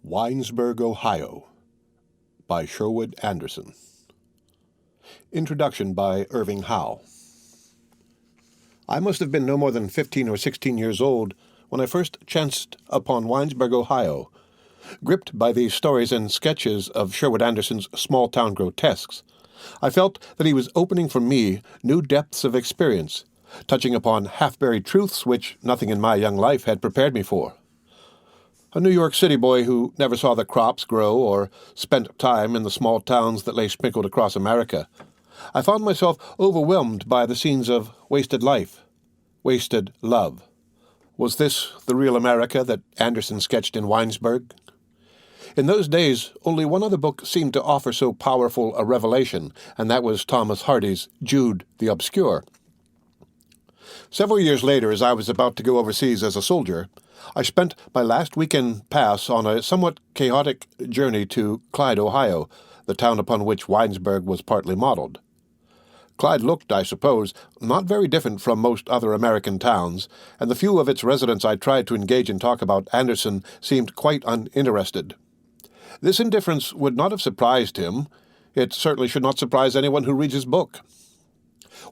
Winesburg, Ohio, by Sherwood Anderson. Introduction by Irving Howe. I must have been no more than 15 or 16 years old when I first chanced upon Winesburg, Ohio. Gripped by these stories and sketches of Sherwood Anderson's small-town grotesques, I felt that he was opening for me new depths of experience, touching upon half-buried truths which nothing in my young life had prepared me for. A New York City boy who never saw the crops grow or spent time in the small towns that lay sprinkled across America, I found myself overwhelmed by the scenes of wasted life, wasted love. Was this the real America that Anderson sketched in Winesburg? In those days, only one other book seemed to offer so powerful a revelation, and that was Thomas Hardy's Jude the Obscure. Several years later, as I was about to go overseas as a soldier, I spent my last weekend pass on a somewhat chaotic journey to Clyde, Ohio, the town upon which Winesburg was partly modeled. Clyde looked, I suppose, not very different from most other American towns, and the few of its residents I tried to engage in talk about Anderson seemed quite uninterested. This indifference would not have surprised him. It certainly should not surprise anyone who reads his book.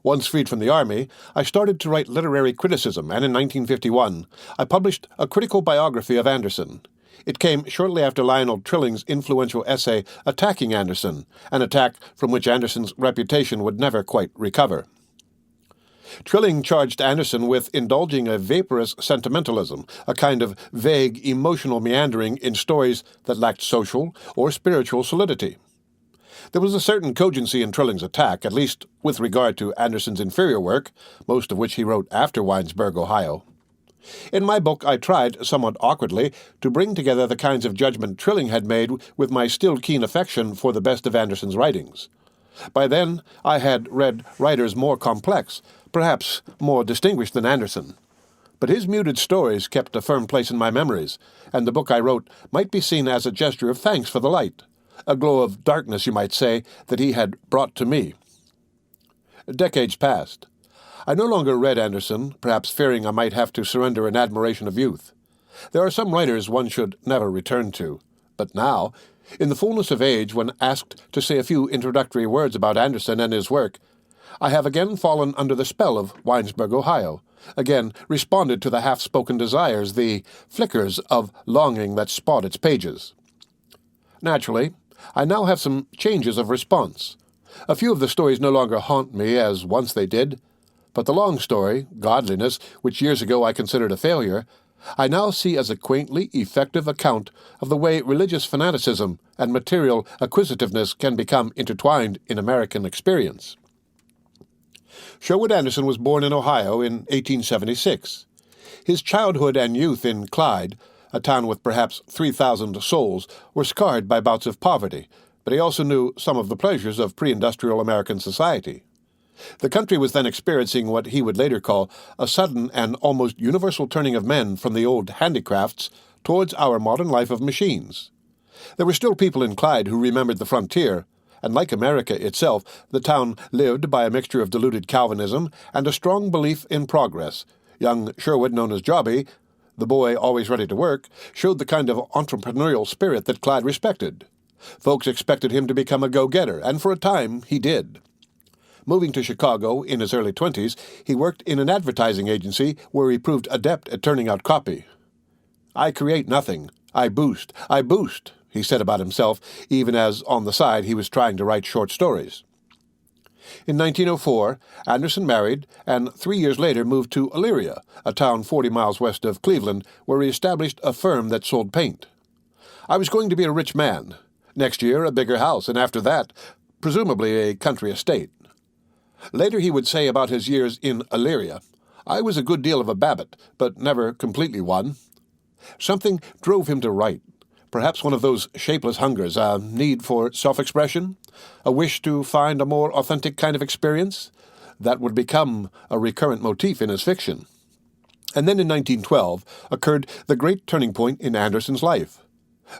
Once freed from the Army, I started to write literary criticism, and in 1951 I published a critical biography of Anderson. It came shortly after Lionel Trilling's influential essay attacking Anderson, an attack from which Anderson's reputation would never quite recover. Trilling charged Anderson with indulging a vaporous sentimentalism, a kind of vague emotional meandering in stories that lacked social or spiritual solidity. There was a certain cogency in Trilling's attack, at least with regard to Anderson's inferior work, most of which he wrote after Winesburg, Ohio. In my book, I tried, somewhat awkwardly, to bring together the kinds of judgment Trilling had made with my still keen affection for the best of Anderson's writings. By then, I had read writers more complex, perhaps more distinguished than Anderson. But his muted stories kept a firm place in my memories, and the book I wrote might be seen as a gesture of thanks for the light. A glow of darkness, you might say, that he had brought to me. Decades passed. I no longer read Anderson, perhaps fearing I might have to surrender an admiration of youth. There are some writers one should never return to. But now, in the fullness of age, when asked to say a few introductory words about Anderson and his work, I have again fallen under the spell of Winesburg, Ohio, again responded to the half-spoken desires, the flickers of longing that spot its pages. Naturally, I now have some changes of response. A few of the stories no longer haunt me as once they did, but the long story, Godliness, which years ago I considered a failure, I now see as a quaintly effective account of the way religious fanaticism and material acquisitiveness can become intertwined in American experience. Sherwood Anderson was born in Ohio in 1876. His childhood and youth in Clyde, a town with perhaps 3,000 souls, were scarred by bouts of poverty, but he also knew some of the pleasures of pre-industrial American society. The country was then experiencing what he would later call a sudden and almost universal turning of men from the old handicrafts towards our modern life of machines. There were still people in Clyde who remembered the frontier, and like America itself, the town lived by a mixture of diluted Calvinism and a strong belief in progress. Young Sherwood, known as Jobby, the boy always ready to work, showed the kind of entrepreneurial spirit that Clyde respected. Folks expected him to become a go-getter, and for a time he did. Moving to Chicago in his early 20s, he worked in an advertising agency where he proved adept at turning out copy. "I create nothing. I boost, he said about himself, even as on the side he was trying to write short stories. In 1904, Anderson married, and 3 years later moved to Elyria, a town 40 miles west of Cleveland, where he established a firm that sold paint. "I was going to be a rich man. Next year, a bigger house, and after that, presumably a country estate." Later he would say about his years in Elyria, "I was a good deal of a Babbitt, but never completely one." Something drove him to write. Perhaps one of those shapeless hungers, a need for self-expression, a wish to find a more authentic kind of experience, that would become a recurrent motif in his fiction. And then in 1912 occurred the great turning point in Anderson's life.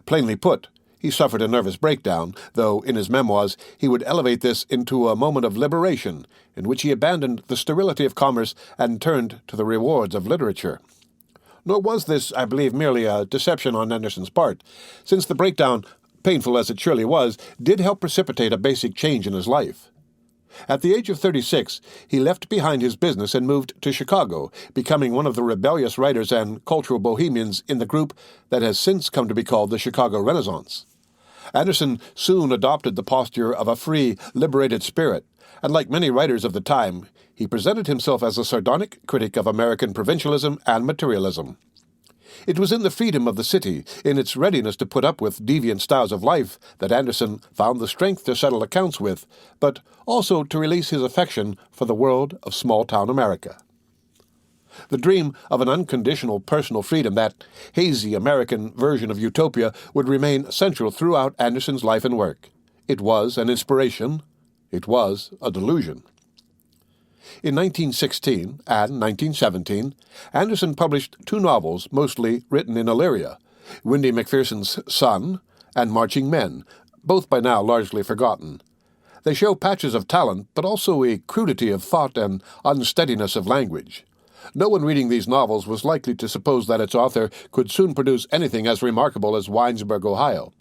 Plainly put, he suffered a nervous breakdown, though in his memoirs he would elevate this into a moment of liberation, in which he abandoned the sterility of commerce and turned to the rewards of literature. Nor was this, I believe, merely a deception on Anderson's part, since the breakdown, painful as it surely was, did help precipitate a basic change in his life. At the age of 36, he left behind his business and moved to Chicago, becoming one of the rebellious writers and cultural bohemians in the group that has since come to be called the Chicago Renaissance. Anderson soon adopted the posture of a free, liberated spirit, and like many writers of the time, he presented himself as a sardonic critic of American provincialism and materialism. It was in the freedom of the city, in its readiness to put up with deviant styles of life, that Anderson found the strength to settle accounts with, but also to release his affection for the world of small-town America. The dream of an unconditional personal freedom, that hazy American version of utopia, would remain central throughout Anderson's life and work. It was an inspiration. It was a delusion. In 1916 and 1917, Anderson published 2 novels, mostly written in Illyria, Windy McPherson's Son and Marching Men, both by now largely forgotten. They show patches of talent, but also a crudity of thought and unsteadiness of language. No one reading these novels was likely to suppose that its author could soon produce anything as remarkable as Winesburg, Ohio.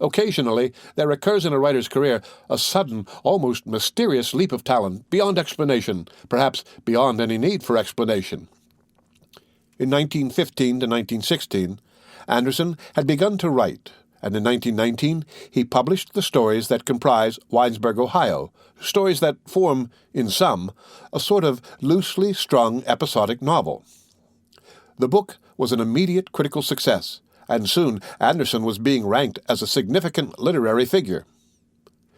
Occasionally, there occurs in a writer's career a sudden, almost mysterious leap of talent, beyond explanation, perhaps beyond any need for explanation. In 1915 to 1916, Anderson had begun to write, and in 1919 he published the stories that comprise Winesburg, Ohio, stories that form, in sum, a sort of loosely strung episodic novel. The book was an immediate critical success, and soon Anderson was being ranked as a significant literary figure.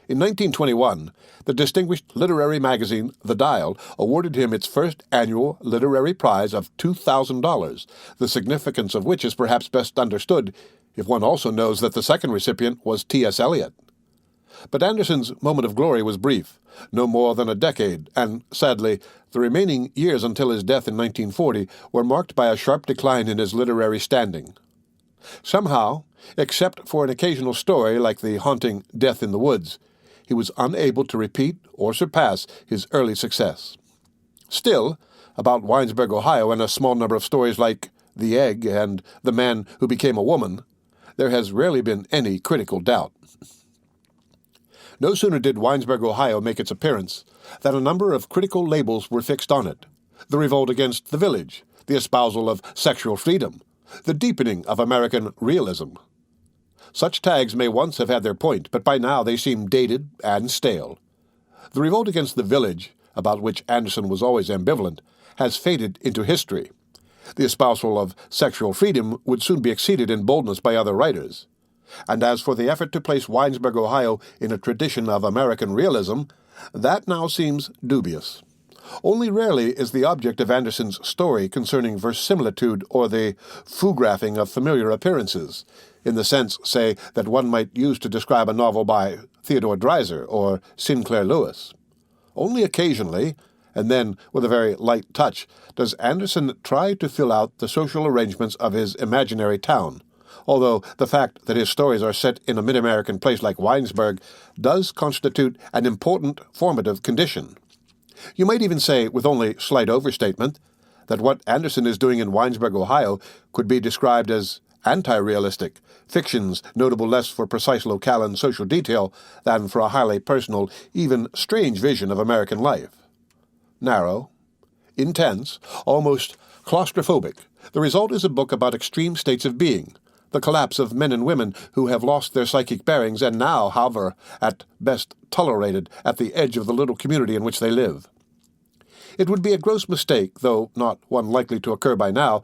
In 1921, the distinguished literary magazine The Dial awarded him its first annual literary prize of $2,000, the significance of which is perhaps best understood if one also knows that the second recipient was T.S. Eliot. But Anderson's moment of glory was brief, no more than a decade, and, sadly, the remaining years until his death in 1940 were marked by a sharp decline in his literary standing. Somehow, except for an occasional story like the haunting Death in the Woods, he was unable to repeat or surpass his early success. Still, about Winesburg, Ohio, and a small number of stories like The Egg and The Man Who Became a Woman, there has rarely been any critical doubt. No sooner did Winesburg, Ohio make its appearance than a number of critical labels were fixed on it: the revolt against the village, the espousal of sexual freedom, the deepening of American realism. Such tags may once have had their point, but by now they seem dated and stale. The revolt against the village, about which Anderson was always ambivalent, has faded into history. The espousal of sexual freedom would soon be exceeded in boldness by other writers. And as for the effort to place Winesburg, Ohio, in a tradition of American realism, that now seems dubious. Only rarely is the object of Anderson's story concerning verisimilitude or the foographing of familiar appearances, in the sense, say, that one might use to describe a novel by Theodore Dreiser or Sinclair Lewis. Only occasionally, and then with a very light touch, does Anderson try to fill out the social arrangements of his imaginary town, although the fact that his stories are set in a mid-American place like Winesburg does constitute an important formative condition. You might even say, with only slight overstatement, that what Anderson is doing in Winesburg, Ohio, could be described as anti-realistic, fictions notable less for precise locale and social detail than for a highly personal, even strange vision of American life. Narrow, intense, almost claustrophobic, the result is a book about extreme states of being, the collapse of men and women who have lost their psychic bearings and now hover, at best tolerated, at the edge of the little community in which they live. It would be a gross mistake, though not one likely to occur by now,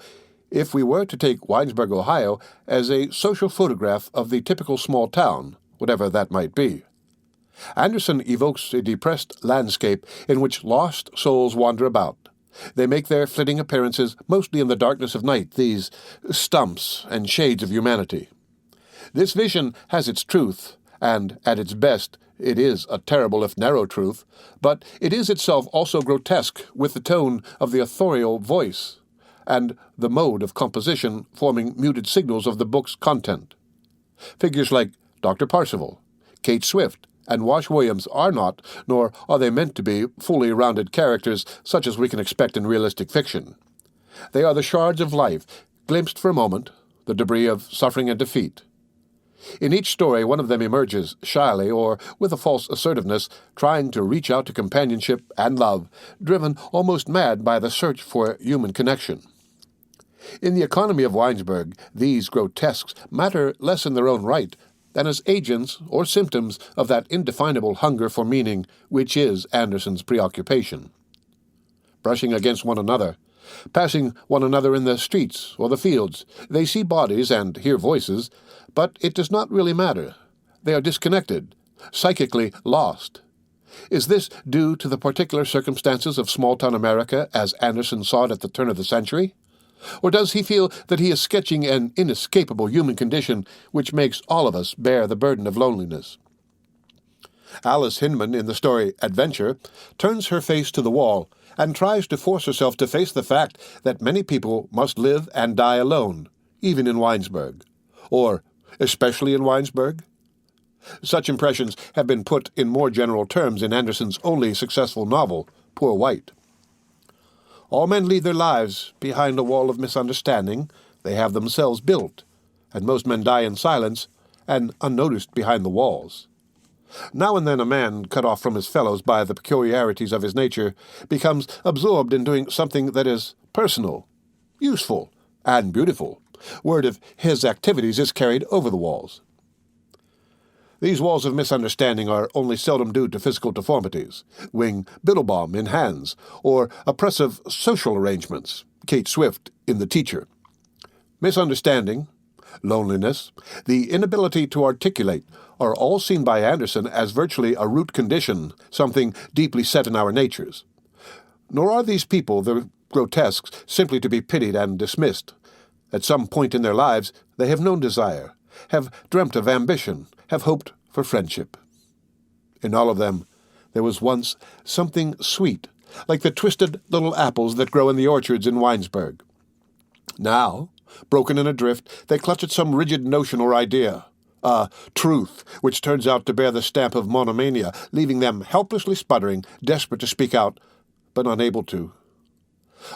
if we were to take Winesburg, Ohio, as a social photograph of the typical small town, whatever that might be. Anderson evokes a depressed landscape in which lost souls wander about. They make their flitting appearances mostly in the darkness of night, these stumps and shades of humanity. This vision has its truth, and at its best it is a terrible if narrow truth, but it is itself also grotesque with the tone of the authorial voice, and the mode of composition forming muted signals of the book's content. Figures like Dr. Parzival, Kate Swift, and Wash Williams are not, nor are they meant to be, fully rounded characters such as we can expect in realistic fiction. They are the shards of life, glimpsed for a moment, the debris of suffering and defeat. In each story, one of them emerges shyly or with a false assertiveness, trying to reach out to companionship and love, driven almost mad by the search for human connection. In the economy of Winesburg, these grotesques matter less in their own right than as agents or symptoms of that indefinable hunger for meaning which is Anderson's preoccupation. Brushing against one another, passing one another in the streets or the fields, they see bodies and hear voices, but it does not really matter. They are disconnected, psychically lost. Is this due to the particular circumstances of small-town America as Anderson saw it at the turn of the century? Or does he feel that he is sketching an inescapable human condition which makes all of us bear the burden of loneliness? Alice Hinman, in the story Adventure, turns her face to the wall and tries to force herself to face the fact that many people must live and die alone, even in Winesburg. Or, especially in Winesburg? Such impressions have been put in more general terms in Anderson's only successful novel, Poor White. All men lead their lives behind a wall of misunderstanding they have themselves built, and most men die in silence and unnoticed behind the walls. Now and then a man, cut off from his fellows by the peculiarities of his nature, becomes absorbed in doing something that is personal, useful, and beautiful. Word of his activities is carried over the walls. These walls of misunderstanding are only seldom due to physical deformities, Wing Biddlebaum in Hands, or oppressive social arrangements, Kate Swift in The Teacher. Misunderstanding, loneliness, the inability to articulate are all seen by Anderson as virtually a root condition, something deeply set in our natures. Nor are these people, the grotesques, simply to be pitied and dismissed. At some point in their lives, they have known desire, have dreamt of ambition, have hoped for friendship. In all of them, there was once something sweet, like the twisted little apples that grow in the orchards in Winesburg. Now, broken and adrift, they clutch at some rigid notion or idea, a truth which turns out to bear the stamp of monomania, leaving them helplessly sputtering, desperate to speak out, but unable to.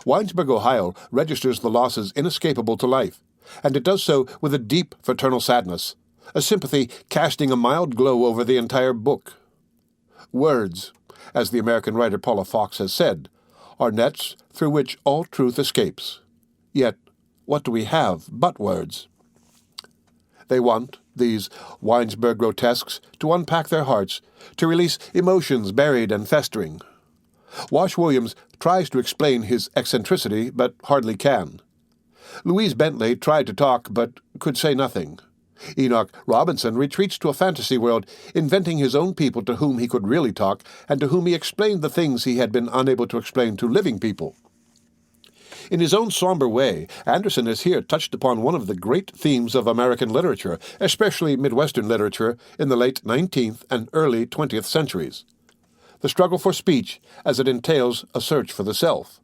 Winesburg, Ohio, registers the losses inescapable to life, and it does so with a deep fraternal sadness, a sympathy casting a mild glow over the entire book. Words, as the American writer Paula Fox has said, are nets through which all truth escapes. Yet, what do we have but words? They want, these Winesburg grotesques, to unpack their hearts, to release emotions buried and festering. Wash Williams tries to explain his eccentricity, but hardly can. Louise Bentley tried to talk, but could say nothing. Enoch Robinson retreats to a fantasy world, inventing his own people to whom he could really talk, and to whom he explained the things he had been unable to explain to living people. In his own somber way, Anderson has here touched upon one of the great themes of American literature, especially Midwestern literature, in the late 19th and early 20th centuries. The struggle for speech, as it entails a search for the self.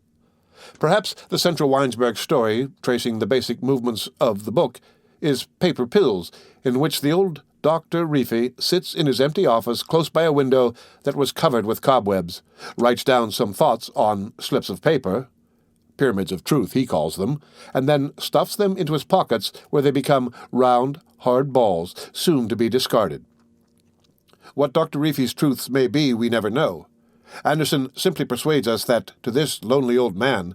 Perhaps the central Winesburg story, tracing the basic movements of the book, is Paper Pills, in which the old Dr. Reefy sits in his empty office close by a window that was covered with cobwebs, writes down some thoughts on slips of paper, pyramids of truth he calls them, and then stuffs them into his pockets where they become round, hard balls, soon to be discarded. What Dr. Reefy's truths may be, we never know. Anderson simply persuades us that, to this lonely old man,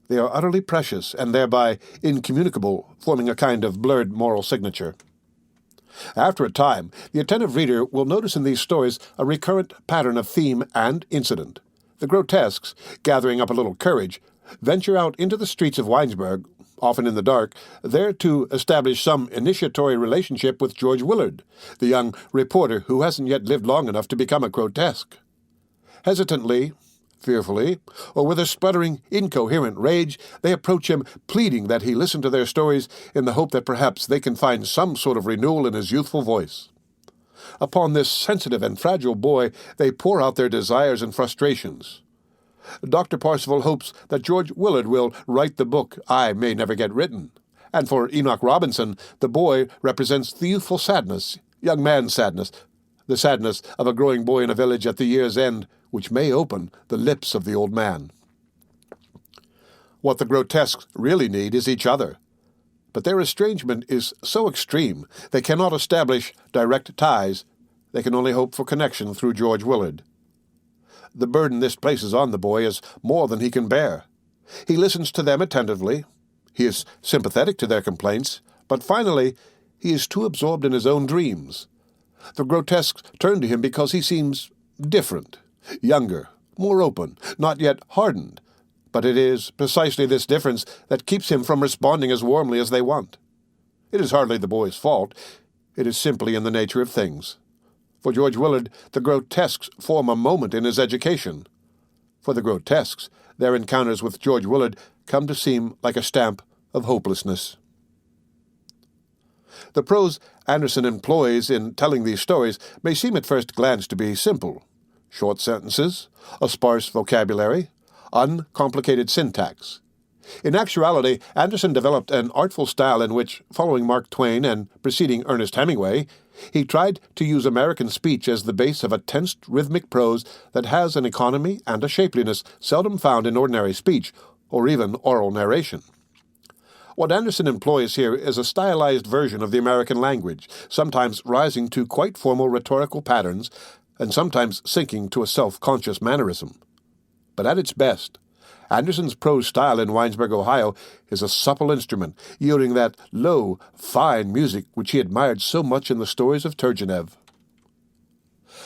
they are utterly precious and thereby incommunicable, forming a kind of blurred moral signature. After a time, the attentive reader will notice in these stories a recurrent pattern of theme and incident. The grotesques, gathering up a little courage, venture out into the streets of Winesburg, often in the dark, there to establish some initiatory relationship with George Willard, the young reporter who hasn't yet lived long enough to become a grotesque. Hesitantly, fearfully, or with a sputtering, incoherent rage, they approach him, pleading that he listen to their stories in the hope that perhaps they can find some sort of renewal in his youthful voice. Upon this sensitive and fragile boy, they pour out their desires and frustrations. Dr. Parsival hopes that George Willard will write the book I may never get written, and for Enoch Robinson, the boy represents the youthful sadness, young man's sadness, the sadness of a growing boy in a village at the year's end, which may open the lips of the old man. What the grotesques really need is each other. But their estrangement is so extreme they cannot establish direct ties. They can only hope for connection through George Willard. The burden this places on the boy is more than he can bear. He listens to them attentively. He is sympathetic to their complaints, but finally he is too absorbed in his own dreams. The grotesques turn to him because he seems different, younger, more open, not yet hardened. But it is precisely this difference that keeps him from responding as warmly as they want. It is hardly the boy's fault. It is simply in the nature of things. For George Willard, the grotesques form a moment in his education. For the grotesques, their encounters with George Willard come to seem like a stamp of hopelessness. The prose Anderson employs in telling these stories may seem at first glance to be simple. Short sentences, a sparse vocabulary, uncomplicated syntax. In actuality, Anderson developed an artful style in which, following Mark Twain and preceding Ernest Hemingway, he tried to use American speech as the base of a tensed rhythmic prose that has an economy and a shapeliness seldom found in ordinary speech or even oral narration. What Anderson employs here is a stylized version of the American language, sometimes rising to quite formal rhetorical patterns and sometimes sinking to a self-conscious mannerism. But at its best, Anderson's prose style in Winesburg, Ohio, is a supple instrument, yielding that low, fine music which he admired so much in the stories of Turgenev.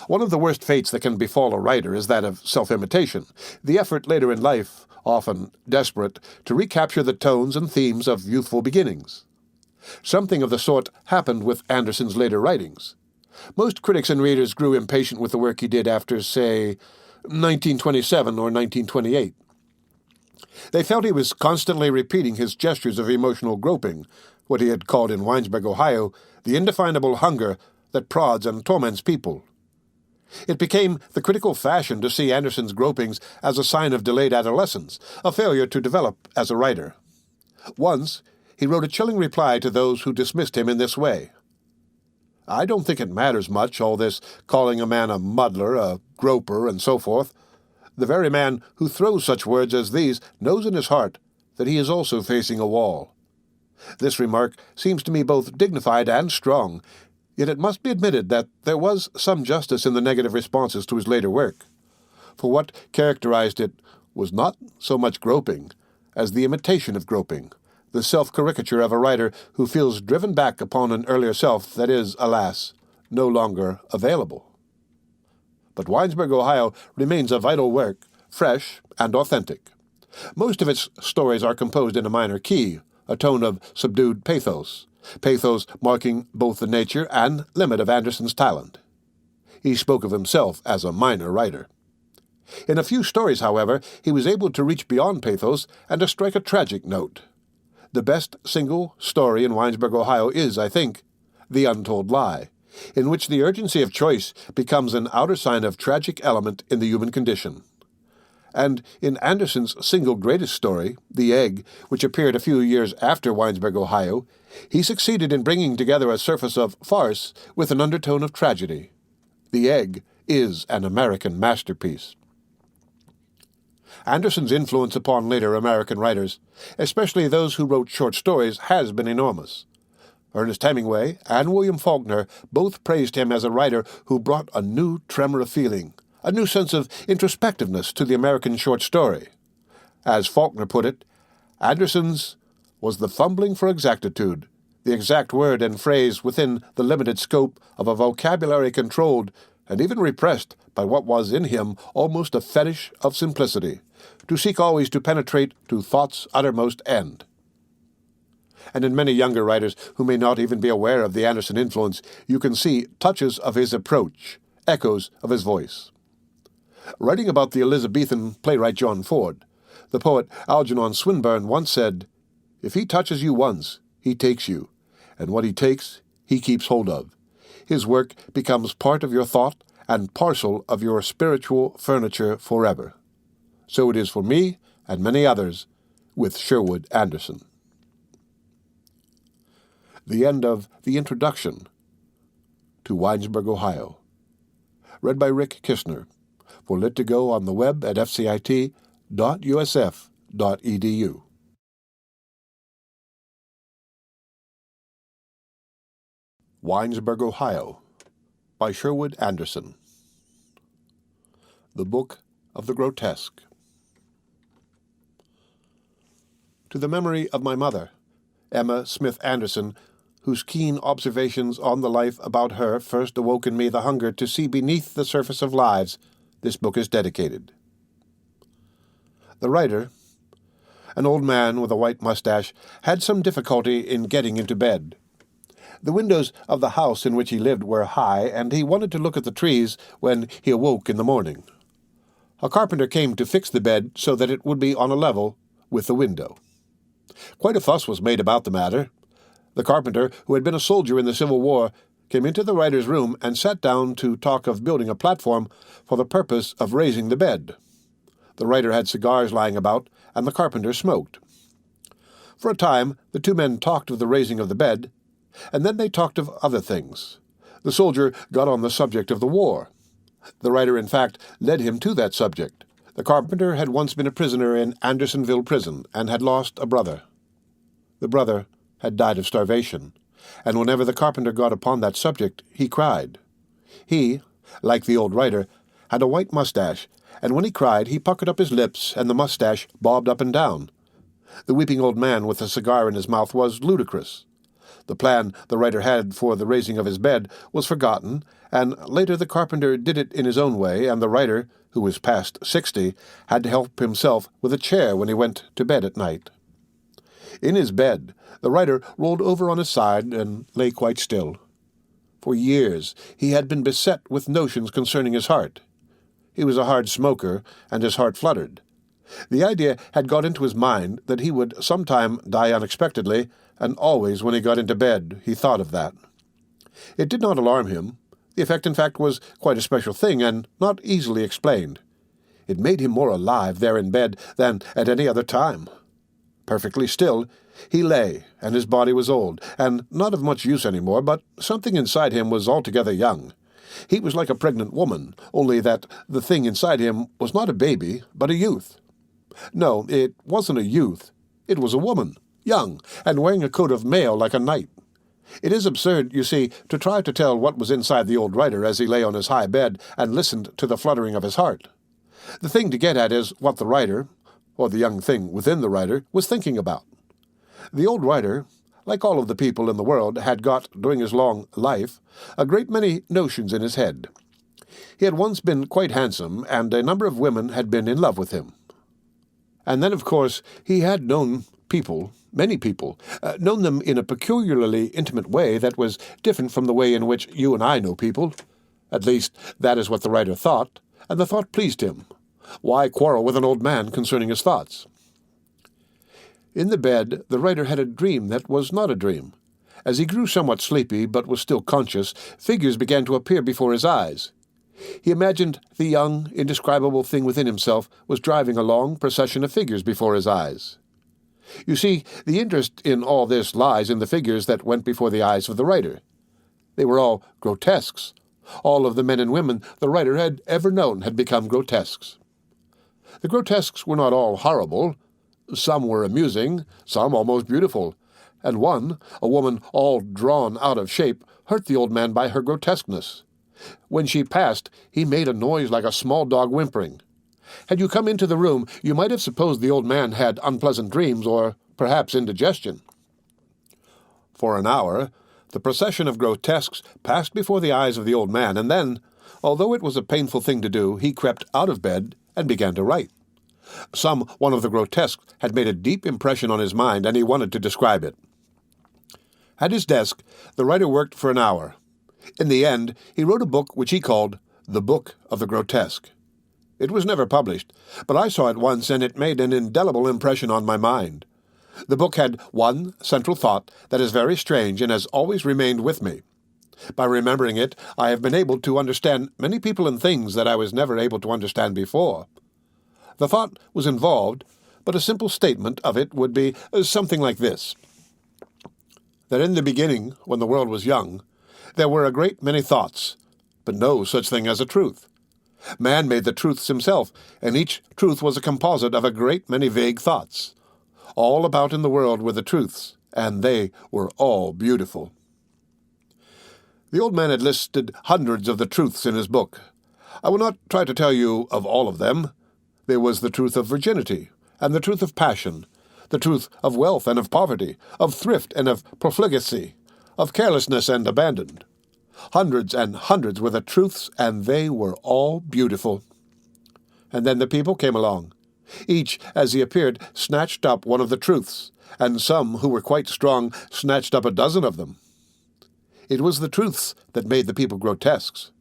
One of the worst fates that can befall a writer is that of self-imitation, the effort later in life, often desperate, to recapture the tones and themes of youthful beginnings. Something of the sort happened with Anderson's later writings. Most critics and readers grew impatient with the work he did after, say, 1927 or 1928. They felt he was constantly repeating his gestures of emotional groping, what he had called in Winesburg, Ohio, the indefinable hunger that prods and torments people. It became the critical fashion to see Anderson's gropings as a sign of delayed adolescence, a failure to develop as a writer. Once, he wrote a chilling reply to those who dismissed him in this way. "I don't think it matters much, all this calling a man a muddler, a groper, and so forth. The very man who throws such words as these knows in his heart that he is also facing a wall." This remark seems to me both dignified and strong, yet it must be admitted that there was some justice in the negative responses to his later work. For what characterized it was not so much groping as the imitation of groping, the self-caricature of a writer who feels driven back upon an earlier self that is, alas, no longer available. But Winesburg, Ohio remains a vital work, fresh and authentic. Most of its stories are composed in a minor key, a tone of subdued pathos marking both the nature and limit of Anderson's talent. He spoke of himself as a minor writer. In a few stories, however, he was able to reach beyond pathos and to strike a tragic note. The best single story in Winesburg, Ohio is, I think, The Untold Lie, in which the urgency of choice becomes an outer sign of tragic element in the human condition. And in Anderson's single greatest story, The Egg, which appeared a few years after Winesburg, Ohio, he succeeded in bringing together a surface of farce with an undertone of tragedy. The Egg is an American masterpiece. Anderson's influence upon later American writers, especially those who wrote short stories, has been enormous. Ernest Hemingway and William Faulkner both praised him as a writer who brought a new tremor of feeling, a new sense of introspectiveness to the American short story. As Faulkner put it, Anderson's was the fumbling for exactitude, the exact word and phrase within the limited scope of a vocabulary controlled and even repressed by what was in him almost a fetish of simplicity, to seek always to penetrate to thought's uttermost end. And in many younger writers who may not even be aware of the Anderson influence, you can see touches of his approach, echoes of his voice. Writing about the Elizabethan playwright John Ford, the poet Algernon Swinburne once said, "If he touches you once, he takes you, and what he takes, he keeps hold of. His work becomes part of your thought and parcel of your spiritual furniture forever." So it is for me and many others with Sherwood Anderson. The end of the introduction to Winesburg, Ohio. Read by Rick Kistner. For Lit to Go on the web at fcit.usf.edu. Winesburg, Ohio, by Sherwood Anderson. The Book of the Grotesque. To the memory of my mother, Emma Smith Anderson, whose keen observations on the life about her first awoke in me the hunger to see beneath the surface of lives, this book is dedicated. The writer, an old man with a white mustache, had some difficulty in getting into bed. The windows of the house in which he lived were high, and he wanted to look at the trees when he awoke in the morning. A carpenter came to fix the bed so that it would be on a level with the window. Quite a fuss was made about the matter. The carpenter, who had been a soldier in the Civil War, came into the writer's room and sat down to talk of building a platform for the purpose of raising the bed. The writer had cigars lying about, and the carpenter smoked. For a time the two men talked of the raising of the bed, and then they talked of other things. The soldier got on the subject of the war. The writer, in fact, led him to that subject. The carpenter had once been a prisoner in Andersonville prison and had lost a brother. The brother had died of starvation, and whenever the carpenter got upon that subject, he cried. He, like the old writer, had a white mustache, and when he cried he puckered up his lips, and the mustache bobbed up and down. The weeping old man with a cigar in his mouth was ludicrous. The plan the writer had for the raising of his bed was forgotten, and later the carpenter did it in his own way, and the writer, who was past 60, had to help himself with a chair when he went to bed at night. In his bed, the writer rolled over on his side and lay quite still. For years he had been beset with notions concerning his heart. He was a hard smoker, and his heart fluttered. The idea had got into his mind that he would sometime die unexpectedly, and always when he got into bed he thought of that. It did not alarm him. The effect, in fact, was quite a special thing, and not easily explained. It made him more alive there in bed than at any other time. Perfectly still, he lay, and his body was old, and not of much use any more, but something inside him was altogether young. He was like a pregnant woman, only that the thing inside him was not a baby, but a youth. No, it wasn't a youth. It was a woman, young, and wearing a coat of mail like a knight. It is absurd, you see, to try to tell what was inside the old writer as he lay on his high bed and listened to the fluttering of his heart. The thing to get at is what the writer, or the young thing within the writer, was thinking about. The old writer, like all of the people in the world, had got, during his long life, a great many notions in his head. He had once been quite handsome, and a number of women had been in love with him. And then, of course, he had known people, many people, known them in a peculiarly intimate way that was different from the way in which you and I know people. At least, that is what the writer thought, and the thought pleased him. Why quarrel with an old man concerning his thoughts? In the bed, the writer had a dream that was not a dream. As he grew somewhat sleepy, but was still conscious, figures began to appear before his eyes. He imagined the young, indescribable thing within himself was driving a long procession of figures before his eyes. You see, the interest in all this lies in the figures that went before the eyes of the writer. They were all grotesques. All of the men and women the writer had ever known had become grotesques. The grotesques were not all horrible. Some were amusing, some almost beautiful, and one, a woman all drawn out of shape, hurt the old man by her grotesqueness. When she passed, he made a noise like a small dog whimpering. Had you come into the room, you might have supposed the old man had unpleasant dreams, or perhaps indigestion. For an hour, the procession of grotesques passed before the eyes of the old man, and then, although it was a painful thing to do, he crept out of bed and began to write. One of the grotesques had made a deep impression on his mind, and he wanted to describe it. At his desk, the writer worked for an hour. In the end, he wrote a book which he called The Book of the Grotesque. It was never published, but I saw it once, and it made an indelible impression on my mind. The book had one central thought that is very strange and has always remained with me. By remembering it, I have been able to understand many people and things that I was never able to understand before. The thought was involved, but a simple statement of it would be something like this: that in the beginning, when the world was young, there were a great many thoughts, but no such thing as a truth. Man made the truths himself, and each truth was a composite of a great many vague thoughts. All about in the world were the truths, and they were all beautiful. The old man had listed hundreds of the truths in his book. I will not try to tell you of all of them. There was the truth of virginity, and the truth of passion, the truth of wealth and of poverty, of thrift and of profligacy, of carelessness and abandon. Hundreds and hundreds were the truths, and they were all beautiful. And then the people came along. Each, as he appeared, snatched up one of the truths, and some, who were quite strong, snatched up a dozen of them. It was the truths that made the people grotesques.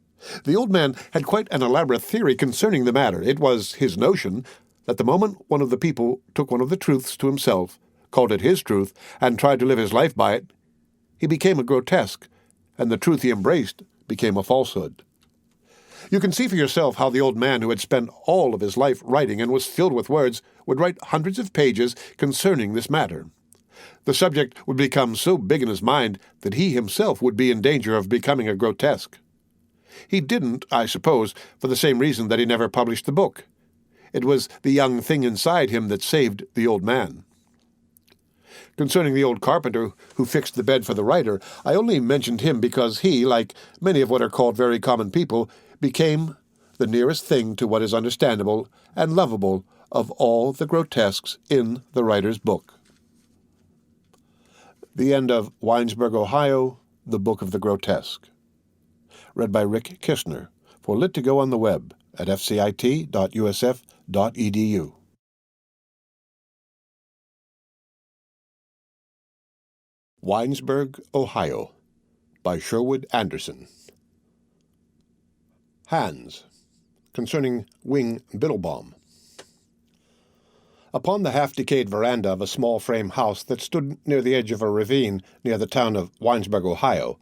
The old man had quite an elaborate theory concerning the matter. It was his notion that the moment one of the people took one of the truths to himself, called it his truth, and tried to live his life by it, he became a grotesque, and the truth he embraced became a falsehood. You can see for yourself how the old man, who had spent all of his life writing and was filled with words, would write hundreds of pages concerning this matter. The subject would become so big in his mind that he himself would be in danger of becoming a grotesque. He didn't, I suppose, for the same reason that he never published the book. It was the young thing inside him that saved the old man. Concerning the old carpenter who fixed the bed for the writer, I only mentioned him because he, like many of what are called very common people, became the nearest thing to what is understandable and lovable of all the grotesques in the writer's book. The end of Winesburg, Ohio, The Book of the Grotesque. Read by Rick Kistner for Lit to Go on the web at fcit.usf.edu. Winesburg, Ohio, by Sherwood Anderson. Hans, concerning Wing Biddlebaum. Upon the half-decayed veranda of a small frame house that stood near the edge of a ravine near the town of Winesburg, Ohio,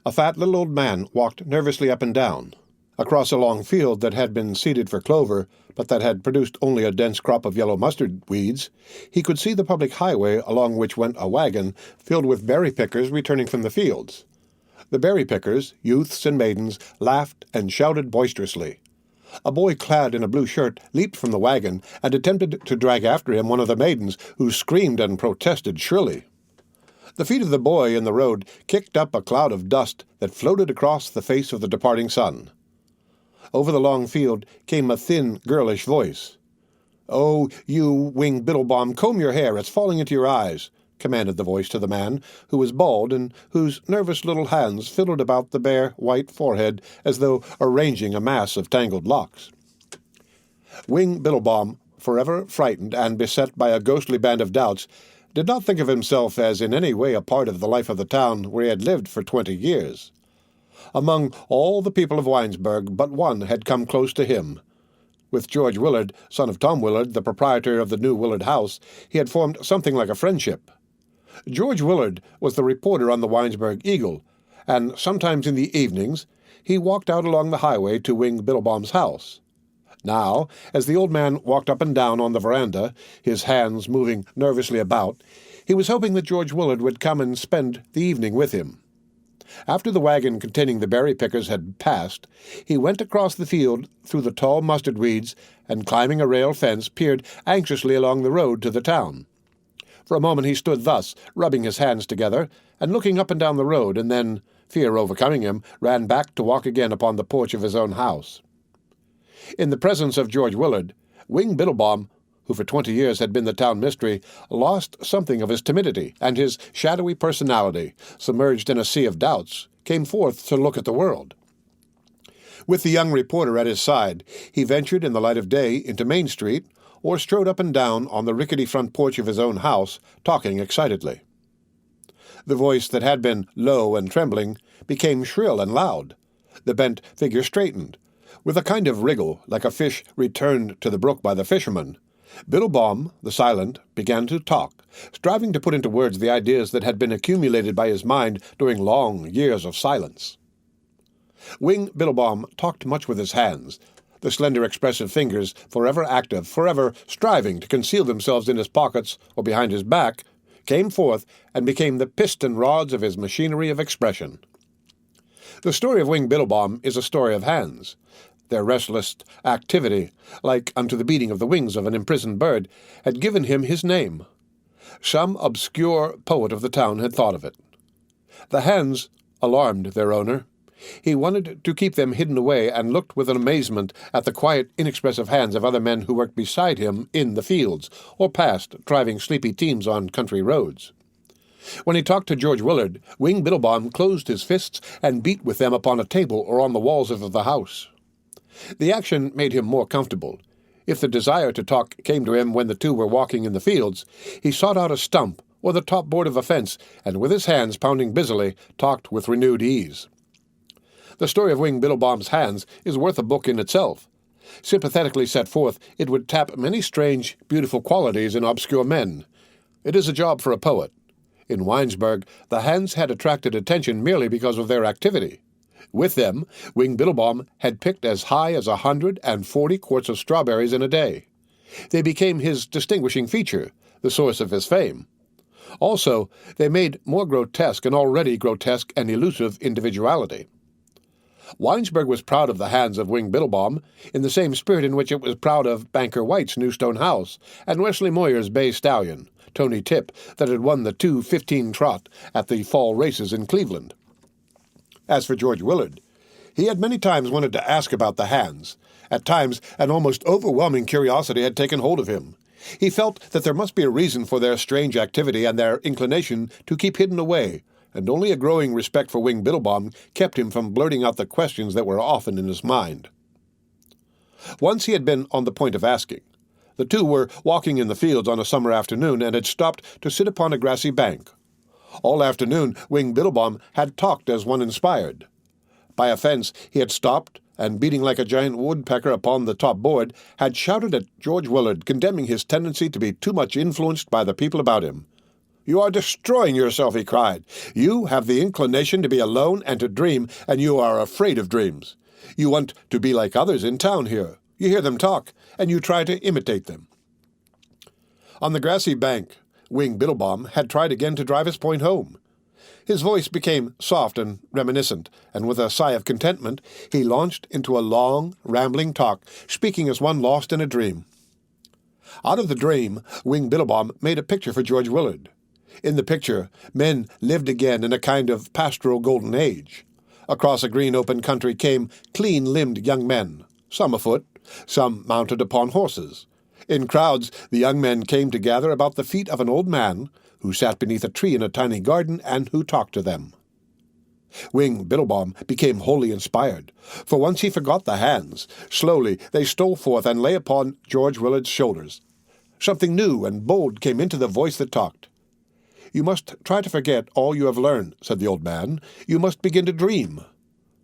a fat little old man walked nervously up and down. Across a long field that had been seeded for clover, but that had produced only a dense crop of yellow mustard weeds, he could see the public highway along which went a wagon filled with berry-pickers returning from the fields. The berry-pickers, youths and maidens, laughed and shouted boisterously. A boy clad in a blue shirt leaped from the wagon and attempted to drag after him one of the maidens, who screamed and protested shrilly. The feet of the boy in the road kicked up a cloud of dust that floated across the face of the departing sun. Over the long field came a thin, girlish voice. "Oh, you, Wing Biddlebaum, comb your hair, it's falling into your eyes," commanded the voice to the man, who was bald and whose nervous little hands fiddled about the bare, white forehead as though arranging a mass of tangled locks. Wing Biddlebaum, forever frightened and beset by a ghostly band of doubts, did not think of himself as in any way a part of the life of the town where he had lived for 20 years. Among all the people of Winesburg, but one had come close to him. With George Willard, son of Tom Willard, the proprietor of the new Willard house, he had formed something like a friendship. George Willard was the reporter on the Winesburg Eagle, and sometimes in the evenings he walked out along the highway to Wing Biddlebaum's house. Now, as the old man walked up and down on the veranda, his hands moving nervously about, he was hoping that George Willard would come and spend the evening with him. After the wagon containing the berry-pickers had passed, he went across the field through the tall mustard weeds and, climbing a rail fence, peered anxiously along the road to the town. For a moment he stood thus, rubbing his hands together and looking up and down the road, and then, fear overcoming him, ran back to walk again upon the porch of his own house. In the presence of George Willard, Wing Biddlebaum, who for 20 years had been the town mystery, lost something of his timidity, and his shadowy personality, submerged in a sea of doubts, came forth to look at the world. With the young reporter at his side, he ventured in the light of day into Main Street, or strode up and down on the rickety front porch of his own house, talking excitedly. The voice that had been low and trembling became shrill and loud. The bent figure straightened. With a kind of wriggle, like a fish returned to the brook by the fisherman, Biddlebaum, the silent, began to talk, striving to put into words the ideas that had been accumulated by his mind during long years of silence. Wing Biddlebaum talked much with his hands, the slender expressive fingers, forever active, forever striving to conceal themselves in his pockets or behind his back, came forth and became the piston rods of his machinery of expression. The story of Wing Biddlebaum is a story of hands. Their restless activity, like unto the beating of the wings of an imprisoned bird, had given him his name. Some obscure poet of the town had thought of it. The hands alarmed their owner. He wanted to keep them hidden away and looked with amazement at the quiet, inexpressive hands of other men who worked beside him in the fields or passed, driving sleepy teams on country roads. When he talked to George Willard, Wing Biddlebaum closed his fists and beat with them upon a table or on the walls of the house. The action made him more comfortable. If the desire to talk came to him when the two were walking in the fields, he sought out a stump or the top board of a fence, and with his hands pounding busily, talked with renewed ease. The story of Wing Biddlebaum's hands is worth a book in itself. Sympathetically set forth, it would tap many strange, beautiful qualities in obscure men. It is a job for a poet. In Winesburg, the hands had attracted attention merely because of their activity. With them, Wing Biddlebaum had picked as high as 140 quarts of strawberries in a day. They became his distinguishing feature, the source of his fame. Also, they made more grotesque an already grotesque and elusive individuality. Winesburg was proud of the hands of Wing Biddlebaum in the same spirit in which it was proud of Banker White's new stone house and Wesley Moyer's bay stallion, Tony Tip, that had won the 2:15 trot at the fall races in Cleveland. As for George Willard, he had many times wanted to ask about the hands. At times, an almost overwhelming curiosity had taken hold of him. He felt that there must be a reason for their strange activity and their inclination to keep hidden away, and only a growing respect for Wing Biddlebaum kept him from blurting out the questions that were often in his mind. Once he had been on the point of asking. The two were walking in the fields on a summer afternoon and had stopped to sit upon a grassy bank. All afternoon, Wing Biddlebaum had talked as one inspired. By a fence, he had stopped, and beating like a giant woodpecker upon the top board, had shouted at George Willard, condemning his tendency to be too much influenced by the people about him. "You are destroying yourself," he cried. "You have the inclination to be alone and to dream, and you are afraid of dreams. You want to be like others in town here. You hear them talk, and you try to imitate them." On the grassy bank, Wing Biddlebaum had tried again to drive his point home. His voice became soft and reminiscent, and with a sigh of contentment, he launched into a long, rambling talk, speaking as one lost in a dream. Out of the dream, Wing Biddlebaum made a picture for George Willard. In the picture, men lived again in a kind of pastoral golden age. Across a green open country came clean-limbed young men, some afoot, some mounted upon horses. In crowds, the young men came to gather about the feet of an old man, who sat beneath a tree in a tiny garden and who talked to them. Wing Biddlebaum became wholly inspired. For once he forgot the hands. Slowly they stole forth and lay upon George Willard's shoulders. Something new and bold came into the voice that talked. "You must try to forget all you have learned," said the old man. "You must begin to dream.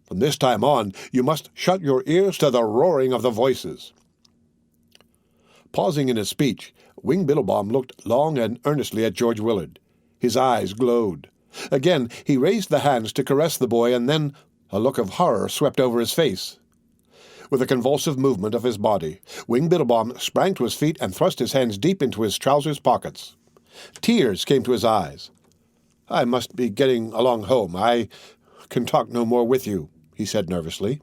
From this time on, you must shut your ears to the roaring of the voices." Pausing in his speech, Wing Biddlebaum looked long and earnestly at George Willard. His eyes glowed. Again he raised the hands to caress the boy, and then a look of horror swept over his face. With a convulsive movement of his body, Wing Biddlebaum sprang to his feet and thrust his hands deep into his trousers pockets. Tears came to his eyes. "I must be getting along home. I can talk no more with you," he said nervously.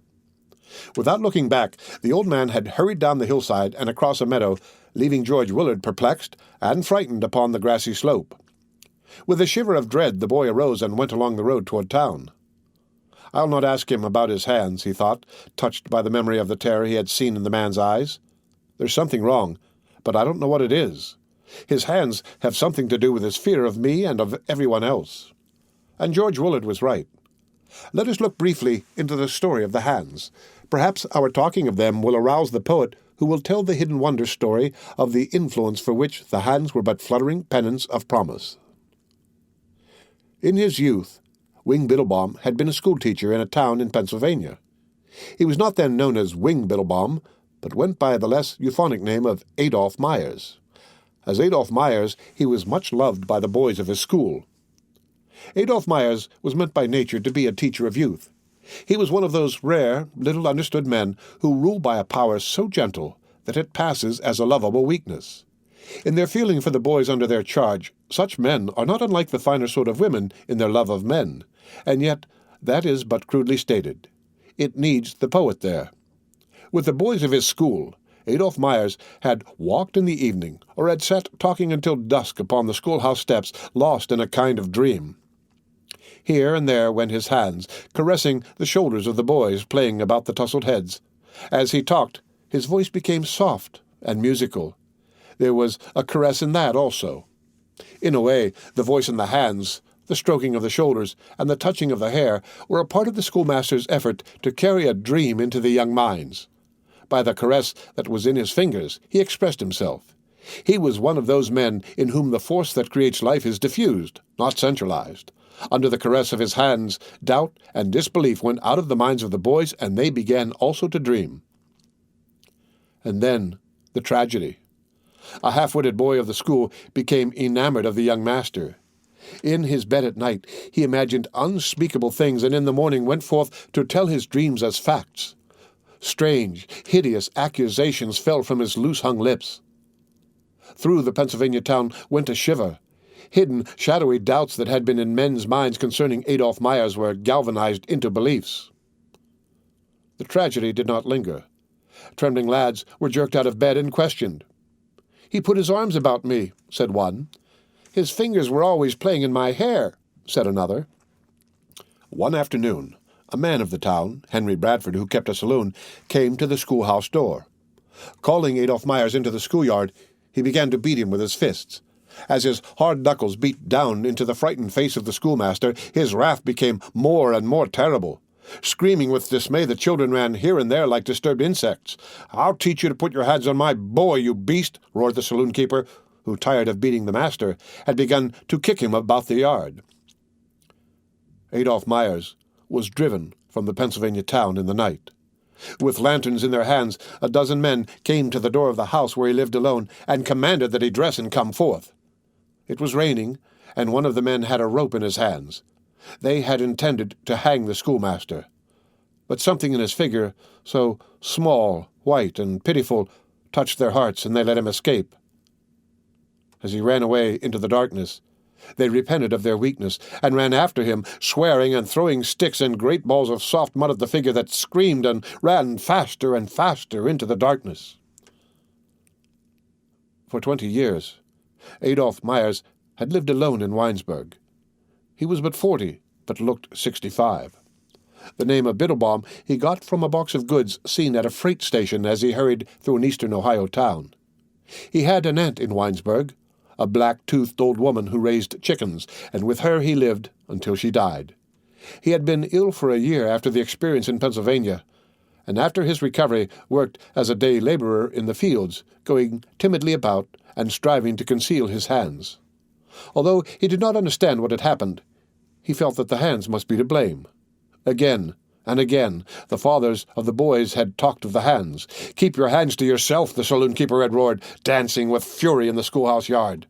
Without looking back, the old man had hurried down the hillside and across a meadow, leaving George Willard perplexed and frightened upon the grassy slope. With a shiver of dread, the boy arose and went along the road toward town. "I'll not ask him about his hands," he thought, touched by the memory of the terror he had seen in the man's eyes. "There's something wrong, but I don't know what it is. His hands have something to do with his fear of me and of everyone else." And George Willard was right. Let us look briefly into the story of the hands. Perhaps our talking of them will arouse the poet who will tell the hidden wonder story of the influence for which the hands were but fluttering pennants of promise. In his youth, Wing Biddlebaum had been a schoolteacher in a town in Pennsylvania. He was not then known as Wing Biddlebaum, but went by the less euphonic name of Adolph Myers. As Adolph Myers, he was much loved by the boys of his school. Adolph Myers was meant by nature to be a teacher of youth. He was one of those rare, little-understood men who rule by a power so gentle that it passes as a lovable weakness. In their feeling for the boys under their charge, such men are not unlike the finer sort of women in their love of men, and yet that is but crudely stated. It needs the poet there. With the boys of his school, Adolph Myers had walked in the evening, or had sat talking until dusk upon the schoolhouse steps, lost in a kind of dream. Here and there went his hands, caressing the shoulders of the boys playing about the tousled heads. As he talked, his voice became soft and musical. There was a caress in that also. In a way, the voice and the hands, the stroking of the shoulders, and the touching of the hair were a part of the schoolmaster's effort to carry a dream into the young minds. By the caress that was in his fingers, he expressed himself. He was one of those men in whom the force that creates life is diffused, not centralized. Under the caress of his hands, doubt and disbelief went out of the minds of the boys, and they began also to dream. And then the tragedy. A half-witted boy of the school became enamored of the young master. In his bed at night he imagined unspeakable things, and in the morning went forth to tell his dreams as facts. Strange, hideous accusations fell from his loose-hung lips. Through the Pennsylvania town went a shiver. Hidden, shadowy doubts that had been in men's minds concerning Adolph Myers were galvanized into beliefs. The tragedy did not linger. Trembling lads were jerked out of bed and questioned. "He put his arms about me," said one. "His fingers were always playing in my hair," said another. One afternoon, a man of the town, Henry Bradford, who kept a saloon, came to the schoolhouse door. Calling Adolph Myers into the schoolyard, he began to beat him with his fists. As his hard knuckles beat down into the frightened face of the schoolmaster, his wrath became more and more terrible. Screaming with dismay, the children ran here and there like disturbed insects. "I'll teach you to put your hands on my boy, you beast!" roared the saloon-keeper, who, tired of beating the master, had begun to kick him about the yard. Adolph Myers was driven from the Pennsylvania town in the night. With lanterns in their hands, a dozen men came to the door of the house where he lived alone and commanded that he dress and come forth. It was raining, and one of the men had a rope in his hands. They had intended to hang the schoolmaster, but something in his figure, so small, white, and pitiful, touched their hearts, and they let him escape. As he ran away into the darkness, they repented of their weakness and ran after him, swearing and throwing sticks and great balls of soft mud at the figure that screamed and ran faster and faster into the darkness. For 20 years, Adolph Myers had lived alone in Winesburg. He was but 40, but looked 65. The name of Biddlebaum he got from a box of goods seen at a freight station as he hurried through an eastern Ohio town. He had an aunt in Winesburg, a black-toothed old woman who raised chickens, and with her he lived until she died. He had been ill for a year after the experience in Pennsylvania, and after his recovery worked as a day laborer in the fields, going timidly about and striving to conceal his hands. Although he did not understand what had happened, he felt that the hands must be to blame. Again and again the fathers of the boys had talked of the hands. "Keep your hands to yourself," the saloon-keeper had roared, dancing with fury in the schoolhouse yard.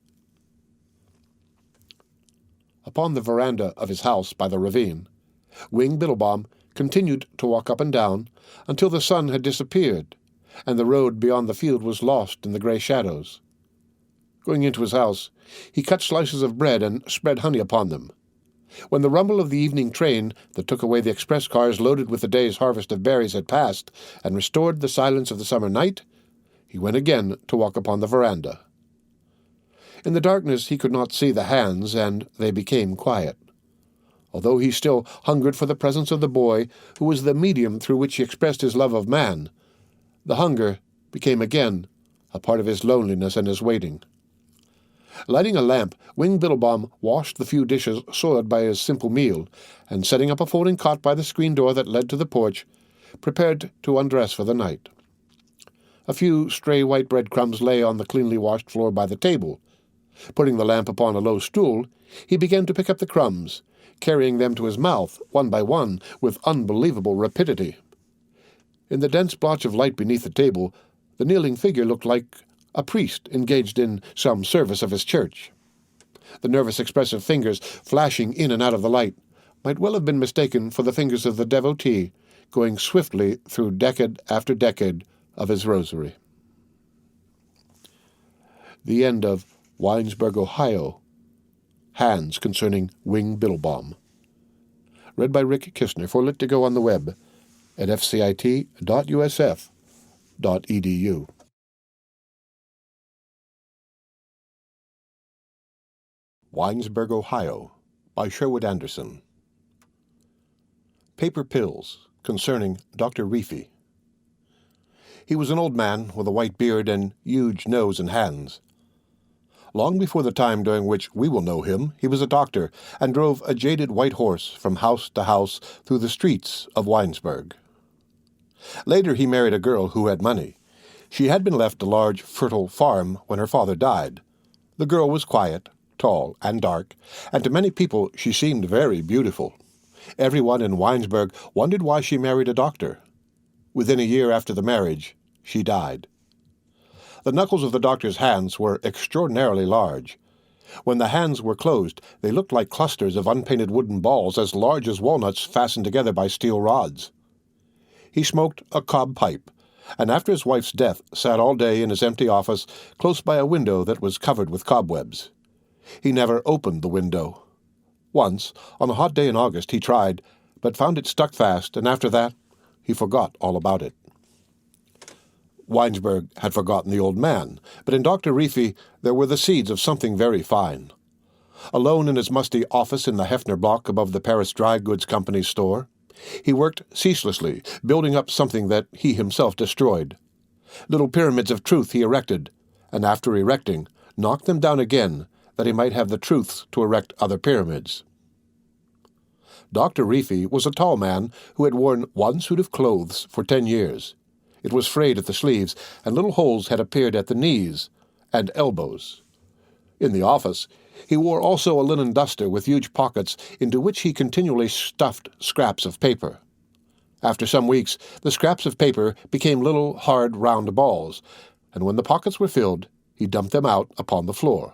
Upon the veranda of his house by the ravine, Wing Biddlebaum continued to walk up and down until the sun had disappeared, and the road beyond the field was lost in the gray shadows. Going into his house, he cut slices of bread and spread honey upon them. When the rumble of the evening train that took away the express cars loaded with the day's harvest of berries had passed and restored the silence of the summer night, he went again to walk upon the veranda. In the darkness he could not see the hands, and they became quiet. Although he still hungered for the presence of the boy, who was the medium through which he expressed his love of man, the hunger became again a part of his loneliness and his waiting. Lighting a lamp, Wing Biddlebaum washed the few dishes soiled by his simple meal, and setting up a folding cot by the screen door that led to the porch, prepared to undress for the night. A few stray white breadcrumbs lay on the cleanly washed floor by the table. Putting the lamp upon a low stool, he began to pick up the crumbs, carrying them to his mouth, one by one, with unbelievable rapidity. In the dense blotch of light beneath the table, the kneeling figure looked like a priest engaged in some service of his church. The nervous, expressive fingers flashing in and out of the light might well have been mistaken for the fingers of the devotee going swiftly through decade after decade of his rosary. The end of Winesburg, Ohio. Hands Concerning Wing Biddlebaum. Read by Rick Kistner for Lit to Go on the web at fcit.usf.edu. Winesburg, Ohio, by Sherwood Anderson. Paper Pills, concerning Dr. Reefy. He was an old man with a white beard and huge nose and hands. Long before the time during which we will know him, he was a doctor and drove a jaded white horse from house to house through the streets of Winesburg. Later he married a girl who had money. She had been left a large, fertile farm when her father died. The girl was quiet, tall, and dark, and to many people she seemed very beautiful. Everyone in Winesburg wondered why she married a doctor. Within a year after the marriage, she died. The knuckles of the doctor's hands were extraordinarily large. When the hands were closed, they looked like clusters of unpainted wooden balls as large as walnuts fastened together by steel rods. He smoked a cob pipe, and after his wife's death sat all day in his empty office close by a window that was covered with cobwebs. He never opened the window. Once, on a hot day in August, he tried, but found it stuck fast, and after that he forgot all about it. Winesburg had forgotten the old man, but in Dr. Reefy there were the seeds of something very fine. Alone in his musty office in the Hefner block above the Paris Dry Goods Company's store, he worked ceaselessly, building up something that he himself destroyed. Little pyramids of truth he erected, and after erecting, knocked them down again, that he might have the truths to erect other pyramids. Dr. Reefy was a tall man who had worn one suit of clothes for 10 years. It was frayed at the sleeves, and little holes had appeared at the knees and elbows. In the office, he wore also a linen duster with huge pockets into which he continually stuffed scraps of paper. After some weeks, the scraps of paper became little, hard, round balls, and when the pockets were filled, he dumped them out upon the floor.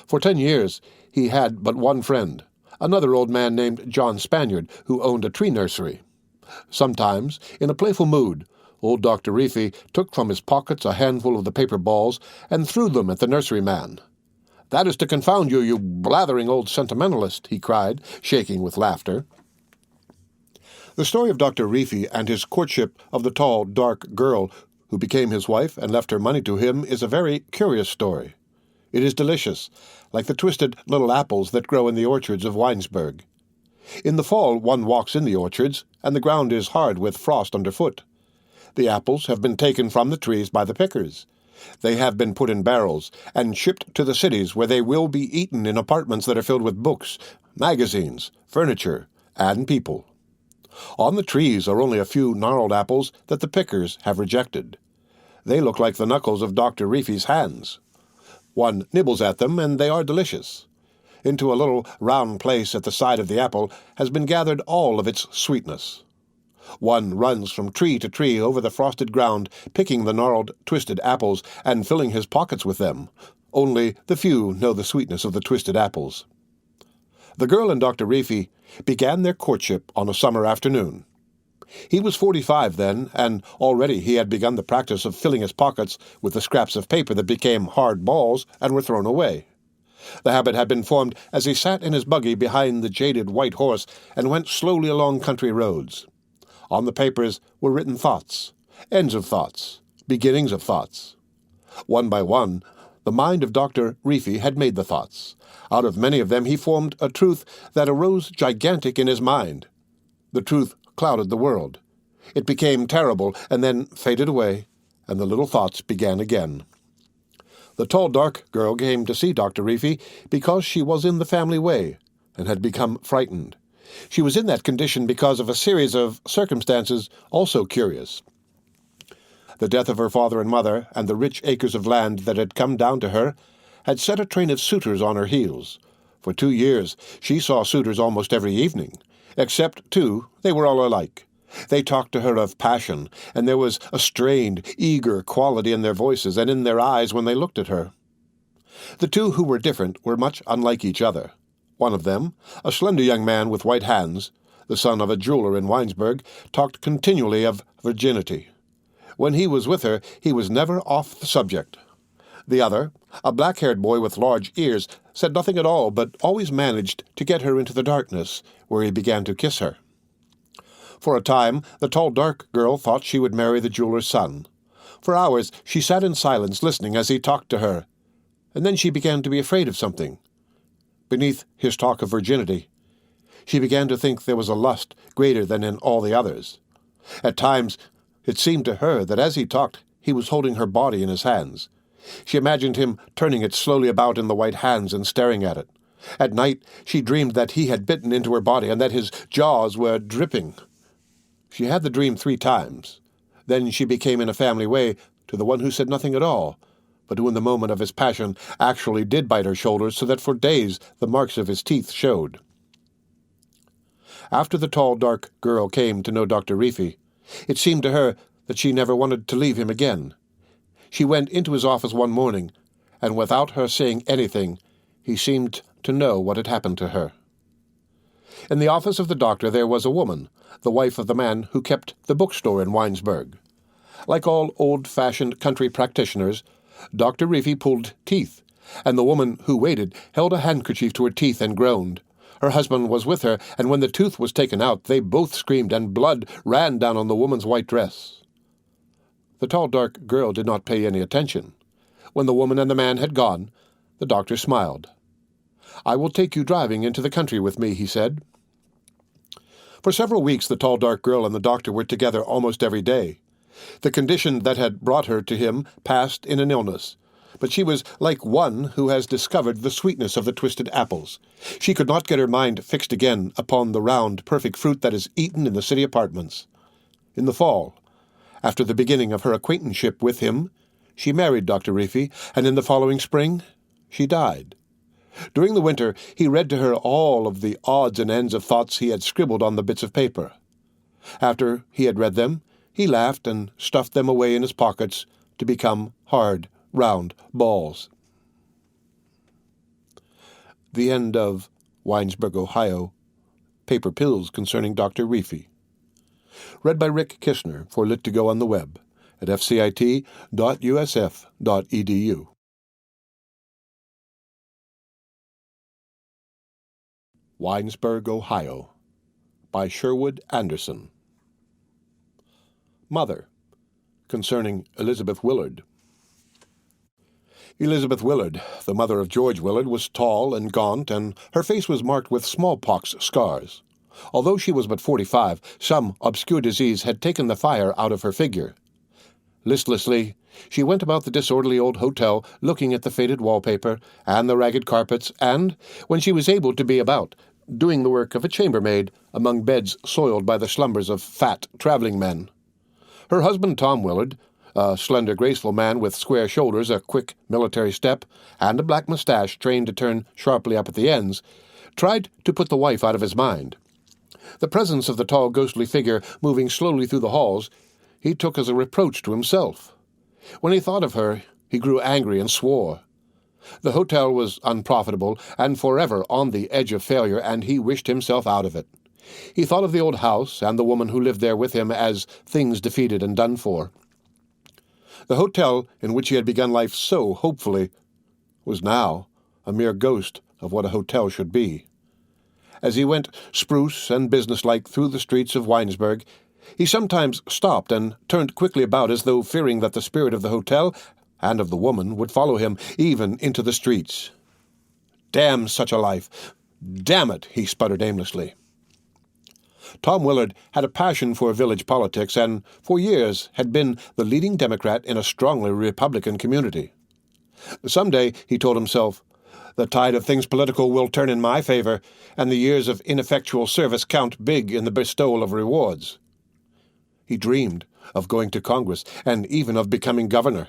For 10 years he had but one friend, another old man named John Spaniard, who owned a tree nursery. Sometimes, in a playful mood, old Dr. Reefy took from his pockets a handful of the paper balls and threw them at the nurseryman. "That is to confound you, you blathering old sentimentalist," he cried, shaking with laughter. The story of Dr. Reefy and his courtship of the tall, dark girl who became his wife and left her money to him is a very curious story. It is delicious, like the twisted little apples that grow in the orchards of Winesburg. In the fall one walks in the orchards, and the ground is hard with frost underfoot. The apples have been taken from the trees by the pickers. They have been put in barrels and shipped to the cities, where they will be eaten in apartments that are filled with books, magazines, furniture, and people. On the trees are only a few gnarled apples that the pickers have rejected. They look like the knuckles of Dr. Reefy's hands. One nibbles at them, and they are delicious. Into a little round place at the side of the apple has been gathered all of its sweetness. One runs from tree to tree over the frosted ground, picking the gnarled, twisted apples and filling his pockets with them. Only the few know the sweetness of the twisted apples. The girl and Dr. Reefy began their courtship on a summer afternoon. He was 45 then, and already he had begun the practice of filling his pockets with the scraps of paper that became hard balls and were thrown away. The habit had been formed as he sat in his buggy behind the jaded white horse and went slowly along country roads. On the papers were written thoughts, ends of thoughts, beginnings of thoughts. One by one, the mind of Dr. Reefy had made the thoughts. Out of many of them he formed a truth that arose gigantic in his mind. The truth clouded the world. It became terrible, and then faded away, and the little thoughts began again. The tall, dark girl came to see Dr. Reefy because she was in the family way, and had become frightened. She was in that condition because of a series of circumstances also curious. The death of her father and mother, and the rich acres of land that had come down to her, had set a train of suitors on her heels. For 2 years she saw suitors almost every evening. Except 2, they were all alike. They talked to her of passion, and there was a strained, eager quality in their voices and in their eyes when they looked at her. The 2 who were different were much unlike each other. One of them, a slender young man with white hands, the son of a jeweler in Winesburg, talked continually of virginity. When he was with her, he was never off the subject. The other, a black-haired boy with large ears, said nothing at all, but always managed to get her into the darkness, where he began to kiss her. For a time, the tall, dark girl thought she would marry the jeweler's son. For hours she sat in silence listening as he talked to her, and then she began to be afraid of something. Beneath his talk of virginity, She began to think there was a lust greater than in all the others. At times, it seemed to her that as he talked, he was holding her body in his hands. She imagined him turning it slowly about in the white hands and staring at it. At night, she dreamed that he had bitten into her body and that his jaws were dripping. She had the dream 3 times. Then she became, in a family way, to the one who said nothing at all, but who in the moment of his passion actually did bite her shoulders, so that for days the marks of his teeth showed. After the tall, dark girl came to know Dr. Reefy, it seemed to her that she never wanted to leave him again. She went into his office one morning, and without her saying anything, he seemed to know what had happened to her. In the office of the doctor there was a woman, the wife of the man who kept the bookstore in Winesburg. Like all old-fashioned country practitioners, Dr. Reefy pulled teeth, and the woman who waited held a handkerchief to her teeth and groaned. Her husband was with her, and when the tooth was taken out, they both screamed, and blood ran down on the woman's white dress. The tall, dark girl did not pay any attention. When the woman and the man had gone, the doctor smiled. "I will take you driving into the country with me," he said. For several weeks the tall, dark girl and the doctor were together almost every day. The condition that had brought her to him passed in an illness, but she was like one who has discovered the sweetness of the twisted apples. She could not get her mind fixed again upon the round, perfect fruit that is eaten in the city apartments. In the fall, after the beginning of her acquaintanceship with him, she married Dr. Reefy, and in the following spring she died. During the winter he read to her all of the odds and ends of thoughts he had scribbled on the bits of paper. After he had read them, he laughed and stuffed them away in his pockets to become hard, round balls. The end of Winesburg, Ohio, Paper Pills Concerning Dr. Reefy. Read by Rick Kishner for Lit2Go on the web at fcit.usf.edu. Winesburg, Ohio, by Sherwood Anderson. Mother, concerning Elizabeth Willard. Elizabeth Willard, the mother of George Willard, was tall and gaunt, and her face was marked with smallpox scars. Although she was but 45, some obscure disease had taken the fire out of her figure. Listlessly, she went about the disorderly old hotel, looking at the faded wallpaper and the ragged carpets, and, when she was able to be about, doing the work of a chambermaid among beds soiled by the slumbers of fat traveling men. Her husband, Tom Willard, a slender, graceful man with square shoulders, a quick military step, and a black mustache trained to turn sharply up at the ends, tried to put the wife out of his mind. The presence of the tall, ghostly figure moving slowly through the halls he took as a reproach to himself. When he thought of her, he grew angry and swore. The hotel was unprofitable and forever on the edge of failure, and he wished himself out of it. He thought of the old house and the woman who lived there with him as things defeated and done for. The hotel in which he had begun life so hopefully was now a mere ghost of what a hotel should be. As he went spruce and businesslike through the streets of Winesburg, he sometimes stopped and turned quickly about as though fearing that the spirit of the hotel and of the woman would follow him even into the streets. "Damn such a life! Damn it!" he sputtered aimlessly. Tom Willard had a passion for village politics and, for years, had been the leading Democrat in a strongly Republican community. Someday, he told himself, the tide of things political will turn in my favor, and the years of ineffectual service count big in the bestowal of rewards. He dreamed of going to Congress and even of becoming governor.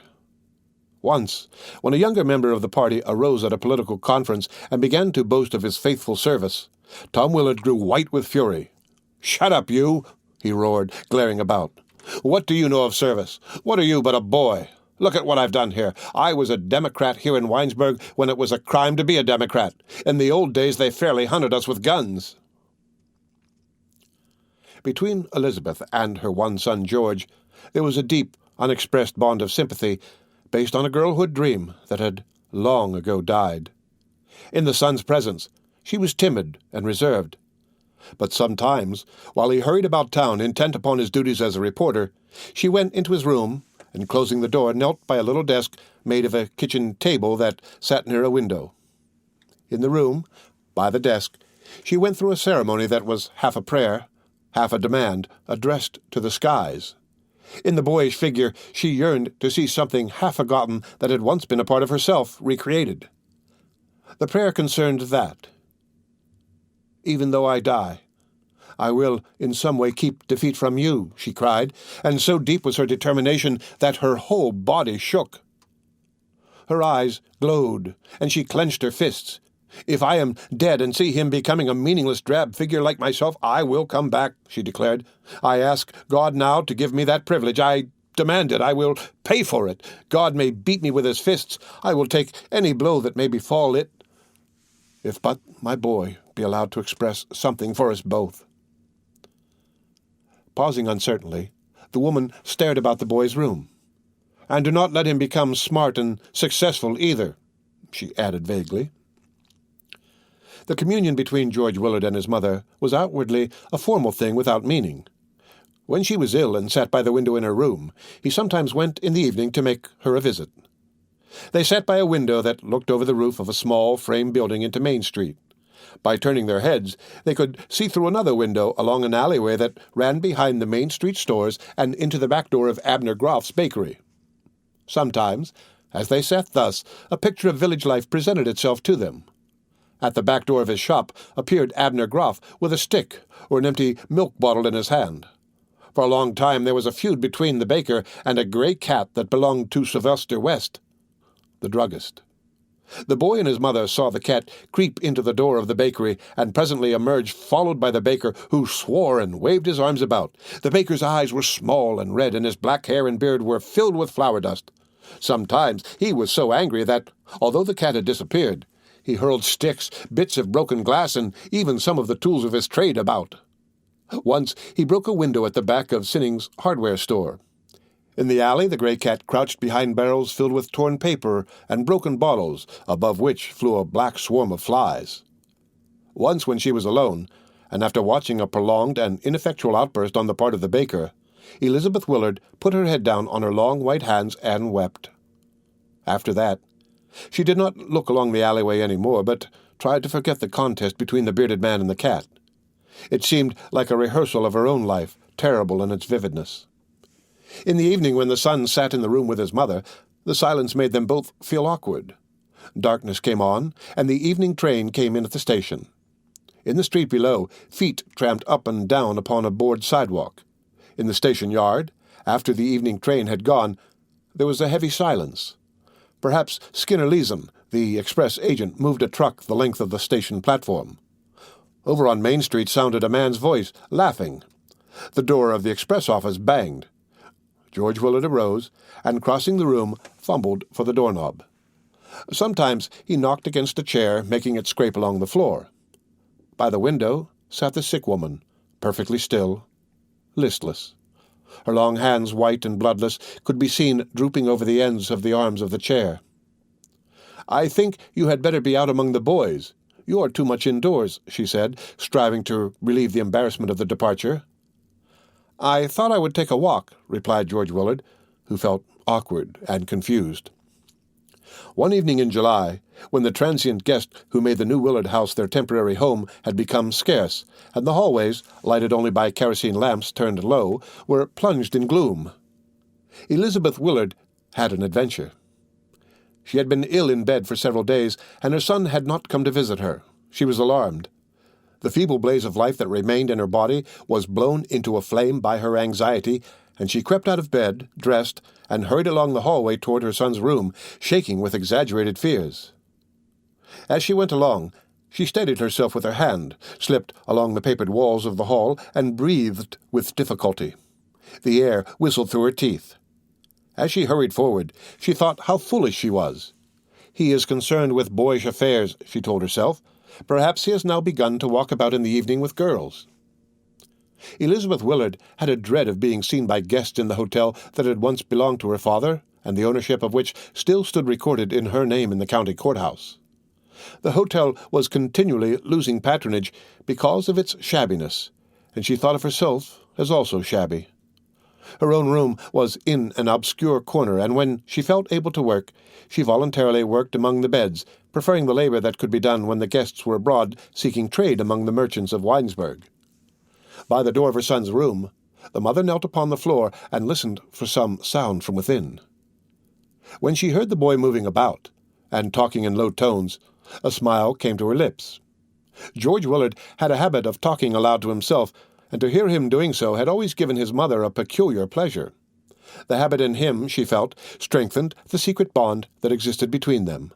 Once, when a younger member of the party arose at a political conference and began to boast of his faithful service, Tom Willard grew white with fury. "Shut up, you!" he roared, glaring about. "What do you know of service? What are you but a boy? Look at what I've done here. I was a Democrat here in Winesburg when it was a crime to be a Democrat. In the old days they fairly hunted us with guns." Between Elizabeth and her one son, George, there was a deep, unexpressed bond of sympathy based on a girlhood dream that had long ago died. In the son's presence, she was timid and reserved. But sometimes, while he hurried about town intent upon his duties as a reporter, she went into his room and, closing the door, knelt by a little desk made of a kitchen table that sat near a window. In the room, by the desk, She went through a ceremony that was half a prayer, half a demand addressed to the skies. In the boyish figure, she yearned to see something half-forgotten that had once been a part of herself recreated. The prayer concerned that. "Even though I die, I will in some way keep defeat from you," she cried, and so deep was her determination that her whole body shook. Her eyes glowed, and she clenched her fists. "If I am dead and see him becoming a meaningless drab figure like myself, I will come back," she declared. "I ask God now to give me that privilege. I demand it. I will pay for it. God may beat me with his fists. I will take any blow that may befall it, if but my boy be allowed to express something for us both." Pausing uncertainly, the woman stared about the boy's room. "And do not let him become smart and successful either," she added vaguely. The communion between George Willard and his mother was outwardly a formal thing without meaning. When she was ill and sat by the window in her room, he sometimes went in the evening to make her a visit. They sat by a window that looked over the roof of a small frame building into Main Street. By turning their heads, they could see through another window along an alleyway that ran behind the Main Street stores and into the back door of Abner Groff's bakery. Sometimes, as they sat thus, a picture of village life presented itself to them. At the back door of his shop appeared Abner Groff with a stick or an empty milk bottle in his hand. For a long time there was a feud between the baker and a gray cat that belonged to Sylvester West, the druggist. The boy and his mother saw the cat creep into the door of the bakery and presently emerge, followed by the baker, who swore and waved his arms about. The baker's eyes were small and red, and his black hair and beard were filled with flour dust. Sometimes he was so angry that, although the cat had disappeared, he hurled sticks, bits of broken glass, and even some of the tools of his trade about. Once he broke a window at the back of Sinning's hardware store. In the alley, the gray cat crouched behind barrels filled with torn paper and broken bottles, above which flew a black swarm of flies. Once, when she was alone, and after watching a prolonged and ineffectual outburst on the part of the baker, Elizabeth Willard put her head down on her long white hands and wept. After that, she did not look along the alleyway any more, but tried to forget the contest between the bearded man and the cat. It seemed like a rehearsal of her own life, terrible in its vividness. In the evening, when the son sat in the room with his mother, the silence made them both feel awkward. Darkness came on, and the evening train came in at the station. In the street below, feet tramped up and down upon a board sidewalk. In the station yard, after the evening train had gone, there was a heavy silence. Perhaps Skinner Leeson, the express agent, moved a truck the length of the station platform. Over on Main Street sounded a man's voice, laughing. The door of the express office banged. George Willard arose, and crossing the room, fumbled for the doorknob. Sometimes he knocked against a chair, making it scrape along the floor. By the window sat the sick woman, perfectly still, listless. Her long hands, white and bloodless, could be seen drooping over the ends of the arms of the chair. "I think you had better be out among the boys. You are too much indoors," she said, striving to relieve the embarrassment of the departure. "I thought I would take a walk," replied George Willard, who felt awkward and confused. One evening in July, when the transient guest who made the new Willard house their temporary home had become scarce, and the hallways, lighted only by kerosene lamps turned low, were plunged in gloom, Elizabeth Willard had an adventure. She had been ill in bed for several days, and her son had not come to visit her. She was alarmed. The feeble blaze of life that remained in her body was blown into a flame by her anxiety, and she crept out of bed, dressed, and hurried along the hallway toward her son's room, shaking with exaggerated fears. As she went along, she steadied herself with her hand, slipped along the papered walls of the hall, and breathed with difficulty. The air whistled through her teeth. As she hurried forward, she thought how foolish she was. "He is concerned with boyish affairs," she told herself. "Perhaps he has now begun to walk about in the evening with girls." Elizabeth Willard had a dread of being seen by guests in the hotel that had once belonged to her father, and the ownership of which still stood recorded in her name in the county courthouse. The hotel was continually losing patronage because of its shabbiness, and she thought of herself as also shabby. Her own room was in an obscure corner, and when she felt able to work, she voluntarily worked among the beds, preferring the labor that could be done when the guests were abroad seeking trade among the merchants of Winesburg. By the door of her son's room, the mother knelt upon the floor and listened for some sound from within. When she heard the boy moving about, and talking in low tones, a smile came to her lips. George Willard had a habit of talking aloud to himself, and to hear him doing so had always given his mother a peculiar pleasure. The habit in him, she felt, strengthened the secret bond that existed between them.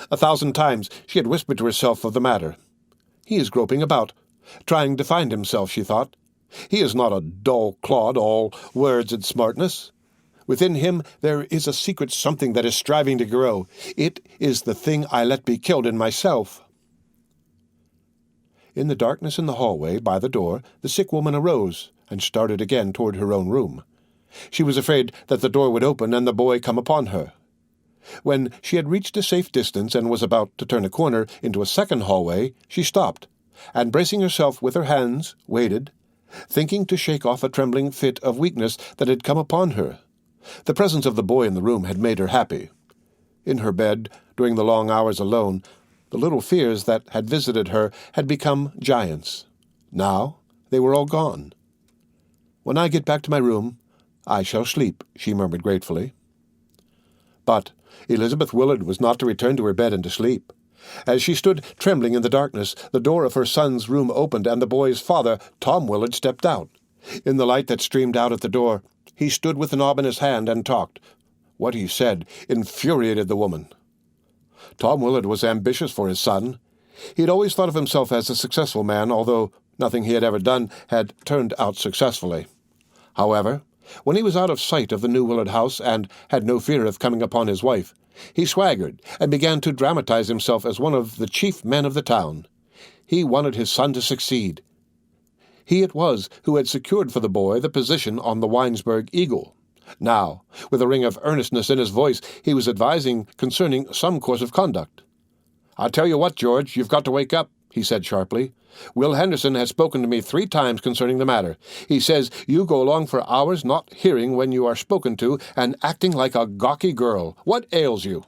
1,000 times she had whispered to herself of the matter. He is groping about, trying to find himself, she thought. He is not a dull clod, all words and smartness. Within him there is a secret something that is striving to grow. It is the thing I let be killed in myself. In the darkness in the hallway by the door, the sick woman arose and started again toward her own room. She was afraid that the door would open and the boy come upon her. When she had reached a safe distance and was about to turn a corner into a second hallway, she stopped, and bracing herself with her hands, waited, thinking to shake off a trembling fit of weakness that had come upon her. The presence of the boy in the room had made her happy. In her bed, during the long hours alone, the little fears that had visited her had become giants. Now they were all gone. "When I get back to my room, I shall sleep," she murmured gratefully. But Elizabeth Willard was not to return to her bed and to sleep. As she stood trembling in the darkness, the door of her son's room opened, and the boy's father, Tom Willard, stepped out. In the light that streamed out at the door, he stood with the knob in his hand and talked. What he said infuriated the woman. Tom Willard was ambitious for his son. He had always thought of himself as a successful man, although nothing he had ever done had turned out successfully. However, when he was out of sight of the new Willard house and had no fear of coming upon his wife, he swaggered and began to dramatize himself as one of the chief men of the town. He wanted his son to succeed. He it was who had secured for the boy the position on the Winesburg Eagle. Now, with a ring of earnestness in his voice, he was advising concerning some course of conduct. "I'll tell you what, George, you've got to wake up," he said sharply. "Will Henderson has spoken to me 3 times concerning the matter. He says you go along for hours not hearing when you are spoken to and acting like a gawky girl. What ails you?"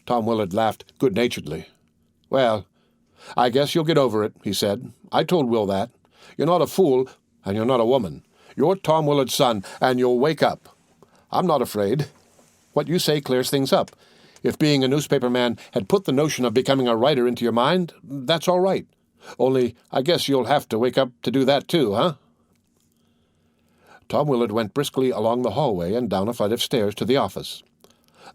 Tom Willard laughed good-naturedly. "Well, I guess you'll get over it," he said. "I told Will that. You're not a fool, and you're not a woman. You're Tom Willard's son, and you'll wake up. I'm not afraid. What you say clears things up. If being a newspaper man had put the notion of becoming a writer into your mind, that's all right. Only I guess you'll have to wake up to do that too, huh?" Tom Willard went briskly along the hallway and down a flight of stairs to the office.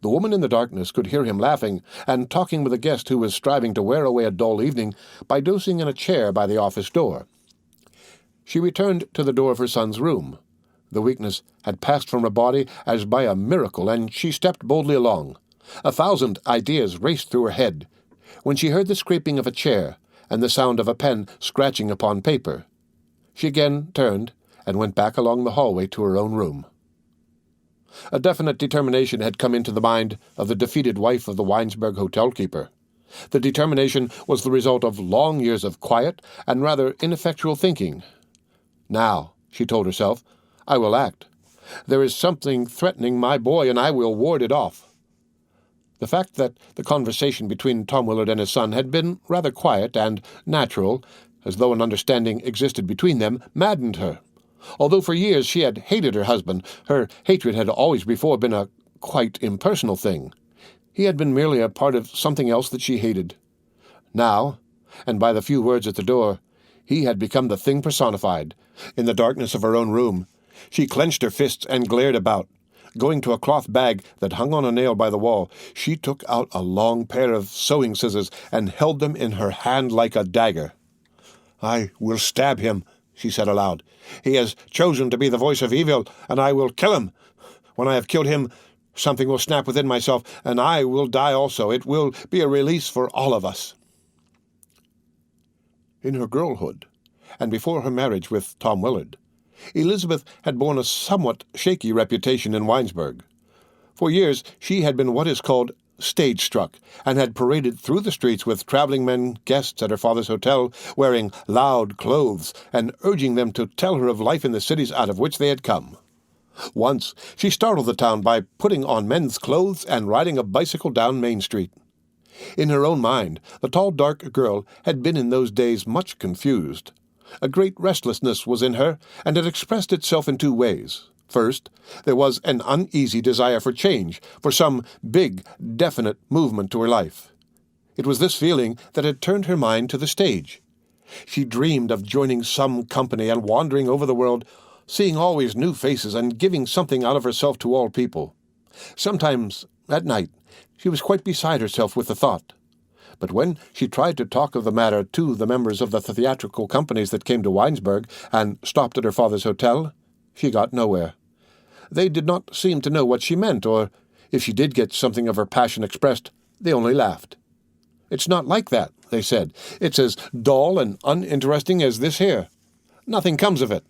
The woman in the darkness could hear him laughing and talking with a guest who was striving to wear away a dull evening by dozing in a chair by the office door. She returned to the door of her son's room. The weakness had passed from her body as by a miracle, and she stepped boldly along. 1,000 ideas raced through her head, when she heard the scraping of a chair and the sound of a pen scratching upon paper. She again turned and went back along the hallway to her own room. A definite determination had come into the mind of the defeated wife of the Winesburg hotel-keeper. The determination was the result of long years of quiet and rather ineffectual thinking. "Now," she told herself, "I will act. There is something threatening my boy, and I will ward it off." The fact that the conversation between Tom Willard and his son had been rather quiet and natural, as though an understanding existed between them, maddened her. Although for years she had hated her husband, her hatred had always before been a quite impersonal thing. He had been merely a part of something else that she hated. Now, and by the few words at the door, he had become the thing personified. In the darkness of her own room, she clenched her fists and glared about. Going to a cloth bag that hung on a nail by the wall, she took out a long pair of sewing scissors and held them in her hand like a dagger. "I will stab him," she said aloud. "He has chosen to be the voice of evil, and I will kill him. When I have killed him, something will snap within myself, and I will die also. It will be a release for all of us." In her girlhood, and before her marriage with Tom Willard, Elizabeth had borne a somewhat shaky reputation in Winesburg. For years she had been what is called stage-struck, and had paraded through the streets with traveling men guests at her father's hotel, wearing loud clothes and urging them to tell her of life in the cities out of which they had come. Once she startled the town by putting on men's clothes and riding a bicycle down Main Street. In her own mind, the tall, dark girl had been in those days much confused. A great restlessness was in her, and it expressed itself in two ways. First, there was an uneasy desire for change, for some big, definite movement to her life. It was this feeling that had turned her mind to the stage. She dreamed of joining some company and wandering over the world, seeing always new faces and giving something out of herself to all people. Sometimes, at night, she was quite beside herself with the thought. But when she tried to talk of the matter to the members of the theatrical companies that came to Winesburg and stopped at her father's hotel, she got nowhere. They did not seem to know what she meant, or, if she did get something of her passion expressed, they only laughed. "It's not like that," they said. "It's as dull and uninteresting as this here. Nothing comes of it."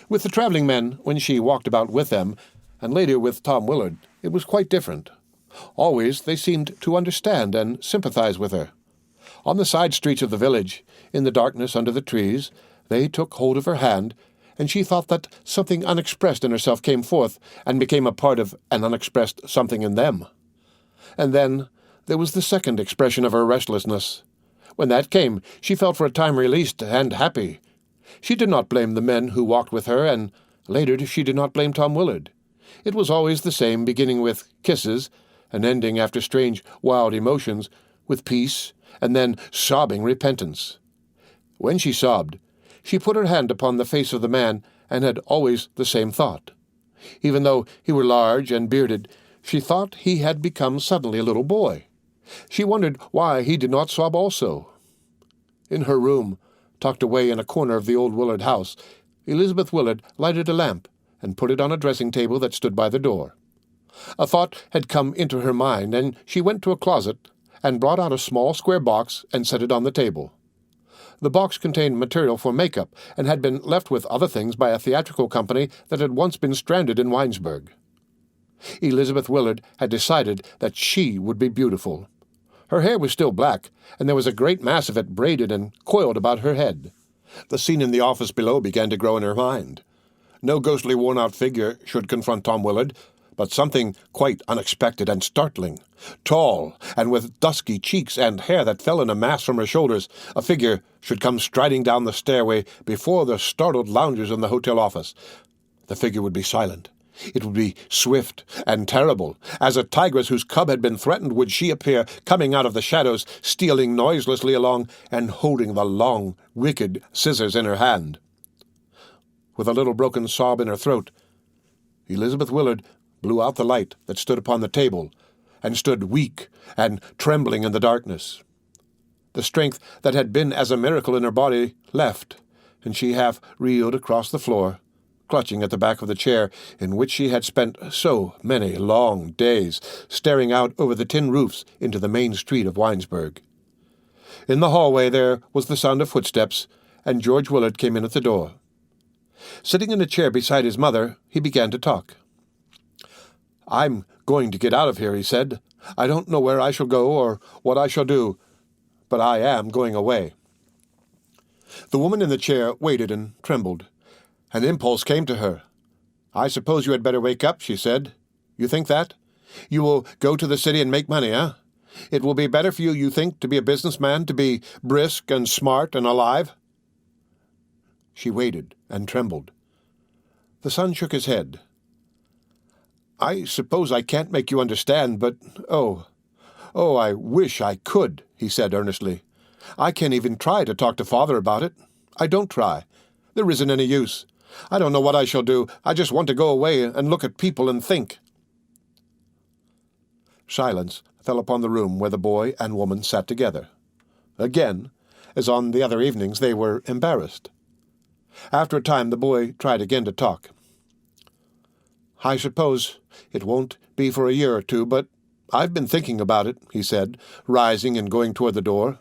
With the traveling men, when she walked about with them, and later with Tom Willard, it was quite different. Always they seemed to understand and sympathize with her. On the side streets of the village, in the darkness under the trees, they took hold of her hand, and she thought that something unexpressed in herself came forth and became a part of an unexpressed something in them. And then there was the second expression of her restlessness. When that came, she felt for a time released and happy. She did not blame the men who walked with her, and later she did not blame Tom Willard. It was always the same, beginning with kisses, and ending, after strange, wild emotions, with peace, and then sobbing repentance. When she sobbed, she put her hand upon the face of the man, and had always the same thought. Even though he were large and bearded, she thought he had become suddenly a little boy. She wondered why he did not sob also. In her room, tucked away in a corner of the old Willard house, Elizabeth Willard lighted a lamp and put it on a dressing-table that stood by the door. A thought had come into her mind, and she went to a closet and brought out a small square box and set it on the table. The box contained material for makeup and had been left with other things by a theatrical company that had once been stranded in Winesburg. Elizabeth Willard had decided that she would be beautiful. Her hair was still black, and there was a great mass of it braided and coiled about her head. The scene in the office below began to grow in her mind. No ghostly worn-out figure should confront Tom Willard, but something quite unexpected and startling. Tall, and with dusky cheeks and hair that fell in a mass from her shoulders, a figure should come striding down the stairway before the startled loungers in the hotel office. The figure would be silent. It would be swift and terrible. As a tigress whose cub had been threatened would she appear, coming out of the shadows, stealing noiselessly along, and holding the long, wicked scissors in her hand. With a little broken sob in her throat, Elizabeth Willard blew out the light that stood upon the table, and stood weak and trembling in the darkness. The strength that had been as a miracle in her body left, and she half reeled across the floor, clutching at the back of the chair in which she had spent so many long days, staring out over the tin roofs into the main street of Winesburg. In the hallway there was the sound of footsteps, and George Willard came in at the door. Sitting in a chair beside his mother, he began to talk. "I'm going to get out of here," he said. "I don't know where I shall go or what I shall do, but I am going away." The woman in the chair waited and trembled. An impulse came to her. "I suppose you had better wake up," she said. "You think that? You will go to the city and make money, eh? It will be better for you, you think, to be a businessman, to be brisk and smart and alive?" She waited and trembled. The son shook his head. "I suppose I can't make you understand, but I wish I could," he said earnestly. "I can't even try to talk to Father about it. I don't try. There isn't any use. I don't know what I shall do. I just want to go away and look at people and think." Silence fell upon the room where the boy and woman sat together. Again, as on the other evenings, they were embarrassed. After a time, the boy tried again to talk. "I suppose it won't be for a year or two, but I've been thinking about it," he said, rising and going toward the door.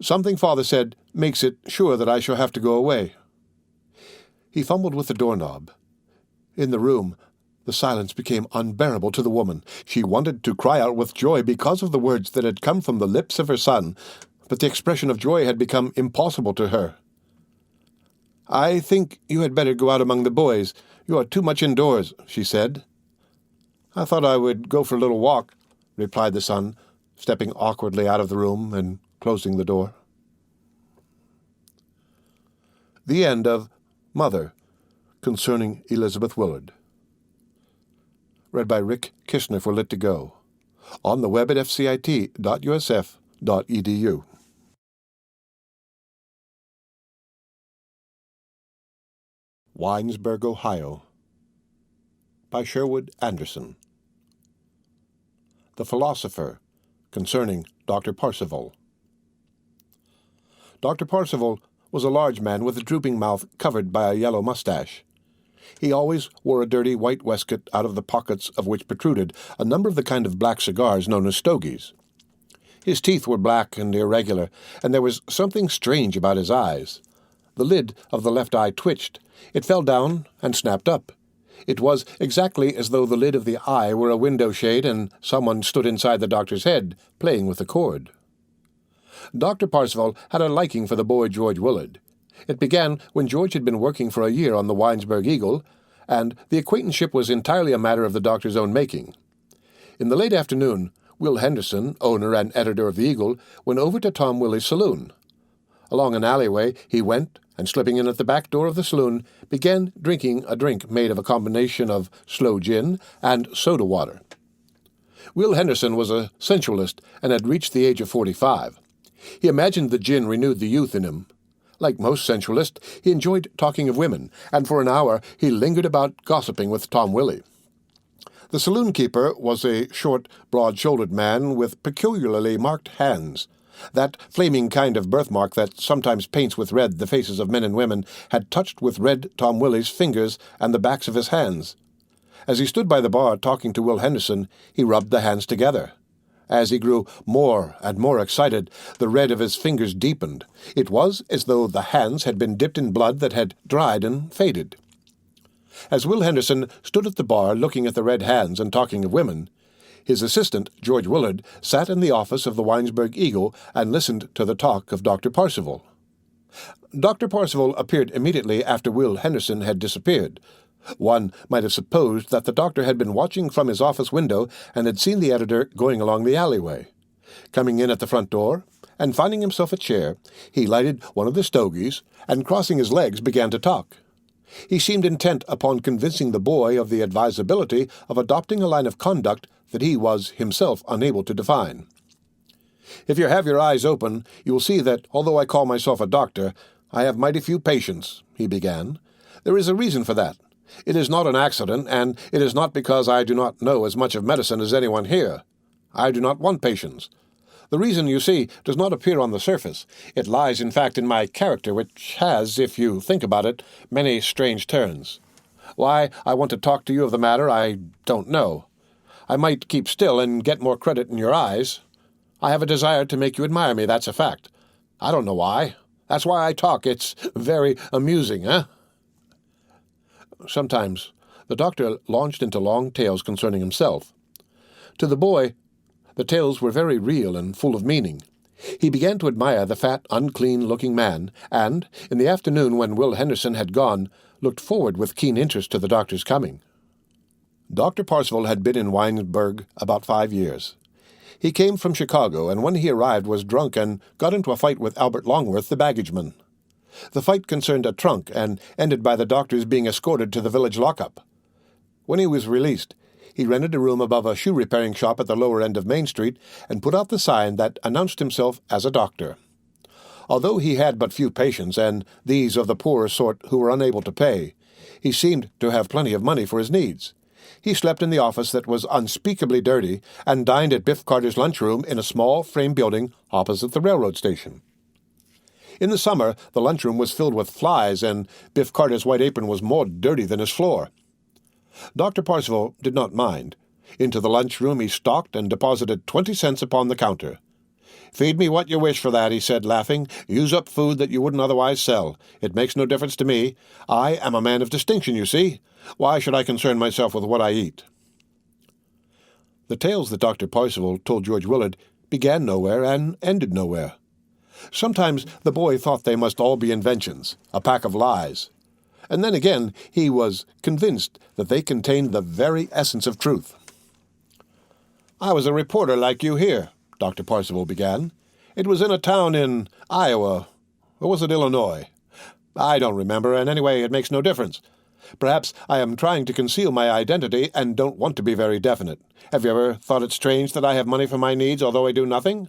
"Something Father said makes it sure that I shall have to go away." He fumbled with the doorknob. In the room, the silence became unbearable to the woman. She wanted to cry out with joy because of the words that had come from the lips of her son, but the expression of joy had become impossible to her. "I think you had better go out among the boys. You are too much indoors," she said. "I thought I would go for a little walk," replied the son, stepping awkwardly out of the room and closing the door. The end of Mother, concerning Elizabeth Willard. Read by Rick Kishner for Lit2Go. On the web at fcit.usf.edu. Winesburg, Ohio, by Sherwood Anderson. The Philosopher, concerning Dr. Parzival. Dr. Parzival was a large man with a drooping mouth covered by a yellow mustache. He always wore a dirty white waistcoat, out of the pockets of which protruded a number of the kind of black cigars known as stogies. His teeth were black and irregular, and there was something strange about his eyes. The lid of the left eye twitched. It fell down and snapped up. It was exactly as though the lid of the eye were a window shade and someone stood inside the doctor's head, playing with the cord. Dr. Parzival had a liking for the boy George Willard. It began when George had been working for a year on the Winesburg Eagle, and the acquaintanceship was entirely a matter of the doctor's own making. In the late afternoon, Will Henderson, owner and editor of the Eagle, went over to Tom Willie's saloon. Along an alleyway he went, and slipping in at the back door of the saloon, began drinking a drink made of a combination of sloe gin and soda water. Will Henderson was a sensualist and had reached the age of 45. He imagined the gin renewed the youth in him. Like most sensualists, he enjoyed talking of women, and for an hour he lingered about gossiping with Tom Willie. The saloon keeper was a short, broad-shouldered man with peculiarly marked hands. That flaming kind of birthmark that sometimes paints with red the faces of men and women had touched with red Tom Willie's fingers and the backs of his hands. As he stood by the bar talking to Will Henderson, he rubbed the hands together. As he grew more and more excited, the red of his fingers deepened. It was as though the hands had been dipped in blood that had dried and faded. As Will Henderson stood at the bar looking at the red hands and talking of women, his assistant, George Willard, sat in the office of the Winesburg Eagle and listened to the talk of Dr. Parzival. Dr. Parzival appeared immediately after Will Henderson had disappeared. One might have supposed that the doctor had been watching from his office window and had seen the editor going along the alleyway. Coming in at the front door, and finding himself a chair, he lighted one of the stogies, and crossing his legs began to talk. He seemed intent upon convincing the boy of the advisability of adopting a line of conduct that he was himself unable to define. "If you have your eyes open, you will see that, although I call myself a doctor, I have mighty few patients," he began. "There is a reason for that. It is not an accident, and it is not because I do not know as much of medicine as anyone here. I do not want patients. The reason, you see, does not appear on the surface. It lies, in fact, in my character, which has, if you think about it, many strange turns. Why I want to talk to you of the matter, I don't know. I might keep still and get more credit in your eyes. I have a desire to make you admire me, that's a fact. I don't know why. That's why I talk. It's very amusing, eh?" Sometimes the doctor launched into long tales concerning himself. To the boy, the tales were very real and full of meaning. He began to admire the fat, unclean-looking man, and, in the afternoon when Will Henderson had gone, looked forward with keen interest to the doctor's coming. Dr. Parzival had been in Winesburg about 5 years. He came from Chicago, and when he arrived was drunk and got into a fight with Albert Longworth, the baggageman. The fight concerned a trunk and ended by the doctor's being escorted to the village lockup. When he was released, he rented a room above a shoe-repairing shop at the lower end of Main Street and put out the sign that announced himself as a doctor. Although he had but few patients, and these of the poorer sort who were unable to pay, he seemed to have plenty of money for his needs. He slept in the office that was unspeakably dirty and dined at Biff Carter's lunchroom in a small frame building opposite the railroad station. In the summer, the lunchroom was filled with flies, and Biff Carter's white apron was more dirty than his floor. Dr. Parzival did not mind. Into the lunchroom he stalked and deposited 20 cents upon the counter. "Feed me what you wish for that," he said, laughing. "Use up food that you wouldn't otherwise sell. It makes no difference to me. I am a man of distinction, you see. Why should I concern myself with what I eat?" The tales that Dr. Parzival told George Willard began nowhere and ended nowhere. Sometimes the boy thought they must all be inventions, a pack of lies. And then again he was convinced that they contained the very essence of truth. "I was a reporter like you here," Dr. Parzival began. "It was in a town in Iowa. Or was it Illinois? I don't remember, and anyway, it makes no difference. Perhaps I am trying to conceal my identity and don't want to be very definite. Have you ever thought it strange that I have money for my needs, although I do nothing?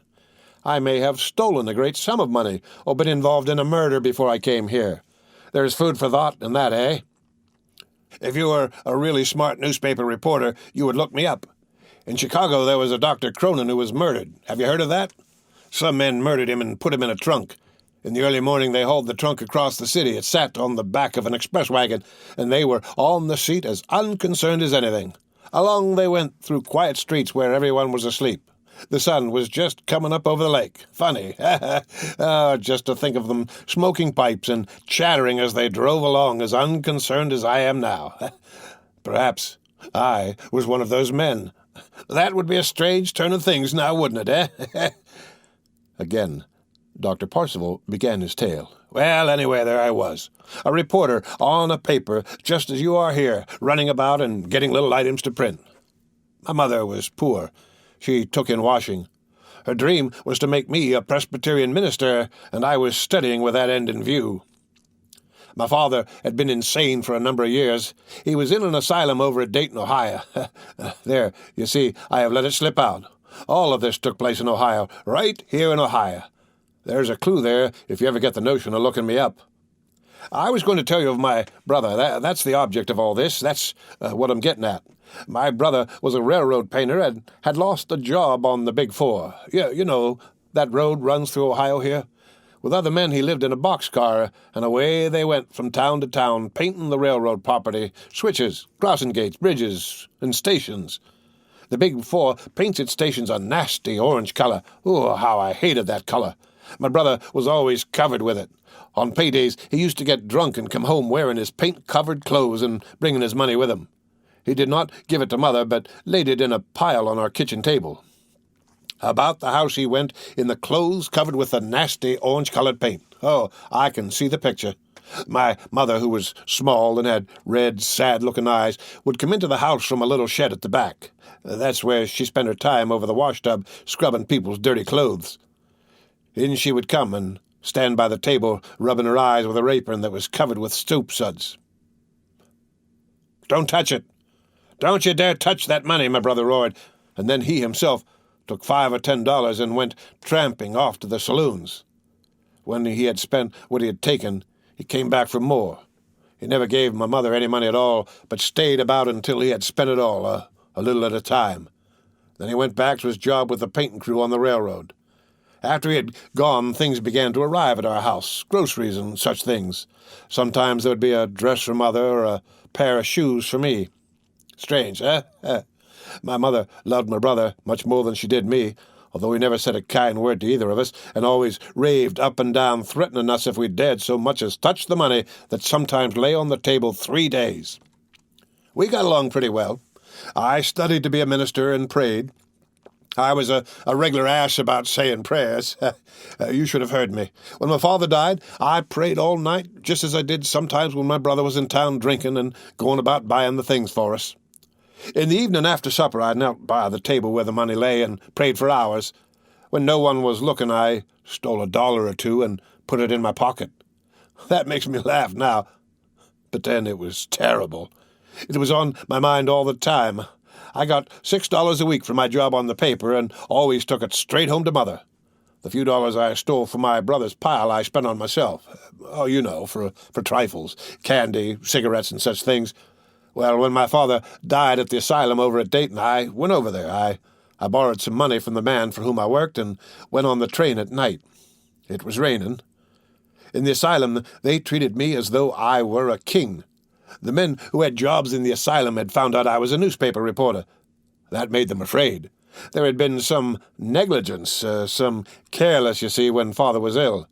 I may have stolen a great sum of money or been involved in a murder before I came here. There's food for thought in that, eh? If you were a really smart newspaper reporter, you would look me up. In Chicago, there was a Dr. Cronin who was murdered. Have you heard of that? Some men murdered him and put him in a trunk. In the early morning, they hauled the trunk across the city. It sat on the back of an express wagon, and they were on the seat as unconcerned as anything. Along they went through quiet streets where everyone was asleep. The sun was just coming up over the lake. Funny. Just to think of them smoking pipes and chattering as they drove along, as unconcerned as I am now. Perhaps I was one of those men. That would be a strange turn of things now, wouldn't it, eh?" Again, Dr. Parzival began his tale. "Well, anyway, there I was, a reporter on a paper, just as you are here, running about and getting little items to print. My mother was poor. She took in washing. Her dream was to make me a Presbyterian minister, and I was studying with that end in view. My father had been insane for a number of years. He was in an asylum over at Dayton, Ohio. There, you see, I have let it slip out. All of this took place in Ohio, right here in Ohio. There's a clue there if you ever get the notion of looking me up. I was going to tell you of my brother. That's the object of all this. That's what I'm getting at. My brother was a railroad painter and had lost a job on the Big Four. Yeah, you know, that road runs through Ohio here. With other men, he lived in a boxcar, and away they went from town to town, painting the railroad property, switches, crossing gates, bridges, and stations. The Big Four paints its stations a nasty orange color. Oh, how I hated that color. My brother was always covered with it. On paydays, he used to get drunk and come home wearing his paint-covered clothes and bringing his money with him. He did not give it to Mother, but laid it in a pile on our kitchen table. About the house he went in the clothes covered with the nasty orange-colored paint. Oh, I can see the picture. My mother, who was small and had red, sad-looking eyes, would come into the house from a little shed at the back. That's where she spent her time over the washtub, scrubbing people's dirty clothes. In she would come and stand by the table, rubbing her eyes with her apron that was covered with soup suds. "Don't touch it! Don't you dare touch that money," my brother roared, and then he himself took $5 or $10 and went tramping off to the saloons. When he had spent what he had taken, he came back for more. He never gave my mother any money at all, but stayed about until he had spent it all, a little at a time. Then he went back to his job with the painting crew on the railroad. After he had gone, things began to arrive at our house, groceries and such things. Sometimes there would be a dress for Mother or a pair of shoes for me. Strange, eh? My mother loved my brother much more than she did me, although he never said a kind word to either of us, and always raved up and down, threatening us if we dared so much as touch the money that sometimes lay on the table 3 days. We got along pretty well. I studied to be a minister and prayed. I was a regular ass about saying prayers. You should have heard me. When my father died, I prayed all night, just as I did sometimes when my brother was in town drinking and going about buying the things for us. In the evening after supper, I knelt by the table where the money lay and prayed for hours. When no one was looking, I stole $1 or $2 and put it in my pocket. That makes me laugh now, but then it was terrible. It was on my mind all the time. I got $6 a week for my job on the paper and always took it straight home to Mother. The few dollars I stole from my brother's pile I spent on myself. Oh, you know, for trifles, candy, cigarettes, and such things. Well, when my father died at the asylum over at Dayton, I went over there. I borrowed some money from the man for whom I worked and went on the train at night. It was raining. In the asylum, they treated me as though I were a king. The men who had jobs in the asylum had found out I was a newspaper reporter. That made them afraid. There had been some negligence, some careless, you see, when Father was ill.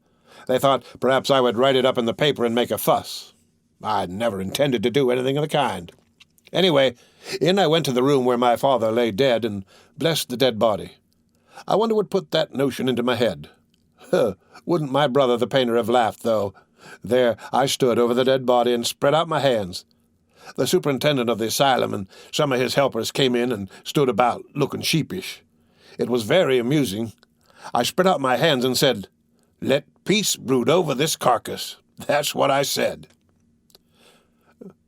They thought perhaps I would write it up in the paper and make a fuss. I never intended to do anything of the kind. Anyway, in I went to the room where my father lay dead and blessed the dead body. I wonder what put that notion into my head. Wouldn't my brother the painter have laughed, though? There I stood over the dead body and spread out my hands. The superintendent of the asylum and some of his helpers came in and stood about, looking sheepish. It was very amusing. I spread out my hands and said, 'Let peace brood over this carcass.' That's what I said."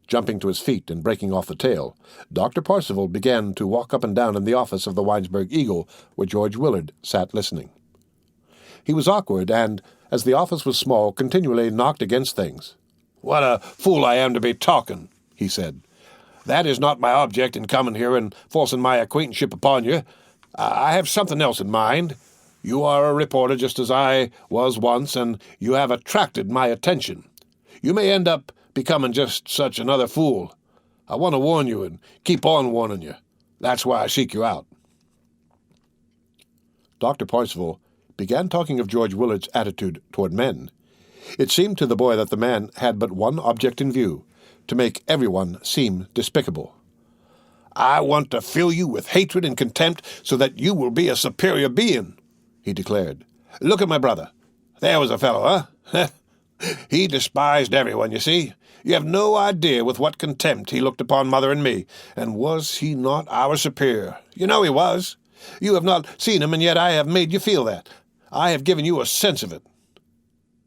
Jumping to his feet and breaking off the tail, Dr. Parsival began to walk up and down in the office of the Winesburg Eagle, where George Willard sat listening. He was awkward and, as the office was small, continually knocked against things. "What a fool I am to be talking," he said. "That is not my object in coming here and forcing my acquaintanceship upon you. I have something else in mind. You are a reporter just as I was once, and you have attracted my attention. You may end up becoming just such another fool. I want to warn you and keep on warning you. That's why I seek you out." Dr. Parsival began talking of George Willard's attitude toward men. It seemed to the boy that the man had but one object in view, to make everyone seem despicable. "I want to fill you with hatred and contempt so that you will be a superior being," he declared. "Look at my brother. There was a fellow, huh? He despised everyone, you see. You have no idea with what contempt he looked upon Mother and me. And was he not our superior? You know he was. You have not seen him, and yet I have made you feel that. I have given you a sense of it.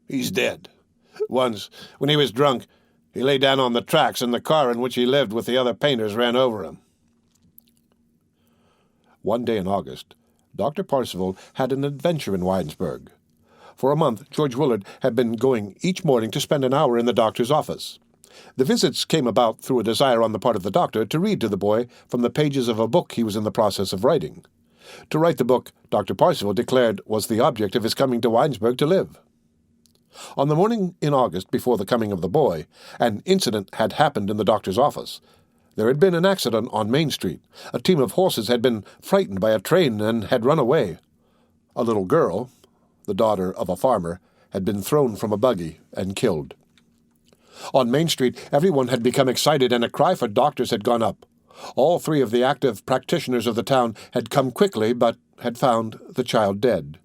He's dead. Once, when he was drunk, he lay down on the tracks, and the car in which he lived with the other painters ran over him." One day in August, Dr. Parsival had an adventure in Winesburg. For a month, George Willard had been going each morning to spend an hour in the doctor's office. The visits came about through a desire on the part of the doctor to read to the boy from the pages of a book he was in the process of writing. To write the book, Dr. Parsival declared, was the object of his coming to Winesburg to live. On the morning in August before the coming of the boy, an incident had happened in the doctor's office. There had been an accident on Main Street. A team of horses had been frightened by a train and had run away. A little girl, the daughter of a farmer, had been thrown from a buggy and killed. On Main Street, everyone had become excited, and a cry for doctors had gone up. All three of the active practitioners of the town had come quickly, but had found the child dead.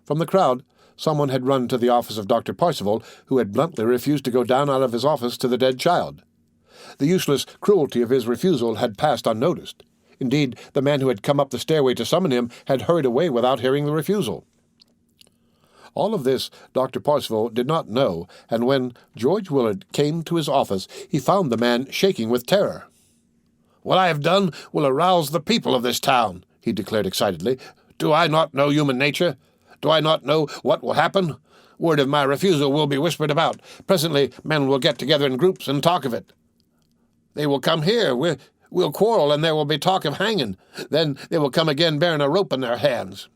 From the crowd, someone had run to the office of Dr. Parsival, who had bluntly refused to go down out of his office to the dead child. The useless cruelty of his refusal had passed unnoticed. Indeed, the man who had come up the stairway to summon him had hurried away without hearing the refusal. All of this Dr. Parsival did not know, and when George Willard came to his office, he found the man shaking with terror. "What I have done will arouse the people of this town," he declared excitedly. "Do I not know human nature? Do I not know what will happen? Word of my refusal will be whispered about. Presently men will get together in groups and talk of it. They will come here. We'll quarrel, and there will be talk of hanging. Then they will come again bearing a rope in their hands."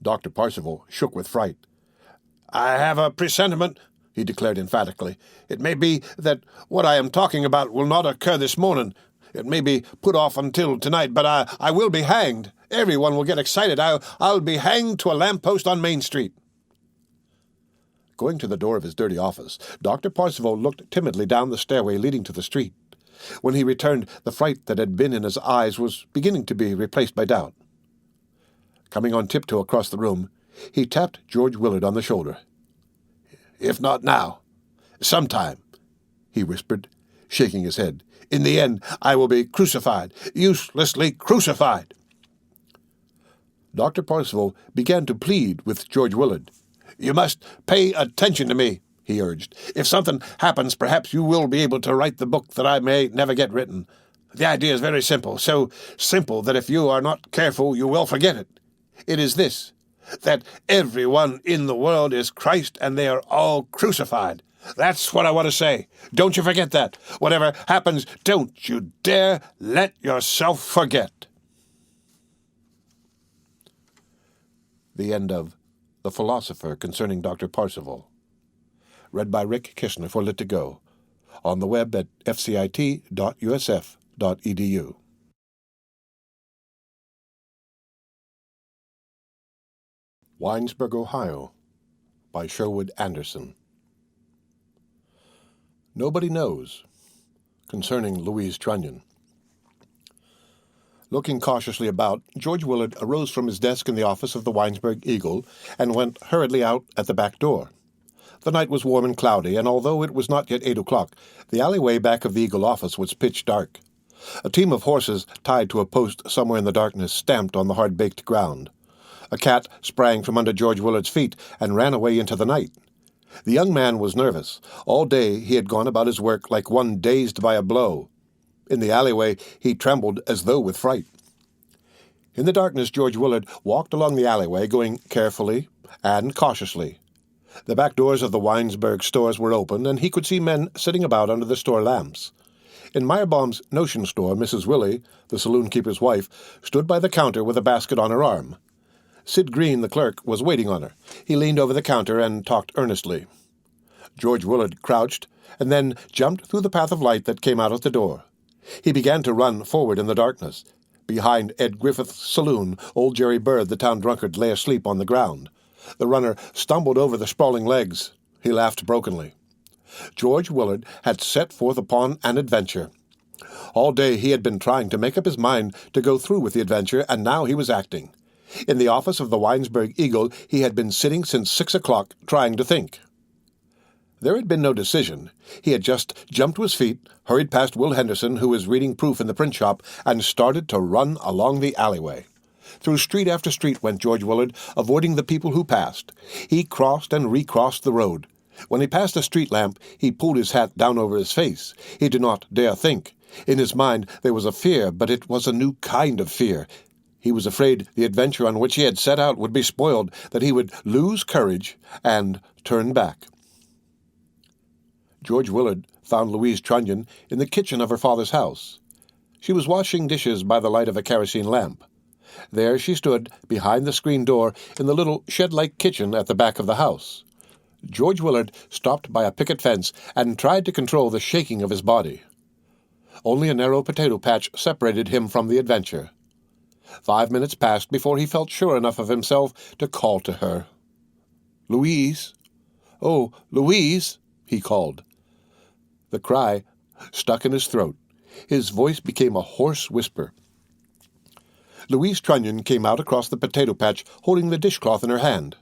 Dr. Parsival shook with fright. "I have a presentiment," he declared emphatically. "It may be that what I am talking about will not occur this morning. It may be put off until tonight, but I will be hanged. Everyone will get excited. I'll be hanged to a lamppost on Main Street." Going to the door of his dirty office, Dr. Parsival looked timidly down the stairway leading to the street. When he returned, the fright that had been in his eyes was beginning to be replaced by doubt. Coming on tiptoe across the room, he tapped George Willard on the shoulder. "If not now, sometime," he whispered, shaking his head. "In the end, I will be crucified, uselessly crucified." Dr. Parsival began to plead with George Willard. "You must pay attention to me," he urged. "If something happens, perhaps you will be able to write the book that I may never get written. The idea is very simple, so simple that if you are not careful, you will forget it. It is this, that everyone in the world is Christ, and they are all crucified. That's what I want to say. Don't you forget that. Whatever happens, don't you dare let yourself forget." The end of The Philosopher Concerning Dr. Parsival. Read by Rick Kishner for Lit2Go. On the web at fcit.usf.edu. Winesburg, Ohio, by Sherwood Anderson. Nobody knows. Concerning Louise Trunnion. Looking cautiously about, George Willard arose from his desk in the office of the Winesburg Eagle and went hurriedly out at the back door. The night was warm and cloudy, and although it was not yet 8 o'clock, the alleyway back of the Eagle office was pitch dark. A team of horses tied to a post somewhere in the darkness stamped on the hard-baked ground. A cat sprang from under George Willard's feet and ran away into the night. The young man was nervous. All day he had gone about his work like one dazed by a blow. In the alleyway he trembled as though with fright. In the darkness George Willard walked along the alleyway, going carefully and cautiously. The back doors of the Winesburg stores were open, and he could see men sitting about under the store lamps. In Meyerbaum's notion store, Mrs. Willie, the saloon-keeper's wife, stood by the counter with a basket on her arm. Sid Green, the clerk, was waiting on her. He leaned over the counter and talked earnestly. George Willard crouched, and then jumped through the path of light that came out at the door. He began to run forward in the darkness. Behind Ed Griffith's saloon, old Jerry Bird, the town drunkard, lay asleep on the ground. The runner stumbled over the sprawling legs. He laughed brokenly. George Willard had set forth upon an adventure. All day he had been trying to make up his mind to go through with the adventure, and now he was acting. In the office of the Winesburg Eagle he had been sitting since 6 o'clock, trying to think. There had been no decision. He had just jumped to his feet, hurried past Will Henderson, who was reading proof in the print shop, and started to run along the alleyway. Through street after street went George Willard, avoiding the people who passed. He crossed and recrossed the road. When he passed a street lamp, he pulled his hat down over his face. He did not dare think. In his mind there was a fear, but it was a new kind of fear. He was afraid the adventure on which he had set out would be spoiled, that he would lose courage and turn back. George Willard found Louise Trunnion in the kitchen of her father's house. She was washing dishes by the light of a kerosene lamp. There she stood behind the screen door in the little shed-like kitchen at the back of the house. George Willard stopped by a picket fence and tried to control the shaking of his body. Only a narrow potato patch separated him from the adventure. 5 minutes passed before he felt sure enough of himself to call to her. "Louise! Oh, Louise!" he called. The cry stuck in his throat. His voice became a hoarse whisper. Louise Trunnion came out across the potato patch, holding the dishcloth in her hand.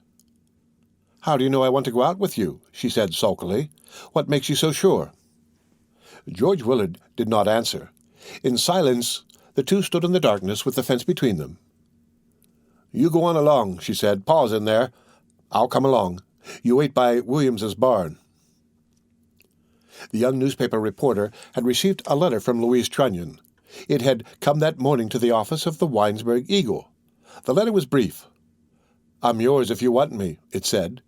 "How do you know I want to go out with you?" she said sulkily. "What makes you so sure?" George Willard did not answer. In silence, the two stood in the darkness with the fence between them. "You go on along," she said. "Pause in there. I'll come along. You wait by Williams's barn." The young newspaper reporter had received a letter from Louise Trunnion. It had come that morning to the office of the Winesburg Eagle. The letter was brief. "I'm yours if you want me," it said.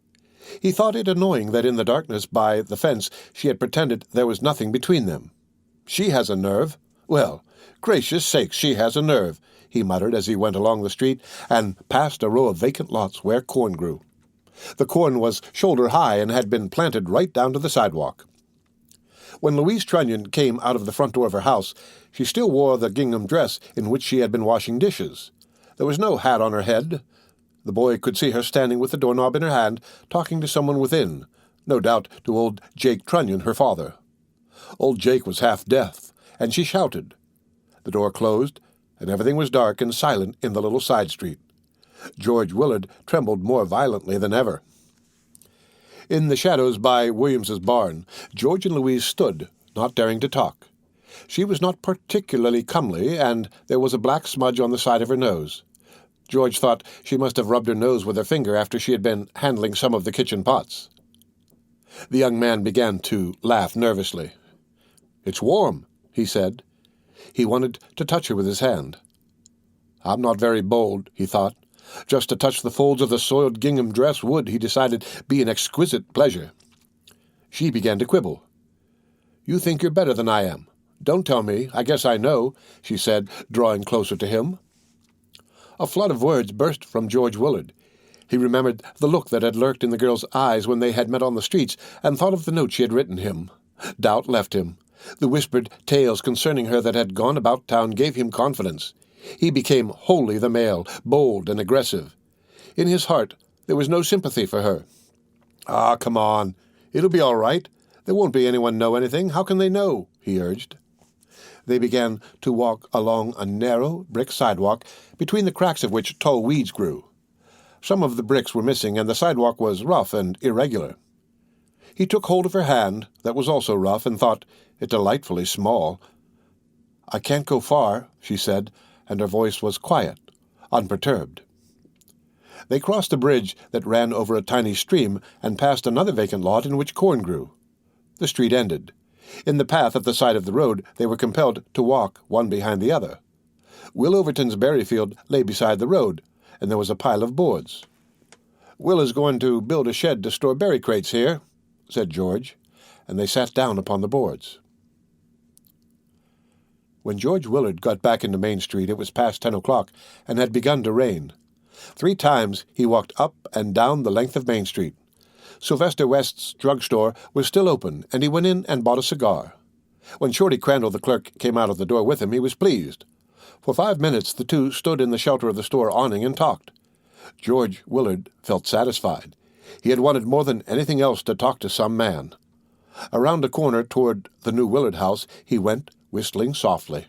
He thought it annoying that in the darkness by the fence she had pretended there was nothing between them. "She has a nerve. Well, gracious sakes, she has a nerve," he muttered as he went along the street and passed a row of vacant lots where corn grew. The corn was shoulder-high and had been planted right down to the sidewalk. When Louise Trunnion came out of the front door of her house, she still wore the gingham dress in which she had been washing dishes. There was no hat on her head. The boy could see her standing with the doorknob in her hand, talking to someone within, no doubt to old Jake Trunnion, her father. Old Jake was half deaf, and she shouted. The door closed, and everything was dark and silent in the little side street. George Willard trembled more violently than ever. In the shadows by Williams's barn, George and Louise stood, not daring to talk. She was not particularly comely, and there was a black smudge on the side of her nose. George thought she must have rubbed her nose with her finger after she had been handling some of the kitchen pots. The young man began to laugh nervously. "It's warm," he said. He wanted to touch her with his hand. "I'm not very bold," he thought. Just to touch the folds of the soiled gingham dress would, he decided, be an exquisite pleasure. She began to quibble. "You think you're better than I am. Don't tell me. I guess I know," she said, drawing closer to him. A flood of words burst from George Willard. He remembered the look that had lurked in the girl's eyes when they had met on the streets, and thought of the note she had written him. Doubt left him. The whispered tales concerning her that had gone about town gave him confidence. He became wholly the male, bold and aggressive. In his heart there was no sympathy for her. "Ah, come on. It'll be all right. There won't be anyone know anything. How can they know?" he urged. They began to walk along a narrow brick sidewalk, between the cracks of which tall weeds grew. Some of the bricks were missing, and the sidewalk was rough and irregular. He took hold of her hand, that was also rough, and thought it delightfully small. "I can't go far," she said, and her voice was quiet, unperturbed. They crossed a bridge that ran over a tiny stream and passed another vacant lot in which corn grew. The street ended. In the path at the side of the road they were compelled to walk one behind the other. Will Overton's berry field lay beside the road, and there was a pile of boards. "Will is going to build a shed to store berry crates here," said George, and they sat down upon the boards. When George Willard got back into Main Street, it was past 10 o'clock and had begun to rain. 3 times he walked up and down the length of Main Street. Sylvester West's drugstore was still open, and he went in and bought a cigar. When Shorty Crandall, the clerk, came out of the door with him, he was pleased. For 5 minutes the two stood in the shelter of the store awning and talked. George Willard felt satisfied. He had wanted more than anything else to talk to some man. Around a corner toward the new Willard house he went, whistling softly.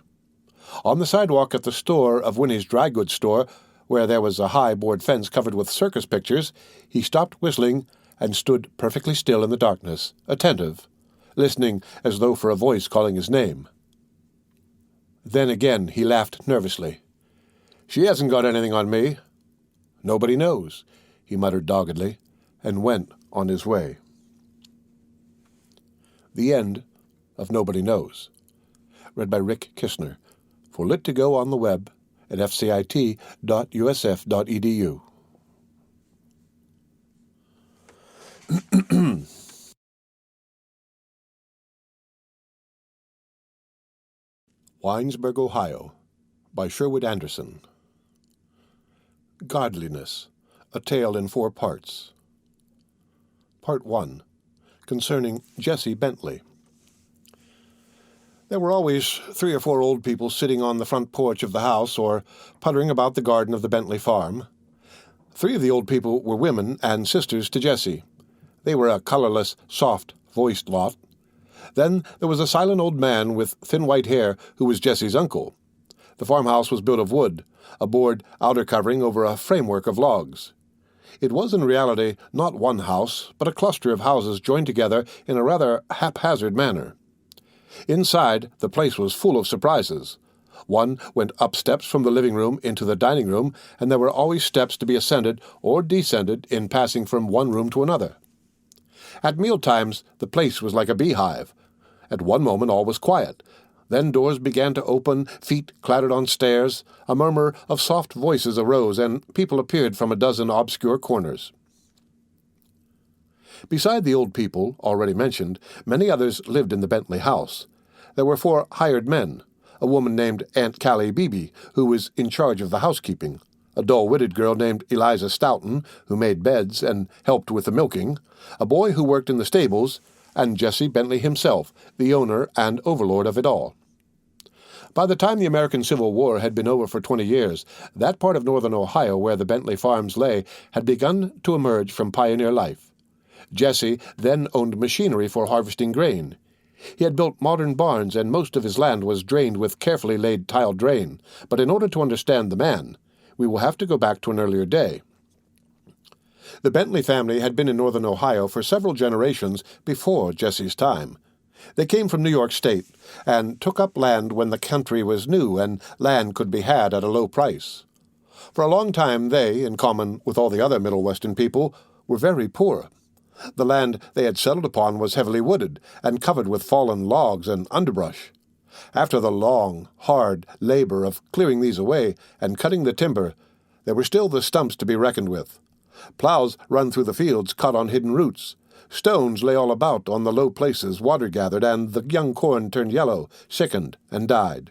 On the sidewalk at the store of Winnie's dry goods store, where there was a high board fence covered with circus pictures, he stopped whistling and stood perfectly still in the darkness, attentive, listening as though for a voice calling his name. Then again he laughed nervously. "She hasn't got anything on me." "Nobody knows," he muttered doggedly, and went on his way. The end of Nobody Knows. Read by Rick Kistner. For Lit to Go on the web at fcit.usf.edu. Winesburg, Ohio, by Sherwood Anderson. Godliness, a tale in 4 parts. Part 1, concerning Jesse Bentley. There were always 3 or 4 old people sitting on the front porch of the house or puttering about the garden of the Bentley farm. 3 of the old people were women and sisters to Jesse. They were a colorless, soft-voiced lot. Then there was a silent old man with thin white hair who was Jesse's uncle. The farmhouse was built of wood, a board outer covering over a framework of logs. It was in reality not one house, but a cluster of houses joined together in a rather haphazard manner. Inside, the place was full of surprises. One went up steps from the living room into the dining room, and there were always steps to be ascended or descended in passing from one room to another. At mealtimes, the place was like a beehive. At one moment all was quiet. Then doors began to open, feet clattered on stairs, a murmur of soft voices arose, and people appeared from a dozen obscure corners. Beside the old people, already mentioned, many others lived in the Bentley house. There were 4 hired men, a woman named Aunt Callie Beebe, who was in charge of the housekeeping, a dull-witted girl named Eliza Stoughton, who made beds and helped with the milking, a boy who worked in the stables, and Jesse Bentley himself, the owner and overlord of it all. By the time the American Civil War had been over for 20 years, that part of northern Ohio where the Bentley farms lay had begun to emerge from pioneer life. Jesse then owned machinery for harvesting grain. He had built modern barns, and most of his land was drained with carefully laid tile drain. But in order to understand the man, we will have to go back to an earlier day. The Bentley family had been in northern Ohio for several generations before Jesse's time. They came from New York State and took up land when the country was new and land could be had at a low price. For a long time they, in common with all the other Middle Western people, were very poor. The land they had settled upon was heavily wooded and covered with fallen logs and underbrush. After the long, hard labor of clearing these away and cutting the timber, there were still the stumps to be reckoned with. Plows run through the fields cut on hidden roots. Stones lay all about on the low places water gathered, and the young corn turned yellow, sickened, and died.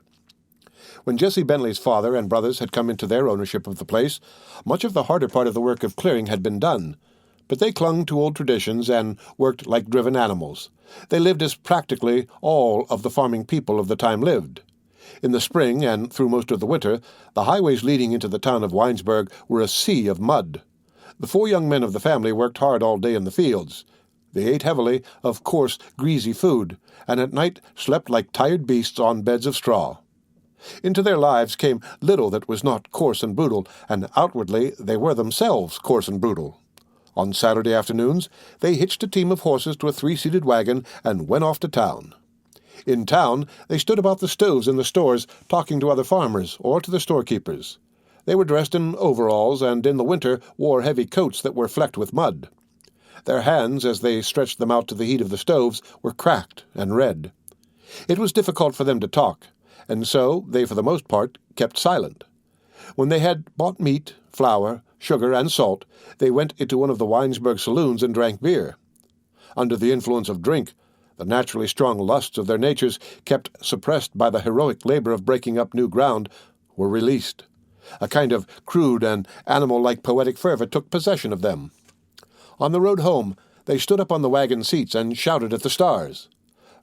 When Jesse Bentley's father and brothers had come into their ownership of the place, much of the harder part of the work of clearing had been done. But they clung to old traditions and worked like driven animals. They lived as practically all of the farming people of the time lived. In the spring and through most of the winter, the highways leading into the town of Winesburg were a sea of mud. The 4 young men of the family worked hard all day in the fields. They ate heavily of coarse, greasy food, and at night slept like tired beasts on beds of straw. Into their lives came little that was not coarse and brutal, and outwardly they were themselves coarse and brutal. On Saturday afternoons, they hitched a team of horses to a 3-seated wagon and went off to town. In town, they stood about the stoves in the stores talking to other farmers or to the storekeepers. They were dressed in overalls and in the winter wore heavy coats that were flecked with mud. Their hands, as they stretched them out to the heat of the stoves, were cracked and red. It was difficult for them to talk, and so they for the most part kept silent. When they had bought meat, flour, sugar, and salt, they went into one of the Winesburg saloons and drank beer. Under the influence of drink, the naturally strong lusts of their natures, kept suppressed by the heroic labor of breaking up new ground, were released. A kind of crude and animal-like poetic fervor took possession of them. On the road home, they stood up on the wagon seats and shouted at the stars.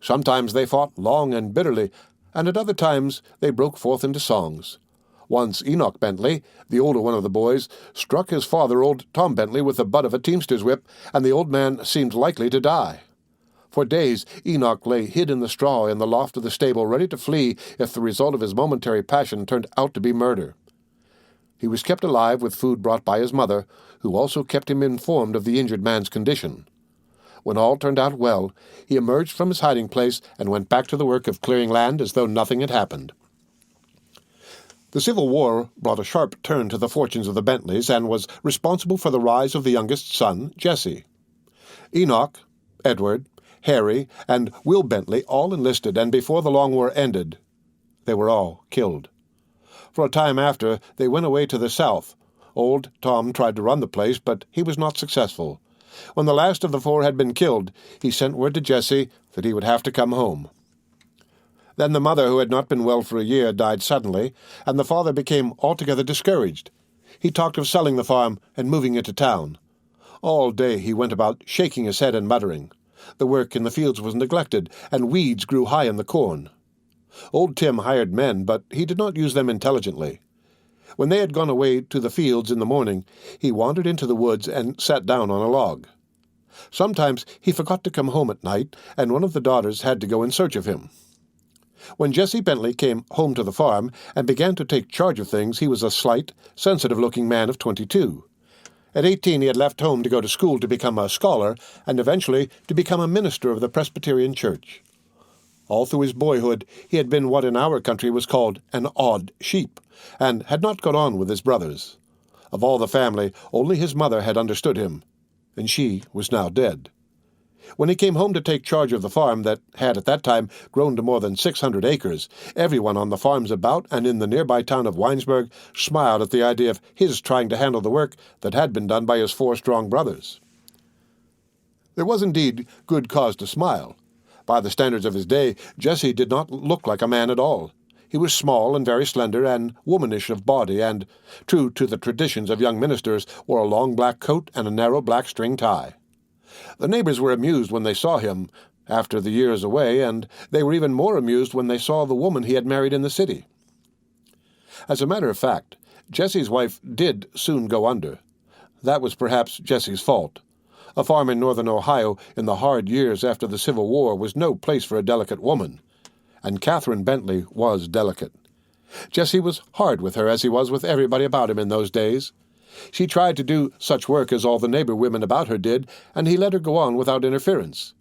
Sometimes they fought long and bitterly, and at other times they broke forth into songs. Once Enoch Bentley, the older one of the boys, struck his father, old Tom Bentley, with the butt of a teamster's whip, and the old man seemed likely to die. For days Enoch lay hid in the straw in the loft of the stable, ready to flee if the result of his momentary passion turned out to be murder. He was kept alive with food brought by his mother, who also kept him informed of the injured man's condition. When all turned out well, he emerged from his hiding place and went back to the work of clearing land as though nothing had happened. The Civil War brought a sharp turn to the fortunes of the Bentleys and was responsible for the rise of the youngest son, Jesse. Enoch, Edward, Harry, and Will Bentley all enlisted, and before the long war ended, they were all killed. For a time after, they went away to the south. Old Tom tried to run the place, but he was not successful. When the last of the four had been killed, he sent word to Jesse that he would have to come home. Then the mother, who had not been well for a year, died suddenly, and the father became altogether discouraged. He talked of selling the farm and moving into town. All day he went about shaking his head and muttering. The work in the fields was neglected, and weeds grew high in the corn. Old Tim hired men, but he did not use them intelligently. When they had gone away to the fields in the morning, he wandered into the woods and sat down on a log. Sometimes he forgot to come home at night, and one of the daughters had to go in search of him. When Jesse Bentley came home to the farm and began to take charge of things, he was a slight, sensitive-looking man of 22. At 18 he had left home to go to school to become a scholar, and eventually to become a minister of the Presbyterian Church. All through his boyhood he had been what in our country was called an odd sheep, and had not got on with his brothers. Of all the family, only his mother had understood him, and she was now dead. When he came home to take charge of the farm that had at that time grown to more than 600 acres, everyone on the farms about and in the nearby town of Winesburg smiled at the idea of his trying to handle the work that had been done by his 4 strong brothers. There was indeed good cause to smile. By the standards of his day, Jesse did not look like a man at all. He was small and very slender and womanish of body, and, true to the traditions of young ministers, wore a long black coat and a narrow black string tie. The neighbors were amused when they saw him, after the years away, and they were even more amused when they saw the woman he had married in the city. As a matter of fact, Jesse's wife did soon go under. That was perhaps Jesse's fault. A farm in northern Ohio in the hard years after the Civil War was no place for a delicate woman, and Catherine Bentley was delicate. Jesse was hard with her, as he was with everybody about him in those days. She tried to do such work as all the neighbor women about her did, and he let her go on without interference.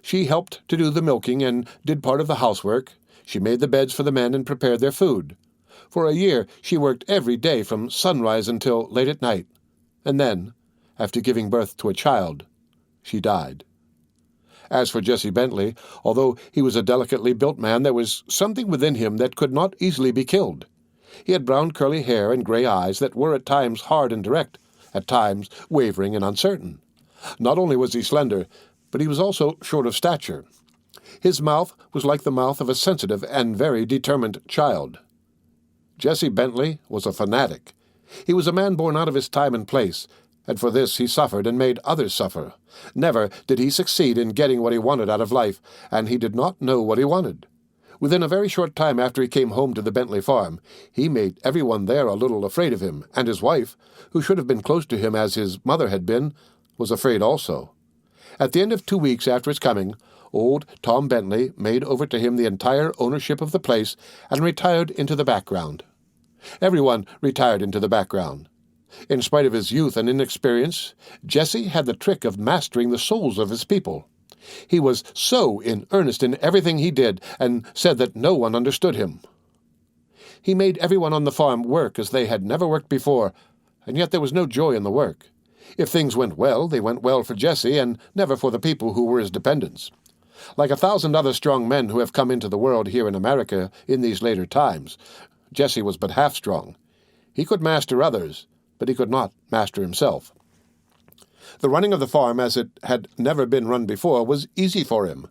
She helped to do the milking and did part of the housework. She made the beds for the men and prepared their food. For a year she worked every day from sunrise until late at night, and then, after giving birth to a child, she died. As for Jesse Bentley, although he was a delicately built man, there was something within him that could not easily be killed. He had brown curly hair and gray eyes that were at times hard and direct, at times wavering and uncertain. Not only was he slender, but he was also short of stature. His mouth was like the mouth of a sensitive and very determined child. Jesse Bentley was a fanatic. He was a man born out of his time and place, and for this he suffered and made others suffer. Never did he succeed in getting what he wanted out of life, and he did not know what he wanted. Within a very short time after he came home to the Bentley farm, he made everyone there a little afraid of him, and his wife, who should have been close to him as his mother had been, was afraid also. At the end of 2 weeks after his coming, old Tom Bentley made over to him the entire ownership of the place and retired into the background. Everyone retired into the background. In spite of his youth and inexperience, Jesse had the trick of mastering the souls of his people. He was so in earnest in everything he did, and said that no one understood him. He made everyone on the farm work as they had never worked before, and yet there was no joy in the work. If things went well, they went well for Jesse, and never for the people who were his dependents. Like 1,000 other strong men who have come into the world here in America in these later times, Jesse was but half strong. He could master others, but he could not master himself. The running of the farm, as it had never been run before, was easy for him.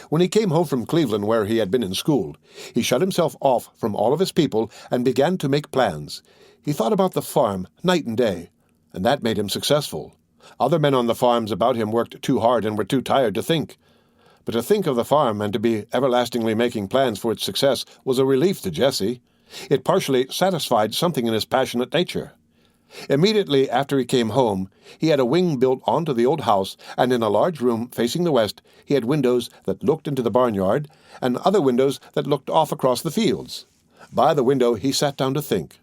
When he came home from Cleveland, where he had been in school, he shut himself off from all of his people and began to make plans. He thought about the farm night and day, and that made him successful. Other men on the farms about him worked too hard and were too tired to think. But to think of the farm and to be everlastingly making plans for its success was a relief to Jesse. It partially satisfied something in his passionate nature. Immediately after he came home, he had a wing built onto the old house, and in a large room facing the west he had windows that looked into the barnyard, and other windows that looked off across the fields. By the window he sat down to think.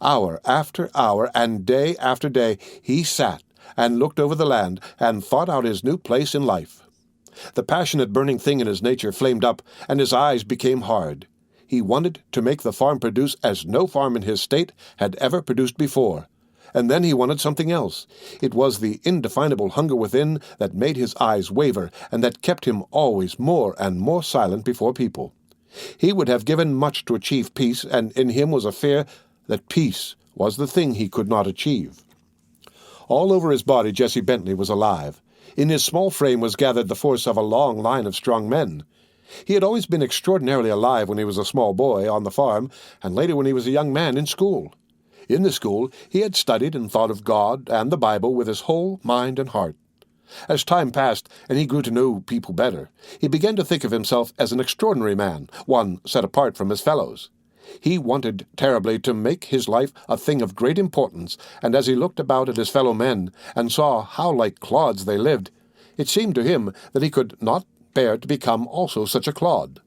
Hour after hour and day after day he sat and looked over the land and thought out his new place in life. The passionate burning thing in his nature flamed up, and his eyes became hard. He wanted to make the farm produce as no farm in his state had ever produced before. And then he wanted something else. It was the indefinable hunger within that made his eyes waver, and that kept him always more and more silent before people. He would have given much to achieve peace, and in him was a fear that peace was the thing he could not achieve. All over his body Jesse Bentley was alive. In his small frame was gathered the force of a long line of strong men. He had always been extraordinarily alive when he was a small boy on the farm, and later when he was a young man in school. In the school he had studied and thought of God and the Bible with his whole mind and heart. As time passed and he grew to know people better, he began to think of himself as an extraordinary man, one set apart from his fellows. He wanted terribly to make his life a thing of great importance, and as he looked about at his fellow men and saw how like clods they lived, it seemed to him that he could not bear to become also such a clod.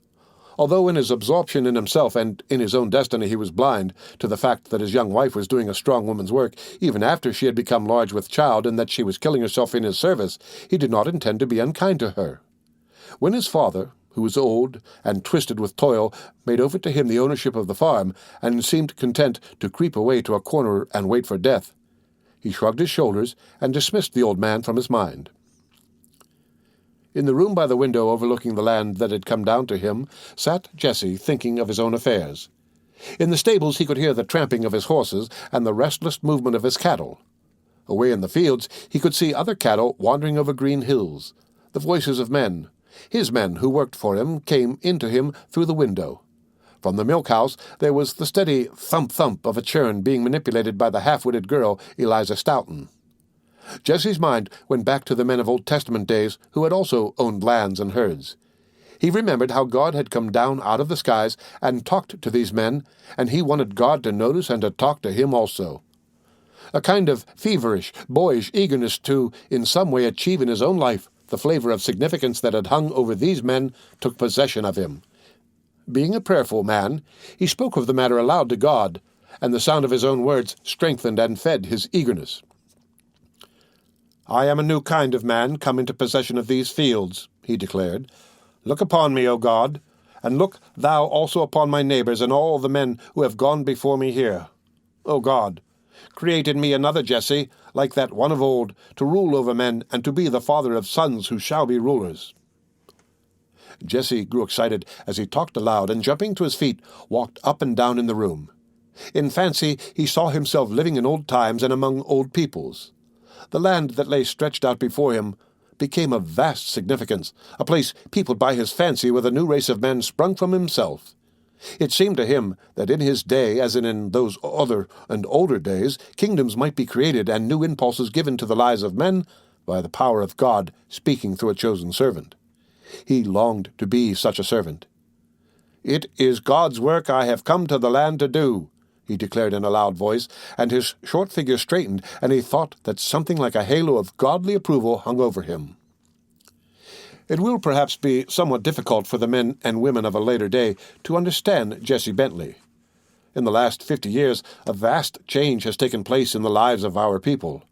Although in his absorption in himself and in his own destiny he was blind to the fact that his young wife was doing a strong woman's work even after she had become large with child, and that she was killing herself in his service, he did not intend to be unkind to her. When his father, who was old and twisted with toil, made over to him the ownership of the farm, and seemed content to creep away to a corner and wait for death, he shrugged his shoulders and dismissed the old man from his mind. In the room by the window overlooking the land that had come down to him sat Jesse thinking of his own affairs. In the stables he could hear the tramping of his horses and the restless movement of his cattle. Away in the fields he could see other cattle wandering over green hills. The voices of men, his men who worked for him, came into him through the window. From the milk-house there was the steady thump-thump of a churn being manipulated by the half-witted girl Eliza Stoughton. Jesse's mind went back to the men of Old Testament days who had also owned lands and herds. He remembered how God had come down out of the skies and talked to these men, and he wanted God to notice and to talk to him also. A kind of feverish, boyish eagerness to, in some way, achieve in his own life the flavor of significance that had hung over these men took possession of him. Being a prayerful man, he spoke of the matter aloud to God, and the sound of his own words strengthened and fed his eagerness. "I am a new kind of man come into possession of these fields," he declared. "Look upon me, O God, and look thou also upon my neighbors and all the men who have gone before me here. O God, create in me another Jesse, like that one of old, to rule over men and to be the father of sons who shall be rulers." Jesse grew excited as he talked aloud, and jumping to his feet, walked up and down in the room. In fancy he saw himself living in old times and among old peoples. The land that lay stretched out before him became of vast significance, a place peopled by his fancy with a new race of men sprung from himself. It seemed to him that in his day, as in those other and older days, kingdoms might be created and new impulses given to the lives of men by the power of God speaking through a chosen servant. He longed to be such a servant. "It is God's work I have come to the land to do," he declared in a loud voice, and his short figure straightened, and he thought that something like a halo of godly approval hung over him. It will perhaps be somewhat difficult for the men and women of a later day to understand Jesse Bentley. In the last 50 years, a vast change has taken place in the lives of our people.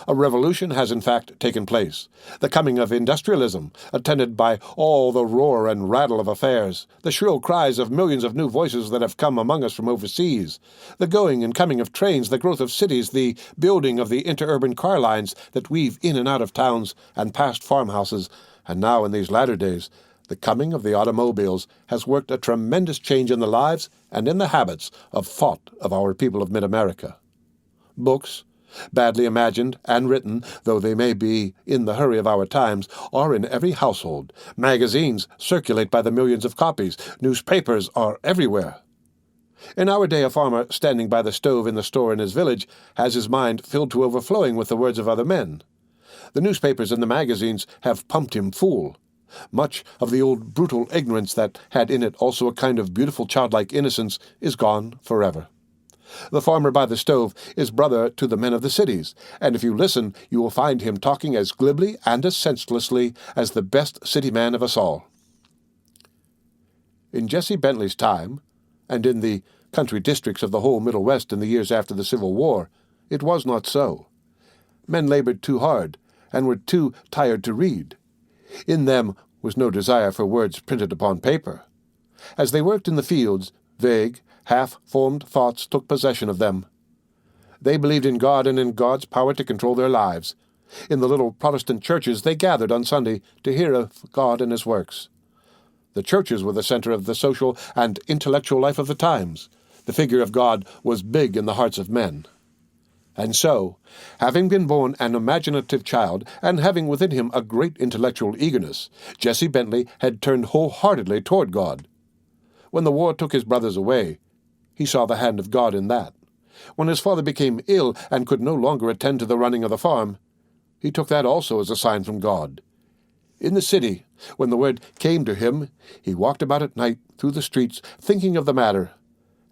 A revolution has in fact taken place. The coming of industrialism, attended by all the roar and rattle of affairs, the shrill cries of millions of new voices that have come among us from overseas, the going and coming of trains, the growth of cities, the building of the interurban car lines that weave in and out of towns and past farmhouses, and now in these latter days, the coming of the automobiles has worked a tremendous change in the lives and in the habits of thought of our people of mid-America. Books, badly imagined and written, though they may be in the hurry of our times, are in every household. Magazines circulate by the millions of copies. Newspapers are everywhere. In our day, a farmer standing by the stove in the store in his village has his mind filled to overflowing with the words of other men. The newspapers and the magazines have pumped him full. Much of the old brutal ignorance that had in it also a kind of beautiful childlike innocence is gone forever. The farmer by the stove is brother to the men of the cities, and if you listen, you will find him talking as glibly and as senselessly as the best city man of us all. In Jesse Bentley's time, and in the country districts of the whole Middle West in the years after the Civil War, it was not so. Men labored too hard, and were too tired to read. In them was no desire for words printed upon paper. As they worked in the fields, vague, half-formed thoughts took possession of them. They believed in God and in God's power to control their lives. In the little Protestant churches they gathered on Sunday to hear of God and his works. The churches were the center of the social and intellectual life of the times. The figure of God was big in the hearts of men. And so, having been born an imaginative child, and having within him a great intellectual eagerness, Jesse Bentley had turned wholeheartedly toward God. When the war took his brothers away, he saw the hand of God in that. When his father became ill and could no longer attend to the running of the farm, he took that also as a sign from God. In the city, when the word came to him, he walked about at night through the streets, thinking of the matter.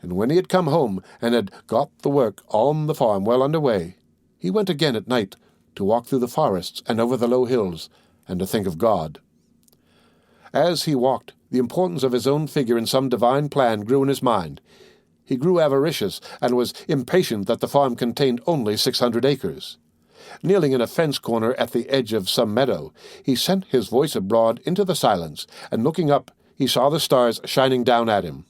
And when he had come home and had got the work on the farm well under way, he went again at night to walk through the forests and over the low hills, and to think of God. As he walked, the importance of his own figure in some divine plan grew in his mind. He grew avaricious, and was impatient that the farm contained only 600 acres. Kneeling in a fence corner at the edge of some meadow, he sent his voice abroad into the silence, and looking up, he saw the stars shining down at him.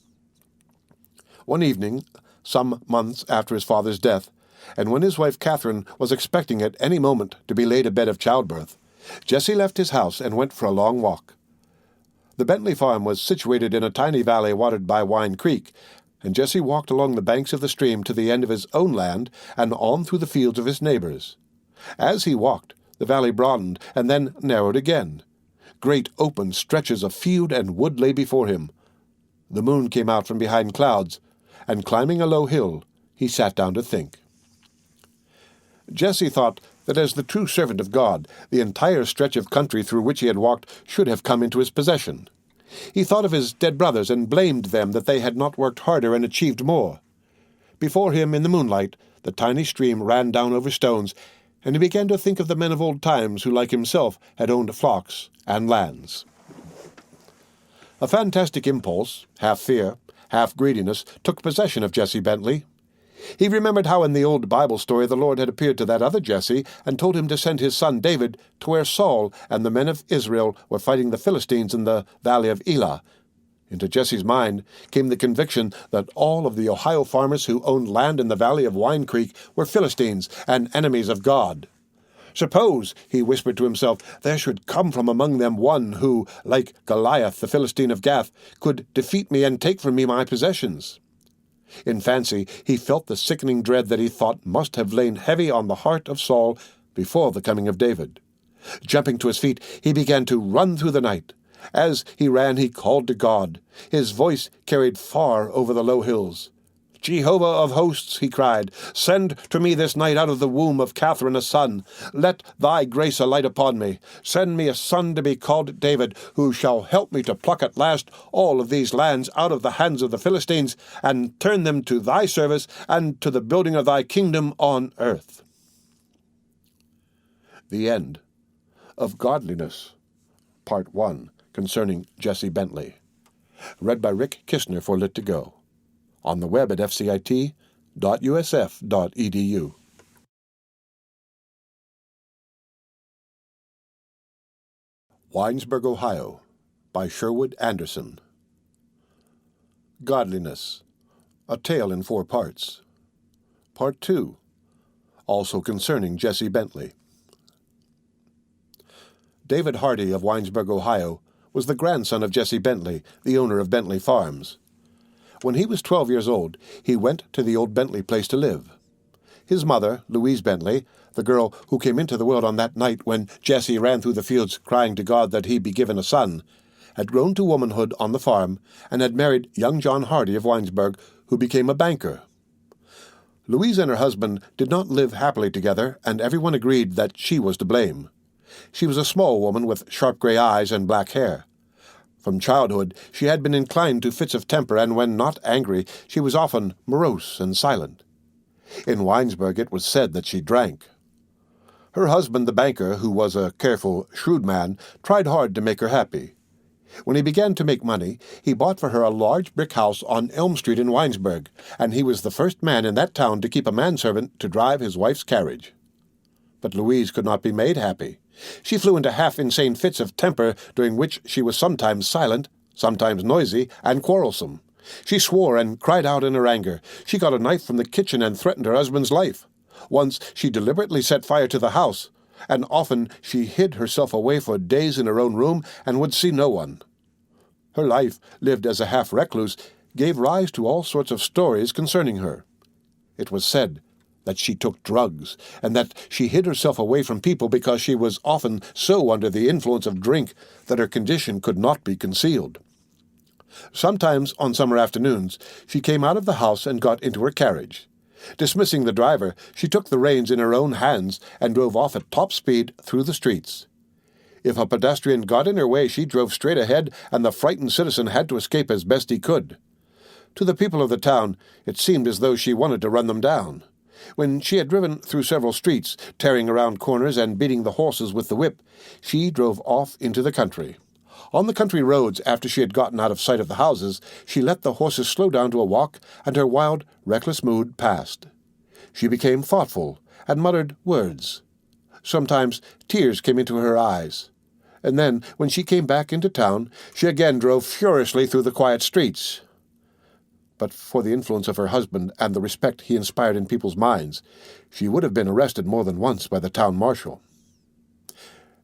One evening, some months after his father's death, and when his wife Catherine was expecting at any moment to be laid abed of childbirth, Jesse left his house and went for a long walk. The Bentley farm was situated in a tiny valley watered by Wine Creek, and Jesse walked along the banks of the stream to the end of his own land and on through the fields of his neighbors. As he walked, the valley broadened and then narrowed again. Great open stretches of field and wood lay before him. The moon came out from behind clouds, and climbing a low hill, he sat down to think. Jesse thought that as the true servant of God, the entire stretch of country through which he had walked should have come into his possession. He thought of his dead brothers and blamed them that they had not worked harder and achieved more. Before him, in the moonlight, the tiny stream ran down over stones, and he began to think of the men of old times who, like himself, had owned flocks and lands. A fantastic impulse, half fear, half greediness, took possession of Jesse Bentley. He remembered how in the old Bible story the Lord had appeared to that other Jesse and told him to send his son David to where Saul and the men of Israel were fighting the Philistines in the valley of Elah. Into Jesse's mind came the conviction that all of the Ohio farmers who owned land in the valley of Wine Creek were Philistines and enemies of God. Suppose, he whispered to himself, there should come from among them one who, like Goliath the Philistine of Gath, could defeat me and take from me my possessions. In fancy, he felt the sickening dread that he thought must have lain heavy on the heart of Saul before the coming of David. Jumping to his feet, he began to run through the night. As he ran, he called to God. His voice carried far over the low hills. Jehovah of hosts, he cried, send to me this night out of the womb of Catherine a son. Let thy grace alight upon me. Send me a son to be called David, who shall help me to pluck at last all of these lands out of the hands of the Philistines, and turn them to thy service and to the building of thy kingdom on earth. The End of Godliness, Part 1, concerning Jesse Bentley. Read by Rick Kistner for Lit2Go. On the web at fcit.usf.edu. Winesburg, Ohio, by Sherwood Anderson. Godliness, a tale in 4 parts. Part 2, also concerning Jesse Bentley. David Hardy of Winesburg, Ohio, was the grandson of Jesse Bentley, the owner of Bentley Farms. When he was 12 years old, he went to the old Bentley place to live. His mother, Louise Bentley, the girl who came into the world on that night when Jesse ran through the fields crying to God that he be given a son, had grown to womanhood on the farm and had married young John Hardy of Winesburg, who became a banker. Louise and her husband did not live happily together, and everyone agreed that she was to blame. She was a small woman with sharp gray eyes and black hair. From childhood she had been inclined to fits of temper, and when not angry she was often morose and silent. In Winesburg it was said that she drank. Her husband, the banker, who was a careful, shrewd man, tried hard to make her happy. When he began to make money, he bought for her a large brick house on Elm Street in Winesburg, and he was the first man in that town to keep a manservant to drive his wife's carriage. But Louise could not be made happy. She flew into half-insane fits of temper, during which she was sometimes silent, sometimes noisy, and quarrelsome. She swore and cried out in her anger. She got a knife from the kitchen and threatened her husband's life. Once she deliberately set fire to the house, and often she hid herself away for days in her own room and would see no one. Her life, lived as a half-recluse, gave rise to all sorts of stories concerning her. It was said that she took drugs, and that she hid herself away from people because she was often so under the influence of drink that her condition could not be concealed. Sometimes, on summer afternoons, she came out of the house and got into her carriage. Dismissing the driver, she took the reins in her own hands and drove off at top speed through the streets. If a pedestrian got in her way, she drove straight ahead, and the frightened citizen had to escape as best he could. To the people of the town, it seemed as though she wanted to run them down. When she had driven through several streets, tearing around corners and beating the horses with the whip, she drove off into the country. On the country roads, after she had gotten out of sight of the houses, she let the horses slow down to a walk, and her wild, reckless mood passed. She became thoughtful, and muttered words. Sometimes tears came into her eyes. And then, when she came back into town, she again drove furiously through the quiet streets. But for the influence of her husband and the respect he inspired in people's minds, she would have been arrested more than once by the town marshal.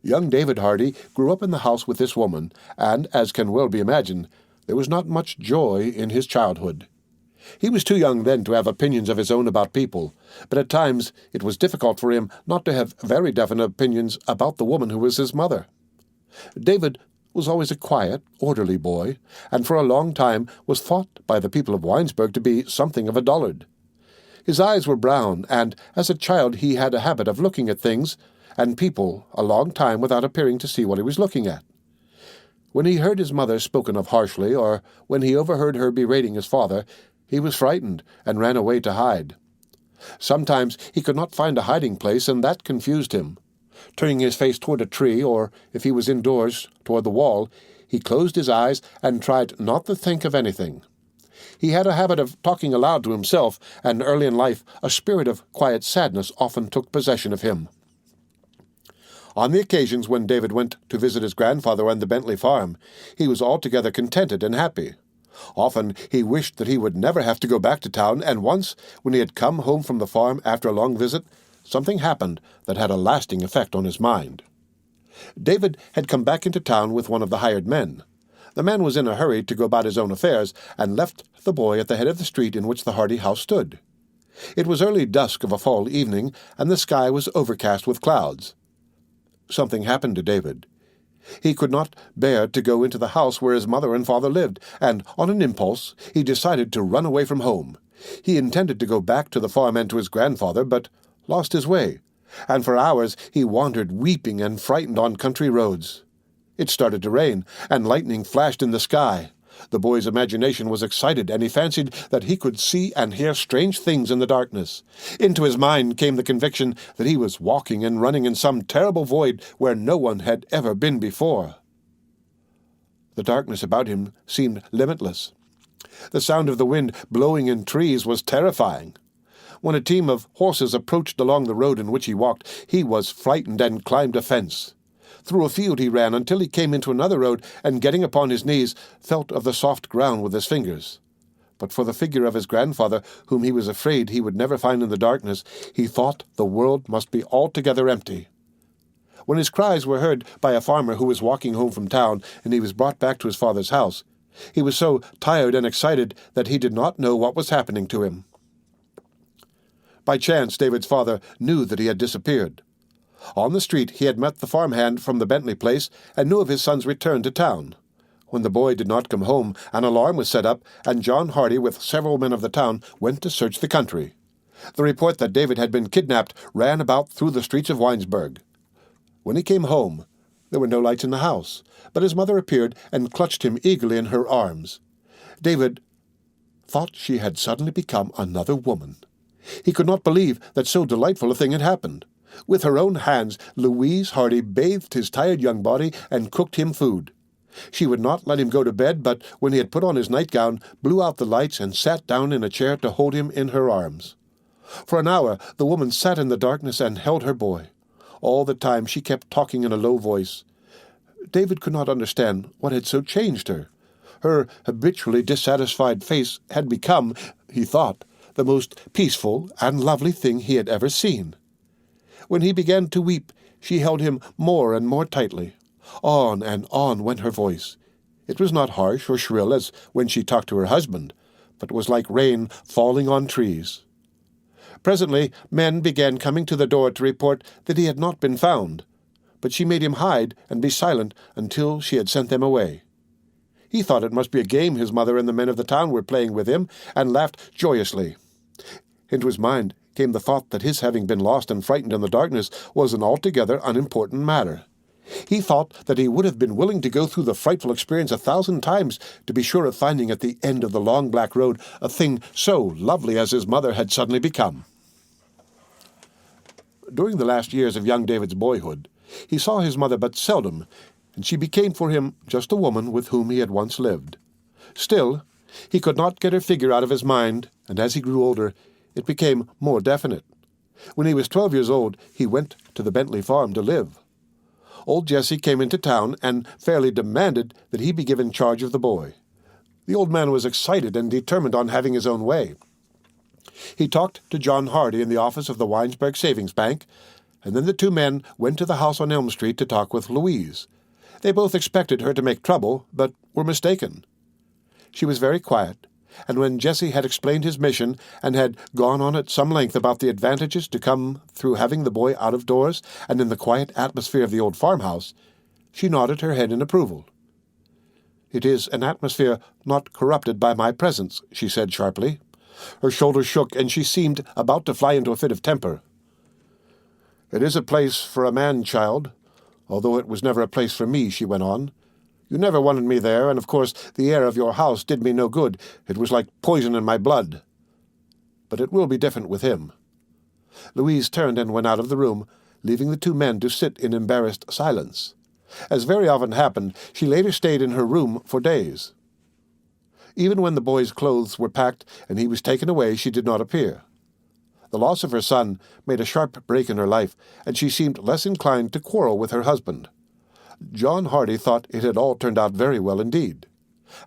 Young David Hardy grew up in the house with this woman, and, as can well be imagined, there was not much joy in his childhood. He was too young then to have opinions of his own about people, but at times it was difficult for him not to have very definite opinions about the woman who was his mother. David was always a quiet, orderly boy, and for a long time was thought by the people of Winesburg to be something of a dullard. His eyes were brown, and as a child he had a habit of looking at things and people a long time without appearing to see what he was looking at. When he heard his mother spoken of harshly, or when he overheard her berating his father, he was frightened and ran away to hide. Sometimes he could not find a hiding place, and that confused him. Turning his face toward a tree, or, if he was indoors, toward the wall, he closed his eyes and tried not to think of anything. He had a habit of talking aloud to himself, and early in life a spirit of quiet sadness often took possession of him. On the occasions when David went to visit his grandfather on the Bentley farm, he was altogether contented and happy. Often he wished that he would never have to go back to town, and once, when he had come home from the farm after a long visit, something happened that had a lasting effect on his mind. David had come back into town with one of the hired men. The man was in a hurry to go about his own affairs, and left the boy at the head of the street in which the Hardy house stood. It was early dusk of a fall evening, and the sky was overcast with clouds. Something happened to David. He could not bear to go into the house where his mother and father lived, and, on an impulse, he decided to run away from home. He intended to go back to the farm and to his grandfather, but lost his way, and for hours he wandered weeping and frightened on country roads. It started to rain, and lightning flashed in the sky. The boy's imagination was excited, and he fancied that he could see and hear strange things in the darkness. Into his mind came the conviction that he was walking and running in some terrible void where no one had ever been before. The darkness about him seemed limitless. The sound of the wind blowing in trees was terrifying. When a team of horses approached along the road in which he walked, he was frightened and climbed a fence. Through a field he ran until he came into another road, and getting upon his knees, felt of the soft ground with his fingers. But for the figure of his grandfather, whom he was afraid he would never find in the darkness, he thought the world must be altogether empty. When his cries were heard by a farmer who was walking home from town, and he was brought back to his father's house, he was so tired and excited that he did not know what was happening to him. By chance, David's father knew that he had disappeared. On the street he had met the farmhand from the Bentley place and knew of his son's return to town. When the boy did not come home, an alarm was set up, and John Hardy, with several men of the town, went to search the country. The report that David had been kidnapped ran about through the streets of Winesburg. When he came home, there were no lights in the house, but his mother appeared and clutched him eagerly in her arms. David thought she had suddenly become another woman. He could not believe that so delightful a thing had happened. With her own hands, Louise Hardy bathed his tired young body and cooked him food. She would not let him go to bed, but when he had put on his nightgown, blew out the lights and sat down in a chair to hold him in her arms. For an hour the woman sat in the darkness and held her boy. All the time she kept talking in a low voice. David could not understand what had so changed her. Her habitually dissatisfied face had become, he thought, the most peaceful and lovely thing he had ever seen. When he began to weep, she held him more and more tightly. On and on went her voice. It was not harsh or shrill as when she talked to her husband, but was like rain falling on trees. Presently men began coming to the door to report that he had not been found, but she made him hide and be silent until she had sent them away. He thought it must be a game his mother and the men of the town were playing with him, and laughed joyously. Into his mind came the thought that his having been lost and frightened in the darkness was an altogether unimportant matter. He thought that he would have been willing to go through the frightful experience 1,000 times to be sure of finding at the end of the long black road a thing so lovely as his mother had suddenly become. During the last years of young David's boyhood, he saw his mother but seldom, and she became for him just a woman with whom he had once lived. Still, he could not get her figure out of his mind, and as he grew older, it became more definite. When he was 12 years old, he went to the Bentley farm to live. Old Jesse came into town and fairly demanded that he be given charge of the boy. The old man was excited and determined on having his own way. He talked to John Hardy in the office of the Winesburg Savings Bank, and then the two men went to the house on Elm Street to talk with Louise. They both expected her to make trouble, but were mistaken. She was very quiet, and when Jesse had explained his mission and had gone on at some length about the advantages to come through having the boy out of doors and in the quiet atmosphere of the old farmhouse, she nodded her head in approval. "It is an atmosphere not corrupted by my presence," she said sharply. Her shoulders shook, and she seemed about to fly into a fit of temper. "It is a place for a man-child, although it was never a place for me," she went on. "You never wanted me there, and of course the air of your house did me no good. It was like poison in my blood. But it will be different with him." Louise turned and went out of the room, leaving the two men to sit in embarrassed silence. As very often happened, she later stayed in her room for days. Even when the boy's clothes were packed and he was taken away, she did not appear. The loss of her son made a sharp break in her life, and she seemed less inclined to quarrel with her husband. John Hardy thought it had all turned out very well indeed.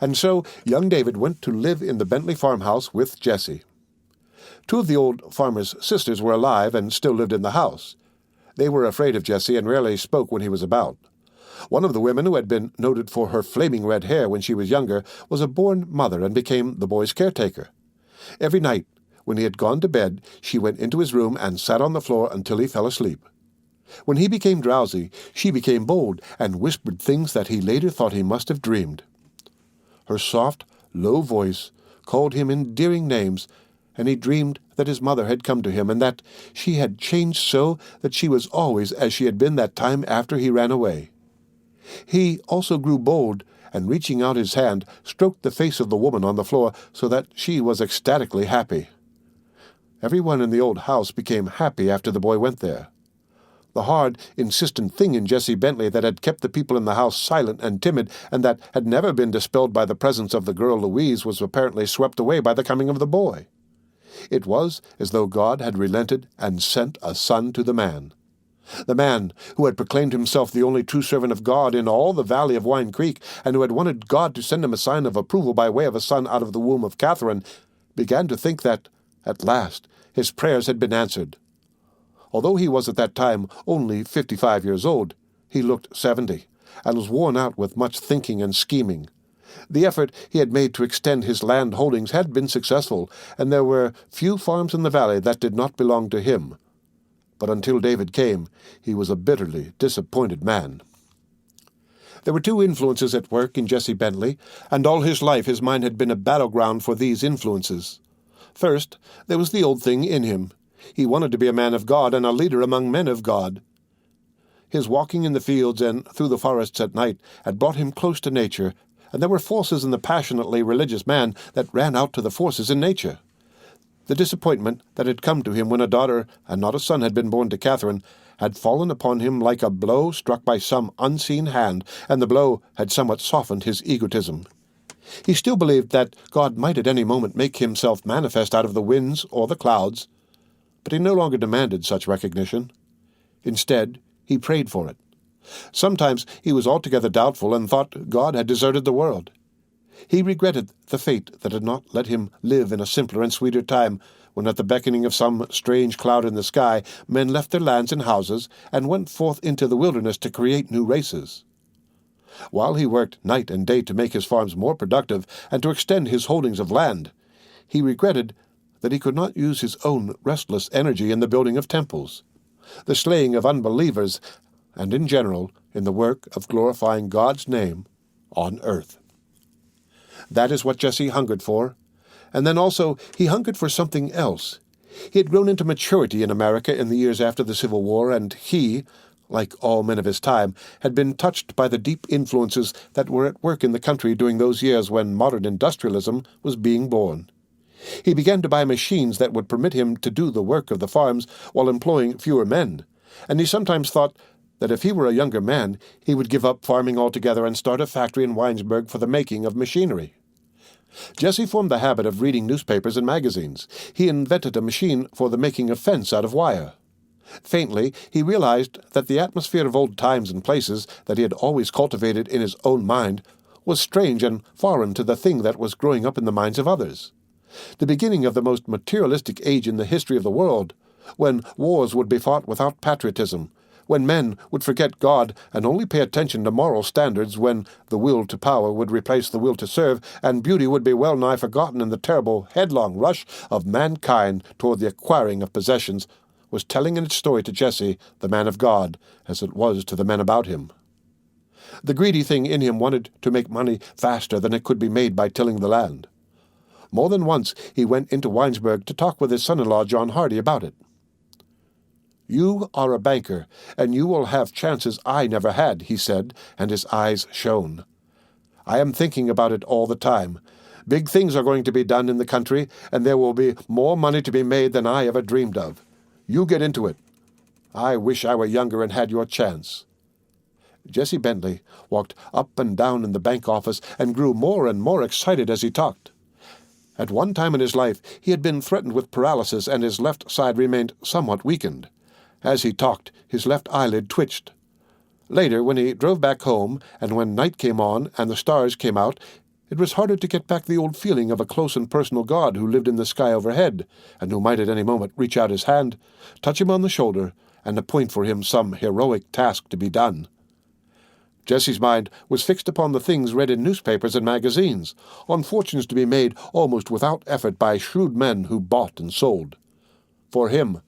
And so young David went to live in the Bentley farmhouse with Jessie. Two of the old farmer's sisters were alive and still lived in the house. They were afraid of Jessie and rarely spoke when he was about. One of the women, who had been noted for her flaming red hair when she was younger, was a born mother and became the boy's caretaker. Every night, when he had gone to bed, she went into his room and sat on the floor until he fell asleep. When he became drowsy, she became bold and whispered things that he later thought he must have dreamed. Her soft, low voice called him endearing names, and he dreamed that his mother had come to him and that she had changed so that she was always as she had been that time after he ran away. He also grew bold, and reaching out his hand, stroked the face of the woman on the floor so that she was ecstatically happy. Everyone in the old house became happy after the boy went there. The hard, insistent thing in Jessie Bentley that had kept the people in the house silent and timid, and that had never been dispelled by the presence of the girl Louise, was apparently swept away by the coming of the boy. It was as though God had relented and sent a son to the man. The man who had proclaimed himself the only true servant of God in all the valley of Wine Creek, and who had wanted God to send him a sign of approval by way of a son out of the womb of Catherine, began to think that, at last, his prayers had been answered. Although he was at that time only 55 years old, he looked 70, and was worn out with much thinking and scheming. The effort he had made to extend his land holdings had been successful, and there were few farms in the valley that did not belong to him. But until David came, he was a bitterly disappointed man. There were two influences at work in Jesse Bentley, and all his life his mind had been a battleground for these influences. First, there was the old thing in him. He wanted to be a man of God and a leader among men of God. His walking in the fields and through the forests at night had brought him close to nature, and there were forces in the passionately religious man that ran out to the forces in nature. The disappointment that had come to him when a daughter and not a son had been born to Catherine had fallen upon him like a blow struck by some unseen hand, and the blow had somewhat softened his egotism. He still believed that God might at any moment make himself manifest out of the winds or the clouds, but he no longer demanded such recognition. Instead, he prayed for it. Sometimes he was altogether doubtful and thought God had deserted the world. He regretted the fate that had not let him live in a simpler and sweeter time, when at the beckoning of some strange cloud in the sky, men left their lands and houses and went forth into the wilderness to create new races. While he worked night and day to make his farms more productive and to extend his holdings of land, he regretted that he could not use his own restless energy in the building of temples, the slaying of unbelievers, and in general in the work of glorifying God's name on earth. That is what Jesse hungered for. And then also he hungered for something else. He had grown into maturity in America in the years after the Civil War, and he, like all men of his time, had been touched by the deep influences that were at work in the country during those years when modern industrialism was being born. He began to buy machines that would permit him to do the work of the farms while employing fewer men, and he sometimes thought that if he were a younger man, he would give up farming altogether and start a factory in Winesburg for the making of machinery. Jesse formed the habit of reading newspapers and magazines. He invented a machine for the making of fence out of wire. Faintly, he realized that the atmosphere of old times and places that he had always cultivated in his own mind was strange and foreign to the thing that was growing up in the minds of others. The beginning of the most materialistic age in the history of the world, when wars would be fought without patriotism, when men would forget God and only pay attention to moral standards, when the will to power would replace the will to serve, and beauty would be well nigh forgotten in the terrible headlong rush of mankind toward the acquiring of possessions, was telling in its story to Jesse, the man of God, as it was to the men about him. The greedy thing in him wanted to make money faster than it could be made by tilling the land. More than once he went into Winesburg to talk with his son-in-law John Hardy about it. "You are a banker, and you will have chances I never had," he said, and his eyes shone. "I am thinking about it all the time. Big things are going to be done in the country, and there will be more money to be made than I ever dreamed of. You get into it. I wish I were younger and had your chance." Jesse Bentley walked up and down in the bank office and grew more and more excited as he talked. At one time in his life he had been threatened with paralysis, and his left side remained somewhat weakened. As he talked, his left eyelid twitched. Later, when he drove back home, and when night came on and the stars came out, it was harder to get back the old feeling of a close and personal God who lived in the sky overhead, and who might at any moment reach out his hand, touch him on the shoulder, and appoint for him some heroic task to be done. Jesse's mind was fixed upon the things read in newspapers and magazines, on fortunes to be made almost without effort by shrewd men who bought and sold. For him,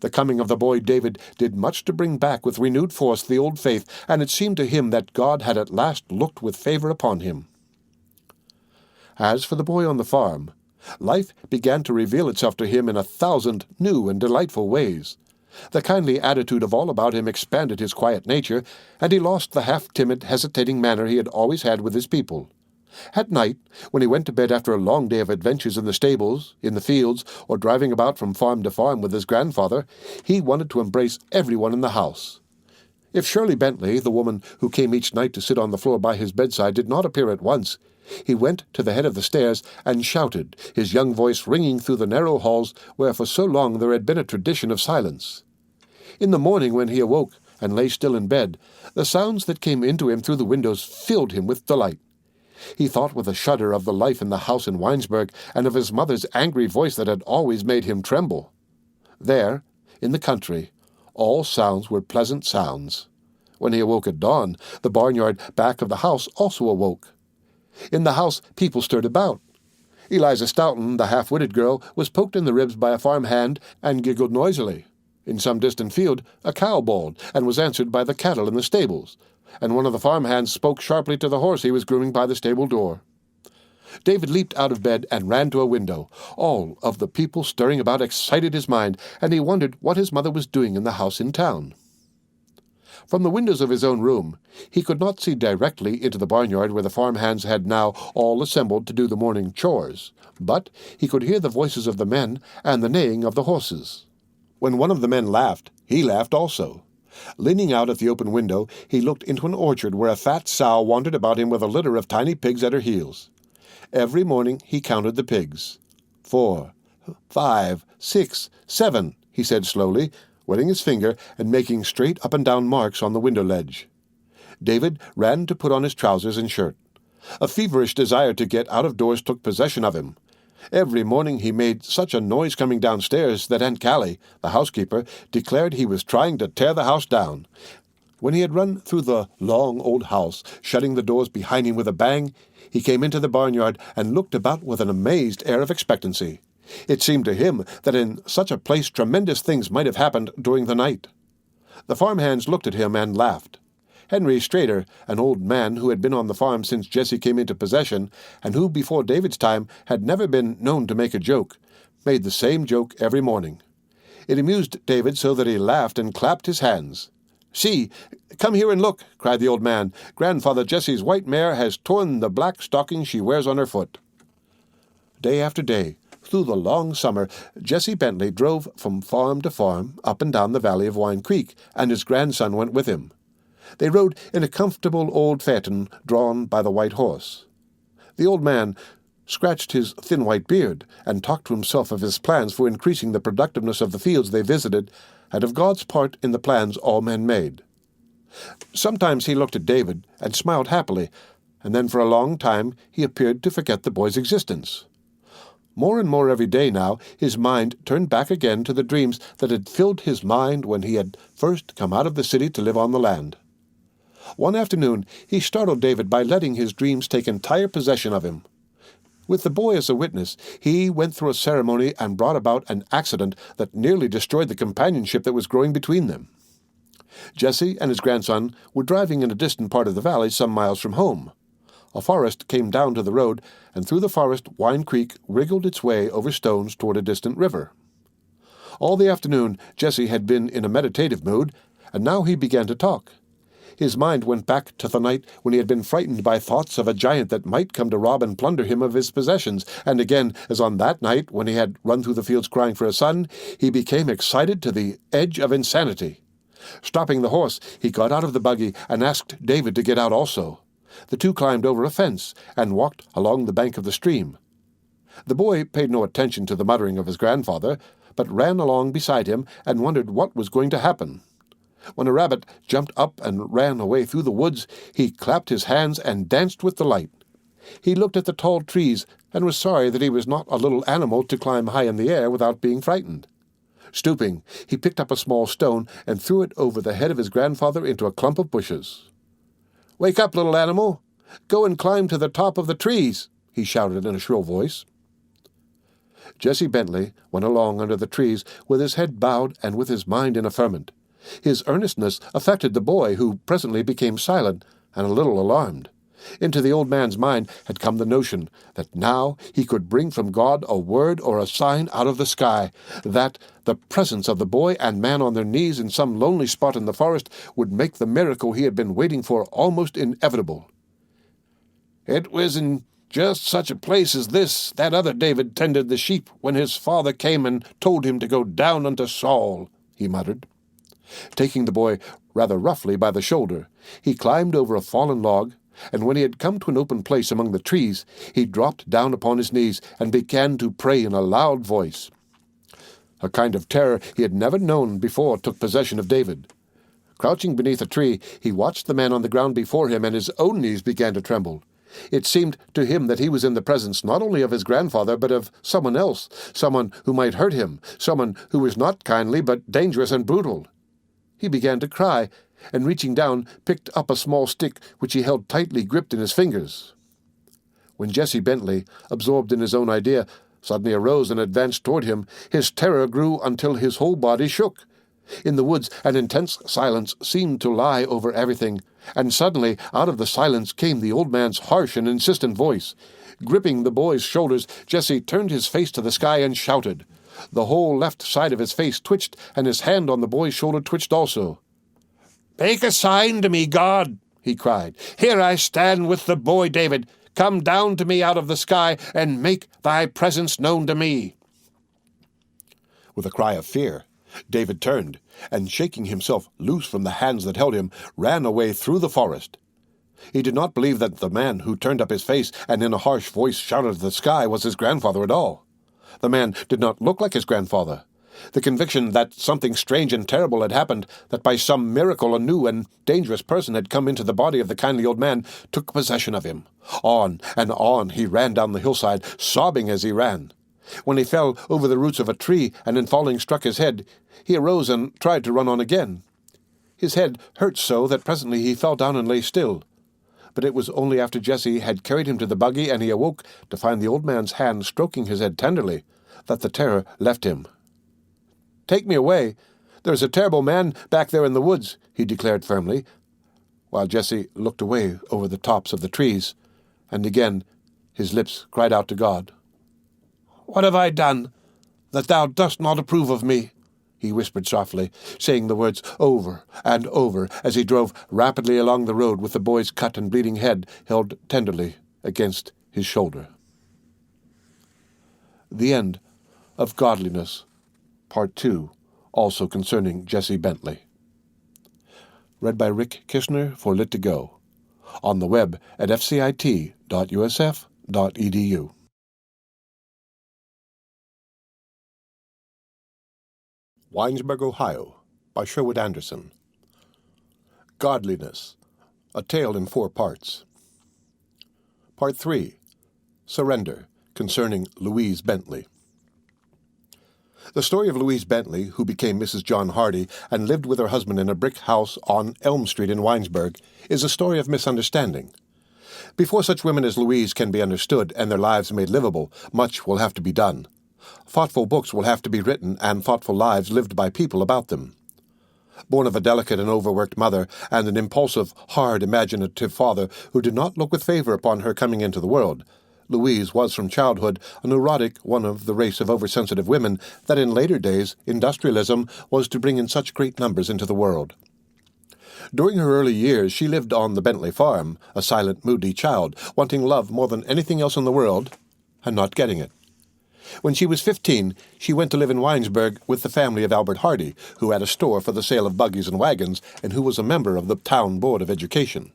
the coming of the boy David did much to bring back with renewed force the old faith, and it seemed to him that God had at last looked with favor upon him. As for the boy on the farm, life began to reveal itself to him in 1,000 new and delightful ways. The kindly attitude of all about him expanded his quiet nature, and he lost the half-timid, hesitating manner he had always had with his people. At night, when he went to bed after a long day of adventures in the stables, in the fields, or driving about from farm to farm with his grandfather, he wanted to embrace everyone in the house. If Shirley Bentley, the woman who came each night to sit on the floor by his bedside, did not appear at once, he went to the head of the stairs and shouted, his young voice ringing through the narrow halls where for so long there had been a tradition of silence. In the morning, when he awoke and lay still in bed, the sounds that came into him through the windows filled him with delight. He thought with a shudder of the life in the house in Winesburg and of his mother's angry voice that had always made him tremble. There, in the country, all sounds were pleasant sounds. When he awoke at dawn, the barnyard back of the house also awoke. In the house, people stirred about. Eliza Stoughton, the half-witted girl, was poked in the ribs by a farm hand and giggled noisily. In some distant field, a cow bawled and was answered by the cattle in the stables, and one of the farm hands spoke sharply to the horse he was grooming by the stable door. David leaped out of bed and ran to a window. All of the people stirring about excited his mind, and he wondered what his mother was doing in the house in town. From the windows of his own room, he could not see directly into the barnyard where the farm hands had now all assembled to do the morning chores, but he could hear the voices of the men and the neighing of the horses. When one of the men laughed, he laughed also. Leaning out at the open window, he looked into an orchard where a fat sow wandered about him with a litter of tiny pigs at her heels. Every morning he counted the pigs. 4, 5, 6, 7, he said slowly, wetting his finger and making straight up and down marks on the window ledge. David ran to put on his trousers and shirt. A feverish desire to get out of doors took possession of him. Every morning he made such a noise coming downstairs that Aunt Callie, the housekeeper, declared he was trying to tear the house down. When he had run through the long old house, shutting the doors behind him with a bang, he came into the barnyard and looked about with an amazed air of expectancy. It seemed to him that in such a place tremendous things might have happened during the night. The farmhands looked at him and laughed. Henry Strader, an old man who had been on the farm since Jesse came into possession, and who before David's time had never been known to make a joke, made the same joke every morning. It amused David so that he laughed and clapped his hands. "See, come here and look," cried the old man. "Grandfather Jesse's white mare has torn the black stocking she wears on her foot." Day after day, through the long summer, Jesse Bentley drove from farm to farm up and down the valley of Wine Creek, and his grandson went with him. They rode in a comfortable old phaeton drawn by the white horse. The old man scratched his thin white beard and talked to himself of his plans for increasing the productiveness of the fields they visited and of God's part in the plans all men made. Sometimes he looked at David and smiled happily, and then for a long time he appeared to forget the boy's existence. More and more every day now, his mind turned back again to the dreams that had filled his mind when he had first come out of the city to live on the land. One afternoon he startled David by letting his dreams take entire possession of him. With the boy as a witness, he went through a ceremony and brought about an accident that nearly destroyed the companionship that was growing between them. Jesse and his grandson were driving in a distant part of the valley some miles from home. A forest came down to the road, and through the forest Wine Creek wriggled its way over stones toward a distant river. All the afternoon Jesse had been in a meditative mood, and now he began to talk. His mind went back to the night when he had been frightened by thoughts of a giant that might come to rob and plunder him of his possessions, and again, as on that night when he had run through the fields crying for a son, he became excited to the edge of insanity. Stopping the horse, he got out of the buggy and asked David to get out also. The two climbed over a fence and walked along the bank of the stream. The boy paid no attention to the muttering of his grandfather, but ran along beside him and wondered what was going to happen. When a rabbit jumped up and ran away through the woods, he clapped his hands and danced with delight. He looked at the tall trees and was sorry that he was not a little animal to climb high in the air without being frightened. Stooping, he picked up a small stone and threw it over the head of his grandfather into a clump of bushes. "Wake up, little animal! Go and climb to the top of the trees!" he shouted in a shrill voice. Jesse Bentley went along under the trees with his head bowed and with his mind in a ferment. His earnestness affected the boy, who presently became silent and a little alarmed. Into the old man's mind had come the notion that now he could bring from God a word or a sign out of the sky, that the presence of the boy and man on their knees in some lonely spot in the forest would make the miracle he had been waiting for almost inevitable. "It was in just such a place as this that other David tended the sheep when his father came and told him to go down unto Saul," he muttered. Taking the boy rather roughly by the shoulder, he climbed over a fallen log, and when he had come to an open place among the trees, he dropped down upon his knees and began to pray in a loud voice. A kind of terror he had never known before took possession of David. Crouching beneath a tree, he watched the man on the ground before him, and his own knees began to tremble. It seemed to him that he was in the presence not only of his grandfather, but of someone else, someone who might hurt him, someone who was not kindly, but dangerous and brutal. He began to cry, and reaching down, picked up a small stick which he held tightly gripped in his fingers. When Jesse Bentley, absorbed in his own idea, suddenly arose and advanced toward him, his terror grew until his whole body shook. In the woods, an intense silence seemed to lie over everything, and suddenly, out of the silence came the old man's harsh and insistent voice. Gripping the boy's shoulders, Jesse turned his face to the sky and shouted. The whole left side of his face twitched, and his hand on the boy's shoulder twitched also. "Make a sign to me, God!" he cried. "Here I stand with the boy David. Come down to me out of the sky, and make thy presence known to me." With a cry of fear, David turned, and shaking himself loose from the hands that held him, ran away through the forest. He did not believe that the man who turned up his face and in a harsh voice shouted at the sky was his grandfather at all. The man did not look like his grandfather. The conviction that something strange and terrible had happened, that by some miracle a new and dangerous person had come into the body of the kindly old man, took possession of him. On and on he ran down the hillside, sobbing as he ran. When he fell over the roots of a tree and in falling struck his head, he arose and tried to run on again. His head hurt so that presently he fell down and lay still. But it was only after Jesse had carried him to the buggy and he awoke to find the old man's hand stroking his head tenderly, that the terror left him. "Take me away. There's a terrible man back there in the woods," he declared firmly, while Jesse looked away over the tops of the trees, and again his lips cried out to God. "What have I done, that thou dost not approve of me?" he whispered softly, saying the words over and over as he drove rapidly along the road with the boy's cut and bleeding head held tenderly against his shoulder. The End of Godliness, Part 2, also concerning Jesse Bentley. Read by Rick Kishner for Lit2Go. On the web at fcit.usf.edu. Winesburg, Ohio, by Sherwood Anderson. Godliness, a tale in 4 parts. Part 3, Surrender, concerning Louise Bentley. The story of Louise Bentley, who became Mrs. John Hardy and lived with her husband in a brick house on Elm Street in Winesburg, is a story of misunderstanding. Before such women as Louise can be understood and their lives made livable, much will have to be done. Thoughtful books will have to be written and thoughtful lives lived by people about them. Born of a delicate and overworked mother and an impulsive, hard, imaginative father who did not look with favor upon her coming into the world, Louise was from childhood a neurotic one of the race of oversensitive women that in later days industrialism was to bring in such great numbers into the world. During her early years she lived on the Bentley farm, a silent, moody child, wanting love more than anything else in the world, and not getting it. When she was 15, she went to live in Winesburg with the family of Albert Hardy, who had a store for the sale of buggies and wagons, and who was a member of the town board of education.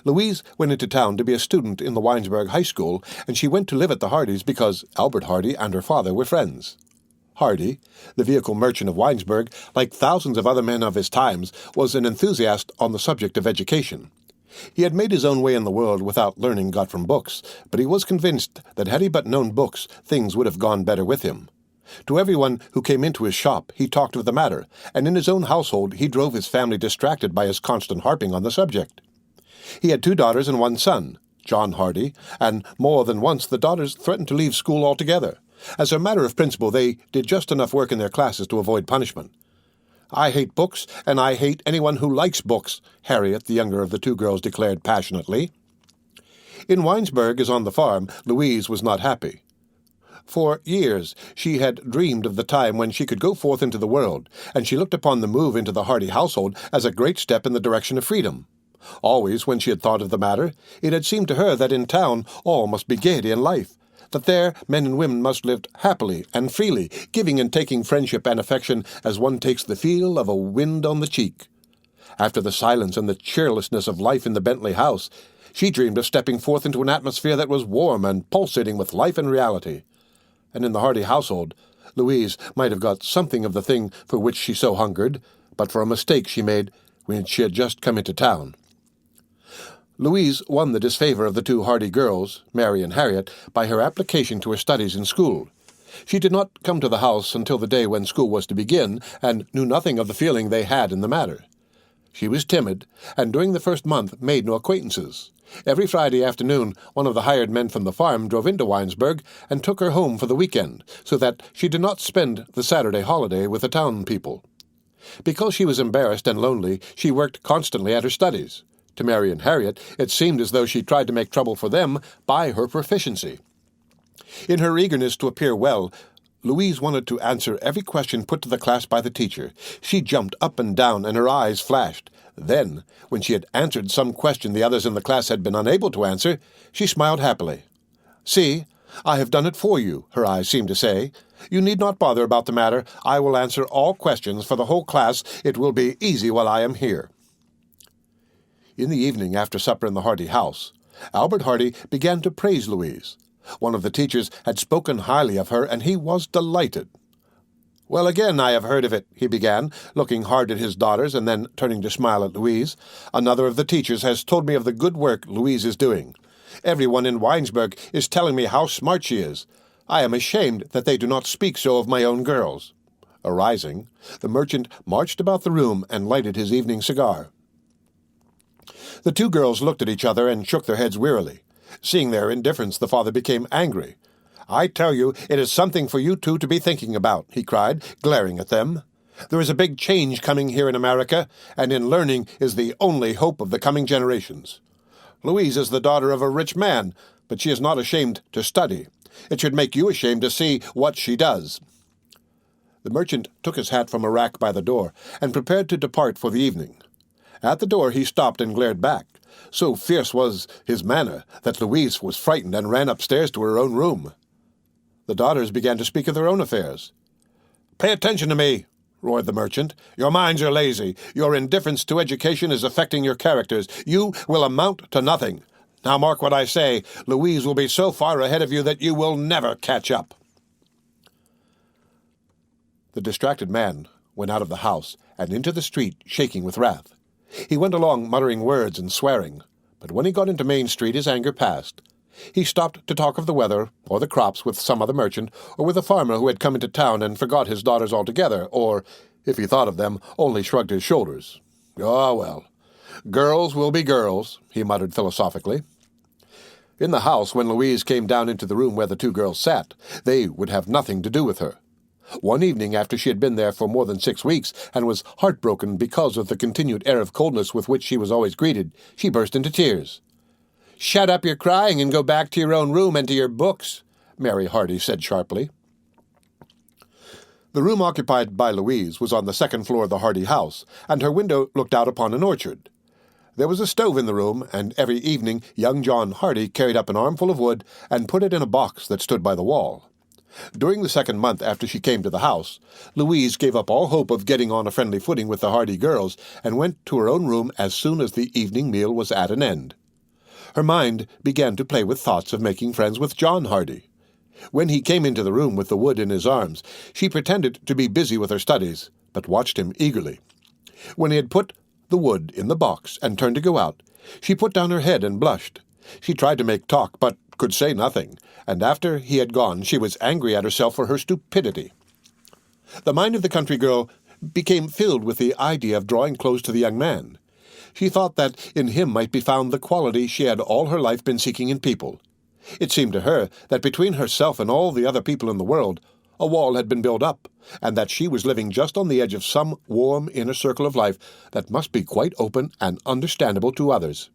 Louise went into town to be a student in the Winesburg High School, and she went to live at the Hardys because Albert Hardy and her father were friends. Hardy, the vehicle merchant of Winesburg, like thousands of other men of his times, was an enthusiast on the subject of education. He had made his own way in the world without learning got from books, but he was convinced that had he but known books, things would have gone better with him. To everyone who came into his shop, he talked of the matter, and in his own household he drove his family distracted by his constant harping on the subject. He had 2 daughters and 1 son, John Hardy, and more than once the daughters threatened to leave school altogether. As a matter of principle, they did just enough work in their classes to avoid punishment. "I hate books, and I hate anyone who likes books," Harriet, the younger of the 2 girls, declared passionately. In Winesburg, as on the farm, Louise was not happy. For years she had dreamed of the time when she could go forth into the world, and she looked upon the move into the Hardy household as a great step in the direction of freedom. Always, when she had thought of the matter, it had seemed to her that in town all must be gaiety and life, that there men and women must live happily and freely, giving and taking friendship and affection as one takes the feel of a wind on the cheek. After the silence and the cheerlessness of life in the Bentley house, she dreamed of stepping forth into an atmosphere that was warm and pulsating with life and reality. And in the Hardy household, Louise might have got something of the thing for which she so hungered, but for a mistake she made when she had just come into town. Louise won the disfavor of the two Hardy girls, Mary and Harriet, by her application to her studies in school. She did not come to the house until the day when school was to begin, and knew nothing of the feeling they had in the matter. She was timid, and during the first month made no acquaintances. Every Friday afternoon one of the hired men from the farm drove into Winesburg and took her home for the weekend, so that she did not spend the Saturday holiday with the town people. Because she was embarrassed and lonely, she worked constantly at her studies. To Mary and Harriet, it seemed as though she tried to make trouble for them by her proficiency. In her eagerness to appear well, Louise wanted to answer every question put to the class by the teacher. She jumped up and down, and her eyes flashed. Then, when she had answered some question the others in the class had been unable to answer, she smiled happily. "See, I have done it for you," her eyes seemed to say. "You need not bother about the matter. I will answer all questions for the whole class. It will be easy while I am here." In the evening, after supper in the Hardy house, Albert Hardy began to praise Louise. One of the teachers had spoken highly of her, and he was delighted. "Well, again I have heard of it," he began, looking hard at his daughters and then turning to smile at Louise. "Another of the teachers has told me of the good work Louise is doing. Everyone in Winesburg is telling me how smart she is. I am ashamed that they do not speak so of my own girls." Arising, the merchant marched about the room and lighted his evening cigar. The two girls looked at each other and shook their heads wearily. Seeing their indifference, the father became angry. "I tell you, it is something for you two to be thinking about," he cried, glaring at them. "There is a big change coming here in America, and in learning is the only hope of the coming generations. Louise is the daughter of a rich man, but she is not ashamed to study. It should make you ashamed to see what she does." The merchant took his hat from a rack by the door and prepared to depart for the evening. At the door he stopped and glared back. So fierce was his manner that Louise was frightened and ran upstairs to her own room. The daughters began to speak of their own affairs. "Pay attention to me," roared the merchant. "Your minds are lazy. Your indifference to education is affecting your characters. You will amount to nothing. Now mark what I say. Louise will be so far ahead of you that you will never catch up." The distracted man went out of the house and into the street, shaking with wrath. He went along muttering words and swearing, but when he got into Main Street his anger passed. He stopped to talk of the weather, or the crops with some other merchant, or with a farmer who had come into town and forgot his daughters altogether, or, if he thought of them, only shrugged his shoulders. "Ah, well, girls will be girls," he muttered philosophically. In the house, when Louise came down into the room where the two girls sat, they would have nothing to do with her. One evening, after she had been there for more than 6 weeks, and was heartbroken because of the continued air of coldness with which she was always greeted, she burst into tears. "Shut up your crying and go back to your own room and to your books," Mary Hardy said sharply. The room occupied by Louise was on the second floor of the Hardy house, and her window looked out upon an orchard. There was a stove in the room, and every evening young John Hardy carried up an armful of wood and put it in a box that stood by the wall. During the second month after she came to the house, Louise gave up all hope of getting on a friendly footing with the Hardy girls, and went to her own room as soon as the evening meal was at an end. Her mind began to play with thoughts of making friends with John Hardy. When he came into the room with the wood in his arms, she pretended to be busy with her studies, but watched him eagerly. When he had put the wood in the box and turned to go out, she put down her head and blushed. She tried to make talk, but could say nothing, and after he had gone she was angry at herself for her stupidity. The mind of the country girl became filled with the idea of drawing close to the young man. She thought that in him might be found the quality she had all her life been seeking in people. It seemed to her that between herself and all the other people in the world a wall had been built up, and that she was living just on the edge of some warm inner circle of life that must be quite open and understandable to others.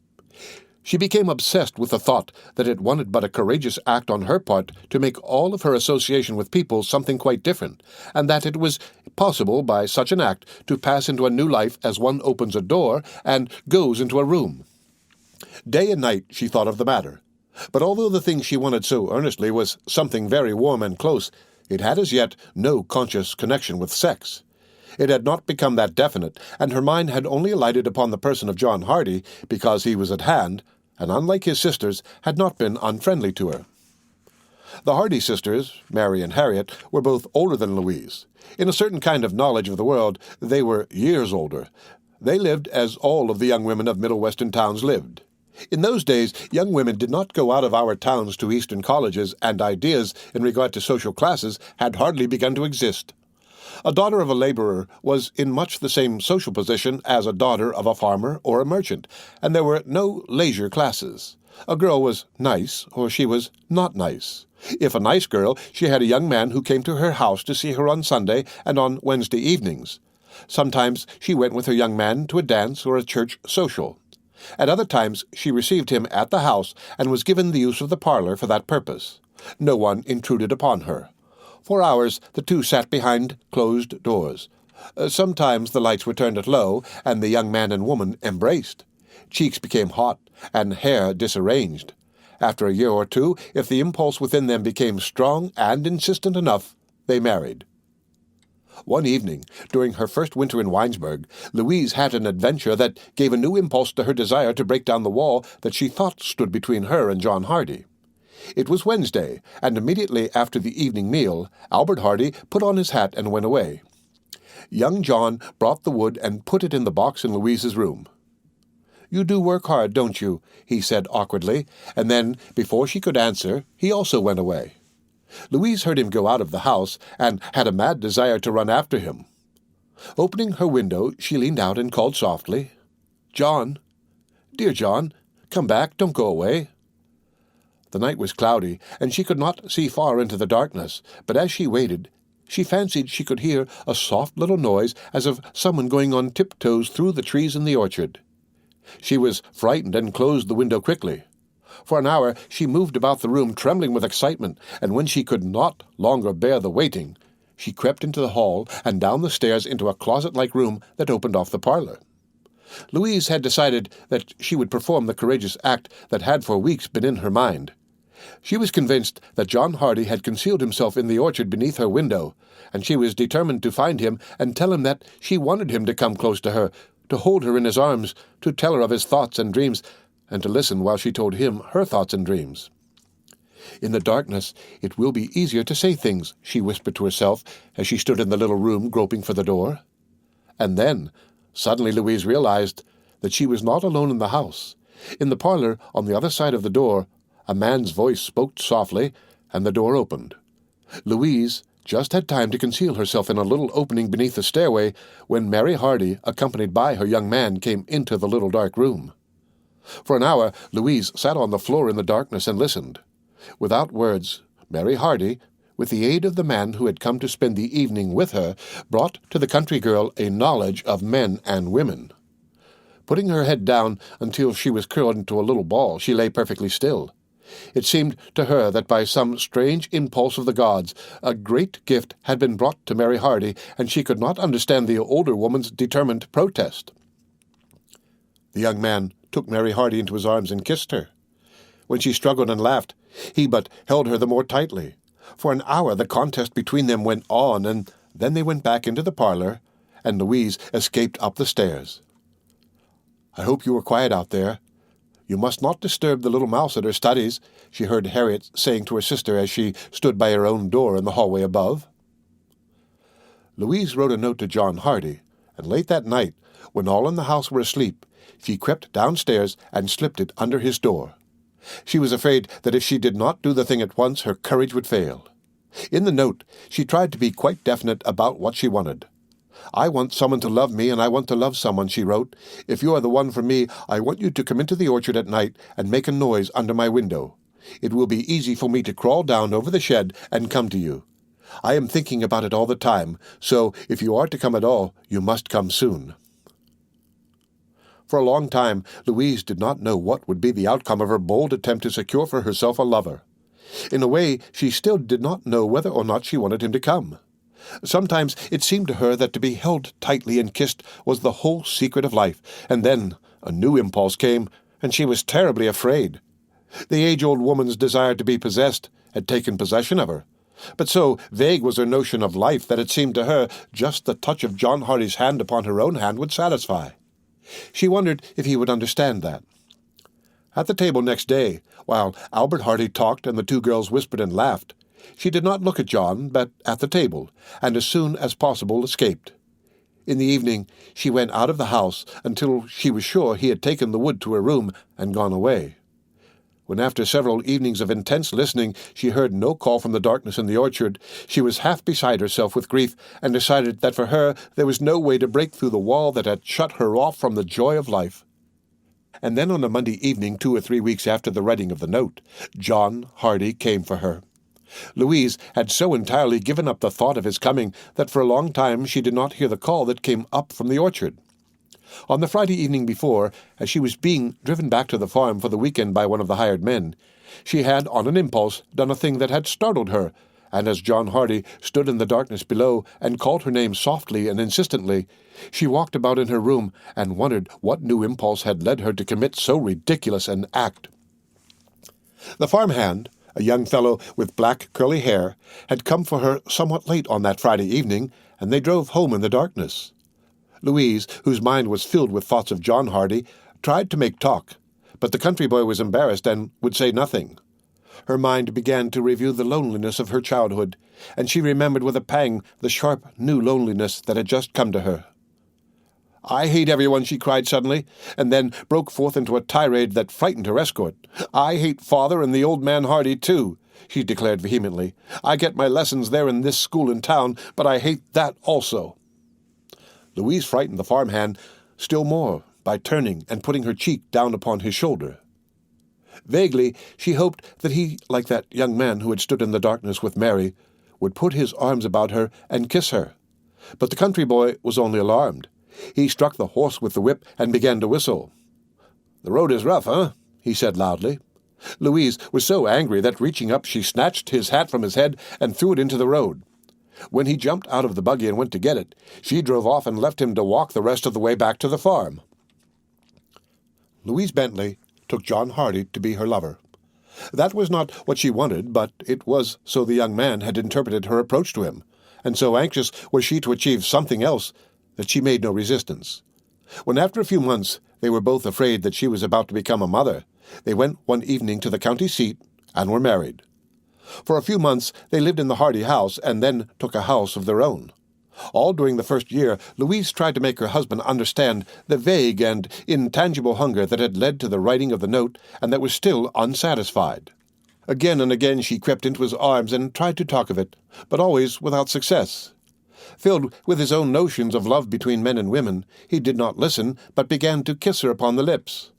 She became obsessed with the thought that it wanted but a courageous act on her part to make all of her association with people something quite different, and that it was possible by such an act to pass into a new life as one opens a door and goes into a room. Day and night she thought of the matter, but although the thing she wanted so earnestly was something very warm and close, it had as yet no conscious connection with sex. It had not become that definite, and her mind had only alighted upon the person of John Hardy because he was at hand, and unlike his sisters, had not been unfriendly to her. The Hardy sisters, Mary and Harriet, were both older than Louise. In a certain kind of knowledge of the world, they were years older. They lived as all of the young women of Middle Western towns lived. In those days, young women did not go out of our towns to Eastern colleges, and ideas in regard to social classes had hardly begun to exist. A daughter of a laborer was in much the same social position as a daughter of a farmer or a merchant, and there were no leisure classes. A girl was nice, or she was not nice. If a nice girl, she had a young man who came to her house to see her on Sunday and on Wednesday evenings. Sometimes she went with her young man to a dance or a church social. At other times she received him at the house and was given the use of the parlor for that purpose. No one intruded upon her. For hours the two sat behind closed doors. Sometimes the lights were turned at low, and the young man and woman embraced. Cheeks became hot, and hair disarranged. After a year or two, if the impulse within them became strong and insistent enough, they married. One evening, during her first winter in Winesburg, Louise had an adventure that gave a new impulse to her desire to break down the wall that she thought stood between her and John Hardy. It was Wednesday, and immediately after the evening meal, Albert Hardy put on his hat and went away. Young John brought the wood and put it in the box in Louise's room. "You do work hard, don't you?" he said awkwardly, and then, before she could answer, he also went away. Louise heard him go out of the house, and had a mad desire to run after him. Opening her window, she leaned out and called softly, "John, dear John, come back, don't go away." The night was cloudy, and she could not see far into the darkness, but as she waited, she fancied she could hear a soft little noise as of someone going on tiptoes through the trees in the orchard. She was frightened and closed the window quickly. For an hour she moved about the room trembling with excitement, and when she could not longer bear the waiting, she crept into the hall and down the stairs into a closet-like room that opened off the parlor. Louise had decided that she would perform the courageous act that had for weeks been in her mind. She was convinced that John Hardy had concealed himself in the orchard beneath her window, and she was determined to find him and tell him that she wanted him to come close to her, to hold her in his arms, to tell her of his thoughts and dreams, and to listen while she told him her thoughts and dreams. "In the darkness it will be easier to say things," she whispered to herself as she stood in the little room groping for the door. And then, suddenly Louise realized that she was not alone in the house. In the parlor, on the other side of the door, a man's voice spoke softly, and the door opened. Louise just had time to conceal herself in a little opening beneath the stairway when Mary Hardy, accompanied by her young man, came into the little dark room. For an hour Louise sat on the floor in the darkness and listened. Without words, Mary Hardy, with the aid of the man who had come to spend the evening with her, brought to the country girl a knowledge of men and women. Putting her head down until she was curled into a little ball, she lay perfectly still. It seemed to her that by some strange impulse of the gods, a great gift had been brought to Mary Hardy, and she could not understand the older woman's determined protest. The young man took Mary Hardy into his arms and kissed her. When she struggled and laughed, he but held her the more tightly. For an hour the contest between them went on, and then they went back into the parlor, and Louise escaped up the stairs. "I hope you are quiet out there. You must not disturb the little mouse at her studies," she heard Harriet saying to her sister as she stood by her own door in the hallway above. Louise wrote a note to John Hardy, and late that night, when all in the house were asleep, she crept downstairs and slipped it under his door. She was afraid that if she did not do the thing at once, her courage would fail. In the note, she tried to be quite definite about what she wanted. "I want someone to love me, and I want to love someone," she wrote. "If you are the one for me, I want you to come into the orchard at night and make a noise under my window. It will be easy for me to crawl down over the shed and come to you. I am thinking about it all the time, so if you are to come at all, you must come soon." For a long time, Louise did not know what would be the outcome of her bold attempt to secure for herself a lover. In a way, she still did not know whether or not she wanted him to come. Sometimes it seemed to her that to be held tightly and kissed was the whole secret of life, and then a new impulse came, and she was terribly afraid. The age-old woman's desire to be possessed had taken possession of her. But so vague was her notion of life that it seemed to her just the touch of John Hardy's hand upon her own hand would satisfy. She wondered if he would understand that. At the table next day, while Albert Hardy talked and the two girls whispered and laughed, she did not look at John, but at the table, and as soon as possible escaped. In the evening she went out of the house until she was sure he had taken the wood to her room and gone away. When after several evenings of intense listening she heard no call from the darkness in the orchard, she was half beside herself with grief and decided that for her there was no way to break through the wall that had shut her off from the joy of life. And then on a Monday evening, 2 or 3 weeks after the writing of the note, John Hardy came for her. Louise had so entirely given up the thought of his coming that for a long time she did not hear the call that came up from the orchard. On the Friday evening before, as she was being driven back to the farm for the weekend by one of the hired men, she had, on an impulse, done a thing that had startled her, and as John Hardy stood in the darkness below and called her name softly and insistently, she walked about in her room and wondered what new impulse had led her to commit so ridiculous an act. The farmhand, a young fellow with black curly hair, had come for her somewhat late on that Friday evening, and they drove home in the darkness. Louise, whose mind was filled with thoughts of John Hardy, tried to make talk, but the country boy was embarrassed and would say nothing. Her mind began to review the loneliness of her childhood, and she remembered with a pang the sharp, new loneliness that had just come to her. "I hate everyone," she cried suddenly, and then broke forth into a tirade that frightened her escort. "I hate Father and the old man Hardy, too," she declared vehemently. "I get my lessons there in this school in town, but I hate that also." Louise frightened the farmhand still more by turning and putting her cheek down upon his shoulder. Vaguely, she hoped that he, like that young man who had stood in the darkness with Mary, would put his arms about her and kiss her. But the country boy was only alarmed. He struck the horse with the whip and began to whistle. "The road is rough, huh?" he said loudly. Louise was so angry that, reaching up, she snatched his hat from his head and threw it into the road. When he jumped out of the buggy and went to get it, she drove off and left him to walk the rest of the way back to the farm. Louise Bentley took John Hardy to be her lover. That was not what she wanted, but it was so the young man had interpreted her approach to him, and so anxious was she to achieve something else that she made no resistance. When after a few months they were both afraid that she was about to become a mother, they went one evening to the county seat and were married. For a few months they lived in the Hardy house and then took a house of their own. All during the first year, Louise tried to make her husband understand the vague and intangible hunger that had led to the writing of the note and that was still unsatisfied. Again and again she crept into his arms and tried to talk of it, but always without success. Filled with his own notions of love between men and women, he did not listen, but began to kiss her upon the lips.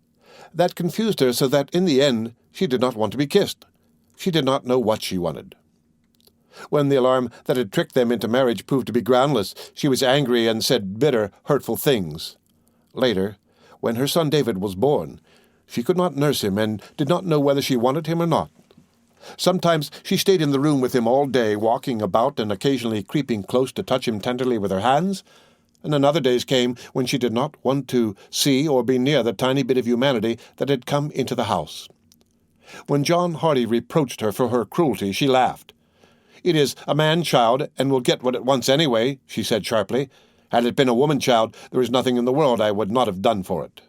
That confused her so that in the end she did not want to be kissed. She did not know what she wanted. When the alarm that had tricked them into marriage proved to be groundless, she was angry and said bitter, hurtful things. Later, when her son David was born, she could not nurse him and did not know whether she wanted him or not. Sometimes she stayed in the room with him all day, walking about and occasionally creeping close to touch him tenderly with her hands, and then other days came when she did not want to see or be near the tiny bit of humanity that had come into the house. When John Hardy reproached her for her cruelty, she laughed. "It is a man-child, and will get what it wants anyway," she said sharply. "Had it been a woman-child, there is nothing in the world I would not have done for it."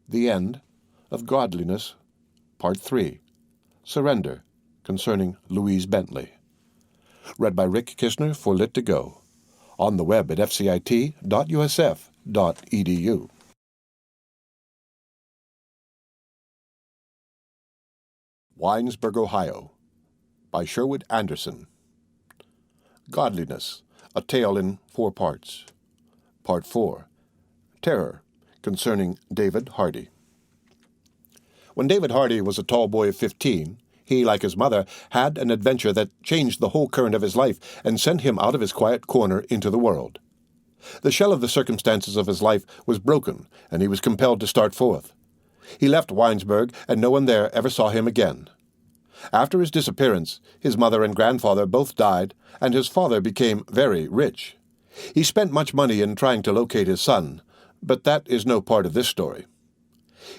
The End of Godliness, Part 3. Surrender, concerning Louise Bentley. Read by Rick Kistner for Lit2Go. On the web at fcit.usf.edu. Winesburg, Ohio, by Sherwood Anderson. Godliness, a tale in 4 parts. Part 4. Terror, concerning David Hardy. When David Hardy was a tall boy of 15, he, like his mother, had an adventure that changed the whole current of his life and sent him out of his quiet corner into the world. The shell of the circumstances of his life was broken, and he was compelled to start forth. He left Winesburg, and no one there ever saw him again. After his disappearance, his mother and grandfather both died, and his father became very rich. He spent much money in trying to locate his son, but that is no part of this story.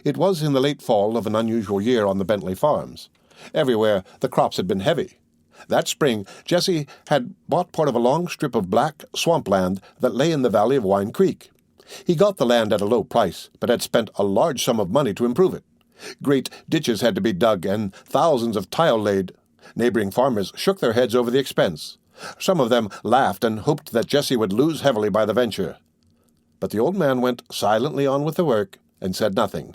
It was in the late fall of an unusual year on the Bentley farms. Everywhere the crops had been heavy. That spring, Jesse had bought part of a long strip of black swampland that lay in the valley of Wine Creek. He got the land at a low price, but had spent a large sum of money to improve it. Great ditches had to be dug and thousands of tile laid. Neighboring farmers shook their heads over the expense. Some of them laughed and hoped that Jesse would lose heavily by the venture. But the old man went silently on with the work and said nothing.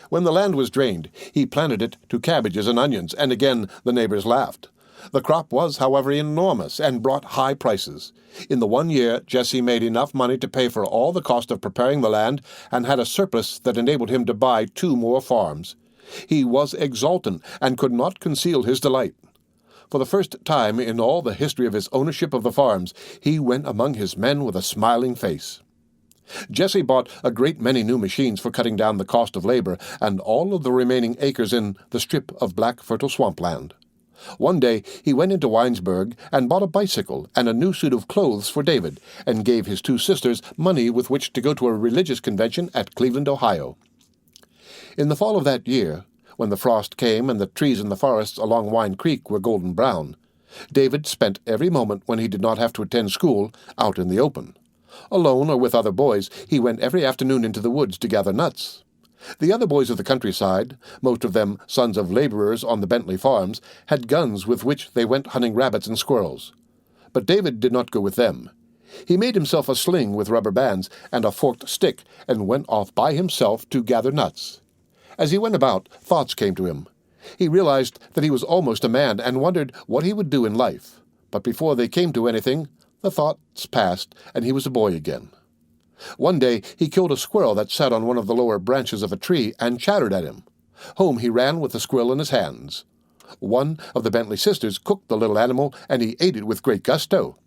When the land was drained, he planted it to cabbages and onions, and again the neighbors laughed. The crop was, however, enormous and brought high prices. In the 1 year, Jesse made enough money to pay for all the cost of preparing the land and had a surplus that enabled him to buy 2 more farms. He was exultant and could not conceal his delight. For the first time in all the history of his ownership of the farms, he went among his men with a smiling face. Jesse bought a great many new machines for cutting down the cost of labor and all of the remaining acres in the strip of black fertile swampland. One day he went into Winesburg and bought a bicycle and a new suit of clothes for David, and gave his 2 sisters money with which to go to a religious convention at Cleveland, Ohio. In the fall of that year, when the frost came and the trees in the forests along Wine Creek were golden brown, David spent every moment when he did not have to attend school out in the open. Alone or with other boys, he went every afternoon into the woods to gather nuts. The other boys of the countryside, most of them sons of laborers on the Bentley farms, had guns with which they went hunting rabbits and squirrels. But David did not go with them. He made himself a sling with rubber bands and a forked stick and went off by himself to gather nuts. As he went about, thoughts came to him. He realized that he was almost a man and wondered what he would do in life. But before they came to anything, the thoughts passed, and he was a boy again. One day he killed a squirrel that sat on one of the lower branches of a tree and chattered at him. Home he ran with the squirrel in his hands. One of the Bentley sisters cooked the little animal, and he ate it with great gusto.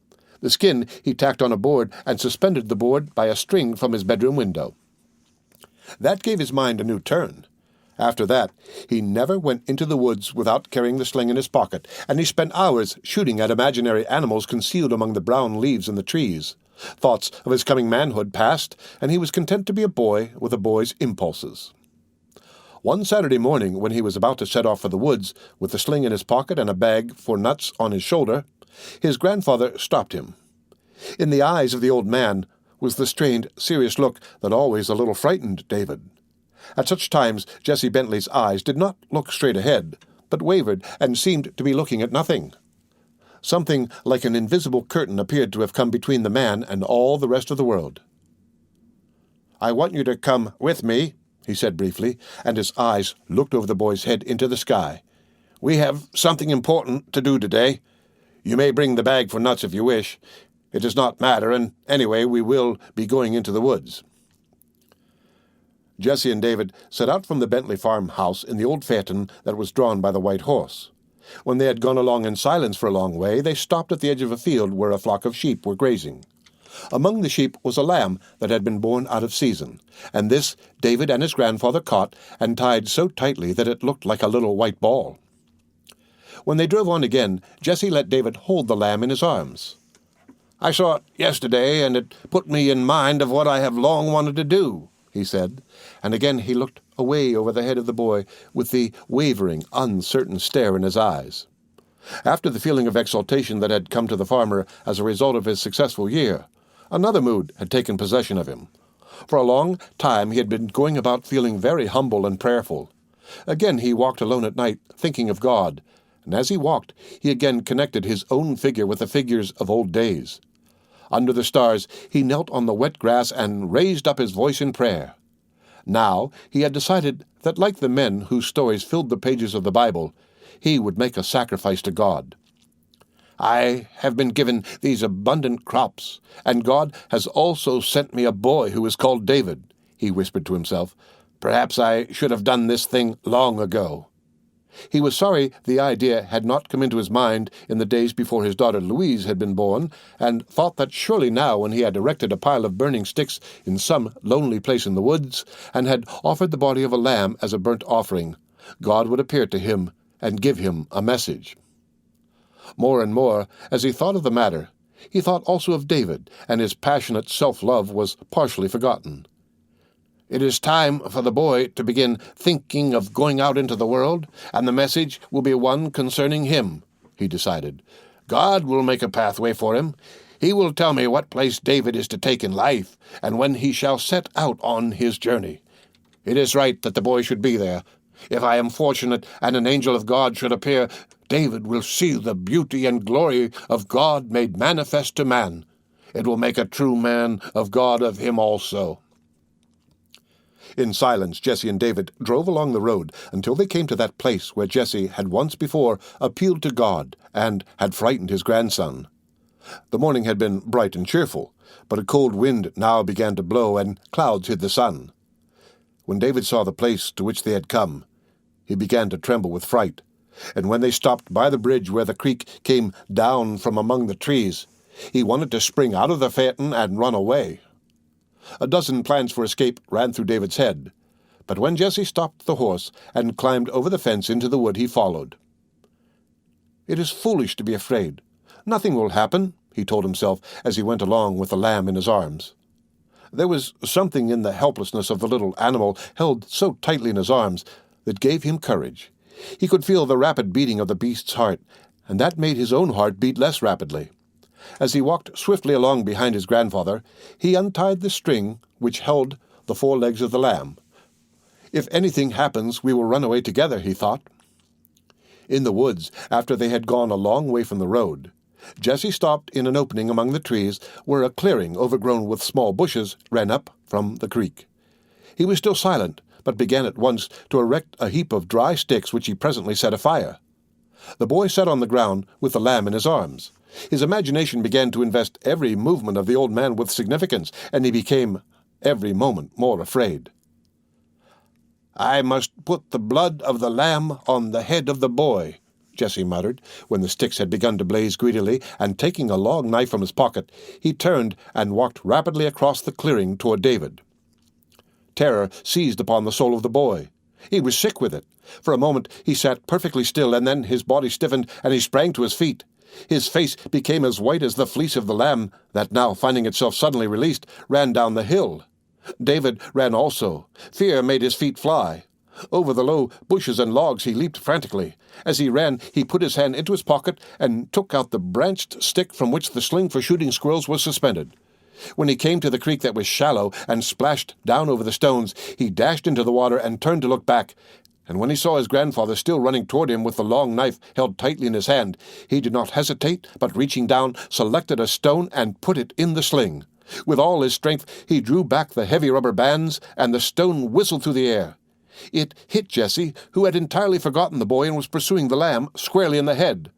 The skin he tacked on a board and suspended the board by a string from his bedroom window. That gave his mind a new turn. After that, he never went into the woods without carrying the sling in his pocket, and he spent hours shooting at imaginary animals concealed among the brown leaves in the trees. Thoughts of his coming manhood passed, and he was content to be a boy with a boy's impulses. One Saturday morning, when he was about to set off for the woods, with the sling in his pocket and a bag for nuts on his shoulder, his grandfather stopped him. In the eyes of the old man was the strained, serious look that always a little frightened David. At such times Jesse Bentley's eyes did not look straight ahead, but wavered and seemed to be looking at nothing. Something like an invisible curtain appeared to have come between the man and all the rest of the world. "I want you to come with me," he said briefly, and his eyes looked over the boy's head into the sky. "We have something important to do today. You may bring the bag for nuts if you wish. It does not matter, and anyway, we will be going into the woods." Jesse and David set out from the Bentley farmhouse in the old phaeton that was drawn by the white horse. When they had gone along in silence for a long way, they stopped at the edge of a field where a flock of sheep were grazing. Among the sheep was a lamb that had been born out of season, and this David and his grandfather caught and tied so tightly that it looked like a little white ball. When they drove on again, Jesse let David hold the lamb in his arms. "I saw it yesterday, and it put me in mind of what I have long wanted to do," he said, and again he looked away over the head of the boy with the wavering, uncertain stare in his eyes. After the feeling of exultation that had come to the farmer as a result of his successful year, another mood had taken possession of him. For a long time he had been going about feeling very humble and prayerful. Again he walked alone at night, thinking of God, and as he walked, he again connected his own figure with the figures of old days. Under the stars, he knelt on the wet grass and raised up his voice in prayer. Now he had decided that, like the men whose stories filled the pages of the Bible, he would make a sacrifice to God. "I have been given these abundant crops, and God has also sent me a boy who is called David," he whispered to himself. "Perhaps I should have done this thing long ago." He was sorry the idea had not come into his mind in the days before his daughter Louise had been born, and thought that surely now, when he had erected a pile of burning sticks in some lonely place in the woods, and had offered the body of a lamb as a burnt offering, God would appear to him and give him a message. More and more, as he thought of the matter, he thought also of David, and his passionate self-love was partially forgotten. It is time for the boy to begin thinking of going out into the world, and the message will be one concerning him, he decided. God will make a pathway for him. He will tell me what place David is to take in life, and when he shall set out on his journey. It is right that the boy should be there. If I am fortunate and an angel of God should appear, David will see the beauty and glory of God made manifest to man. It will make a true man of God of him also." In silence, Jesse and David drove along the road until they came to that place where Jesse had once before appealed to God and had frightened his grandson. The morning had been bright and cheerful, but a cold wind now began to blow, and clouds hid the sun. When David saw the place to which they had come, he began to tremble with fright, and when they stopped by the bridge where the creek came down from among the trees, he wanted to spring out of the phaeton and run away. A dozen plans for escape ran through David's head, but when Jesse stopped the horse and climbed over the fence into the wood, he followed. "It is foolish to be afraid. Nothing will happen," he told himself as he went along with the lamb in his arms. There was something in the helplessness of the little animal held so tightly in his arms that gave him courage. He could feel the rapid beating of the beast's heart, and that made his own heart beat less rapidly. As he walked swiftly along behind his grandfather, he untied the string which held the 4 legs of the lamb. "If anything happens, we will run away together," he thought. In the woods, after they had gone a long way from the road, Jesse stopped in an opening among the trees where a clearing overgrown with small bushes ran up from the creek. He was still silent, but began at once to erect a heap of dry sticks which he presently set afire. The boy sat on the ground with the lamb in his arms. His imagination began to invest every movement of the old man with significance, and he became every moment more afraid. "I must put the blood of the lamb on the head of the boy," Jesse muttered, when the sticks had begun to blaze greedily, and taking a long knife from his pocket, he turned and walked rapidly across the clearing toward David. Terror seized upon the soul of the boy. He was sick with it. For a moment he sat perfectly still, and then his body stiffened, and he sprang to his feet. His face became as white as the fleece of the lamb that now, finding itself suddenly released, ran down the hill. David ran also. Fear made his feet fly. Over the low bushes and logs he leaped frantically. As he ran, he put his hand into his pocket and took out the branched stick from which the sling for shooting squirrels was suspended. When he came to the creek that was shallow and splashed down over the stones, he dashed into the water and turned to look back. And when he saw his grandfather still running toward him with the long knife held tightly in his hand, he did not hesitate, but reaching down, selected a stone and put it in the sling. With all his strength he drew back the heavy rubber bands, and the stone whistled through the air. It hit Jesse, who had entirely forgotten the boy and was pursuing the lamb, squarely in the head.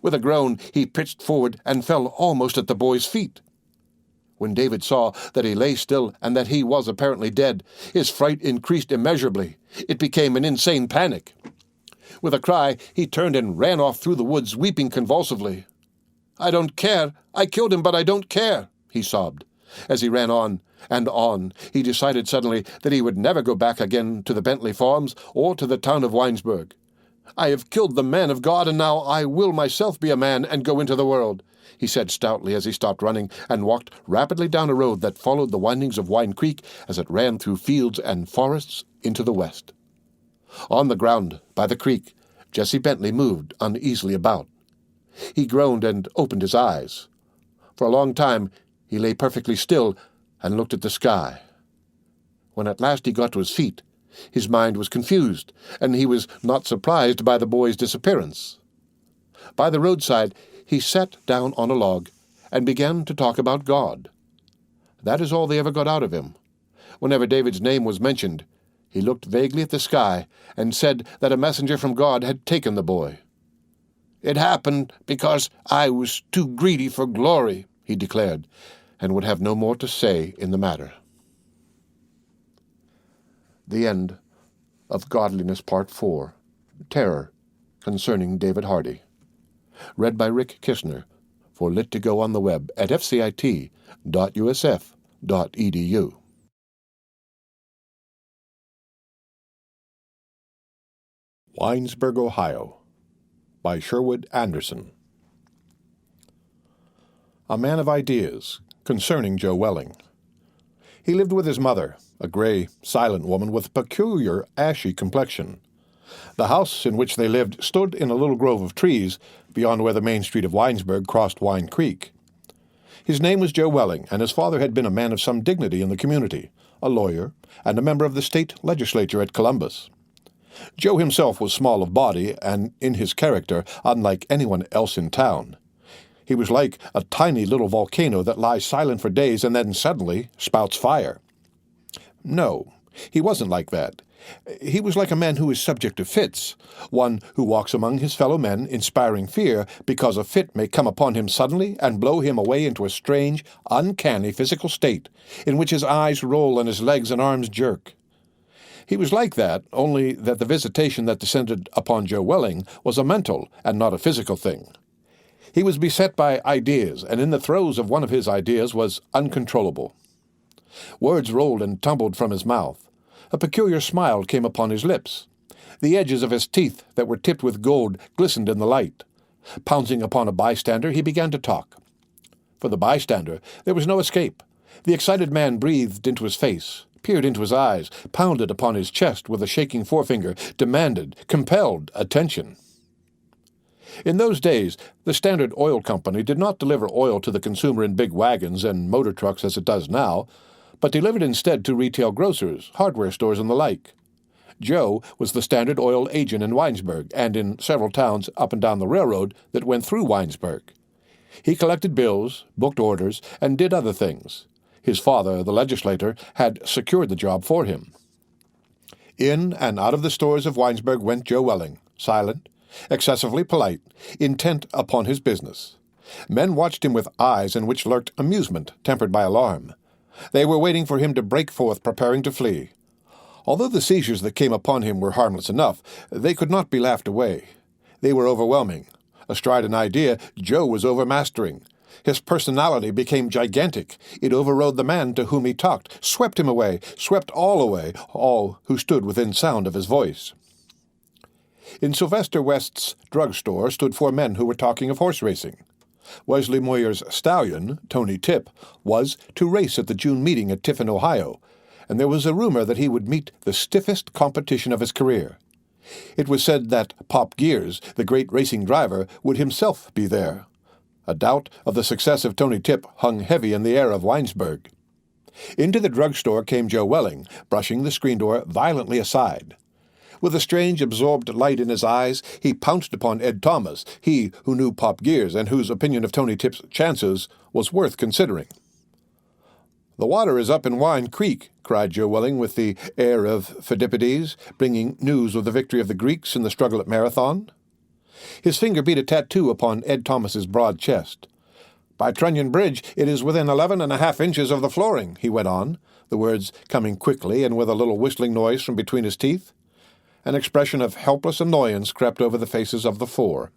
With a groan he pitched forward and fell almost at the boy's feet. When David saw that he lay still and that he was apparently dead, his fright increased immeasurably. It became an insane panic. With a cry, he turned and ran off through the woods, weeping convulsively. "I don't care. I killed him, but I don't care," he sobbed. As he ran on and on, he decided suddenly that he would never go back again to the Bentley Farms or to the town of Winesburg. "I have killed the man of God, and now I will myself be a man and go into the world," he said stoutly as he stopped running and walked rapidly down a road that followed the windings of Wine Creek as it ran through fields and forests into the west. On the ground by the creek, Jesse Bentley moved uneasily about. He groaned and opened his eyes. For a long time he lay perfectly still and looked at the sky. When at last he got to his feet, his mind was confused, and he was not surprised by the boy's disappearance. By the roadside he sat down on a log and began to talk about God. That is all they ever got out of him. Whenever David's name was mentioned, he looked vaguely at the sky and said that a messenger from God had taken the boy. "It happened because I was too greedy for glory," he declared, and would have no more to say in the matter. The end of Godliness Part 4, Terror, concerning David Hardy. Read by Rick Kistner for Lit2Go on the web at fcit.usf.edu. Winesburg, Ohio, by Sherwood Anderson. A man of ideas concerning Joe Welling. He lived with his mother, a gray, silent woman with a peculiar, ashy complexion. The house in which they lived stood in a little grove of trees beyond where the main street of Winesburg crossed Wine Creek. His name was Joe Welling, and his father had been a man of some dignity in the community, a lawyer, and a member of the state legislature at Columbus. Joe himself was small of body, and in his character unlike anyone else in town. He was like a tiny little volcano that lies silent for days and then suddenly spouts fire. No, he wasn't like that. He was like a man who is subject to fits, one who walks among his fellow men inspiring fear because a fit may come upon him suddenly and blow him away into a strange, uncanny physical state in which his eyes roll and his legs and arms jerk. He was like that, only that the visitation that descended upon Joe Welling was a mental and not a physical thing. He was beset by ideas, and in the throes of one of his ideas was uncontrollable. Words rolled and tumbled from his mouth. A peculiar smile came upon his lips. The edges of his teeth that were tipped with gold glistened in the light. Pouncing upon a bystander, he began to talk. For the bystander, there was no escape. The excited man breathed into his face, peered into his eyes, pounded upon his chest with a shaking forefinger, demanded, compelled attention. In those days, the Standard Oil Company did not deliver oil to the consumer in big wagons and motor trucks as it does now, but delivered instead to retail grocers, hardware stores, and the like. Joe was the Standard Oil agent in Winesburg and in several towns up and down the railroad that went through Winesburg. He collected bills, booked orders, and did other things. His father, the legislator, had secured the job for him. In and out of the stores of Winesburg went Joe Welling, silent, excessively polite, intent upon his business. Men watched him with eyes in which lurked amusement, tempered by alarm. They were waiting for him to break forth, preparing to flee. Although the seizures that came upon him were harmless enough, they could not be laughed away. They were overwhelming. Astride an idea, Joe was overmastering. His personality became gigantic. It overrode the man to whom he talked, swept him away, swept away, all who stood within sound of his voice. In Sylvester West's drugstore stood 4 men who were talking of horse racing. Wesley Moyer's stallion, Tony Tip, was to race at the June meeting at Tiffin, Ohio, and there was a rumor that he would meet the stiffest competition of his career. It was said that Pop Gears, the great racing driver, would himself be there. A doubt of the success of Tony Tip hung heavy in the air of Winesburg. Into the drugstore came Joe Welling, brushing the screen door violently aside. With a strange, absorbed light in his eyes, he pounced upon Ed Thomas, he who knew Pop Gears and whose opinion of Tony Tip's chances was worth considering. "The water is up in Wine Creek," cried Joe Welling with the air of Phidippides, bringing news of the victory of the Greeks in the struggle at Marathon. His finger beat a tattoo upon Ed Thomas's broad chest. "By Trunnion Bridge it is within 11.5 inches of the flooring," he went on, the words coming quickly and with a little whistling noise from between his teeth. An expression of helpless annoyance crept over the faces of the 4.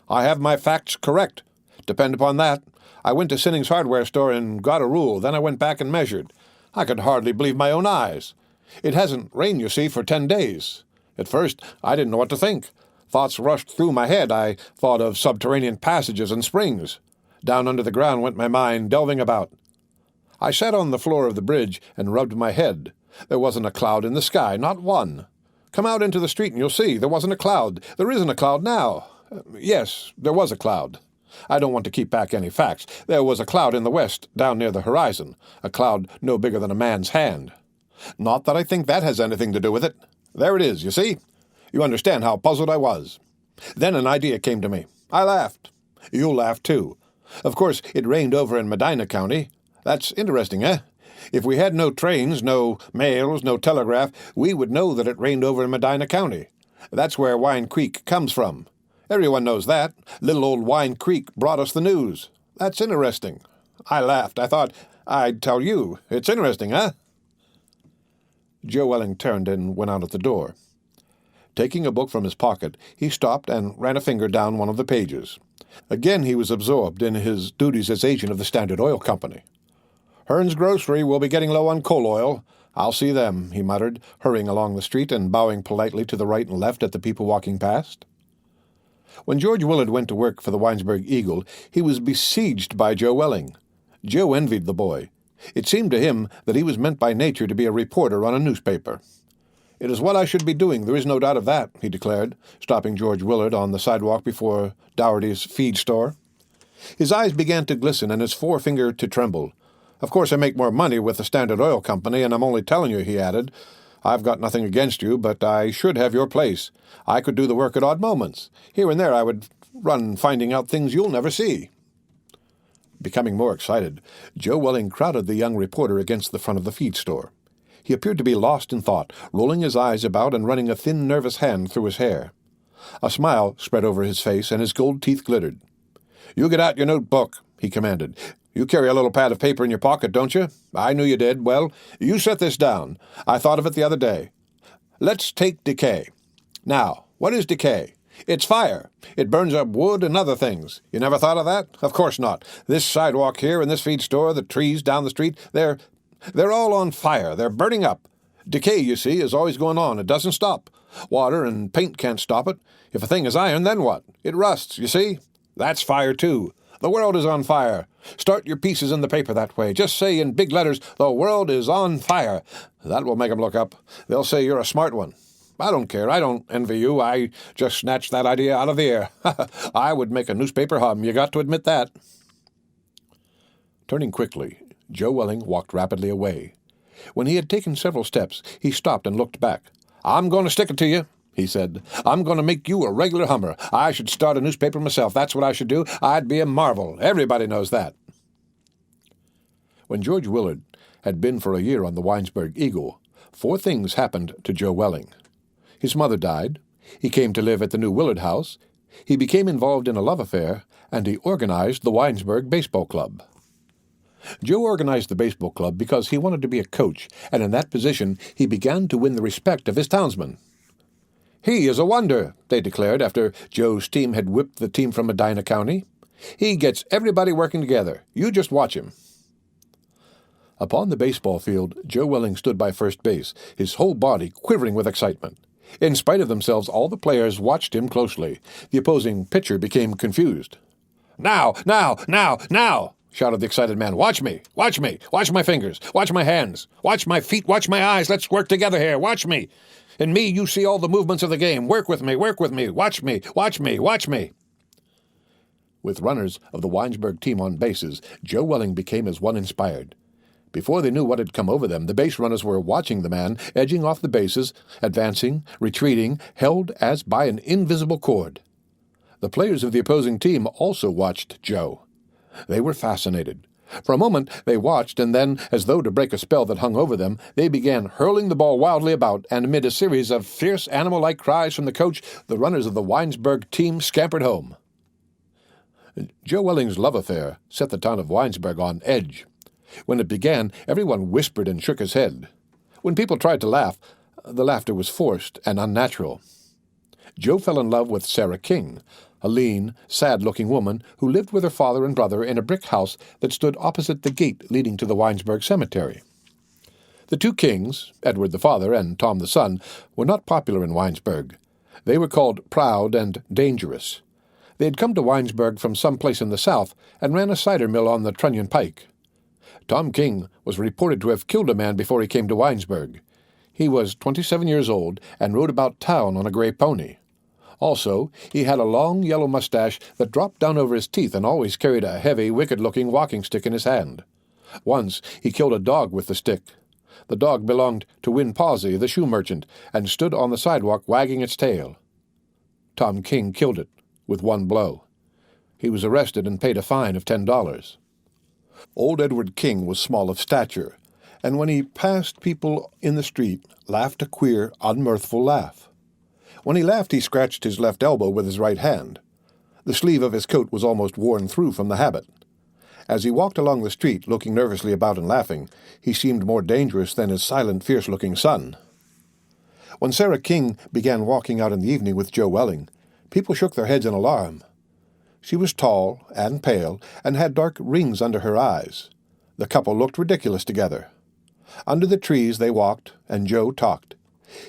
"I have my facts correct. Depend upon that. I went to Sinning's hardware store and got a rule. Then I went back and measured. I could hardly believe my own eyes. It hasn't rained, you see, for 10 days. At first, I didn't know what to think. Thoughts rushed through my head. I thought of subterranean passages and springs. Down under the ground went my mind, delving about. I sat on the floor of the bridge and rubbed my head. There wasn't a cloud in the sky, not one. Come out into the street and you'll see. There wasn't a cloud. There isn't a cloud now. Yes, there was a cloud. I don't want to keep back any facts. There was a cloud in the west, down near the horizon, a cloud no bigger than a man's hand. Not that I think that has anything to do with it. There it is, you see? You understand how puzzled I was. Then an idea came to me. I laughed. You'll laugh, too. Of course, it rained over in Medina County. That's interesting, eh? If we had no trains, no mails, no telegraph, we would know that it rained over in Medina County. That's where Wine Creek comes from. Everyone knows that. Little old Wine Creek brought us the news. That's interesting. I laughed. I thought, I'd tell you. It's interesting, huh? Joe Welling turned and went out at the door. Taking a book from his pocket, he stopped and ran a finger down one of the pages. Again he was absorbed in his duties as agent of the Standard Oil Company. "Hearn's Grocery will be getting low on coal oil. I'll see them," he muttered, hurrying along the street and bowing politely to the right and left at the people walking past. When George Willard went to work for the Winesburg Eagle, he was besieged by Joe Welling. Joe envied the boy. It seemed to him that he was meant by nature to be a reporter on a newspaper. "It is what I should be doing, there is no doubt of that," he declared, stopping George Willard on the sidewalk before Dougherty's feed store. His eyes began to glisten and his forefinger to tremble. "Of course I make more money with the Standard Oil Company, and I'm only telling you," he added. "I've got nothing against you, but I should have your place. I could do the work at odd moments. Here and there I would run finding out things you'll never see." Becoming more excited, Joe Welling crowded the young reporter against the front of the feed store. He appeared to be lost in thought, rolling his eyes about and running a thin, nervous hand through his hair. A smile spread over his face, and his gold teeth glittered. "You get out your notebook," he commanded. "You carry a little pad of paper in your pocket, don't you? I knew you did. Well, you set this down. I thought of it the other day. Let's take decay. Now, what is decay? It's fire. It burns up wood and other things. You never thought of that? Of course not. This sidewalk here and this feed store, the trees down the street, they're all on fire. They're burning up. Decay, you see, is always going on. It doesn't stop. Water and paint can't stop it. If a thing is iron, then what? It rusts, you see? That's fire, too. The world is on fire. Start your pieces in the paper that way. Just say in big letters, 'The world is on fire.' That will make 'em look up. They'll say you're a smart one. I don't care. I don't envy you. I just snatched that idea out of the air. I would make a newspaper hum. You got to admit that." Turning quickly, Joe Welling walked rapidly away. When he had taken several steps, he stopped and looked back. "I'm going to stick it to you," he said. "I'm going to make you a regular hummer. I should start a newspaper myself. That's what I should do. I'd be a marvel. Everybody knows that." When George Willard had been for a year on the Winesburg Eagle, 4 things happened to Joe Welling. His mother died, he came to live at the new Willard house, he became involved in a love affair, and he organized the Winesburg Baseball Club. Joe organized the baseball club because he wanted to be a coach, and in that position he began to win the respect of his townsmen. "He is a wonder," they declared after Joe's team had whipped the team from Medina County. "He gets everybody working together. You just watch him." Upon the baseball field, Joe Welling stood by first base, his whole body quivering with excitement. In spite of themselves, all the players watched him closely. The opposing pitcher became confused. "Now, now, now, now!" shouted the excited man. "Watch me! Watch me! Watch my fingers! Watch my hands! Watch my feet! Watch my eyes! Let's work together here! Watch me! In me, you see all the movements of the game. Work with me! Work with me! Watch me! Watch me! Watch me!" With runners of the Winesburg team on bases, Joe Welling became as one inspired. Before they knew what had come over them, the base runners were watching the man, edging off the bases, advancing, retreating, held as by an invisible cord. The players of the opposing team also watched Joe. They were fascinated. For a moment they watched, and then, as though to break a spell that hung over them, they began hurling the ball wildly about, and amid a series of fierce animal-like cries from the coach, the runners of the Winesburg team scampered home. Joe Welling's love affair set the town of Winesburg on edge. When it began, everyone whispered and shook his head. When people tried to laugh, the laughter was forced and unnatural. Joe fell in love with Sarah King, a lean, sad-looking woman who lived with her father and brother in a brick house that stood opposite the gate leading to the Winesburg Cemetery. The 2 Kings, Edward the father and Tom the son, were not popular in Winesburg. They were called proud and dangerous. They had come to Winesburg from some place in the south and ran a cider mill on the Trunnion Pike. Tom King was reported to have killed a man before he came to Winesburg. He was 27 years old and rode about town on a gray pony. Also, he had a long yellow mustache that dropped down over his teeth and always carried a heavy, wicked-looking walking stick in his hand. Once he killed a dog with the stick. The dog belonged to Win Pawsey, the shoe merchant, and stood on the sidewalk wagging its tail. Tom King killed it with one blow. He was arrested and paid a fine of $10. Old Edward King was small of stature, and when he passed people in the street, laughed a queer, unmirthful laugh. When he laughed, he scratched his left elbow with his right hand. The sleeve of his coat was almost worn through from the habit. As he walked along the street, looking nervously about and laughing, he seemed more dangerous than his silent, fierce-looking son. When Sarah King began walking out in the evening with Joe Welling, people shook their heads in alarm. She was tall and pale, and had dark rings under her eyes. The couple looked ridiculous together. Under the trees they walked, and Joe talked.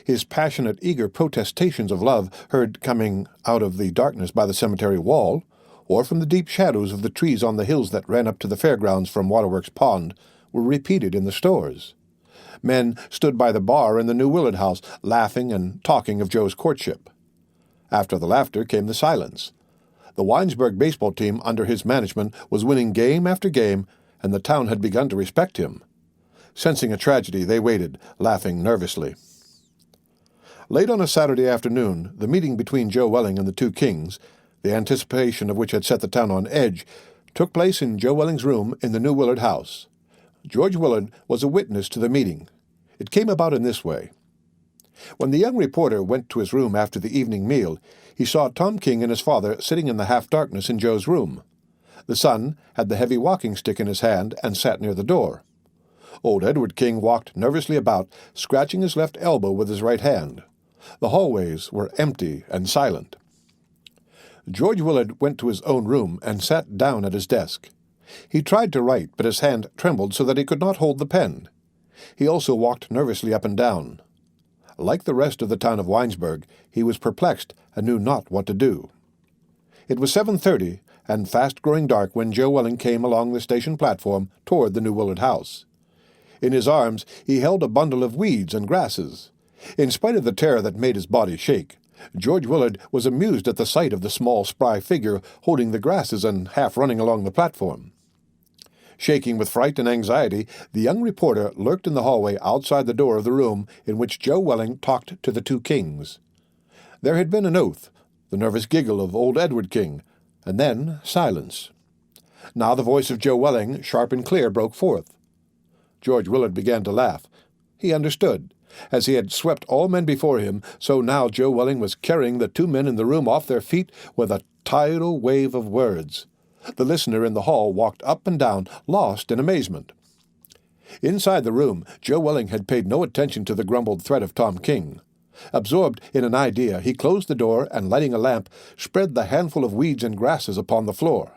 His passionate, eager protestations of love, heard coming out of the darkness by the cemetery wall, or from the deep shadows of the trees on the hills that ran up to the fairgrounds from Waterworks Pond, were repeated in the stores. Men stood by the bar in the new Willard house, laughing and talking of Joe's courtship. After the laughter came the silence. The Winesburg baseball team under his management was winning game after game, and the town had begun to respect him. Sensing a tragedy, they waited, laughing nervously. Late on a Saturday afternoon, the meeting between Joe Welling and the two kings, the anticipation of which had set the town on edge, took place in Joe Welling's room in the new Willard house. George Willard was a witness to the meeting. It came about in this way. When the young reporter went to his room after the evening meal, he saw Tom King and his father sitting in the half-darkness in Joe's room. The son had the heavy walking stick in his hand and sat near the door. Old Edward King walked nervously about, scratching his left elbow with his right hand. The hallways were empty and silent. George Willard went to his own room and sat down at his desk. He tried to write, but his hand trembled so that he could not hold the pen. He also walked nervously up and down. Like the rest of the town of Winesburg, he was perplexed and knew not what to do. It was 7:30, and fast growing dark when Joe Welling came along the station platform toward the new Willard house. In his arms he held a bundle of weeds and grasses. In spite of the terror that made his body shake, George Willard was amused at the sight of the small, spry figure holding the grasses and half running along the platform. Shaking with fright and anxiety, the young reporter lurked in the hallway outside the door of the room in which Joe Welling talked to the two kings. There had been an oath, the nervous giggle of old Edward King, and then silence. Now the voice of Joe Welling, sharp and clear, broke forth. George Willard began to laugh. He understood. As he had swept all men before him, so now Joe Welling was carrying the two men in the room off their feet with a tidal wave of words. The listener in the hall walked up and down, lost in amazement. Inside the room, Joe Welling had paid no attention to the grumbled threat of Tom King. Absorbed in an idea, he closed the door and, lighting a lamp, spread the handful of weeds and grasses upon the floor.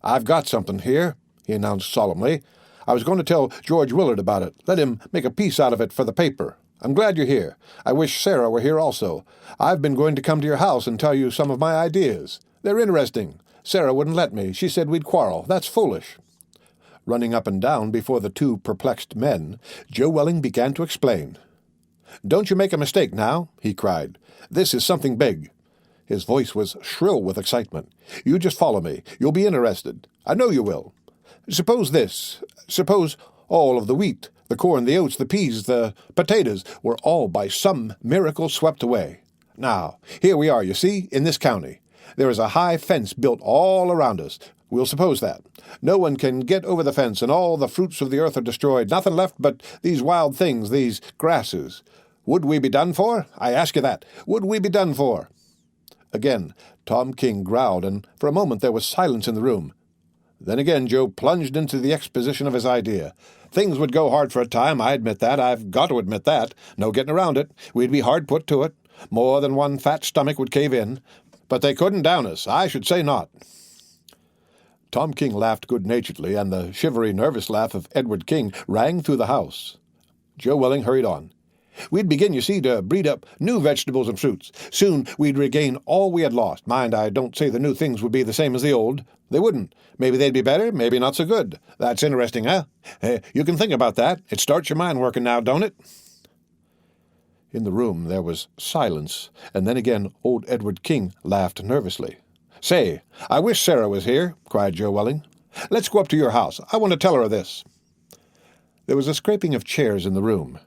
"I've got something here," he announced solemnly. "I was going to tell George Willard about it. Let him make a piece out of it for the paper. I'm glad you're here. I wish Sarah were here also. I've been going to come to your house and tell you some of my ideas. They're interesting. Sarah wouldn't let me. She said we'd quarrel. That's foolish." Running up and down before the two perplexed men, Joe Welling began to explain. "Don't you make a mistake now," he cried. "This is something big." His voice was shrill with excitement. "You just follow me. You'll be interested. I know you will. Suppose this. Suppose all of the wheat, the corn, the oats, the peas, the potatoes were all by some miracle swept away. Now, here we are, you see, in this county. There is a high fence built all around us. We'll suppose that. No one can get over the fence, and all the fruits of the earth are destroyed. Nothing left but these wild things, these grasses. Would we be done for? I ask you that. Would we be done for?" Again, Tom King growled, and for a moment there was silence in the room. Then again Joe plunged into the exposition of his idea. "Things would go hard for a time, I admit that. I've got to admit that. No getting around it. We'd be hard put to it. More than one fat stomach would cave in. But they couldn't down us. I should say not." Tom King laughed good-naturedly, and the shivery, nervous laugh of Edward King rang through the house. Joe Welling hurried on. "We'd begin, you see, to breed up new vegetables and fruits. Soon we'd regain all we had lost. Mind, I don't say the new things would be the same as the old. They wouldn't. Maybe they'd be better, maybe not so good. That's interesting, huh? You can think about that. It starts your mind working now, don't it?" In the room there was silence, and then again old Edward King laughed nervously. "Say, I wish Sarah was here," cried Joe Welling. "Let's go up to your house. I want to tell her of this." There was a scraping of chairs in the room.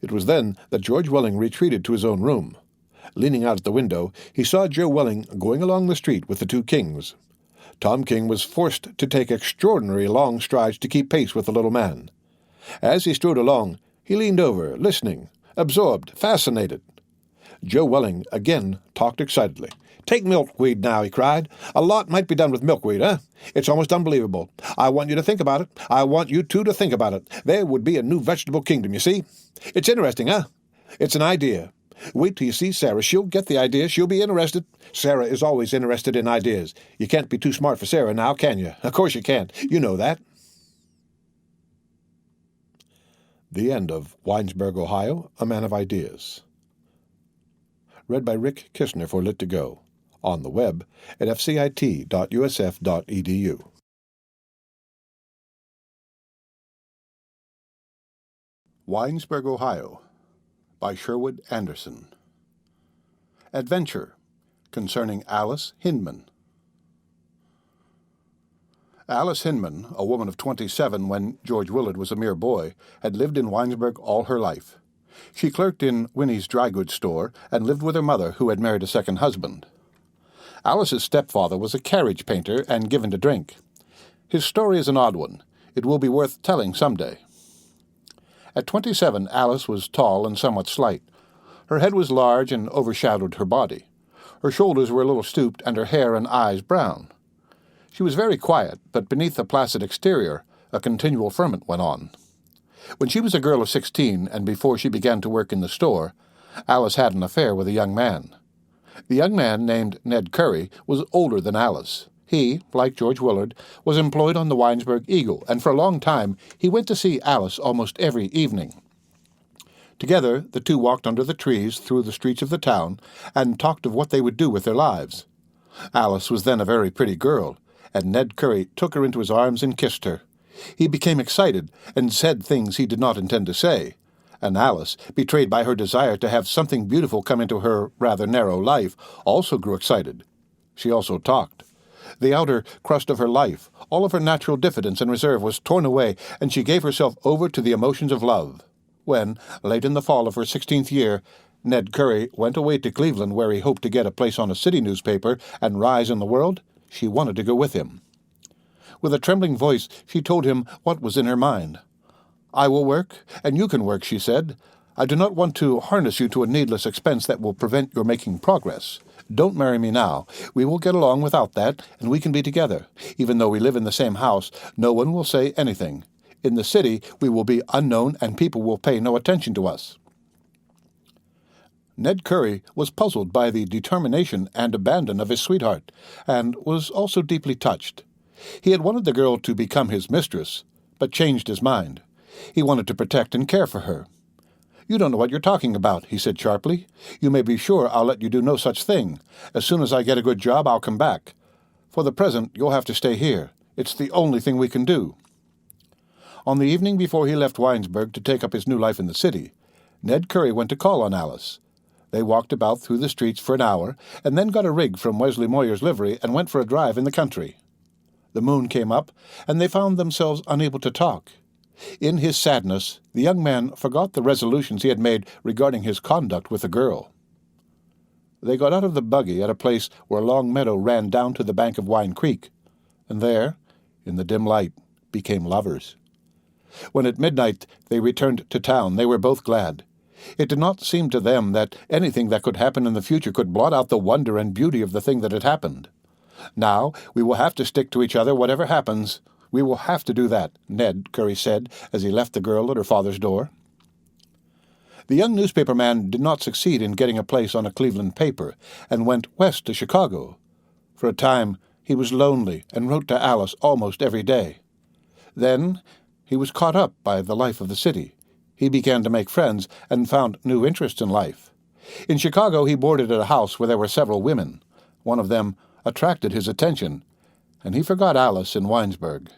It was then that George Welling retreated to his own room. Leaning out at the window, he saw Joe Welling going along the street with the two kings. Tom King was forced to take extraordinary long strides to keep pace with the little man. As he strode along, he leaned over, listening, absorbed, fascinated. Joe Welling again talked excitedly. "Take milkweed now," he cried. "A lot might be done with milkweed, eh? It's almost unbelievable. I want you to think about it. I want you two to think about it. There would be a new vegetable kingdom, you see. It's interesting, eh? It's an idea. Wait till you see Sarah. She'll get the idea. She'll be interested. Sarah is always interested in ideas. You can't be too smart for Sarah now, can you? Of course you can't. You know that." The end of Winesburg, Ohio, A Man of Ideas. Read by Rick Kishner for Lit2Go. On the web at fcit.usf.edu. Winesburg, Ohio, by Sherwood Anderson. Adventure, concerning Alice Hindman. Alice Hinman, a woman of 27 when George Willard was a mere boy, had lived in Winesburg all her life. She clerked in Winnie's dry goods store and lived with her mother, who had married a second husband. Alice's stepfather was a carriage painter and given to drink. His story is an odd one. It will be worth telling someday. At 27, Alice was tall and somewhat slight. Her head was large and overshadowed her body. Her shoulders were a little stooped and her hair and eyes brown. She was very quiet, but beneath the placid exterior, a continual ferment went on. When she was a girl of 16, and before she began to work in the store, Alice had an affair with a young man. The young man, named Ned Curry, was older than Alice. He, like George Willard, was employed on the Winesburg Eagle, and for a long time he went to see Alice almost every evening. Together, the two walked under the trees through the streets of the town and talked of what they would do with their lives. Alice was then a very pretty girl, and Ned Curry took her into his arms and kissed her. He became excited and said things he did not intend to say, and Alice, betrayed by her desire to have something beautiful come into her rather narrow life, also grew excited. She also talked. The outer crust of her life, all of her natural diffidence and reserve, was torn away, and she gave herself over to the emotions of love. When, late in the fall of her 16th year, Ned Curry went away to Cleveland, where he hoped to get a place on a city newspaper and rise in the world, she wanted to go with him. With a trembling voice, she told him what was in her mind. "I will work, and you can work," she said. "I do not want to harness you to a needless expense that will prevent your making progress. Don't marry me now. We will get along without that, and we can be together. Even though we live in the same house, no one will say anything. In the city, we will be unknown, and people will pay no attention to us." Ned Curry was puzzled by the determination and abandon of his sweetheart, and was also deeply touched. He had wanted the girl to become his mistress, but changed his mind. He wanted to protect and care for her. "You don't know what you're talking about," he said sharply. "You may be sure I'll let you do no such thing. As soon as I get a good job, I'll come back. For the present, you'll have to stay here. It's the only thing we can do." On the evening before he left Winesburg to take up his new life in the city, Ned Curry went to call on Alice. They walked about through the streets for an hour, and then got a rig from Wesley Moyer's livery and went for a drive in the country. The moon came up, and they found themselves unable to talk. In his sadness, the young man forgot the resolutions he had made regarding his conduct with the girl. They got out of the buggy at a place where a long meadow ran down to the bank of Wine Creek, and there, in the dim light, became lovers. When at midnight they returned to town, they were both glad. It did not seem to them that anything that could happen in the future could blot out the wonder and beauty of the thing that had happened. "Now we will have to stick to each other, whatever happens. We will have to do that," Ned Curry said as he left the girl at her father's door. The young newspaper man did not succeed in getting a place on a Cleveland paper, and went west to Chicago. For a time he was lonely and wrote to Alice almost every day. Then he was caught up by the life of the city. He began to make friends and found new interests in life. In Chicago he boarded at a house where there were several women. One of them attracted his attention, and he forgot Alice in Winesburg.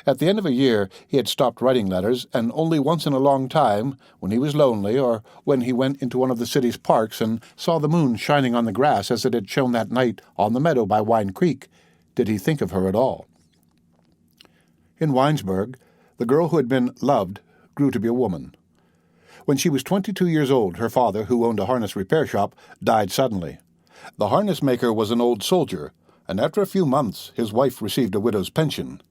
At the end of a year he had stopped writing letters, and only once in a long time, when he was lonely or when he went into one of the city's parks and saw the moon shining on the grass as it had shone that night on the meadow by Wine Creek, did he think of her at all. In Winesburg, the girl who had been loved grew to be a woman. When she was 22 years old, her father, who owned a harness repair shop, died suddenly. The harness maker was an old soldier, and after a few months his wife received a widow's pension.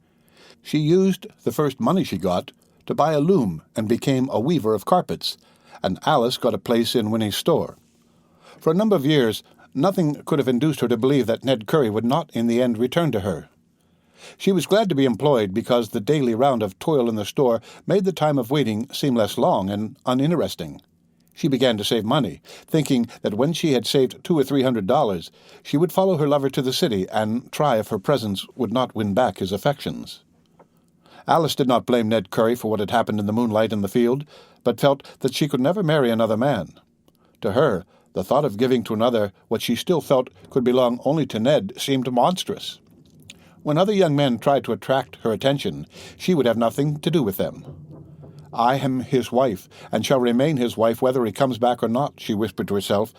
She used the first money she got to buy a loom and became a weaver of carpets, and Alice got a place in Winnie's store. For a number of years, nothing could have induced her to believe that Ned Curry would not in the end return to her. She was glad to be employed because the daily round of toil in the store made the time of waiting seem less long and uninteresting. She began to save money, thinking that when she had saved $200 or $300, she would follow her lover to the city and try if her presence would not win back his affections. Alice did not blame Ned Curry for what had happened in the moonlight in the field, but felt that she could never marry another man. To her, the thought of giving to another what she still felt could belong only to Ned seemed monstrous. When other young men tried to attract her attention, she would have nothing to do with them. "I am his wife, and shall remain his wife whether he comes back or not," she whispered to herself,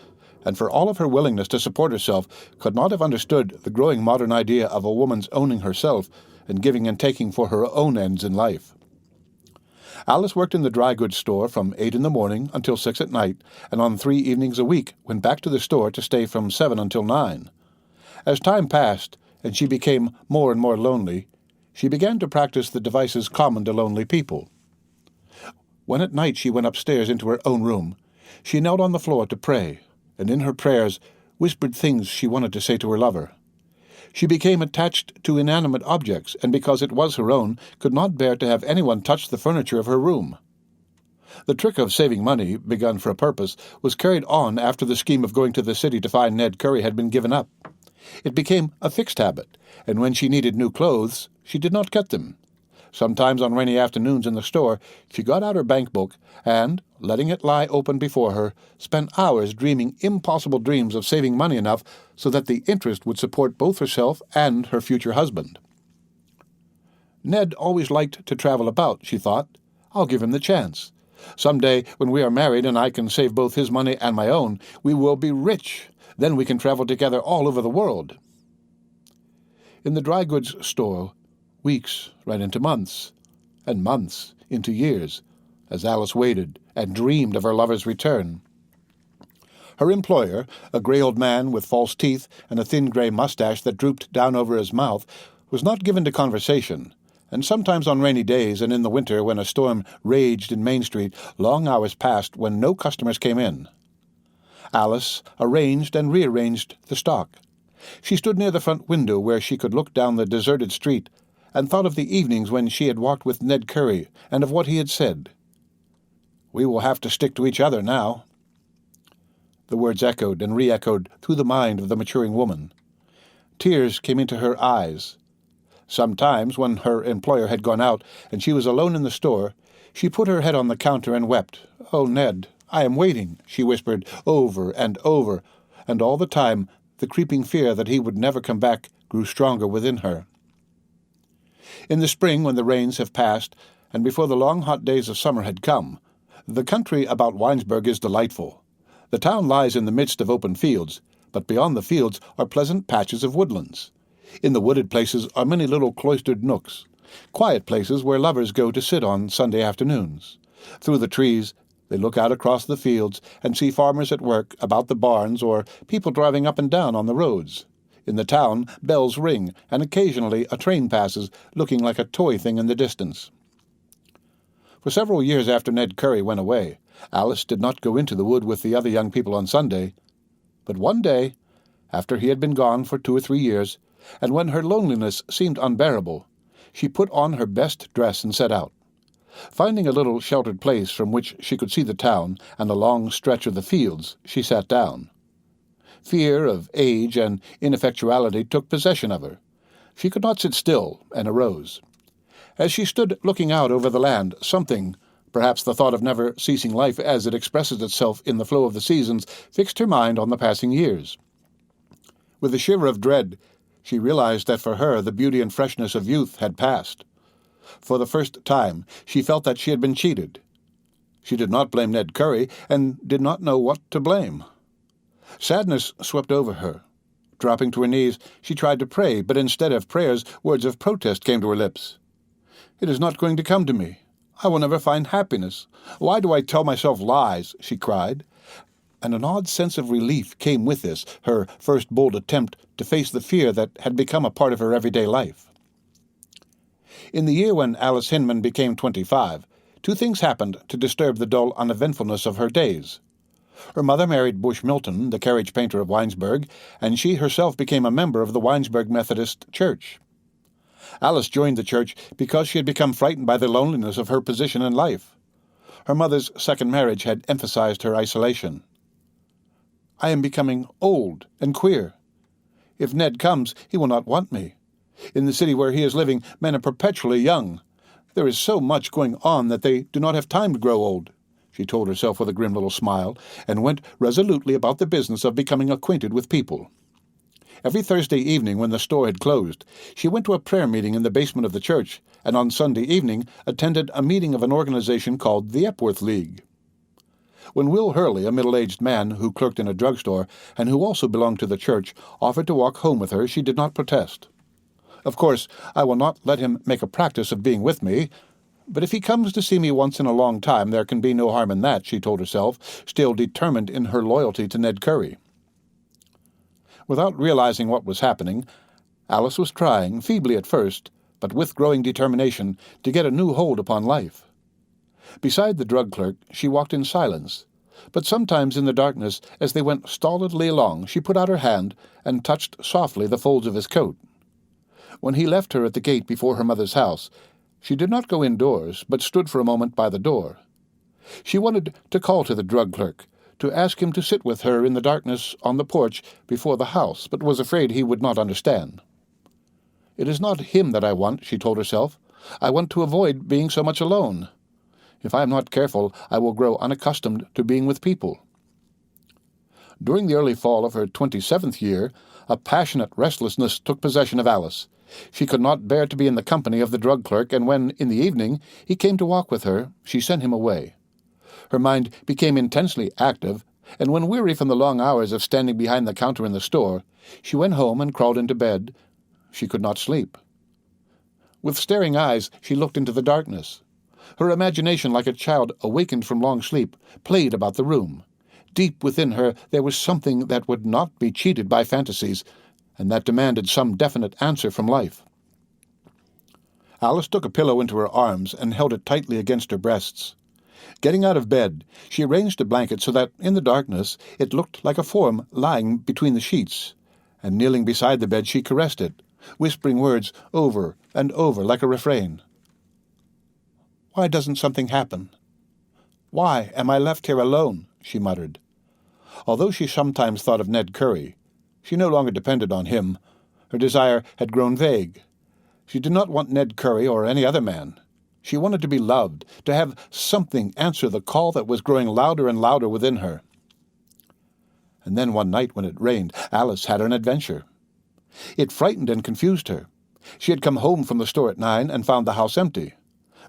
and for all of her willingness to support herself, could not have understood the growing modern idea of a woman's owning herself and giving and taking for her own ends in life. Alice worked in the dry goods store from 8 in the morning until 6 at night, and on 3 evenings a week went back to the store to stay from 7 until 9. As time passed, and she became more and more lonely, she began to practice the devices common to lonely people. When at night she went upstairs into her own room, she knelt on the floor to pray, and in her prayers whispered things she wanted to say to her lover. She became attached to inanimate objects, and because it was her own, could not bear to have anyone touch the furniture of her room. The trick of saving money, begun for a purpose, was carried on after the scheme of going to the city to find Ned Curry had been given up. It became a fixed habit, and when she needed new clothes, she did not get them. Sometimes on rainy afternoons in the store, she got out her bank book and, letting it lie open before her, spent hours dreaming impossible dreams of saving money enough so that the interest would support both herself and her future husband. Ned always liked to travel about, she thought. I'll give him the chance. Some day, when we are married and I can save both his money and my own, we will be rich. Then we can travel together all over the world. In the dry goods store, weeks ran into months, and months into years, as Alice waited and dreamed of her lover's return. Her employer, a gray old man with false teeth and a thin gray mustache that drooped down over his mouth, was not given to conversation, and sometimes on rainy days and in the winter when a storm raged in Main Street, long hours passed when no customers came in. Alice arranged and rearranged the stock. She stood near the front window where she could look down the deserted street and thought of the evenings when she had walked with Ned Curry and of what he had said. "We will have to stick to each other now." The words echoed and re-echoed through the mind of the maturing woman. Tears came into her eyes. Sometimes, when her employer had gone out and she was alone in the store, she put her head on the counter and wept. "Oh, Ned, I am waiting," she whispered over, and all the time the creeping fear that he would never come back grew stronger within her. In the spring, when the rains have passed, and before the long hot days of summer had come, the country about Winesburg is delightful. The town lies in the midst of open fields, but beyond the fields are pleasant patches of woodlands. In the wooded places are many little cloistered nooks, quiet places where lovers go to sit on Sunday afternoons. Through the trees they look out across the fields and see farmers at work about the barns or people driving up and down on the roads. In the town, bells ring, and occasionally a train passes, looking like a toy thing in the distance. For several years after Ned Curry went away, Alice did not go into the wood with the other young people on Sunday. But one day, after he had been gone for 2 or 3 years, and when her loneliness seemed unbearable, she put on her best dress and set out. Finding a little sheltered place from which she could see the town and a long stretch of the fields, she sat down. Fear of age and ineffectuality took possession of her. She could not sit still, and arose. As she stood looking out over the land, something, perhaps the thought of never ceasing life as it expresses itself in the flow of the seasons, fixed her mind on the passing years. With a shiver of dread, she realized that for her the beauty and freshness of youth had passed. For the first time, she felt that she had been cheated. She did not blame Ned Curry, and did not know what to blame. Sadness swept over her. Dropping to her knees, she tried to pray, but instead of prayers, words of protest came to her lips. "It is not going to come to me. I will never find happiness. Why do I tell myself lies?" she cried. And an odd sense of relief came with this, her first bold attempt to face the fear that had become a part of her everyday life. In the year when Alice Hinman became 25, 2 things happened to disturb the dull uneventfulness of her days. Her mother married Bush Milton, the carriage painter of Winesburg, and she herself became a member of the Winesburg Methodist Church. Alice joined the church because she had become frightened by the loneliness of her position in life. Her mother's second marriage had emphasized her isolation. "I am becoming old and queer. If Ned comes, he will not want me. In the city where he is living, men are perpetually young. There is so much going on that they do not have time to grow old," she told herself with a grim little smile, and went resolutely about the business of becoming acquainted with people. Every Thursday evening, when the store had closed, she went to a prayer meeting in the basement of the church, and on Sunday evening attended a meeting of an organization called the Epworth League. When Will Hurley, a middle-aged man who clerked in a drugstore and who also belonged to the church, offered to walk home with her, she did not protest. "Of course, I will not let him make a practice of being with me, but if he comes to see me once in a long time, there can be no harm in that," she told herself, still determined in her loyalty to Ned Curry. Without realizing what was happening, Alice was trying, feebly at first, but with growing determination, to get a new hold upon life. Beside the drug clerk, she walked in silence, but sometimes in the darkness, as they went stolidly along, she put out her hand and touched softly the folds of his coat. When he left her at the gate before her mother's house, she did not go indoors, but stood for a moment by the door. She wanted to call to the drug clerk, to ask him to sit with her in the darkness on the porch before the house, but was afraid he would not understand. "It is not him that I want," she told herself. "I want to avoid being so much alone. If I am not careful, I will grow unaccustomed to being with people." During the early fall of her 27th year, a passionate restlessness took possession of Alice. She could not bear to be in the company of the drug clerk, and when, in the evening, he came to walk with her, she sent him away. Her mind became intensely active, and when weary from the long hours of standing behind the counter in the store, she went home and crawled into bed. She could not sleep. With staring eyes, she looked into the darkness. Her imagination, like a child awakened from long sleep, played about the room. Deep within her there was something that would not be cheated by fantasies, and that demanded some definite answer from life. Alice took a pillow into her arms and held it tightly against her breasts. Getting out of bed, she arranged a blanket so that, in the darkness, it looked like a form lying between the sheets, and kneeling beside the bed she caressed it, whispering words over and over like a refrain. "Why doesn't something happen? Why am I left here alone?" she muttered. Although she sometimes thought of Ned Curry, she no longer depended on him. Her desire had grown vague. She did not want Ned Curry or any other man. She wanted to be loved, to have something answer the call that was growing louder and louder within her. And then one night when it rained, Alice had an adventure. It frightened and confused her. She had come home from the store at 9 and found the house empty.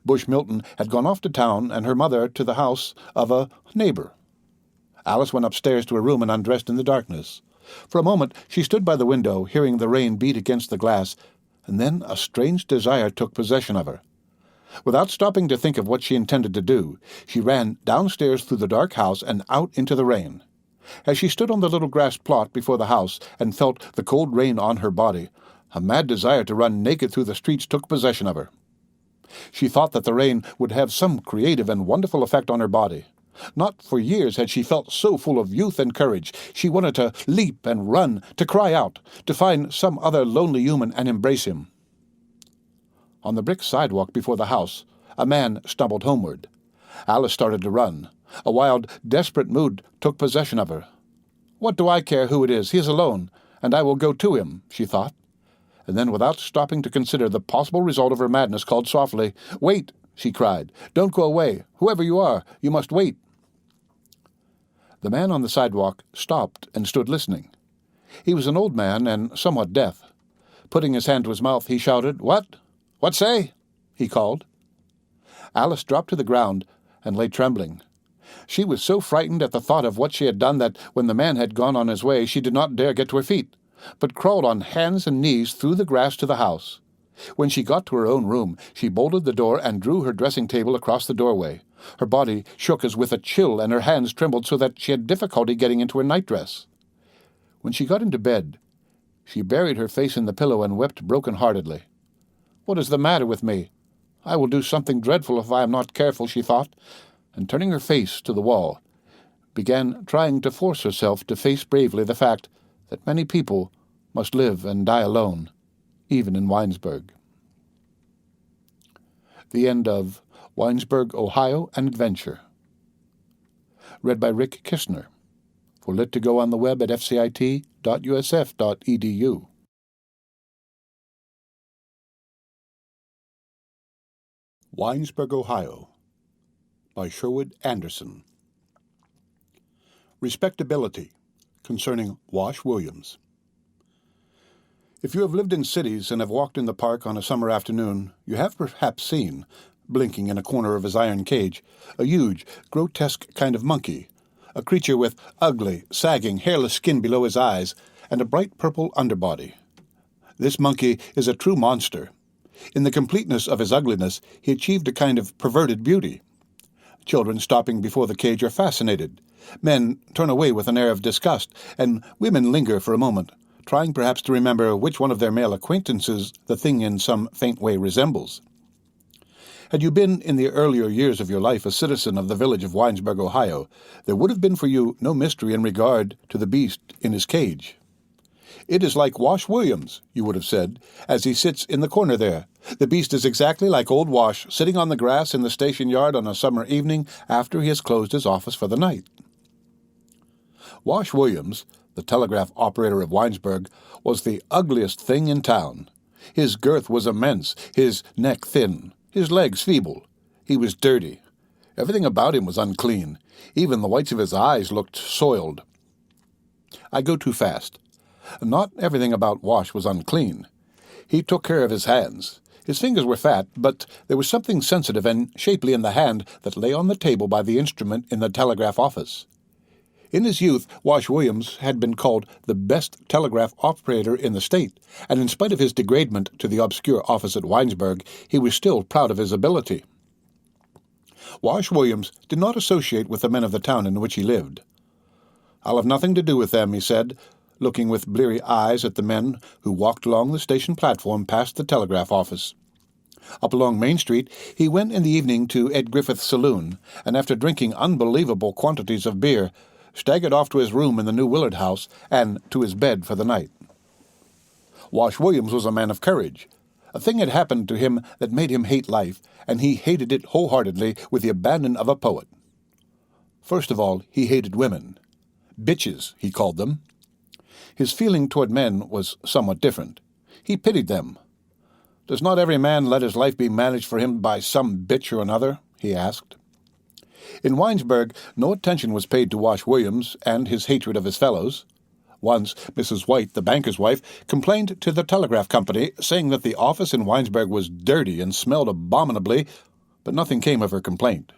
Bush Milton had gone off to town and her mother to the house of a neighbor. Alice went upstairs to her room and undressed in the darkness. For a moment she stood by the window, hearing the rain beat against the glass, and then a strange desire took possession of her. Without stopping to think of what she intended to do, she ran downstairs through the dark house and out into the rain. As she stood on the little grass plot before the house and felt the cold rain on her body, a mad desire to run naked through the streets took possession of her. She thought that the rain would have some creative and wonderful effect on her body. Not for years had she felt so full of youth and courage. She wanted to leap and run, to cry out, to find some other lonely human and embrace him. On the brick sidewalk before the house, a man stumbled homeward. Alice started to run. A wild, desperate mood took possession of her. "What do I care who it is? He is alone, and I will go to him," she thought. And then, without stopping to consider the possible result of her madness, called softly, "Wait!" she cried. "Don't go away. Whoever you are, you must wait." The man on the sidewalk stopped and stood listening. He was an old man and somewhat deaf. Putting his hand to his mouth, he shouted, "What? What say?" he called. Alice dropped to the ground and lay trembling. She was so frightened at the thought of what she had done that, when the man had gone on his way, she did not dare get to her feet, but crawled on hands and knees through the grass to the house. When she got to her own room, she bolted the door and drew her dressing-table across the doorway. Her body shook as with a chill, and her hands trembled so that she had difficulty getting into her nightdress. When she got into bed, she buried her face in the pillow and wept broken-heartedly. "What is the matter with me? I will do something dreadful if I am not careful," she thought, and turning her face to the wall, began trying to force herself to face bravely the fact that many people must live and die alone, even in Winesburg. The end of Winesburg, Ohio, an Adventure. Read by Rick Kistner. For Lit to Go on the web at fcit.usf.edu. Winesburg, Ohio, by Sherwood Anderson. Respectability, concerning Wash Williams. If you have lived in cities and have walked in the park on a summer afternoon, you have perhaps seen, blinking in a corner of his iron cage, a huge, grotesque kind of monkey, a creature with ugly, sagging, hairless skin below his eyes and a bright purple underbody. This monkey is a true monster. In the completeness of his ugliness, he achieved a kind of perverted beauty. Children stopping before the cage are fascinated. Men turn away with an air of disgust, and women linger for a moment, trying perhaps to remember which one of their male acquaintances the thing in some faint way resembles. Had you been in the earlier years of your life a citizen of the village of Winesburg, Ohio, there would have been for you no mystery in regard to the beast in his cage. "It is like Wash Williams," you would have said, "as he sits in the corner there. The beast is exactly like old Wash sitting on the grass in the station yard on a summer evening after he has closed his office for the night." Wash Williams, the telegraph operator of Winesburg, was the ugliest thing in town. His girth was immense, his neck thin, his legs feeble. He was dirty. Everything about him was unclean. Even the whites of his eyes looked soiled. I go too fast. Not everything about Wash was unclean. He took care of his hands. His fingers were fat, but there was something sensitive and shapely in the hand that lay on the table by the instrument in the telegraph office. In his youth, Wash Williams had been called the best telegraph operator in the state, and in spite of his degradement to the obscure office at Winesburg, he was still proud of his ability. Wash Williams did not associate with the men of the town in which he lived. "I'll have nothing to do with them," he said, looking with bleary eyes at the men who walked along the station platform past the telegraph office. Up along Main Street, he went in the evening to Ed Griffith's saloon, and after drinking unbelievable quantities of beer, staggered off to his room in the New Willard house and to his bed for the night. Wash Williams was a man of courage. A thing had happened to him that made him hate life, and he hated it wholeheartedly with the abandon of a poet. First of all, he hated women. Bitches, he called them. His feeling toward men was somewhat different. He pitied them. "Does not every man let his life be managed for him by some bitch or another?" he asked. In Winesburg, no attention was paid to Wash Williams and his hatred of his fellows. Once, Mrs. White, the banker's wife, complained to the telegraph company, saying that the office in Winesburg was dirty and smelled abominably, but nothing came of her complaint.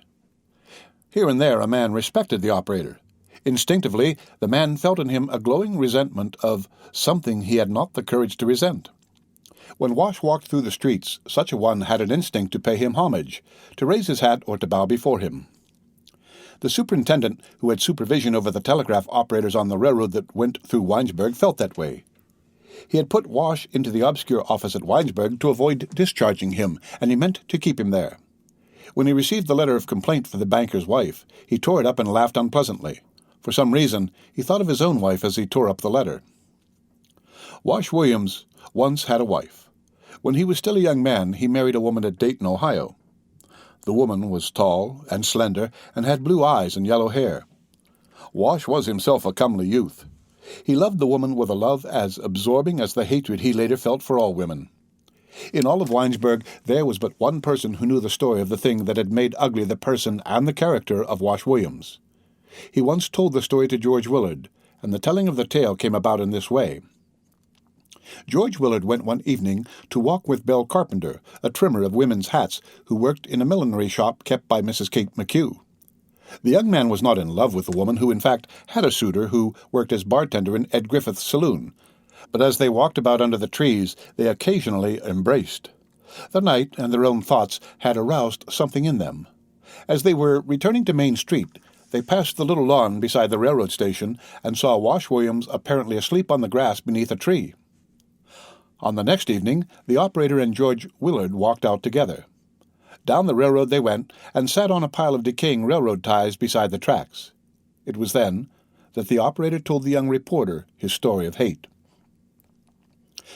Here and there a man respected the operator. Instinctively, the man felt in him a glowing resentment of something he had not the courage to resent. When Wash walked through the streets, such a one had an instinct to pay him homage, to raise his hat or to bow before him. The superintendent, who had supervision over the telegraph operators on the railroad that went through Winesburg, felt that way. He had put Wash into the obscure office at Winesburg to avoid discharging him, and he meant to keep him there. When he received the letter of complaint for the banker's wife, he tore it up and laughed unpleasantly. For some reason, he thought of his own wife as he tore up the letter. Wash Williams once had a wife. When he was still a young man, he married a woman at Dayton, Ohio. The woman was tall and slender and had blue eyes and yellow hair. Wash was himself a comely youth. He loved the woman with a love as absorbing as the hatred he later felt for all women. In all of Winesburg, there was but one person who knew the story of the thing that had made ugly the person and the character of Wash Williams. He once told the story to George Willard, and the telling of the tale came about in this way. George Willard went one evening to walk with Belle Carpenter, a trimmer of women's hats who worked in a millinery shop kept by Mrs. Kate McHugh. The young man was not in love with the woman, who in fact had a suitor who worked as bartender in Ed Griffith's saloon, but as they walked about under the trees, they occasionally embraced. The night and their own thoughts had aroused something in them. As they were returning to Main Street, they passed the little lawn beside the railroad station and saw Wash Williams apparently asleep on the grass beneath a tree. On the next evening, the operator and George Willard walked out together. Down the railroad they went and sat on a pile of decaying railroad ties beside the tracks. It was then that the operator told the young reporter his story of hate.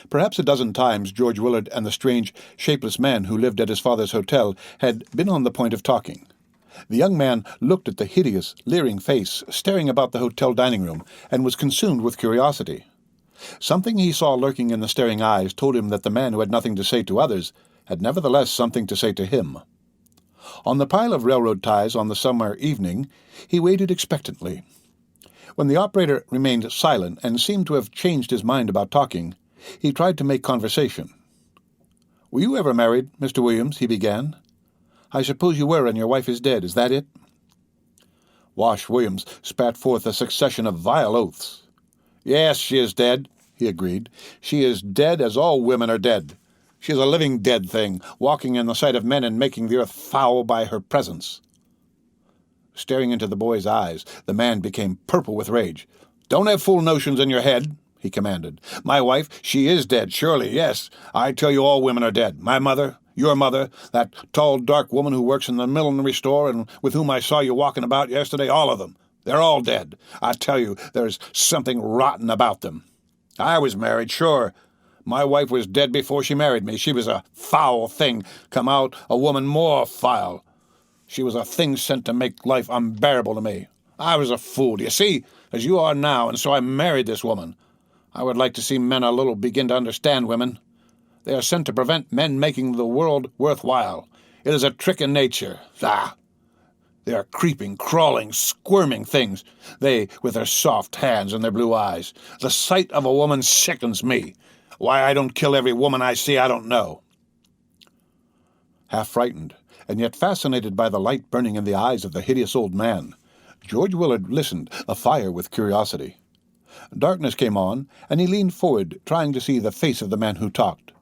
Perhaps a dozen times George Willard and the strange, shapeless man who lived at his father's hotel had been on the point of talking. The young man looked at the hideous, leering face staring about the hotel dining room and was consumed with curiosity. Something he saw lurking in the staring eyes told him that the man who had nothing to say to others had nevertheless something to say to him. On the pile of railroad ties on the summer evening, he waited expectantly. When the operator remained silent and seemed to have changed his mind about talking, he tried to make conversation. "Were you ever married, Mr. Williams?" he began. I suppose you were, and your wife is dead. Is that it?" Wash Williams spat forth a succession of vile oaths. "Yes, she is dead," he agreed. "She is dead as all women are dead. She is a living dead thing, walking in the sight of men and making the earth foul by her presence." Staring into the boy's eyes, the man became purple with rage. "Don't have fool notions in your head," he commanded. "My wife, she is dead, surely, yes. I tell you all women are dead. My mother, your mother, that tall, dark woman who works in the millinery store and with whom I saw you walking about yesterday, all of them. They're all dead. I tell you, there's something rotten about them. I was married, sure. My wife was dead before she married me. She was a foul thing, come out a woman more foul. She was a thing sent to make life unbearable to me. I was a fool, do you see, as you are now, and so I married this woman. I would like to see men a little begin to understand women. They are sent to prevent men making the world worthwhile. It is a trick in nature. Ah! They are creeping, crawling, squirming things, they with their soft hands and their blue eyes. The sight of a woman sickens me. Why I don't kill every woman I see, I don't know." Half frightened, and yet fascinated by the light burning in the eyes of the hideous old man, George Willard listened, afire with curiosity. Darkness came on, and he leaned forward, trying to see the face of the man who talked.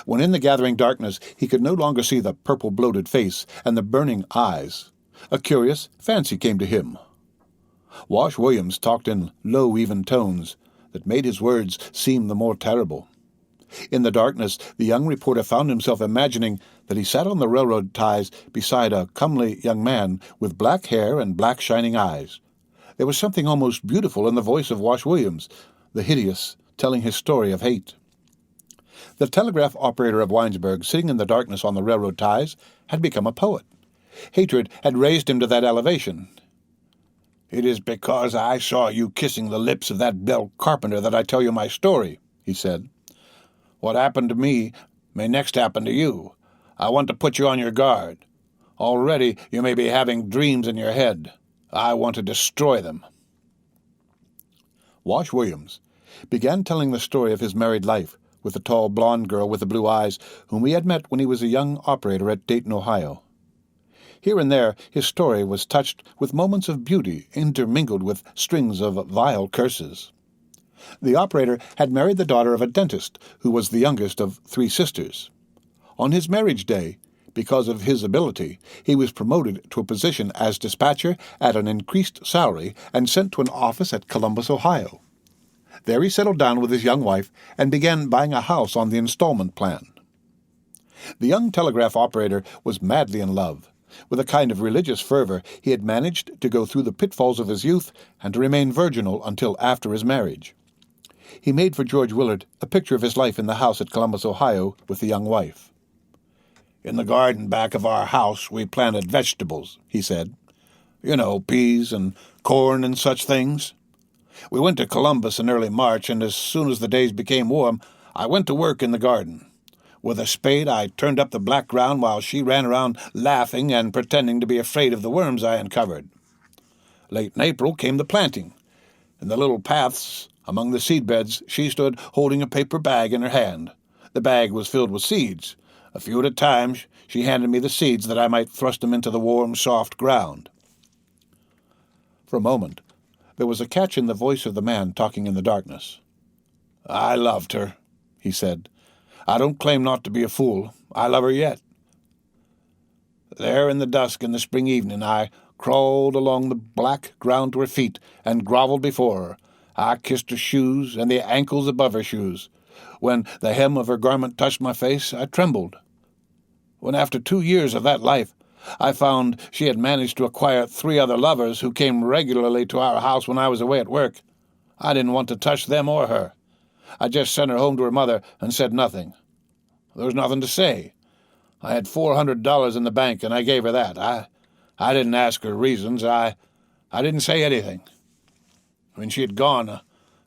When in the gathering darkness he could no longer see the purple bloated face and the burning eyes, a curious fancy came to him. Wash Williams talked in low, even tones that made his words seem the more terrible. In the darkness, the young reporter found himself imagining that he sat on the railroad ties beside a comely young man with black hair and black shining eyes. There was something almost beautiful in the voice of Wash Williams, the hideous, telling his story of hate. The telegraph operator of Winesburg, sitting in the darkness on the railroad ties, had become a poet. Hatred had raised him to that elevation. "It is because I saw you kissing the lips of that Bell carpenter that I tell you my story," he said. "What happened to me may next happen to you. I want to put you on your guard. Already you may be having dreams in your head. I want to destroy them." Wash Williams began telling the story of his married life with the tall blonde girl with the blue eyes whom he had met when he was a young operator at Dayton, Ohio. Here and there his story was touched with moments of beauty intermingled with strings of vile curses. The operator had married the daughter of a dentist who was the youngest of 3 sisters. On his marriage day, because of his ability, he was promoted to a position as dispatcher at an increased salary and sent to an office at Columbus, Ohio. There he settled down with his young wife and began buying a house on the installment plan. The young telegraph operator was madly in love. With a kind of religious fervor, he had managed to go through the pitfalls of his youth and to remain virginal until after his marriage. He made for George Willard a picture of his life in the house at Columbus, Ohio, with the young wife. "In the garden back of our house we planted vegetables," he said. "You know, peas and corn and such things. We went to Columbus in early March, and as soon as the days became warm, I went to work in the garden. With a spade I turned up the black ground while she ran around laughing and pretending to be afraid of the worms I uncovered. Late in April came the planting. In the little paths among the seed beds she stood holding a paper bag in her hand. The bag was filled with seeds. A few at a time she handed me the seeds that I might thrust them into the warm, soft ground." For a moment there was a catch in the voice of the man talking in the darkness. "I loved her," he said. "I don't claim not to be a fool. I love her yet. There in the dusk in the spring evening I crawled along the black ground to her feet and groveled before her. I kissed her shoes and the ankles above her shoes. When the hem of her garment touched my face, I trembled. When after 2 years of that life I found she had managed to acquire 3 other lovers who came regularly to our house when I was away at work, I didn't want to touch them or her. I just sent her home to her mother and said nothing. There was nothing to say. I had $400 in the bank, and I gave her that. I didn't ask her reasons. I didn't say anything. When she had gone,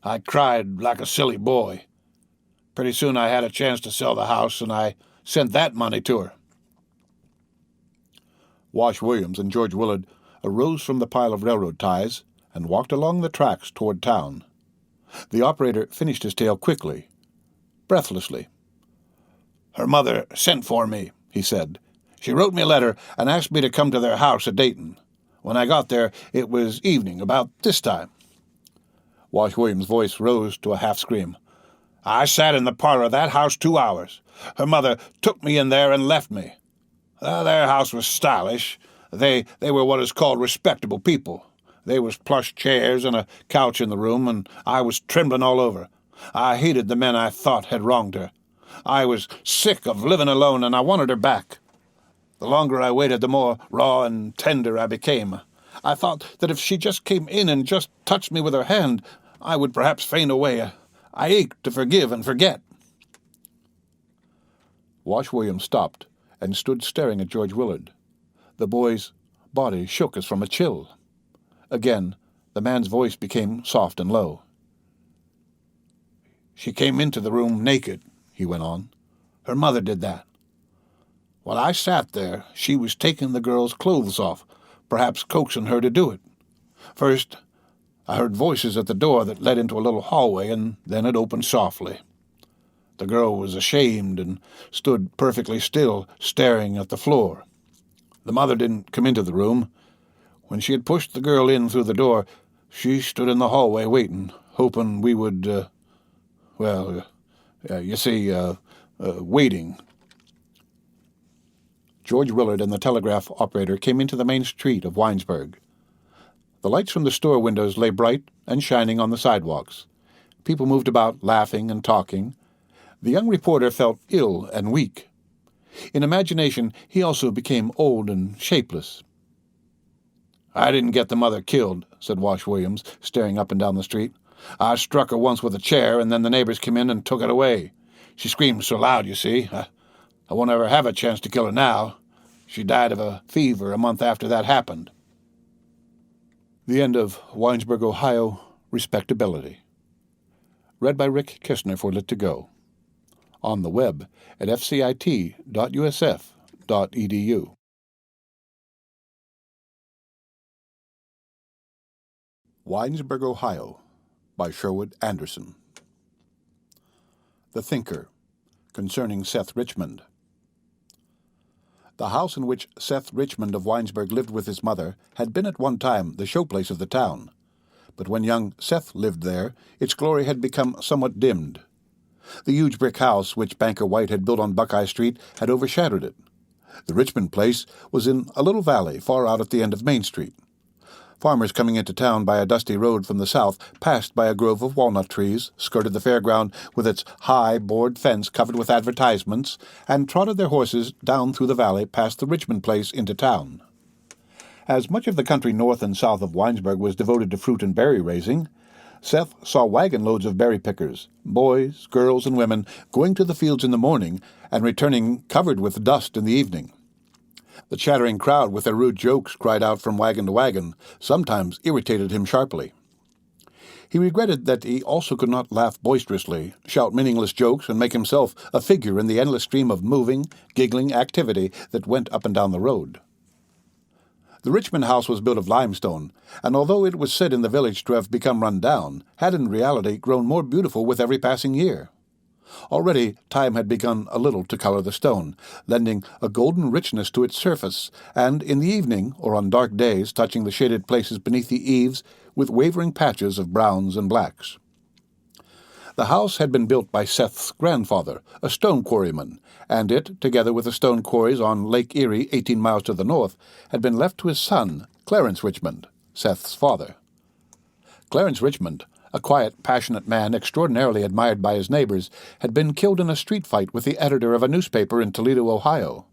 I cried like a silly boy. Pretty soon I had a chance to sell the house, and I sent that money to her." Wash Williams and George Willard arose from the pile of railroad ties and walked along the tracks toward town. The operator finished his tale quickly, breathlessly. "Her mother sent for me," he said. She wrote me a letter and asked me to come to their house at Dayton. When I got there, it was evening, about this time." Wash Williams' voice rose to a half-scream. "I sat in the parlor of that house 2 hours. Her mother took me in there and left me. Their house was stylish. They were what is called respectable people. There was plush chairs and a couch in the room, and I was trembling all over. I hated the men I thought had wronged her. I was sick of living alone, and I wanted her back. The longer I waited, the more raw and tender I became. I thought that if she just came in and just touched me with her hand, I would perhaps faint away. I ached to forgive and forget." Wash Williams stopped and stood staring at George Willard. The boy's body shook as from a chill. Again, the man's voice became soft and low. "She came into the room naked," he went on. "Her mother did that. While I sat there, she was taking the girl's clothes off, perhaps coaxing her to do it. First, I heard voices at the door that led into a little hallway, and then it opened softly. The girl was ashamed and stood perfectly still, staring at the floor. The mother didn't come into the room. When she had pushed the girl in through the door, she stood in the hallway waiting, hoping we would, waiting." George Willard and the telegraph operator came into the main street of Winesburg. The lights from the store windows lay bright and shining on the sidewalks. People moved about, laughing and talking. The young reporter felt ill and weak. In imagination, he also became old and shapeless. "I didn't get the mother killed," said Wash Williams, staring up and down the street. "I struck her once with a chair, and then the neighbors came in and took it away. She screamed so loud, you see. I won't ever have a chance to kill her now. She died of a fever a month after that happened." The end of Winesburg, Ohio, Respectability. Read by Rick Kistner for Lit2Go. On the web at fcit.usf.edu. Winesburg, Ohio, by Sherwood Anderson. The Thinker, concerning Seth Richmond. The house in which Seth Richmond of Winesburg lived with his mother had been at one time the showplace of the town. But when young Seth lived there, its glory had become somewhat dimmed. The huge brick house which Banker White had built on Buckeye Street had overshadowed it. The Richmond place was in a little valley far out at the end of Main Street. Farmers coming into town by a dusty road from the south passed by a grove of walnut trees, skirted the fairground with its high board fence covered with advertisements, and trotted their horses down through the valley past the Richmond place into town. As much of the country north and south of Winesburg was devoted to fruit and berry raising, Seth saw wagon loads of berry pickers, boys, girls, and women, going to the fields in the morning and returning covered with dust in the evening. The chattering crowd with their rude jokes cried out from wagon to wagon, sometimes irritated him sharply. He regretted that he also could not laugh boisterously, shout meaningless jokes, and make himself a figure in the endless stream of moving, giggling activity that went up and down the road. The Richmond house was built of limestone, and although it was said in the village to have become run down, had in reality grown more beautiful with every passing year. Already time had begun a little to color the stone, lending a golden richness to its surface, and in the evening, or on dark days, touching the shaded places beneath the eaves with wavering patches of browns and blacks. The house had been built by Seth's grandfather, a stone quarryman, and it, together with the stone quarries on Lake Erie 18 miles to the north, had been left to his son, Clarence Richmond, Seth's father. Clarence Richmond, a quiet, passionate man extraordinarily admired by his neighbors, had been killed in a street fight with the editor of a newspaper in Toledo, Ohio.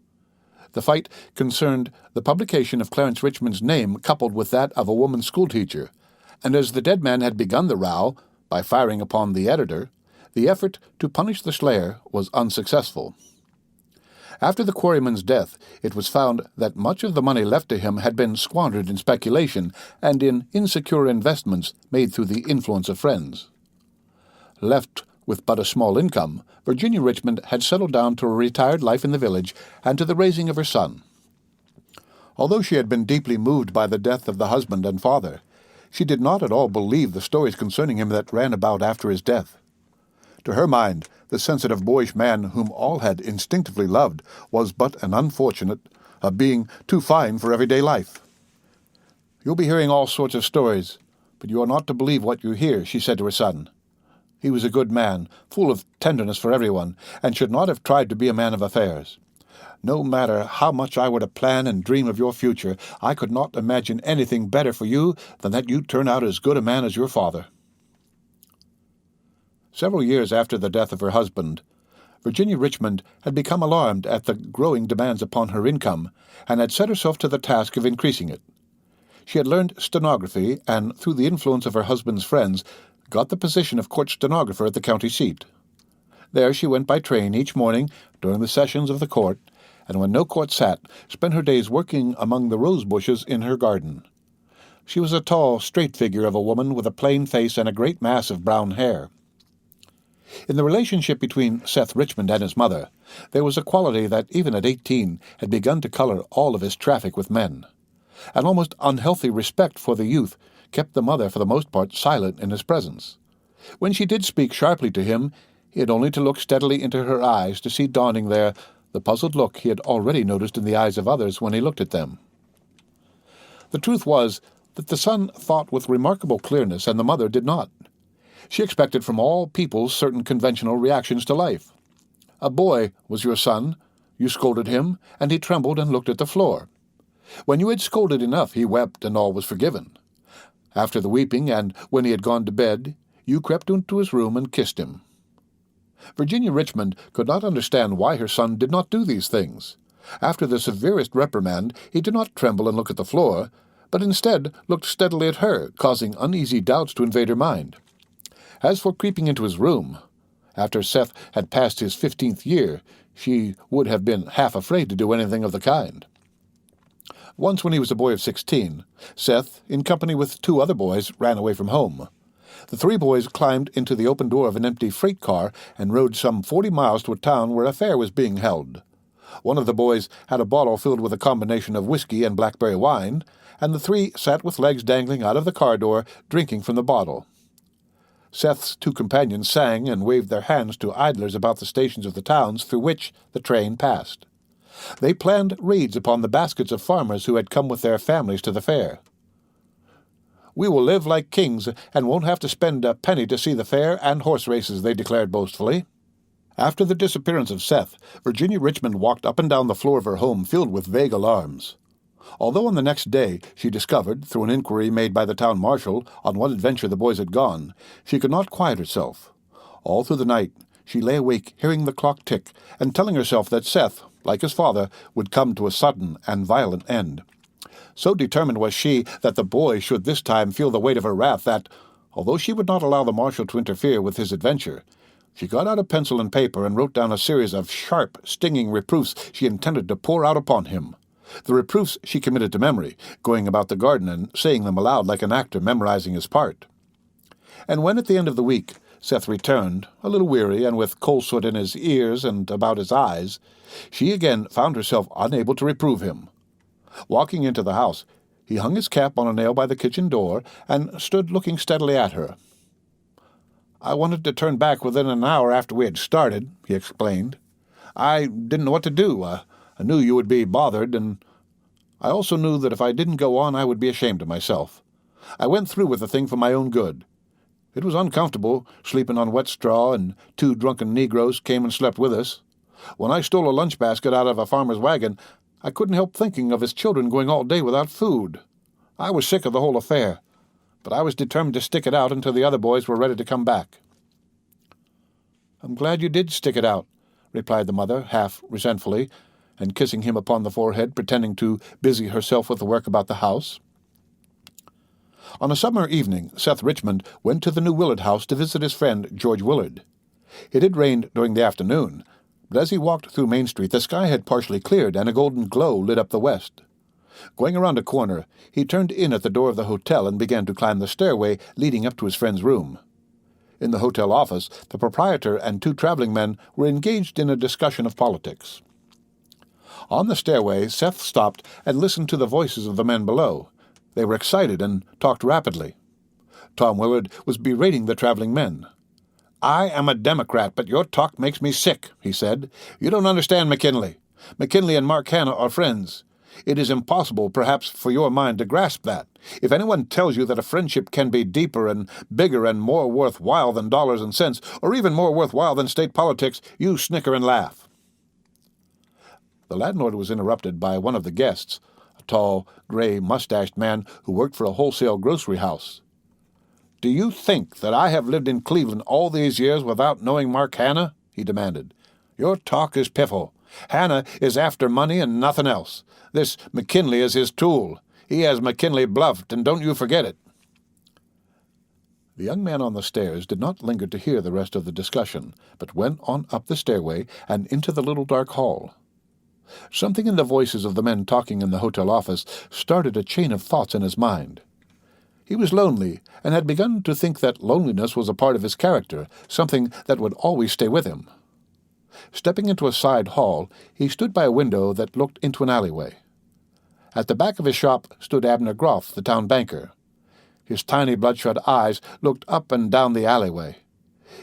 The fight concerned the publication of Clarence Richmond's name coupled with that of a woman schoolteacher, and as the dead man had begun the row by firing upon the editor, the effort to punish the slayer was unsuccessful. After the quarryman's death, it was found that much of the money left to him had been squandered in speculation and in insecure investments made through the influence of friends. Left with but a small income, Virginia Richmond had settled down to a retired life in the village and to the raising of her son. Although she had been deeply moved by the death of the husband and father, she did not at all believe the stories concerning him that ran about after his death. To her mind, the sensitive boyish man whom all had instinctively loved was but an unfortunate, a being too fine for everyday life. You'll be hearing all sorts of stories, but you are not to believe what you hear, she said to her son. He was a good man, full of tenderness for everyone, and should not have tried to be a man of affairs. No matter how much I were to plan and dream of your future, I could not imagine anything better for you than that you turn out as good a man as your father. Several years after the death of her husband, Virginia Richmond had become alarmed at the growing demands upon her income, and had set herself to the task of increasing it. She had learned stenography, and through the influence of her husband's friends, got the position of court stenographer at the county seat. There she went by train each morning during the sessions of the court, and when no court sat, spent her days working among the rose bushes in her garden. She was a tall, straight figure of a woman with a plain face and a great mass of brown hair. In the relationship between Seth Richmond and his mother, there was a quality that even at 18 had begun to color all of his traffic with men. An almost unhealthy respect for the youth kept the mother for the most part silent in his presence. When she did speak sharply to him, he had only to look steadily into her eyes to see dawning there the puzzled look he had already noticed in the eyes of others when he looked at them. The truth was that the son thought with remarkable clearness, and the mother did not. She expected from all people certain conventional reactions to life. A boy was your son, you scolded him, and he trembled and looked at the floor. When you had scolded enough, he wept, and all was forgiven. After the weeping, and when he had gone to bed, you crept into his room and kissed him. Virginia Richmond could not understand why her son did not do these things. After the severest reprimand, he did not tremble and look at the floor, but instead looked steadily at her, causing uneasy doubts to invade her mind. As for creeping into his room, after Seth had passed his 15th year, she would have been half afraid to do anything of the kind. Once when he was a boy of 16, Seth, in company with 2 other boys, ran away from home. The 3 boys climbed into the open door of an empty freight car and rode some 40 miles to a town where a fair was being held. One of the boys had a bottle filled with a combination of whiskey and blackberry wine, and the 3 sat with legs dangling out of the car door, drinking from the bottle. Seth's 2 companions sang and waved their hands to idlers about the stations of the towns through which the train passed. They planned raids upon the baskets of farmers who had come with their families to the fair. "We will live like kings and won't have to spend a penny to see the fair and horse races," they declared boastfully. After the disappearance of Seth, Virginia Richmond walked up and down the floor of her home filled with vague alarms. Although on the next day she discovered, through an inquiry made by the town marshal, on what adventure the boys had gone, she could not quiet herself. All through the night she lay awake hearing the clock tick and telling herself that Seth, like his father, would come to a sudden and violent end. So determined was she that the boy should this time feel the weight of her wrath that, although she would not allow the marshal to interfere with his adventure, she got out a pencil and paper and wrote down a series of sharp, stinging reproofs she intended to pour out upon him. The reproofs she committed to memory, going about the garden and saying them aloud like an actor memorizing his part. And when at the end of the week Seth returned, a little weary and with coal soot in his ears and about his eyes, she again found herself unable to reprove him. Walking into the house, he hung his cap on a nail by the kitchen door and stood looking steadily at her. "I wanted to turn back within an hour after we had started," he explained. "I didn't know what to do. I knew you would be bothered, and I also knew that if I didn't go on I would be ashamed of myself. I went through with the thing for my own good. It was uncomfortable, sleeping on wet straw, and 2 drunken Negroes came and slept with us. When I stole a lunch basket out of a farmer's wagon, I couldn't help thinking of his children going all day without food. I was sick of the whole affair, but I was determined to stick it out until the other boys were ready to come back." "I'm glad you did stick it out," replied the mother, half resentfully, and kissing him upon the forehead, pretending to busy herself with the work about the house. On a summer evening, Seth Richmond went to the New Willard house to visit his friend George Willard. It had rained during the afternoon, but as he walked through Main Street the sky had partially cleared and a golden glow lit up the west. Going around a corner, he turned in at the door of the hotel and began to climb the stairway leading up to his friend's room. In the hotel office, the proprietor and 2 traveling men were engaged in a discussion of politics. On the stairway, Seth stopped and listened to the voices of the men below. They were excited and talked rapidly. Tom Willard was berating the traveling men. "I am a Democrat, but your talk makes me sick," he said. "You don't understand McKinley. McKinley and Mark Hanna are friends. It is impossible, perhaps, for your mind to grasp that. If anyone tells you that a friendship can be deeper and bigger and more worthwhile than dollars and cents, or even more worthwhile than state politics, you snicker and laugh. The landlord was interrupted by one of the guests, a tall, gray, mustached man who worked for a wholesale grocery house. "Do you think that I have lived in Cleveland all these years without knowing Mark Hanna?" he demanded. "Your talk is piffle. Hanna is after money and nothing else. This McKinley is his tool. He has McKinley bluffed, and don't you forget it." The young man on the stairs did not linger to hear the rest of the discussion, but went on up the stairway and into the little dark hall. Something in the voices of the men talking in the hotel office started a chain of thoughts in his mind. He was lonely, and had begun to think that loneliness was a part of his character, something that would always stay with him. Stepping into a side hall, he stood by a window that looked into an alleyway. At the back of his shop stood Abner Groff, the town banker. His tiny bloodshot eyes looked up and down the alleyway.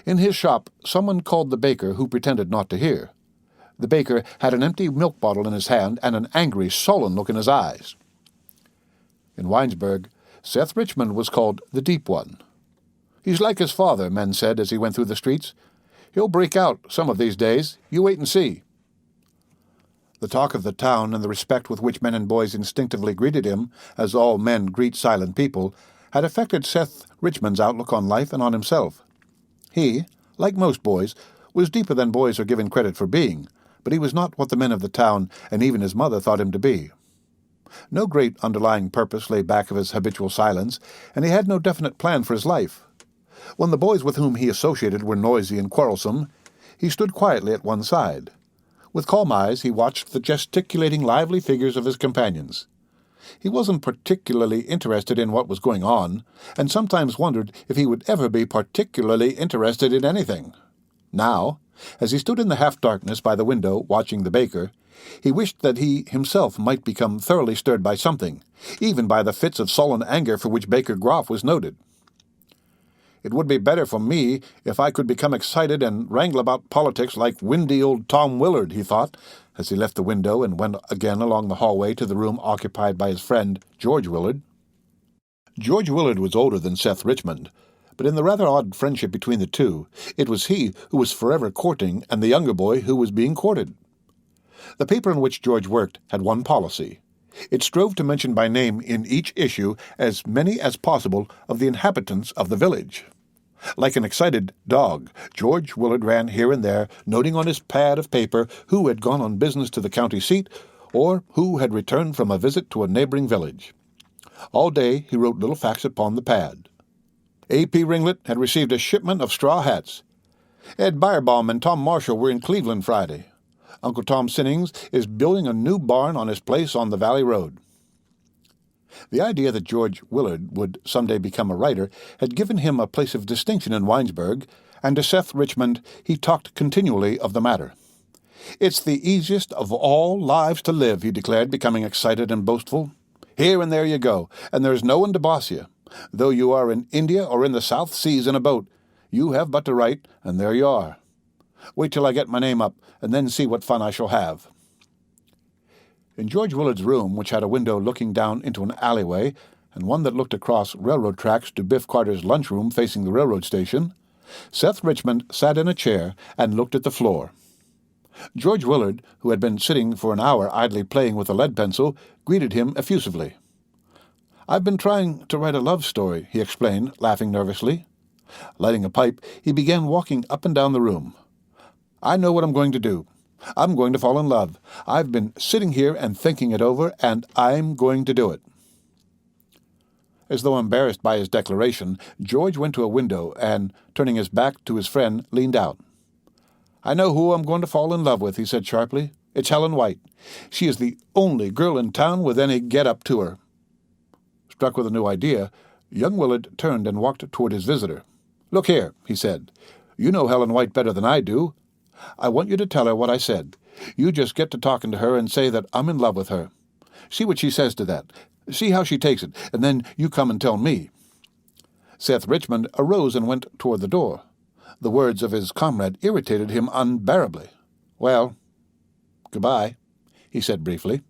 In his shop, someone called the baker, who pretended not to hear. The baker had an empty milk bottle in his hand and an angry, sullen look in his eyes. In Winesburg, Seth Richmond was called the Deep One. "He's like his father," men said as he went through the streets. "He'll break out some of these days. You wait and see." The talk of the town and the respect with which men and boys instinctively greeted him, as all men greet silent people, had affected Seth Richmond's outlook on life and on himself. He, like most boys, was deeper than boys are given credit for being, but he was not what the men of the town and even his mother thought him to be. No great underlying purpose lay back of his habitual silence, and he had no definite plan for his life. When the boys with whom he associated were noisy and quarrelsome, he stood quietly at one side. With calm eyes he watched the gesticulating, lively figures of his companions. He wasn't particularly interested in what was going on, and sometimes wondered if he would ever be particularly interested in anything. Now, as he stood in the half-darkness by the window watching the baker, he wished that he himself might become thoroughly stirred by something, even by the fits of sullen anger for which Baker Groff was noted. "It would be better for me if I could become excited and wrangle about politics like windy old Tom Willard," he thought, as he left the window and went again along the hallway to the room occupied by his friend George Willard. George Willard was older than Seth Richmond, but in the rather odd friendship between the two, it was he who was forever courting and the younger boy who was being courted. The paper in which George worked had one policy. It strove to mention by name in each issue as many as possible of the inhabitants of the village. Like an excited dog, George Willard ran here and there, noting on his pad of paper who had gone on business to the county seat, or who had returned from a visit to a neighboring village. All day he wrote little facts upon the pad. A.P. Ringlet had received a shipment of straw hats. Ed Beyerbaum and Tom Marshall were in Cleveland Friday. Uncle Tom Sinnings is building a new barn on his place on the Valley Road. The idea that George Willard would someday become a writer had given him a place of distinction in Winesburg, and to Seth Richmond he talked continually of the matter. "It's the easiest of all lives to live," he declared, becoming excited and boastful. "Here and there you go, and there's no one to boss you. Though you are in India or in the South Seas in a boat, you have but to write, and there you are. Wait till I get my name up, and then see what fun I shall have." In George Willard's room, which had a window looking down into an alleyway, and one that looked across railroad tracks to Biff Carter's lunchroom facing the railroad station, Seth Richmond sat in a chair and looked at the floor. George Willard, who had been sitting for an hour idly playing with a lead pencil, greeted him effusively. "I've been trying to write a love story," he explained, laughing nervously. Lighting a pipe, he began walking up and down the room. "I know what I'm going to do. I'm going to fall in love. I've been sitting here and thinking it over, and I'm going to do it." As though embarrassed by his declaration, George went to a window and, turning his back to his friend, leaned out. "I know who I'm going to fall in love with," he said sharply. "It's Helen White. She is the only girl in town with any get-up to her." Struck with a new idea, young Willard turned and walked toward his visitor. "Look here," he said. "You know Helen White better than I do. I want you to tell her what I said. You just get to talking to her and say that I'm in love with her. See what she says to that. See how she takes it, and then you come and tell me." Seth Richmond arose and went toward the door. The words of his comrade irritated him unbearably. "Well, goodbye," he said briefly.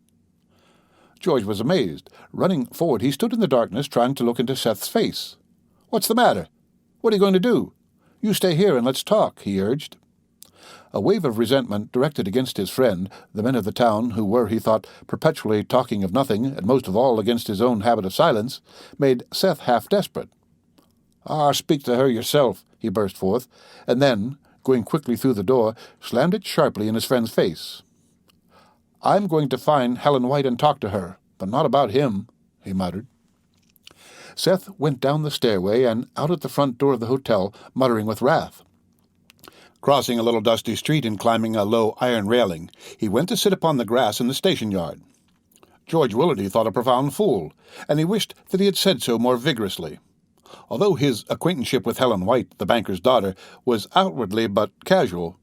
George was amazed. Running forward, he stood in the darkness, trying to look into Seth's face. "What's the matter? What are you going to do? You stay here and let's talk," he urged. A wave of resentment directed against his friend, the men of the town, who were, he thought, perpetually talking of nothing, and most of all against his own habit of silence, made Seth half desperate. "Ah, speak to her yourself," he burst forth, and then, going quickly through the door, slammed it sharply in his friend's face. "I'm going to find Helen White and talk to her, but not about him," he muttered. Seth went down the stairway and out at the front door of the hotel, muttering with wrath. Crossing a little dusty street and climbing a low iron railing, he went to sit upon the grass in the station yard. George Willard he thought a profound fool, and he wished that he had said so more vigorously. Although his acquaintanceship with Helen White, the banker's daughter, was outwardly but casual,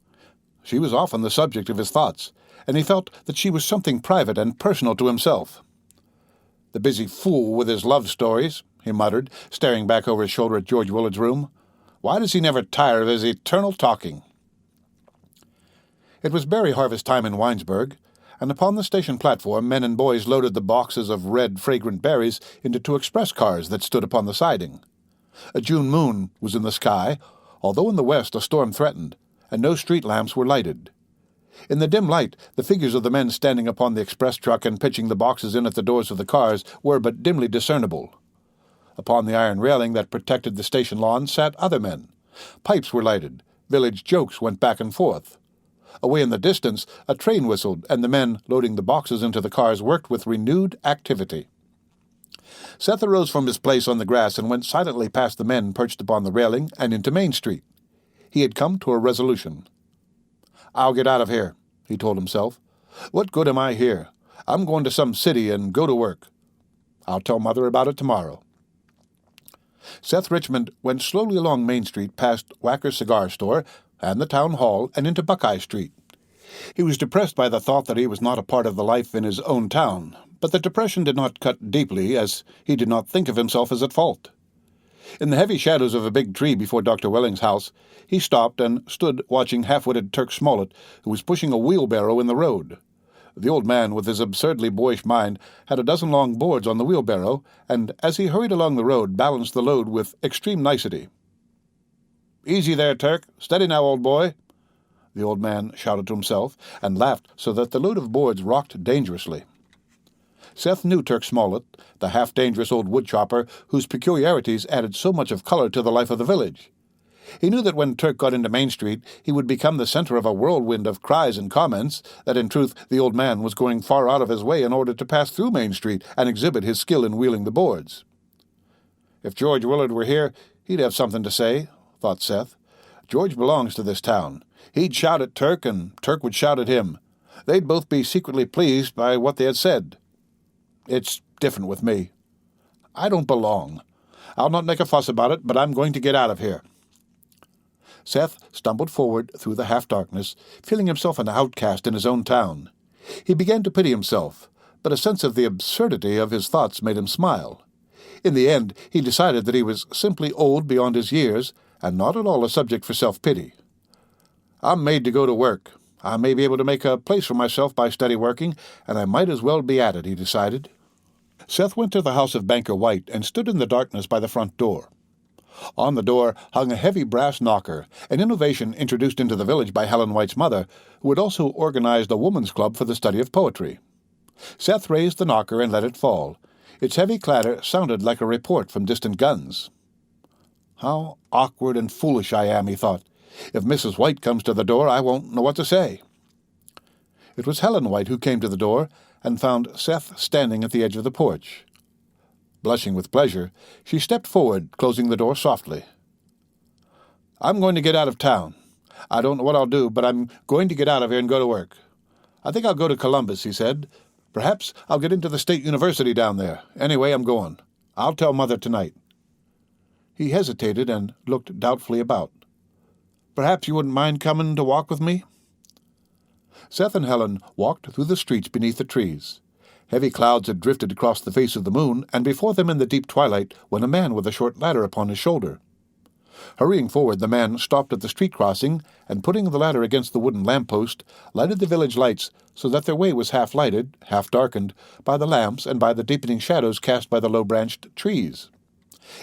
she was often the subject of his thoughts, and he felt that she was something private and personal to himself. "The busy fool with his love stories," he muttered, staring back over his shoulder at George Willard's room. "Why does he never tire of his eternal talking?" It was berry harvest time in Winesburg, and upon the station platform men and boys loaded the boxes of red, fragrant berries into 2 express cars that stood upon the siding. A June moon was in the sky, although in the west a storm threatened, and no street lamps were lighted. In the dim light, the figures of the men standing upon the express truck and pitching the boxes in at the doors of the cars were but dimly discernible. Upon the iron railing that protected the station lawn sat other men. Pipes were lighted. Village jokes went back and forth. Away in the distance, a train whistled, and the men loading the boxes into the cars worked with renewed activity. Seth arose from his place on the grass and went silently past the men perched upon the railing and into Main Street. He had come to a resolution. "I'll get out of here," he told himself. "What good am I here? I'm going to some city and go to work. I'll tell Mother about it tomorrow." Seth Richmond went slowly along Main Street past Wacker's cigar store and the town hall and into Buckeye Street. He was depressed by the thought that he was not a part of the life in his own town, but the depression did not cut deeply, as he did not think of himself as at fault. In the heavy shadows of a big tree before Dr. Welling's house, he stopped and stood watching half-witted Turk Smollett, who was pushing a wheelbarrow in the road. The old man, with his absurdly boyish mind, had a dozen long boards on the wheelbarrow, and as he hurried along the road, balanced the load with extreme nicety. "Easy there, Turk. Steady now, old boy," the old man shouted to himself, and laughed so that the load of boards rocked dangerously. Seth knew Turk Smollett, the half-dangerous old woodchopper whose peculiarities added so much of color to the life of the village. He knew that when Turk got into Main Street, he would become the center of a whirlwind of cries and comments, that in truth the old man was going far out of his way in order to pass through Main Street and exhibit his skill in wheeling the boards. "If George Willard were here, he'd have something to say," thought Seth. "George belongs to this town. He'd shout at Turk, and Turk would shout at him. They'd both be secretly pleased by what they had said. It's different with me. I don't belong. I'll not make a fuss about it, but I'm going to get out of here." Seth stumbled forward through the half-darkness, feeling himself an outcast in his own town. He began to pity himself, but a sense of the absurdity of his thoughts made him smile. In the end, he decided that he was simply old beyond his years, and not at all a subject for self-pity. "I'm made to go to work. I may be able to make a place for myself by steady working, and I might as well be at it," he decided. Seth went to the house of Banker White and stood in the darkness by the front door. On the door hung a heavy brass knocker, an innovation introduced into the village by Helen White's mother, who had also organized a woman's club for the study of poetry. Seth raised the knocker and let it fall. Its heavy clatter sounded like a report from distant guns. "How awkward and foolish I am," he thought. "If Mrs. White comes to the door, I won't know what to say." It was Helen White who came to the door and found Seth standing at the edge of the porch. Blushing with pleasure, she stepped forward, closing the door softly. "I'm going to get out of town. I don't know what I'll do, but I'm going to get out of here and go to work. I think I'll go to Columbus," he said. "Perhaps I'll get into the State University down there. Anyway, I'm going. I'll tell Mother tonight." He hesitated and looked doubtfully about. "Perhaps you wouldn't mind coming to walk with me?" Seth and Helen walked through the streets beneath the trees. Heavy clouds had drifted across the face of the moon, and before them in the deep twilight went a man with a short ladder upon his shoulder. Hurrying forward, the man stopped at the street crossing, and putting the ladder against the wooden lamp-post, lighted the village lights so that their way was half lighted, half darkened, by the lamps and by the deepening shadows cast by the low-branched trees.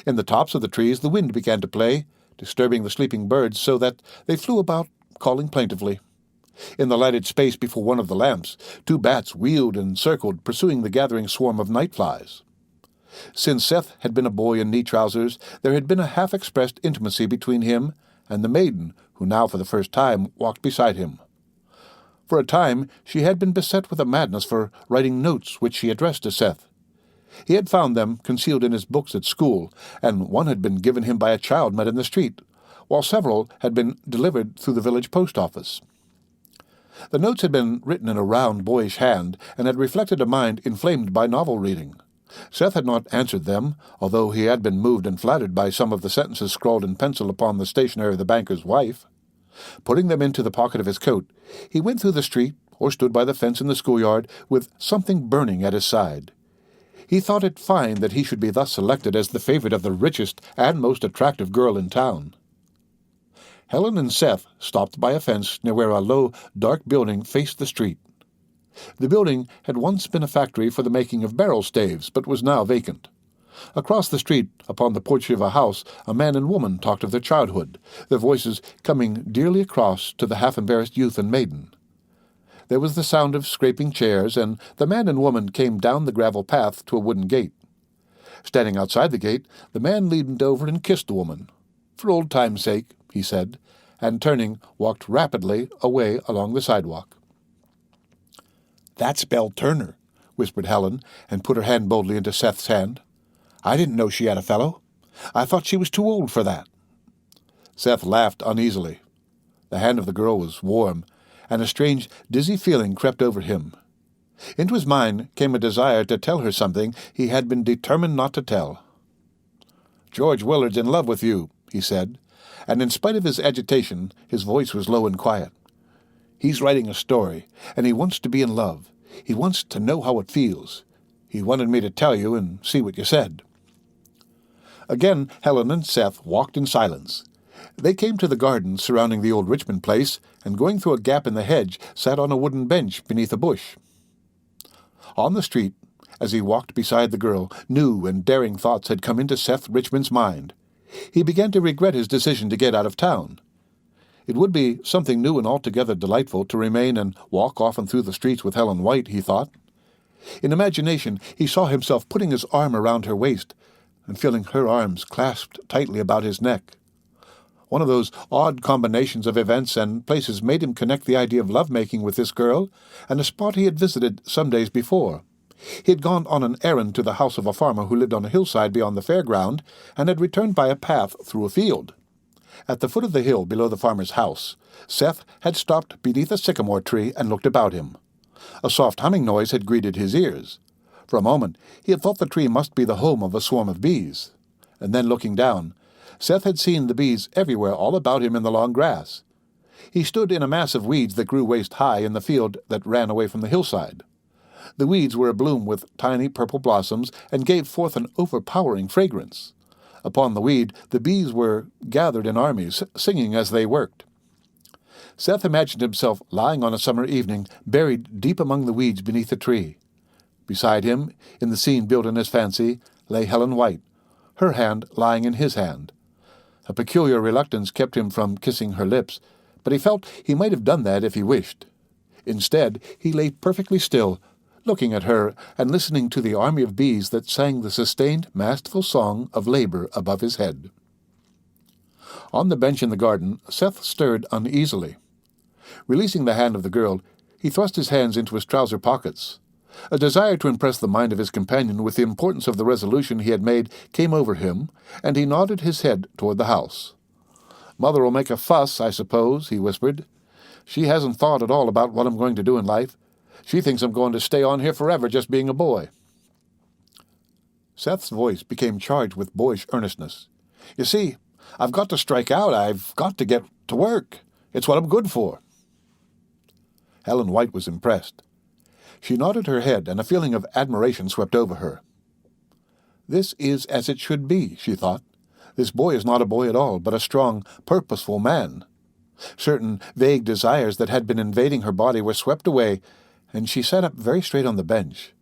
In the tops of the trees the wind began to play, disturbing the sleeping birds so that they flew about, calling plaintively. In the lighted space before one of the lamps, 2 bats wheeled and circled, pursuing the gathering swarm of night-flies. Since Seth had been a boy in knee trousers, there had been a half-expressed intimacy between him and the maiden who now for the first time walked beside him. For a time she had been beset with a madness for writing notes which she addressed to Seth. He had found them concealed in his books at school, and one had been given him by a child met in the street, while several had been delivered through the village post office. The notes had been written in a round, boyish hand, and had reflected a mind inflamed by novel reading. Seth had not answered them, although he had been moved and flattered by some of the sentences scrawled in pencil upon the stationery of the banker's wife. Putting them into the pocket of his coat, he went through the street, or stood by the fence in the schoolyard, with something burning at his side. He thought it fine that he should be thus selected as the favorite of the richest and most attractive girl in town. Helen and Seth stopped by a fence near where a low, dark building faced the street. The building had once been a factory for the making of barrel staves, but was now vacant. Across the street, upon the porch of a house, a man and woman talked of their childhood, their voices coming dearly across to the half-embarrassed youth and maiden. There was the sound of scraping chairs, and the man and woman came down the gravel path to a wooden gate. Standing outside the gate, the man leaned over and kissed the woman. "For old time's sake," he said, and turning, walked rapidly away along the sidewalk. "That's Belle Turner," whispered Helen, and put her hand boldly into Seth's hand. "I didn't know she had a fellow. I thought she was too old for that." Seth laughed uneasily. The hand of the girl was warm, and a strange, dizzy feeling crept over him. Into his mind came a desire to tell her something he had been determined not to tell. "George Willard's in love with you," he said, and in spite of his agitation, his voice was low and quiet. "He's writing a story, and he wants to be in love. He wants to know how it feels. He wanted me to tell you and see what you said." Again Helen and Seth walked in silence. They came to the garden surrounding the old Richmond place, and going through a gap in the hedge, sat on a wooden bench beneath a bush. On the street, as he walked beside the girl, new and daring thoughts had come into Seth Richmond's mind. He began to regret his decision to get out of town. It would be something new and altogether delightful to remain and walk often through the streets with Helen White, he thought. In imagination he saw himself putting his arm around her waist and feeling her arms clasped tightly about his neck. One of those odd combinations of events and places made him connect the idea of love-making with this girl and a spot he had visited some days before. He had gone on an errand to the house of a farmer who lived on a hillside beyond the fairground, and had returned by a path through a field. At the foot of the hill below the farmer's house, Seth had stopped beneath a sycamore tree and looked about him. A soft humming noise had greeted his ears. For a moment he had thought the tree must be the home of a swarm of bees. And then, looking down, Seth had seen the bees everywhere all about him in the long grass. He stood in a mass of weeds that grew waist-high in the field that ran away from the hillside. The weeds were abloom with tiny purple blossoms and gave forth an overpowering fragrance. Upon the weed the bees were gathered in armies, singing as they worked. Seth imagined himself lying on a summer evening, buried deep among the weeds beneath a tree. Beside him, in the scene built in his fancy, lay Helen White, her hand lying in his hand. A peculiar reluctance kept him from kissing her lips, but he felt he might have done that if he wished. Instead, he lay perfectly still, looking at her and listening to the army of bees that sang the sustained, masterful song of labor above his head. On the bench in the garden, Seth stirred uneasily. Releasing the hand of the girl, he thrust his hands into his trouser pockets. A desire to impress the mind of his companion with the importance of the resolution he had made came over him, and he nodded his head toward the house. "Mother'll make a fuss, I suppose," he whispered. "She hasn't thought at all about what I'm going to do in life. She thinks I'm going to stay on here forever just being a boy." Seth's voice became charged with boyish earnestness. "You see, I've got to strike out. I've got to get to work. It's what I'm good for." Helen White was impressed. She nodded her head, and a feeling of admiration swept over her. "This is as it should be," she thought. This boy is not a boy at all, but a strong, purposeful man. Certain vague desires that had been invading her body were swept away, and she sat up very straight on the bench.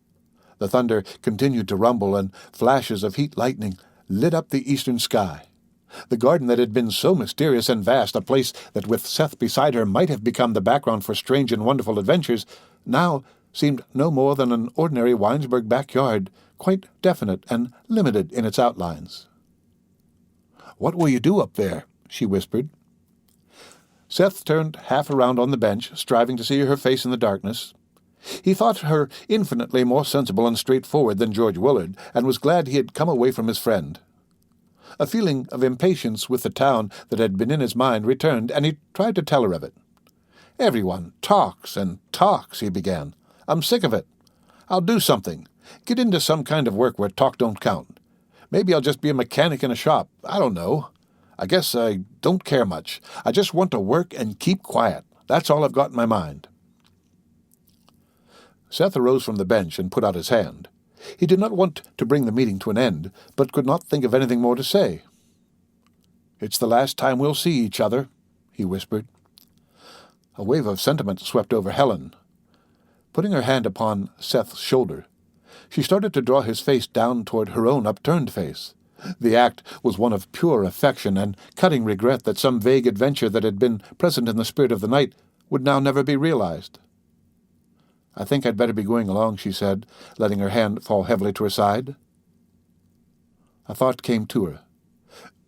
The thunder continued to rumble, and flashes of heat lightning lit up the eastern sky. The garden that had been so mysterious and vast, a place that with Seth beside her might have become the background for strange and wonderful adventures, now seemed no more than an ordinary Winesburg backyard, quite definite and limited in its outlines. "What will you do up there?" she whispered. Seth turned half around on the bench, striving to see her face in the darkness. He thought her infinitely more sensible and straightforward than George Willard, and was glad he had come away from his friend. A feeling of impatience with the town that had been in his mind returned, and he tried to tell her of it. "Everyone talks and talks," he began. "I'm sick of it. I'll do something. Get into some kind of work where talk don't count. Maybe I'll just be a mechanic in a shop. I don't know. I guess I don't care much. I just want to work and keep quiet. That's all I've got in my mind." Seth arose from the bench and put out his hand. He did not want to bring the meeting to an end, but could not think of anything more to say. "It's the last time we'll see each other," he whispered. A wave of sentiment swept over Helen. Putting her hand upon Seth's shoulder, she started to draw his face down toward her own upturned face. The act was one of pure affection and cutting regret that some vague adventure that had been present in the spirit of the night would now never be realized. "I think I'd better be going along," she said, letting her hand fall heavily to her side. A thought came to her.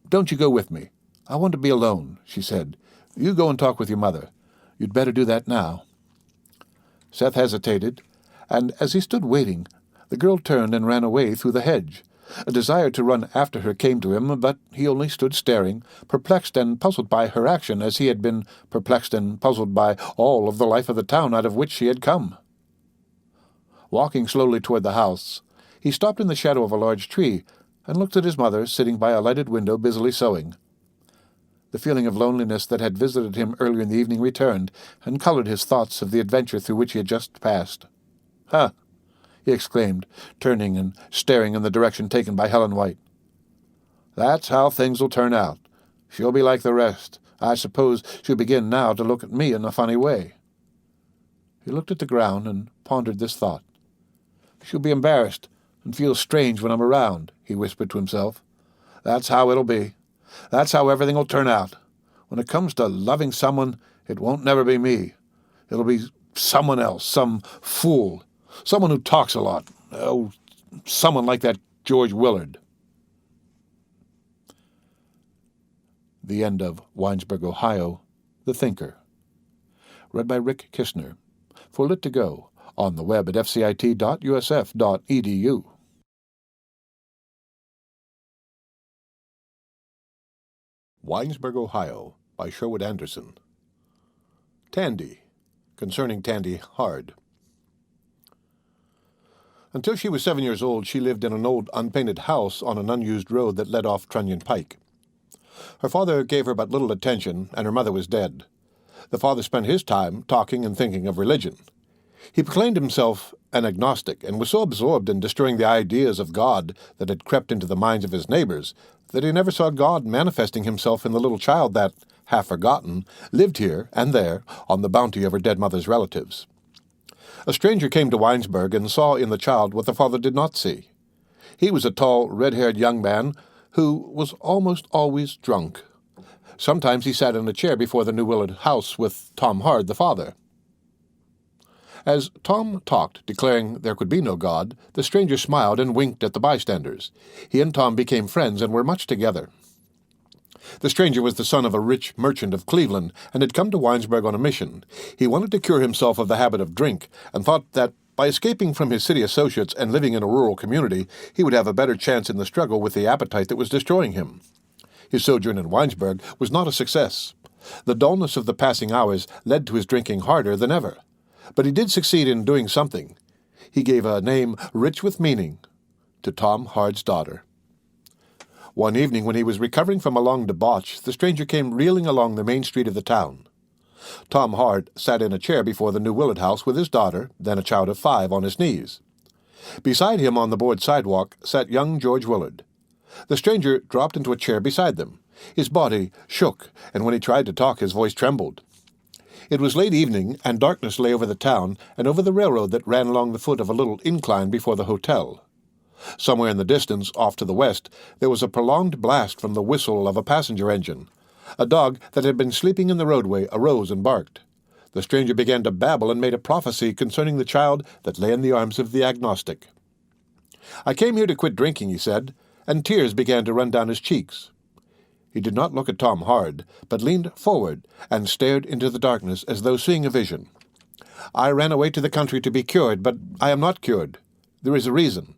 "Don't you go with me. I want to be alone," she said. "You go and talk with your mother. You'd better do that now." Seth hesitated, and as he stood waiting, the girl turned and ran away through the hedge. A desire to run after her came to him, but he only stood staring, perplexed and puzzled by her action as he had been perplexed and puzzled by all of the life of the town out of which she had come. Walking slowly toward the house, he stopped in the shadow of a large tree and looked at his mother sitting by a lighted window busily sewing. The feeling of loneliness that had visited him earlier in the evening returned and colored his thoughts of the adventure through which he had just passed. "Huh!" he exclaimed, turning and staring in the direction taken by Helen White. "That's how things will turn out. She'll be like the rest. I suppose she'll begin now to look at me in a funny way." He looked at the ground and pondered this thought. "She'll be embarrassed and feel strange when I'm around," he whispered to himself. "That's how it'll be. That's how everything will turn out. When it comes to loving someone, it won't never be me. It'll be someone else, some fool, someone who talks a lot. Oh, someone like that George Willard." The end of Winesburg, Ohio, The Thinker. Read by Rick Kistner. For Lit to Go, on the web at fcit.usf.edu. Winesburg, Ohio, by Sherwood Anderson. Tandy, concerning Tandy Hard. Until she was 7 years old, she lived in an old unpainted house on an unused road that led off Trunnion Pike. Her father gave her but little attention, and her mother was dead. The father spent his time talking and thinking of religion. He proclaimed himself an agnostic, and was so absorbed in destroying the ideas of God that had crept into the minds of his neighbors that he never saw God manifesting himself in the little child that, half forgotten, lived here and there on the bounty of her dead mother's relatives. A stranger came to Winesburg and saw in the child what the father did not see. He was a tall, red-haired young man who was almost always drunk. Sometimes he sat in a chair before the New Willard house with Tom Hard, the father. As Tom talked, declaring there could be no God, the stranger smiled and winked at the bystanders. He and Tom became friends and were much together. The stranger was the son of a rich merchant of Cleveland and had come to Winesburg on a mission. He wanted to cure himself of the habit of drink and thought that by escaping from his city associates and living in a rural community, he would have a better chance in the struggle with the appetite that was destroying him. His sojourn in Winesburg was not a success. The dullness of the passing hours led to his drinking harder than ever. But he did succeed in doing something. He gave a name rich with meaning to Tom Hard's daughter. One evening when he was recovering from a long debauch, the stranger came reeling along the main street of the town. Tom Hard sat in a chair before the New Willard house with his daughter, then a child of 5, on his knees. Beside him on the board sidewalk sat young George Willard. The stranger dropped into a chair beside them. His body shook, and when he tried to talk, his voice trembled. It was late evening, and darkness lay over the town and over the railroad that ran along the foot of a little incline before the hotel. Somewhere in the distance, off to the west, there was a prolonged blast from the whistle of a passenger engine. A dog that had been sleeping in the roadway arose and barked. The stranger began to babble and made a prophecy concerning the child that lay in the arms of the agnostic. "I came here to quit drinking," he said, and tears began to run down his cheeks. He did not look at Tom hard, but leaned forward and stared into the darkness as though seeing a vision. "I ran away to the country to be cured, but I am not cured. There is a reason."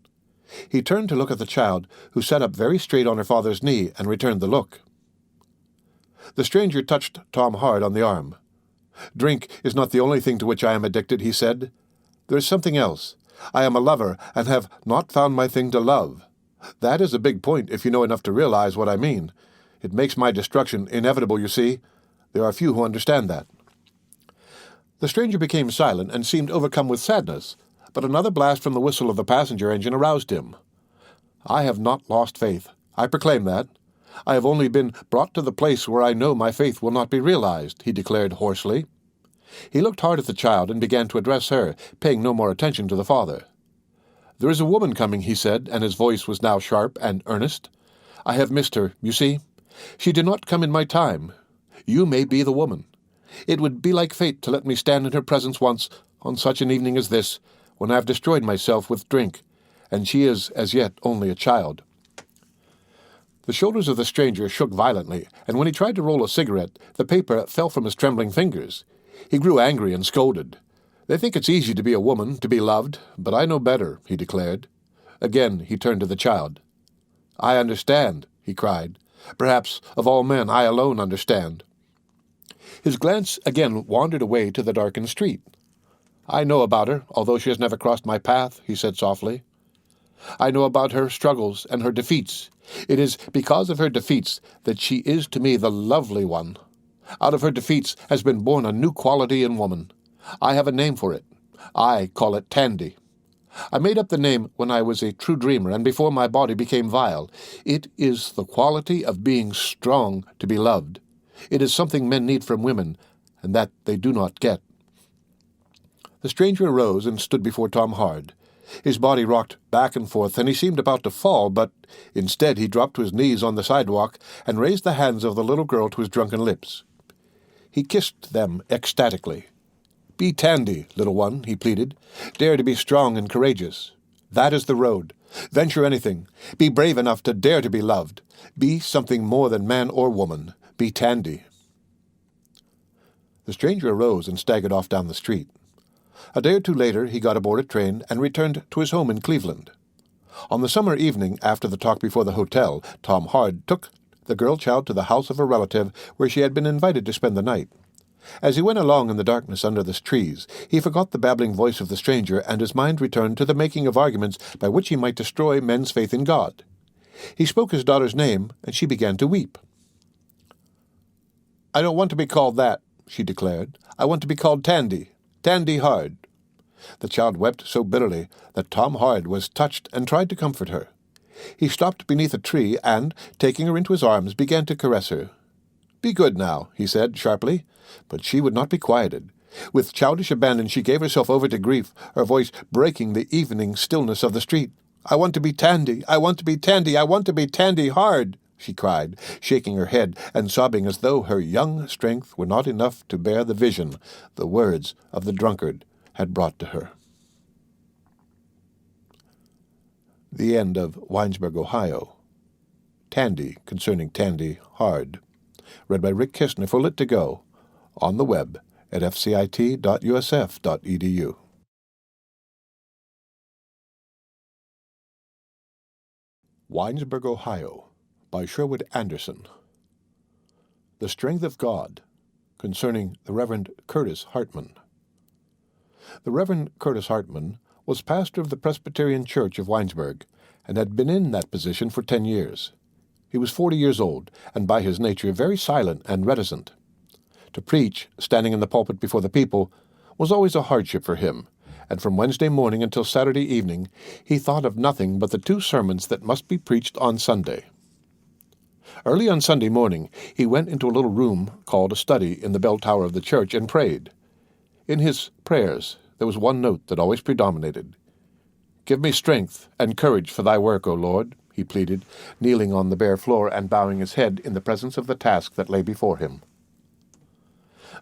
He turned to look at the child, who sat up very straight on her father's knee, and returned the look. The stranger touched Tom hard on the arm. "Drink is not the only thing to which I am addicted," he said. "There is something else. I am a lover, and have not found my thing to love. That is a big point, if you know enough to realize what I mean. It makes my destruction inevitable, you see. There are few who understand that." The stranger became silent and seemed overcome with sadness, but another blast from the whistle of the passenger engine aroused him. "I have not lost faith. I proclaim that. I have only been brought to the place where I know my faith will not be realized," he declared hoarsely. He looked hard at the child and began to address her, paying no more attention to the father. "There is a woman coming," he said, and his voice was now sharp and earnest. "I have missed her, you see. She did not come in my time. You may be the woman. It would be like fate to let me stand in her presence once, on such an evening as this, when I have destroyed myself with drink, and she is as yet only a child." The shoulders of the stranger shook violently, and when he tried to roll a cigarette, the paper fell from his trembling fingers. He grew angry and scolded. "They think it's easy to be a woman, to be loved, but I know better," he declared. Again he turned to the child. "I understand," he cried. "Perhaps, of all men, I alone understand." His glance again wandered away to the darkened street. "I know about her, although she has never crossed my path," he said softly. "I know about her struggles and her defeats. It is because of her defeats that she is to me the lovely one. Out of her defeats has been born a new quality in woman. I have a name for it. I call it Tandy. I made up the name when I was a true dreamer and before my body became vile. It is the quality of being strong to be loved. It is something men need from women, and that they do not get." The stranger arose and stood before Tom Hard. His body rocked back and forth, and he seemed about to fall, but instead he dropped to his knees on the sidewalk and raised the hands of the little girl to his drunken lips. He kissed them ecstatically. "Be Tandy, little one," he pleaded. "Dare to be strong and courageous. That is the road. Venture anything. Be brave enough to dare to be loved. Be something more than man or woman. Be Tandy." The stranger arose and staggered off down the street. A day or two later he got aboard a train and returned to his home in Cleveland. On the summer evening after the talk before the hotel, Tom Hard took the girl child to the house of a relative where she had been invited to spend the night. As he went along in the darkness under the trees, he forgot the babbling voice of the stranger, and his mind returned to the making of arguments by which he might destroy men's faith in God. He spoke his daughter's name, and she began to weep. "I don't want to be called that," she declared. "I want to be called Tandy. Tandy Hard." The child wept so bitterly that Tom Hard was touched and tried to comfort her. He stopped beneath a tree and, taking her into his arms, began to caress her. "Be good now," he said sharply, but she would not be quieted. With childish abandon she gave herself over to grief, her voice breaking the evening stillness of the street. "I want to be Tandy. I want to be Tandy. I want to be Tandy Hard," she cried, shaking her head and sobbing as though her young strength were not enough to bear the vision the words of the drunkard had brought to her. The end of Winesburg, Ohio. Tandy, concerning Tandy Hard. Read by Rick Kistner for Lit2Go, on the web at fcit.usf.edu. Winesburg, Ohio, by Sherwood Anderson. The Strength of God, concerning the Reverend Curtis Hartman. The Reverend Curtis Hartman was pastor of the Presbyterian Church of Winesburg, and had been in that position for 10 years. He was 40 years old, and by his nature very silent and reticent. To preach, standing in the pulpit before the people, was always a hardship for him, and from Wednesday morning until Saturday evening he thought of nothing but the 2 sermons that must be preached on Sunday. Early on Sunday morning he went into a little room called a study in the bell tower of the church and prayed. In his prayers there was one note that always predominated. "Give me strength and courage for thy work, O Lord," he pleaded, kneeling on the bare floor and bowing his head in the presence of the task that lay before him.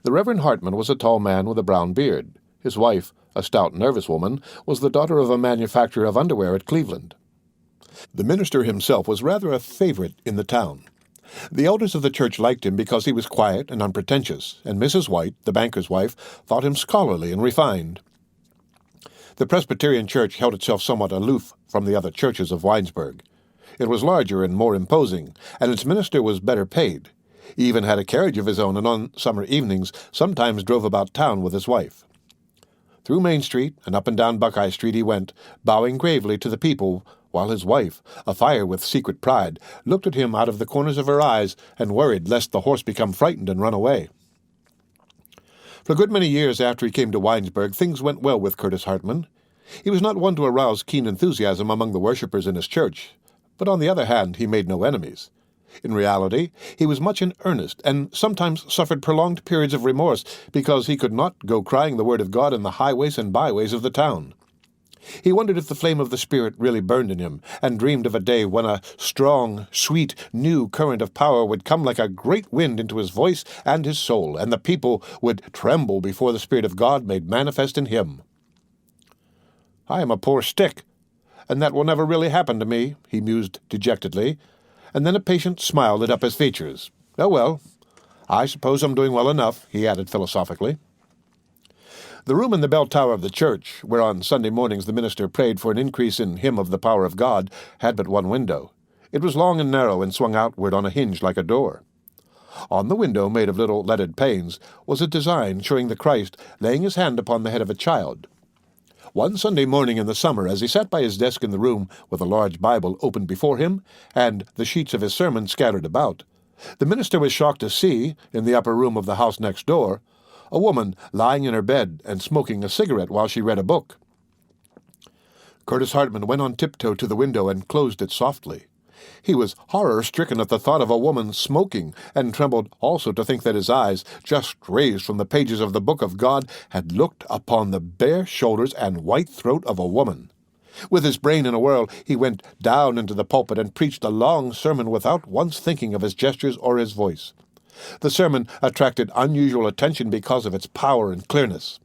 The Reverend Hartman was a tall man with a brown beard. His wife, a stout, nervous woman, was the daughter of a manufacturer of underwear at Cleveland. The minister himself was rather a favorite in the town. The elders of the church liked him because he was quiet and unpretentious, and Mrs. White, the banker's wife, thought him scholarly and refined. The Presbyterian church held itself somewhat aloof from the other churches of Winesburg. It was larger and more imposing, and its minister was better paid. He even had a carriage of his own, and on summer evenings sometimes drove about town with his wife. Through Main Street and up and down Buckeye Street he went, bowing gravely to the people, while his wife, afire with secret pride, looked at him out of the corners of her eyes and worried lest the horse become frightened and run away. For a good many years after he came to Winesburg, things went well with Curtis Hartman. He was not one to arouse keen enthusiasm among the worshippers in his church, but on the other hand he made no enemies. In reality, he was much in earnest, and sometimes suffered prolonged periods of remorse because he could not go crying the word of God in the highways and byways of the town. He wondered if the flame of the Spirit really burned in him, and dreamed of a day when a strong, sweet, new current of power would come like a great wind into his voice and his soul, and the people would tremble before the Spirit of God made manifest in him. "I am a poor stick, and that will never really happen to me," he mused dejectedly, and then a patient smile lit up his features. "Oh, well, I suppose I'm doing well enough," he added philosophically. The room in the bell tower of the church, where on Sunday mornings the minister prayed for an increase in him of the power of God, had but one window. It was long and narrow and swung outward on a hinge like a door. On the window, made of little leaded panes, was a design showing the Christ laying his hand upon the head of a child. One Sunday morning in the summer, as he sat by his desk in the room with a large Bible open before him and the sheets of his sermon scattered about, the minister was shocked to see, in the upper room of the house next door, a woman lying in her bed and smoking a cigarette while she read a book. Curtis Hartman went on tiptoe to the window and closed it softly. He was horror-stricken at the thought of a woman smoking, and trembled also to think that his eyes, just raised from the pages of the book of God, had looked upon the bare shoulders and white throat of a woman. With his brain in a whirl, he went down into the pulpit and preached a long sermon without once thinking of his gestures or his voice. The sermon attracted unusual attention because of its power and clearness.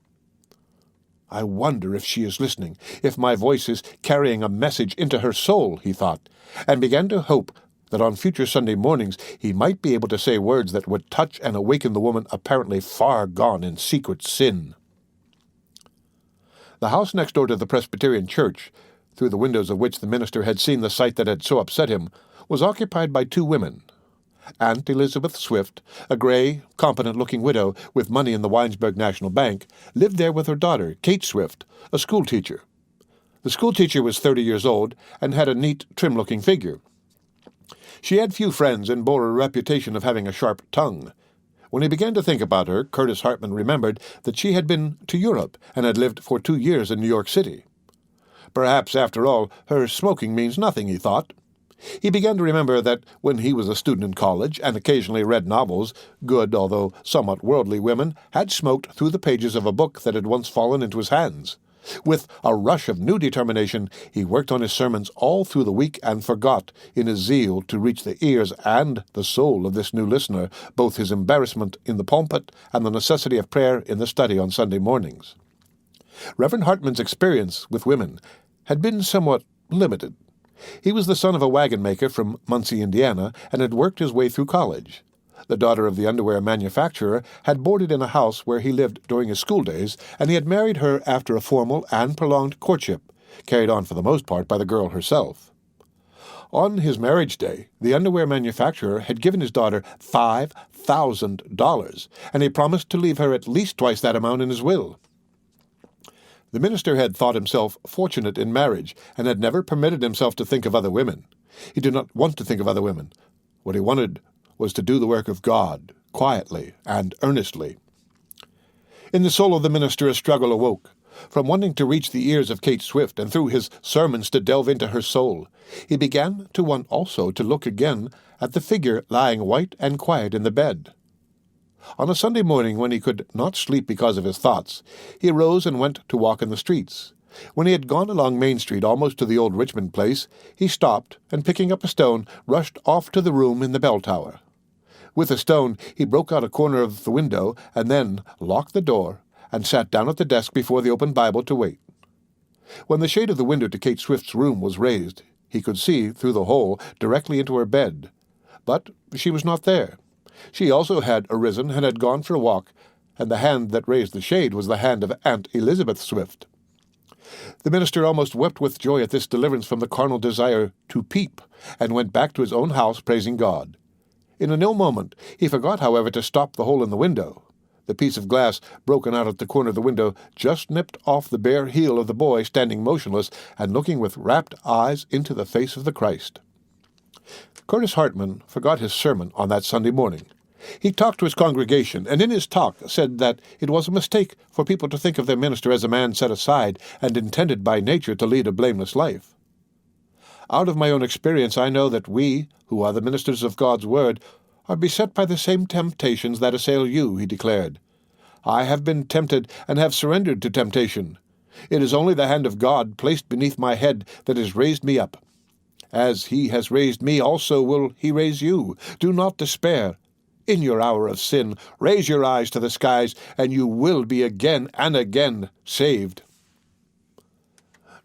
"I wonder if she is listening, if my voice is carrying a message into her soul," he thought, and began to hope that on future Sunday mornings he might be able to say words that would touch and awaken the woman apparently far gone in secret sin. The house next door to the Presbyterian church, through the windows of which the minister had seen the sight that had so upset him, was occupied by 2 women. Aunt Elizabeth Swift, a gray, competent-looking widow with money in the Winesburg National Bank, lived there with her daughter, Kate Swift, a schoolteacher. The schoolteacher was 30 years old and had a neat, trim-looking figure. She had few friends and bore a reputation of having a sharp tongue. When he began to think about her, Curtis Hartman remembered that she had been to Europe and had lived for 2 years in New York City. Perhaps, after all, her smoking means nothing, he thought. He began to remember that when he was a student in college and occasionally read novels, good, although somewhat worldly women had smoked through the pages of a book that had once fallen into his hands. With a rush of new determination, he worked on his sermons all through the week and forgot, in his zeal to reach the ears and the soul of this new listener, both his embarrassment in the pulpit and the necessity of prayer in the study on Sunday mornings. Reverend Hartman's experience with women had been somewhat limited. He was the son of a wagon maker from Muncie, Indiana, and had worked his way through college. The daughter of the underwear manufacturer had boarded in a house where he lived during his school days, and he had married her after a formal and prolonged courtship, carried on for the most part by the girl herself. On his marriage day, the underwear manufacturer had given his daughter $5,000, and he promised to leave her at least twice that amount in his will. The minister had thought himself fortunate in marriage, and had never permitted himself to think of other women. He did not want to think of other women. What he wanted was to do the work of God, quietly and earnestly. In the soul of the minister a struggle awoke. From wanting to reach the ears of Kate Swift and through his sermons to delve into her soul, he began to want also to look again at the figure lying white and quiet in the bed. On a Sunday morning, when he could not sleep because of his thoughts, he arose and went to walk in the streets. When he had gone along Main Street almost to the old Richmond place, he stopped, and picking up a stone, rushed off to the room in the bell tower. With a stone, he broke out a corner of the window, and then locked the door, and sat down at the desk before the open Bible to wait. When the shade of the window to Kate Swift's room was raised, he could see, through the hole, directly into her bed. But she was not there. She also had arisen and had gone for a walk, and the hand that raised the shade was the hand of Aunt Elizabeth Swift. The minister almost wept with joy at this deliverance from the carnal desire to peep, and went back to his own house praising God. In an ill moment he forgot, however, to stop the hole in the window. The piece of glass broken out at the corner of the window just nipped off the bare heel of the boy standing motionless and looking with rapt eyes into the face of the Christ. Curtis Hartman forgot his sermon on that Sunday morning. He talked to his congregation, and in his talk said that it was a mistake for people to think of their minister as a man set aside and intended by nature to lead a blameless life. Out of my own experience, I know that we, who are the ministers of God's word, are beset by the same temptations that assail you, he declared. I have been tempted and have surrendered to temptation. It is only the hand of God placed beneath my head that has raised me up. As he has raised me, also will he raise you. Do not despair. In your hour of sin, raise your eyes to the skies, and you will be again and again saved.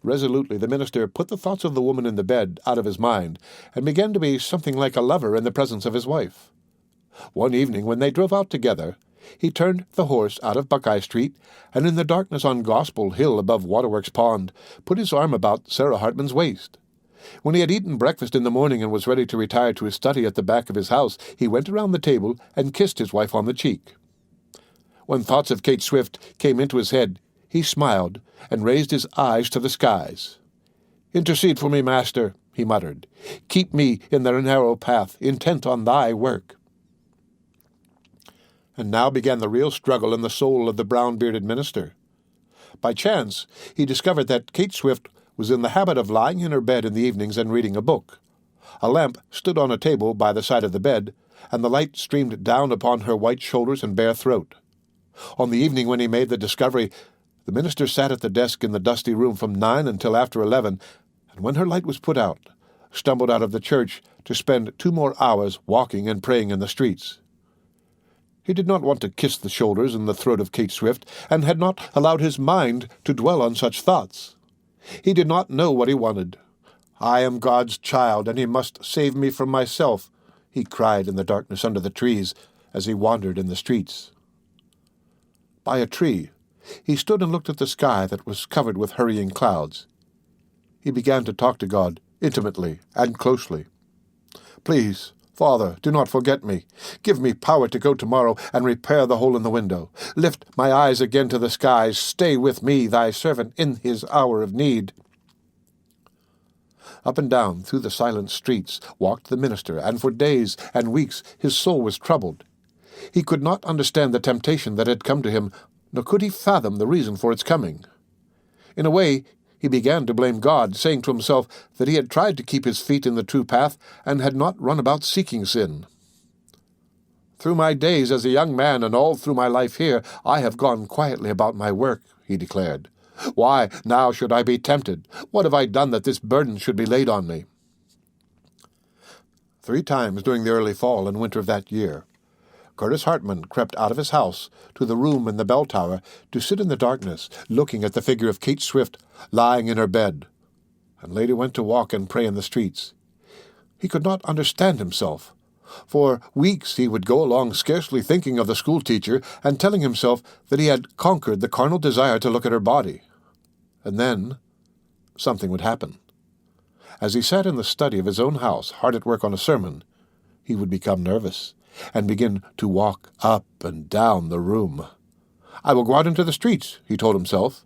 Resolutely the minister put the thoughts of the woman in the bed out of his mind, and began to be something like a lover in the presence of his wife. One evening, when they drove out together, he turned the horse out of Buckeye Street, and in the darkness on Gospel Hill above Waterworks Pond, put his arm about Sarah Hartman's waist. When he had eaten breakfast in the morning and was ready to retire to his study at the back of his house, he went around the table and kissed his wife on the cheek. When thoughts of Kate Swift came into his head, he smiled and raised his eyes to the skies. "Intercede for me, Master," he muttered. "Keep me in their narrow path, intent on thy work." And now began the real struggle in the soul of the brown-bearded minister. By chance, he discovered that Kate Swift was in the habit of lying in her bed in the evenings and reading a book. A lamp stood on a table by the side of the bed, and the light streamed down upon her white shoulders and bare throat. On the evening when he made the discovery, the minister sat at the desk in the dusty room from 9 until after 11, and when her light was put out, stumbled out of the church to spend 2 more hours walking and praying in the streets. He did not want to kiss the shoulders and the throat of Kate Swift, and had not allowed his mind to dwell on such thoughts. He did not know what he wanted. "I am God's child, and he must save me from myself," he cried in the darkness under the trees as he wandered in the streets. By a tree, he stood and looked at the sky that was covered with hurrying clouds. He began to talk to God intimately and closely. "Please, Father, do not forget me. Give me power to go tomorrow and repair the hole in the window. Lift my eyes again to the skies. Stay with me, thy servant, in his hour of need." Up and down through the silent streets walked the minister, and for days and weeks his soul was troubled. He could not understand the temptation that had come to him, nor could he fathom the reason for its coming. In a way, he began to blame God, saying to himself that he had tried to keep his feet in the true path and had not run about seeking sin. "Through my days as a young man and all through my life here, I have gone quietly about my work," he declared. "Why now should I be tempted? What have I done that this burden should be laid on me?" 3 times during the early fall and winter of that year, Curtis Hartman crept out of his house to the room in the bell tower to sit in the darkness, looking at the figure of Kate Swift lying in her bed, and later went to walk and pray in the streets. He could not understand himself. For weeks he would go along scarcely thinking of the schoolteacher and telling himself that he had conquered the carnal desire to look at her body. And then something would happen. As he sat in the study of his own house, hard at work on a sermon, he would become nervous and begin to walk up and down the room. "I will go out into the streets," he told himself.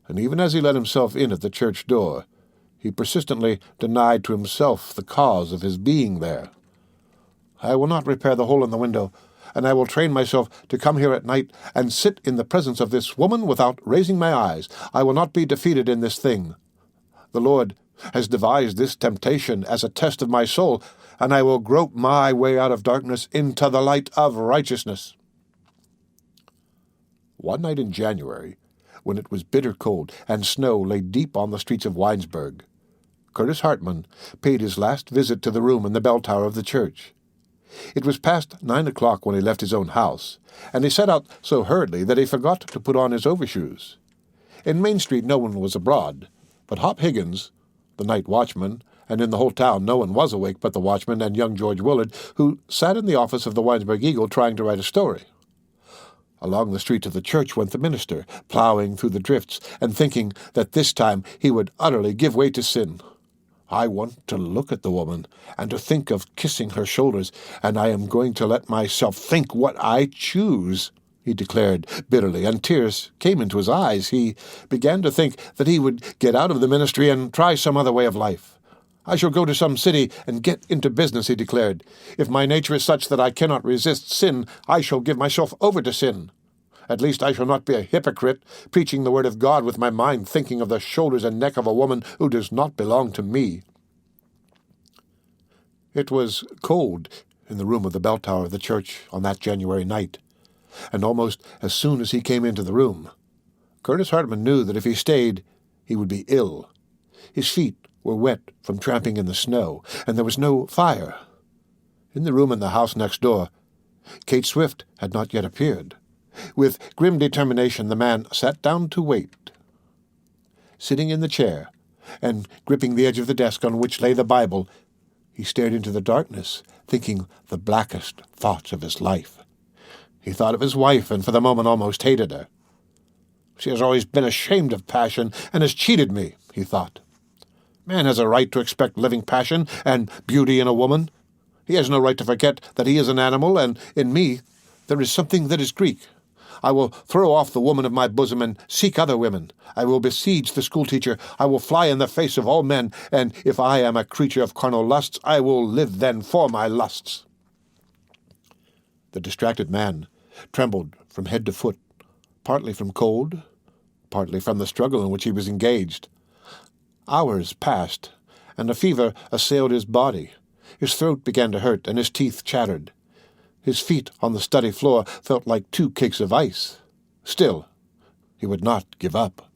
And even as he let himself in at the church door, he persistently denied to himself the cause of his being there. "I will not repair the hole in the window. and I will train myself to come here at night and sit in the presence of this woman without raising my eyes. I will not be defeated in this thing. The Lord has devised this temptation as a test of my soul, and I will grope my way out of darkness into the light of righteousness." One night in January, when it was bitter cold and snow lay deep on the streets of Winesburg, Curtis Hartman paid his last visit to the room in the bell tower of the church. It was past 9 o'clock when he left his own house, and he set out so hurriedly that he forgot to put on his overshoes. In Main Street no one was abroad, but Hop Higgins, the night watchman, and in the whole town no one was awake but the watchman and young George Willard, who sat in the office of the Winesburg Eagle trying to write a story. Along the street to the church went the minister, plowing through the drifts, and thinking that this time he would utterly give way to sin. "I want to look at the woman, and to think of kissing her shoulders, and I am going to let myself think what I choose," he declared bitterly, and tears came into his eyes. He began to think that he would get out of the ministry and try some other way of life. "I shall go to some city and get into business," he declared. "If my nature is such that I cannot resist sin, I shall give myself over to sin. At least I shall not be a hypocrite, preaching the word of God with my mind thinking of the shoulders and neck of a woman who does not belong to me." It was cold in the room of the bell tower of the church on that January night, and almost as soon as he came into the room, Curtis Hartman knew that if he stayed, he would be ill. His feet were wet from tramping in the snow, and there was no fire. In the room in the house next door, Kate Swift had not yet appeared. With grim determination the man sat down to wait. Sitting in the chair, and gripping the edge of the desk on which lay the Bible, he stared into the darkness, thinking the blackest thoughts of his life. He thought of his wife, and for the moment almost hated her. "She has always been ashamed of passion, and has cheated me," he thought. "Man has a right to expect living passion and beauty in a woman. He has no right to forget that he is an animal, and in me there is something that is Greek. I will throw off the woman of my bosom and seek other women. I will besiege the schoolteacher. I will fly in the face of all men, and if I am a creature of carnal lusts, I will live then for my lusts." The distracted man trembled from head to foot, partly from cold, partly from the struggle in which he was engaged. Hours passed, and a fever assailed his body. His throat began to hurt, and his teeth chattered. His feet on the study floor felt like 2 cakes of ice. Still, he would not give up.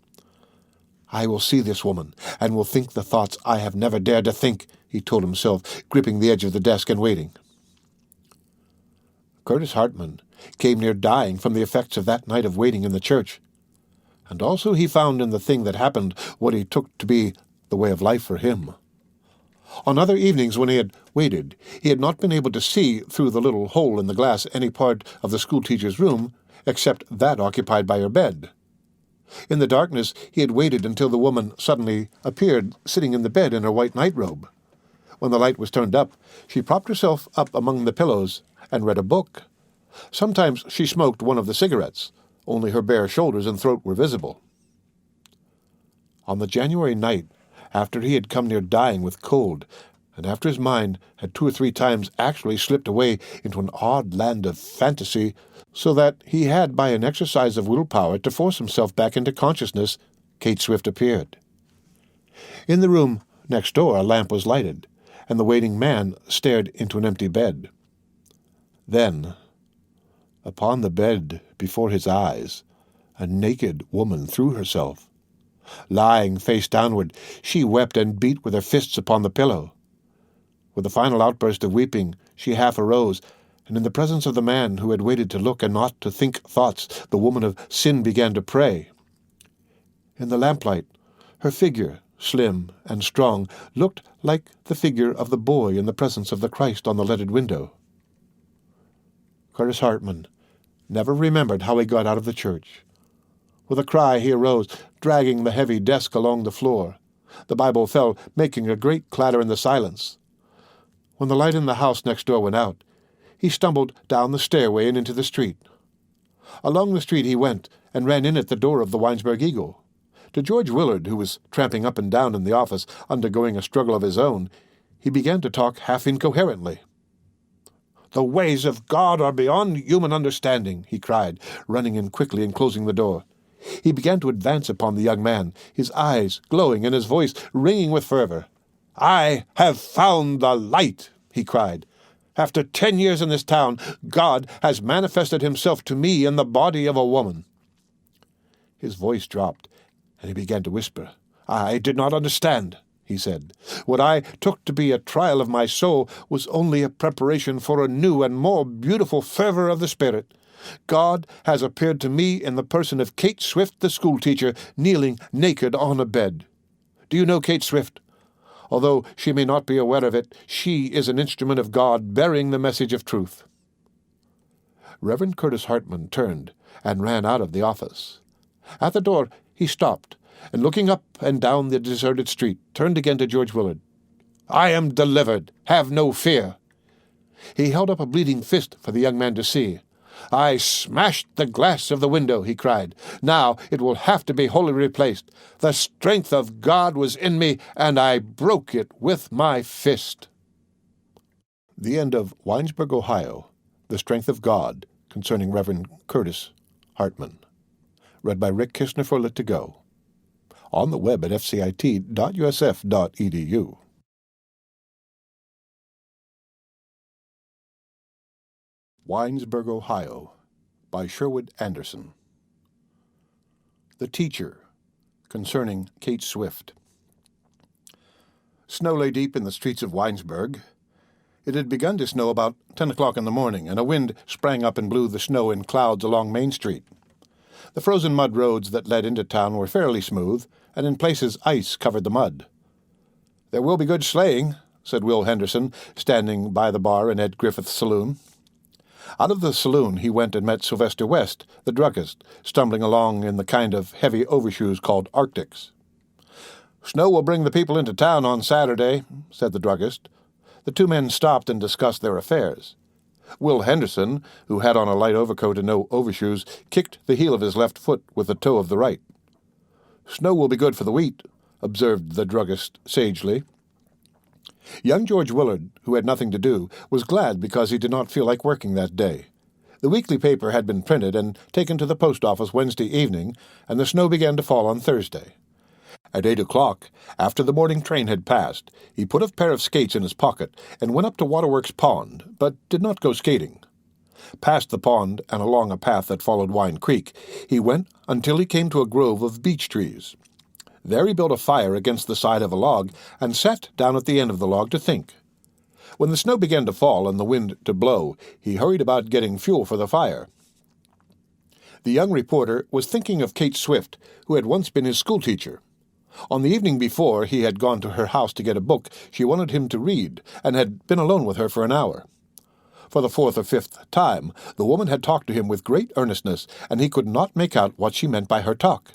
"I will see this woman, and will think the thoughts I have never dared to think," he told himself, gripping the edge of the desk and waiting. Curtis Hartman came near dying from the effects of that night of waiting in the church, and also he found in the thing that happened what he took to be the way of life for him. On other evenings when he had waited, he had not been able to see through the little hole in the glass any part of the schoolteacher's room except that occupied by her bed. In the darkness he had waited until the woman suddenly appeared, sitting in the bed in her white nightrobe. When the light was turned up, she propped herself up among the pillows and read a book. Sometimes she smoked one of the cigarettes. Only her bare shoulders and throat were visible. On the January night, after he had come near dying with cold, and after his mind had 2 or 3 times actually slipped away into an odd land of fantasy, so that he had by an exercise of willpower to force himself back into consciousness, Kate Swift appeared. In the room next door a lamp was lighted, and the waiting man stared into an empty bed. Then, upon the bed before his eyes, a naked woman threw herself. Lying face downward, she wept and beat with her fists upon the pillow. With a final outburst of weeping, she half arose, and in the presence of the man who had waited to look and not to think thoughts, the woman of sin began to pray. In the lamplight, her figure, slim and strong, looked like the figure of the boy in the presence of the Christ on the leaded window. Curtis Hartman never remembered how he got out of the church. With a cry he arose, dragging the heavy desk along the floor. The Bible fell, making a great clatter in the silence. When the light in the house next door went out, he stumbled down the stairway and into the street. Along the street he went, and ran in at the door of the Winesburg Eagle. To George Willard, who was tramping up and down in the office, undergoing a struggle of his own, he began to talk half incoherently. The ways of God are beyond human understanding," he cried, running in quickly and closing the door. He began to advance upon the young man, his eyes glowing and his voice ringing with fervor. "I have found the light," he cried. "After 10 years in this town, God has manifested himself to me in the body of a woman." His voice dropped, and he began to whisper. "I did not understand," he said. "What I took to be a trial of my soul was only a preparation for a new and more beautiful fervor of the Spirit. God has appeared to me in the person of Kate Swift, the schoolteacher, kneeling naked on a bed. Do you know Kate Swift? Although she may not be aware of it, she is an instrument of God bearing the message of truth." Reverend Curtis Hartman turned and ran out of the office. At the door he stopped, and looking up and down the deserted street, turned again to George Willard. "I am delivered. Have no fear." He held up a bleeding fist for the young man to see. "I smashed the glass of the window," he cried. "Now it will have to be wholly replaced. The strength of God was in me, and I broke it with my fist." The end of Winesburg, Ohio, The Strength of God, concerning Reverend Curtis Hartman. Read by Rick Kistner for Lit2Go. On the web at fcit.usf.edu. Winesburg, Ohio, by Sherwood Anderson. The Teacher, concerning Kate Swift. Snow lay deep in the streets of Winesburg. It had begun to snow about 10 o'clock in the morning, and a wind sprang up and blew the snow in clouds along Main Street. The frozen mud roads that led into town were fairly smooth, and in places ice covered the mud. "There will be good sleighing," said Will Henderson, standing by the bar in Ed Griffith's saloon. Out of the saloon he went and met Sylvester West, the druggist, stumbling along in the kind of heavy overshoes called Arctics. "Snow will bring the people into town on Saturday," said the druggist. The two men stopped and discussed their affairs. Will Henderson, who had on a light overcoat and no overshoes, kicked the heel of his left foot with the toe of the right. "Snow will be good for the wheat," observed the druggist sagely. Young George Willard, who had nothing to do, was glad because he did not feel like working that day. The weekly paper had been printed and taken to the post office Wednesday evening, and the snow began to fall on Thursday. At 8 o'clock, after the morning train had passed, he put a pair of skates in his pocket and went up to Waterworks Pond, but did not go skating. Past the pond and along a path that followed Wine Creek, he went until he came to a grove of beech trees. There he built a fire against the side of a log and sat down at the end of the log to think. When the snow began to fall and the wind to blow, he hurried about getting fuel for the fire. The young reporter was thinking of Kate Swift, who had once been his schoolteacher. On the evening before he had gone to her house to get a book she wanted him to read, and had been alone with her for an hour. For the 4th or 5th time, the woman had talked to him with great earnestness, and he could not make out what she meant by her talk.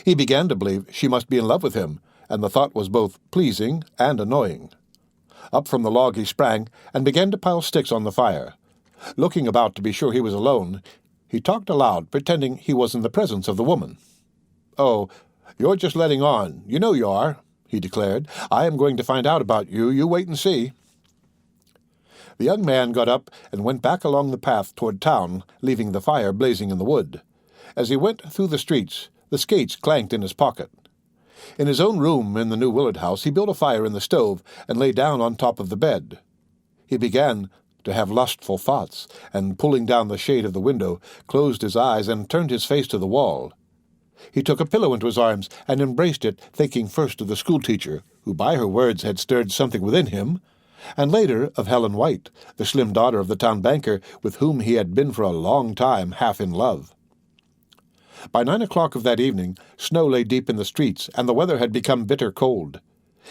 He began to believe she must be in love with him, and the thought was both pleasing and annoying. Up from the log he sprang, and began to pile sticks on the fire. Looking about to be sure he was alone, he talked aloud, pretending he was in the presence of the woman. "Oh, you're just letting on. You know you are," he declared. "I am going to find out about you. You wait and see." The young man got up and went back along the path toward town, leaving the fire blazing in the wood. As he went through the streets, the skates clanked in his pocket. In his own room in the new Willard house, he built a fire in the stove and lay down on top of the bed. He began to have lustful thoughts, and pulling down the shade of the window, closed his eyes and turned his face to the wall. He took a pillow into his arms and embraced it, thinking first of the schoolteacher, who by her words had stirred something within him, and later of Helen White, the slim daughter of the town banker, with whom he had been for a long time half in love. By 9 o'clock of that evening, snow lay deep in the streets, and the weather had become bitter cold.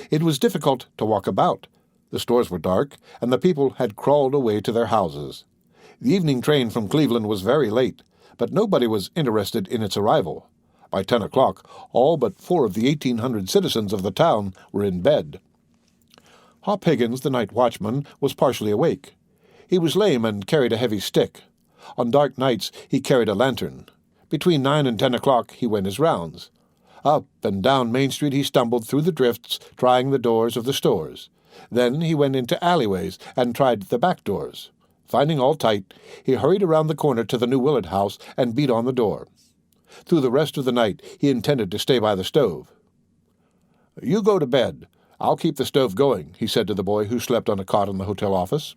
It was difficult to walk about. The stores were dark, and the people had crawled away to their houses. The evening train from Cleveland was very late, but nobody was interested in its arrival. By 10 o'clock, all but 4 of the 1,800 citizens of the town were in bed. Hop Higgins, the night watchman, was partially awake. He was lame and carried a heavy stick. On dark nights he carried a lantern. Between 9 and 10 o'clock he went his rounds. Up and down Main Street he stumbled through the drifts, trying the doors of the stores. Then he went into alleyways and tried the back doors. Finding all tight, he hurried around the corner to the new Willard house and beat on the door. Through the rest of the night he intended to stay by the stove. "You go to bed. I'll keep the stove going," he said to the boy who slept on a cot in the hotel office.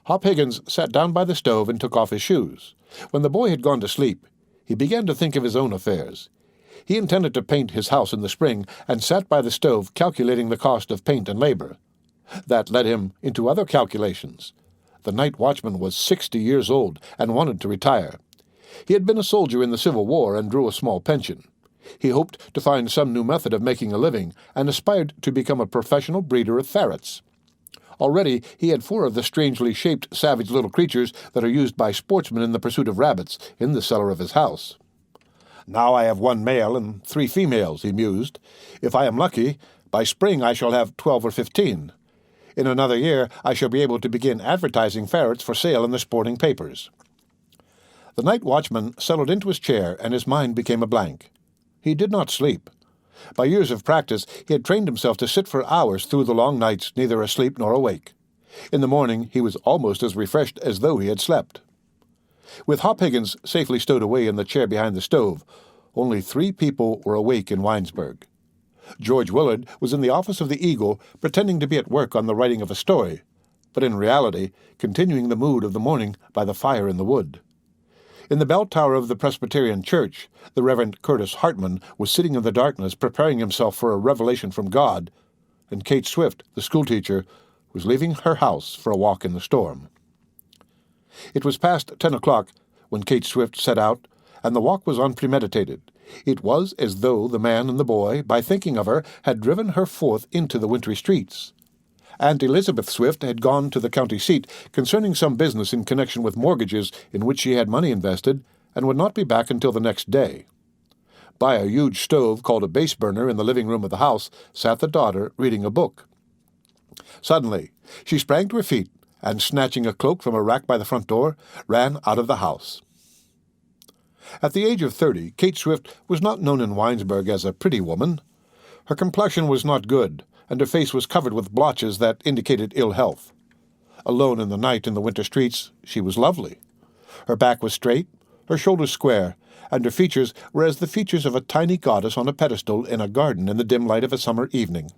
Hop Higgins sat down by the stove and took off his shoes. When the boy had gone to sleep, he began to think of his own affairs. He intended to paint his house in the spring and sat by the stove calculating the cost of paint and labor. That led him into other calculations. The night watchman was 60 years old and wanted to retire. He had been a soldier in the Civil War and drew a small pension. He hoped to find some new method of making a living and aspired to become a professional breeder of ferrets. Already he had 4 of the strangely shaped savage little creatures that are used by sportsmen in the pursuit of rabbits in the cellar of his house. "Now I have 1 male and 3 females," he mused. "If I am lucky, by spring I shall have 12 or 15. In another year I shall be able to begin advertising ferrets for sale in the sporting papers." The night watchman settled into his chair and his mind became a blank. He did not sleep. By years of practice he had trained himself to sit for hours through the long nights, neither asleep nor awake. In the morning he was almost as refreshed as though he had slept. With Hop Higgins safely stowed away in the chair behind the stove, only 3 people were awake in Winesburg. George Willard was in the office of the Eagle, pretending to be at work on the writing of a story, but in reality continuing the mood of the morning by the fire in the wood. In the bell tower of the Presbyterian Church, the Reverend Curtis Hartman was sitting in the darkness preparing himself for a revelation from God, and Kate Swift, the schoolteacher, was leaving her house for a walk in the storm. It was past 10 o'clock when Kate Swift set out, and the walk was unpremeditated. It was as though the man and the boy, by thinking of her, had driven her forth into the wintry streets. Aunt Elizabeth Swift had gone to the county seat concerning some business in connection with mortgages in which she had money invested, and would not be back until the next day. By a huge stove called a base burner in the living room of the house sat the daughter reading a book. Suddenly she sprang to her feet, and snatching a cloak from a rack by the front door, ran out of the house. At the age of 30, Kate Swift was not known in Winesburg as a pretty woman. Her complexion was not good, and her face was covered with blotches that indicated ill health. Alone in the night in the winter streets, she was lovely. Her back was straight, her shoulders square, and her features were as the features of a tiny goddess on a pedestal in a garden in the dim light of a summer evening.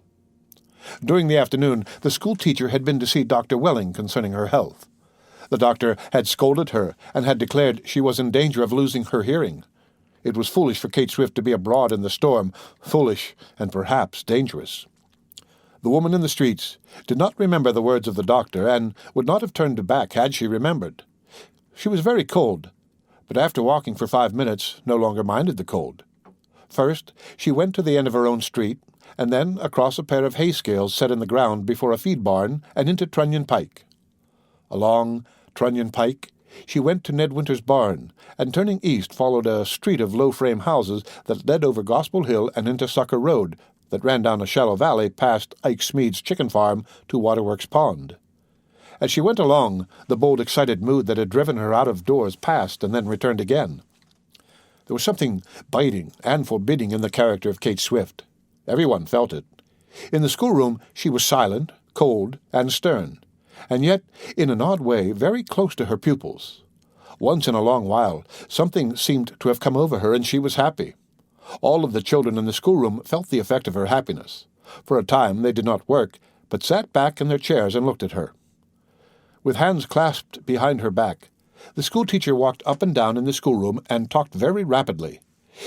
During the afternoon, the schoolteacher had been to see Dr. Welling concerning her health. The doctor had scolded her and had declared she was in danger of losing her hearing. It was foolish for Kate Swift to be abroad in the storm, foolish and perhaps dangerous. The woman in the streets did not remember the words of the doctor, and would not have turned back had she remembered. She was very cold, but after walking for 5 minutes no longer minded the cold. First she went to the end of her own street, and then across a pair of hay scales set in the ground before a feed barn and into Trunnion Pike. Along Trunnion Pike she went to Ned Winter's barn, and turning east followed a street of low-frame houses that led over Gospel Hill and into Sucker Road, that ran down a shallow valley past Ike Smead's chicken farm to Waterworks Pond. As she went along, the bold, excited mood that had driven her out of doors passed and then returned again. There was something biting and forbidding in the character of Kate Swift. Everyone felt it. In the schoolroom she was silent, cold, and stern, and yet, in an odd way, very close to her pupils. Once in a long while, something seemed to have come over her, and she was happy. All of the children in the schoolroom felt the effect of her happiness. For a time they did not work, but sat back in their chairs and looked at her. With hands clasped behind her back, the schoolteacher walked up and down in the schoolroom and talked very rapidly.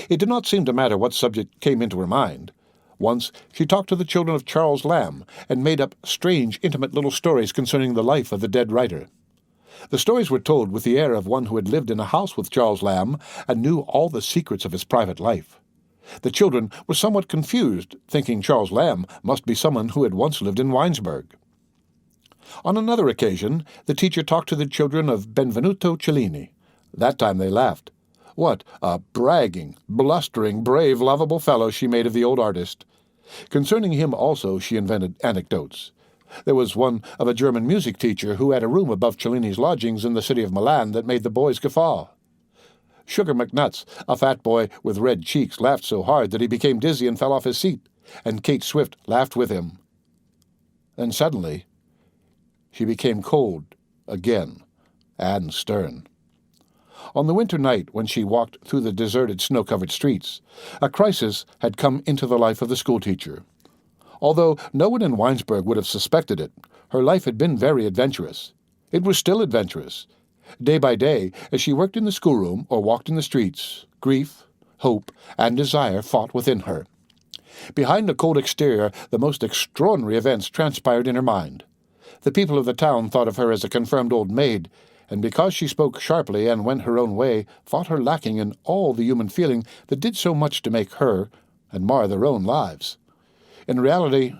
It did not seem to matter what subject came into her mind. Once she talked to the children of Charles Lamb, and made up strange, intimate little stories concerning the life of the dead writer. The stories were told with the air of one who had lived in a house with Charles Lamb and knew all the secrets of his private life. The children were somewhat confused, thinking Charles Lamb must be someone who had once lived in Winesburg. On another occasion, the teacher talked to the children of Benvenuto Cellini. That time they laughed. What a bragging, blustering, brave, lovable fellow she made of the old artist. Concerning him also she invented anecdotes. There was one of a German music teacher who had a room above Cellini's lodgings in the city of Milan that made the boys guffaw. Sugar McNuts, a fat boy with red cheeks, laughed so hard that he became dizzy and fell off his seat, and Kate Swift laughed with him. Then suddenly she became cold again, and stern. On the winter night when she walked through the deserted snow-covered streets, a crisis had come into the life of the schoolteacher. Although no one in Winesburg would have suspected it, her life had been very adventurous. It was still adventurous. Day by day, as she worked in the schoolroom or walked in the streets, grief, hope, and desire fought within her. Behind the cold exterior, the most extraordinary events transpired in her mind. The people of the town thought of her as a confirmed old maid, and because she spoke sharply and went her own way, thought her lacking in all the human feeling that did so much to make her and mar their own lives. In reality,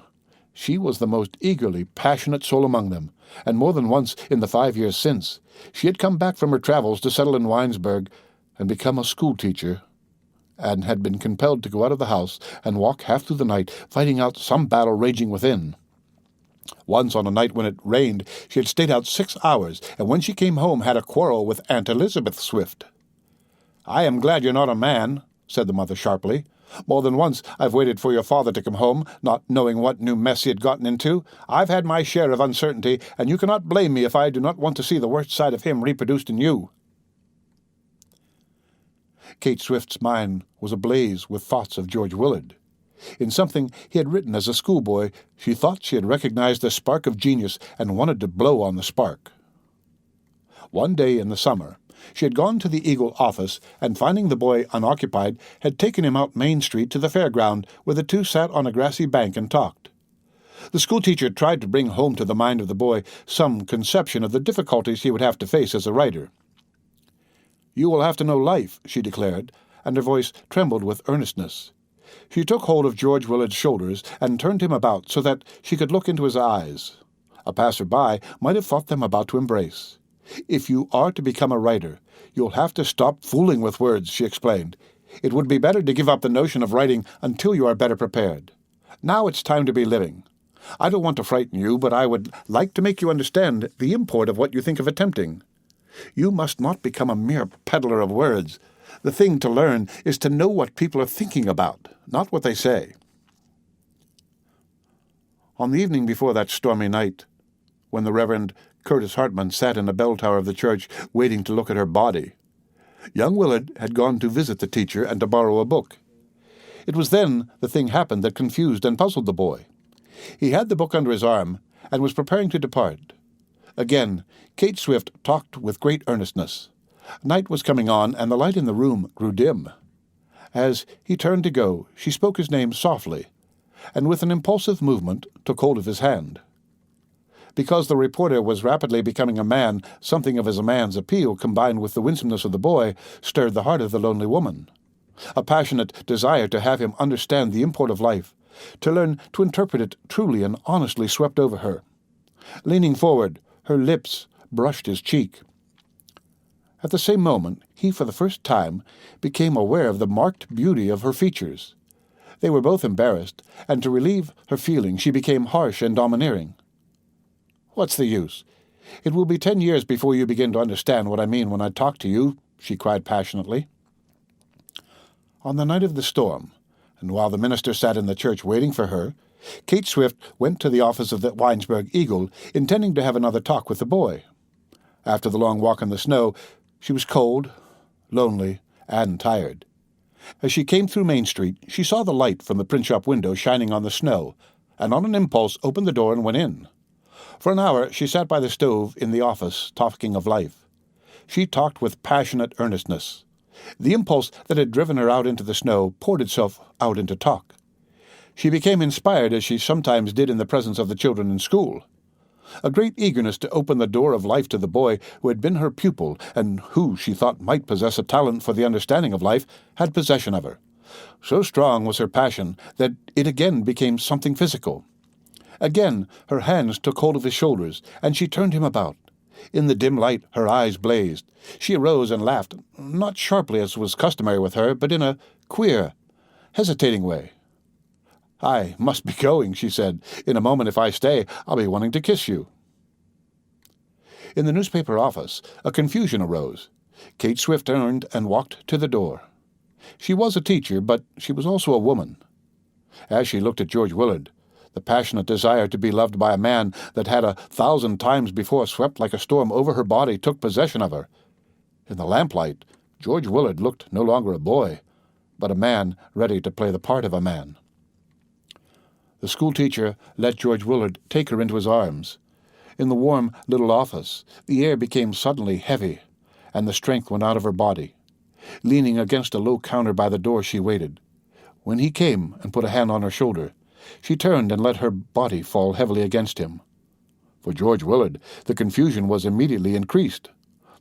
she was the most eagerly passionate soul among them, and more than once in the 5 years since, she had come back from her travels to settle in Winesburg and become a schoolteacher, and had been compelled to go out of the house and walk half through the night, fighting out some battle raging within. Once on a night when it rained, she had stayed out 6 hours, and when she came home had a quarrel with Aunt Elizabeth Swift. "I am glad you're not a man," said the mother sharply. "More than once I've waited for your father to come home, not knowing what new mess he had gotten into. I've had my share of uncertainty, and you cannot blame me if I do not want to see the worst side of him reproduced in you." Kate Swift's mind was ablaze with thoughts of George Willard. In something he had written as a schoolboy, she thought she had recognized a spark of genius and wanted to blow on the spark. One day in the summer, she had gone to the Eagle office and, finding the boy unoccupied, had taken him out Main Street to the fairground, where the two sat on a grassy bank and talked. The schoolteacher tried to bring home to the mind of the boy some conception of the difficulties he would have to face as a writer. "You will have to know life," she declared, and her voice trembled with earnestness. She took hold of George Willard's shoulders and turned him about so that she could look into his eyes. A passer-by might have thought them about to embrace. "If you are to become a writer, you'll have to stop fooling with words," she explained. "It would be better to give up the notion of writing until you are better prepared. Now it's time to be living. I don't want to frighten you, but I would like to make you understand the import of what you think of attempting. You must not become a mere peddler of words. The thing to learn is to know what people are thinking about, not what they say." On the evening before that stormy night, when the Reverend Curtis Hartman sat in the bell tower of the church waiting to look at her body, young Willard had gone to visit the teacher and to borrow a book. It was then the thing happened that confused and puzzled the boy. He had the book under his arm and was preparing to depart. Again, Kate Swift talked with great earnestness. Night was coming on, and the light in the room grew dim. As he turned to go, she spoke his name softly, and with an impulsive movement took hold of his hand. Because the reporter was rapidly becoming a man, something of his man's appeal, combined with the winsomeness of the boy, stirred the heart of the lonely woman. A passionate desire to have him understand the import of life, to learn to interpret it truly and honestly, swept over her. Leaning forward, her lips brushed his cheek. At the same moment, he for the first time became aware of the marked beauty of her features. They were both embarrassed, and to relieve her feeling she became harsh and domineering. "What's the use? It will be 10 years before you begin to understand what I mean when I talk to you," she cried passionately. On the night of the storm, and while the minister sat in the church waiting for her, Kate Swift went to the office of the Winesburg Eagle, intending to have another talk with the boy. After the long walk in the snow, she was cold, lonely, and tired. As she came through Main Street, she saw the light from the print shop window shining on the snow, and on an impulse opened the door and went in. For an hour she sat by the stove in the office, talking of life. She talked with passionate earnestness. The impulse that had driven her out into the snow poured itself out into talk. She became inspired, as she sometimes did in the presence of the children in school. A great eagerness to open the door of life to the boy who had been her pupil, and who, she thought, might possess a talent for the understanding of life, had possession of her. So strong was her passion that it again became something physical. Again her hands took hold of his shoulders, and she turned him about. In the dim light her eyes blazed. She arose and laughed, not sharply as was customary with her, but in a queer, hesitating way. "I must be going," she said. "In a moment, if I stay, I'll be wanting to kiss you." In the newspaper office, a confusion arose. Kate Swift turned and walked to the door. She was a teacher, but she was also a woman. As she looked at George Willard, The passionate desire to be loved by a man that had 1,000 times before swept like a storm over her body took possession of her. In the lamplight, George Willard looked no longer a boy, but a man ready to play the part of a man. The schoolteacher let George Willard take her into his arms. In the warm little office, the air became suddenly heavy, and the strength went out of her body. Leaning against a low counter by the door, she waited. When he came and put a hand on her shoulder, she turned and let her body fall heavily against him. For George Willard, the confusion was immediately increased.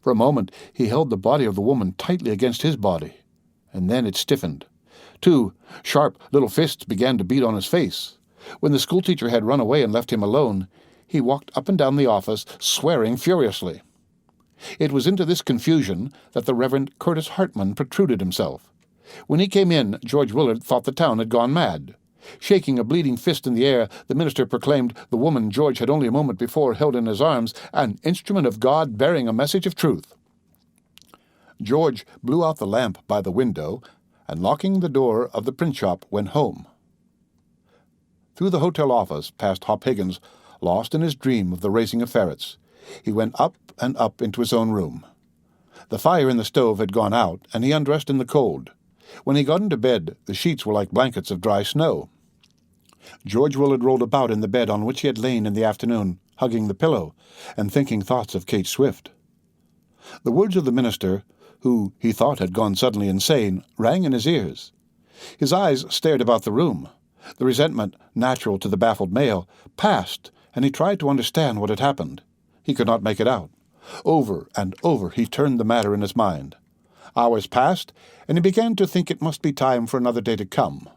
For a moment he held the body of the woman tightly against his body, and then it stiffened. 2 sharp little fists began to beat on his face. When the schoolteacher had run away and left him alone, he walked up and down the office, swearing furiously. It was into this confusion that the Reverend Curtis Hartman protruded himself. When he came in, George Willard thought the town had gone mad. Shaking a bleeding fist in the air, the minister proclaimed the woman George had only a moment before held in his arms an instrument of God bearing a message of truth. George blew out the lamp by the window, and locking the door of the print shop, went home. Through the hotel office, past Hop Higgins, lost in his dream of the raising of ferrets, he went up and up into his own room. The fire in the stove had gone out, and he undressed in the cold. When he got into bed, the sheets were like blankets of dry snow. George Willard rolled about in the bed on which he had lain in the afternoon, hugging the pillow, and thinking thoughts of Kate Swift. The words of the minister, who he thought had gone suddenly insane, rang in his ears. His eyes stared about the room. The resentment, natural to the baffled male, passed, and he tried to understand what had happened. He could not make it out. Over and over he turned the matter in his mind. Hours passed, and he began to think it must be time for another day to come.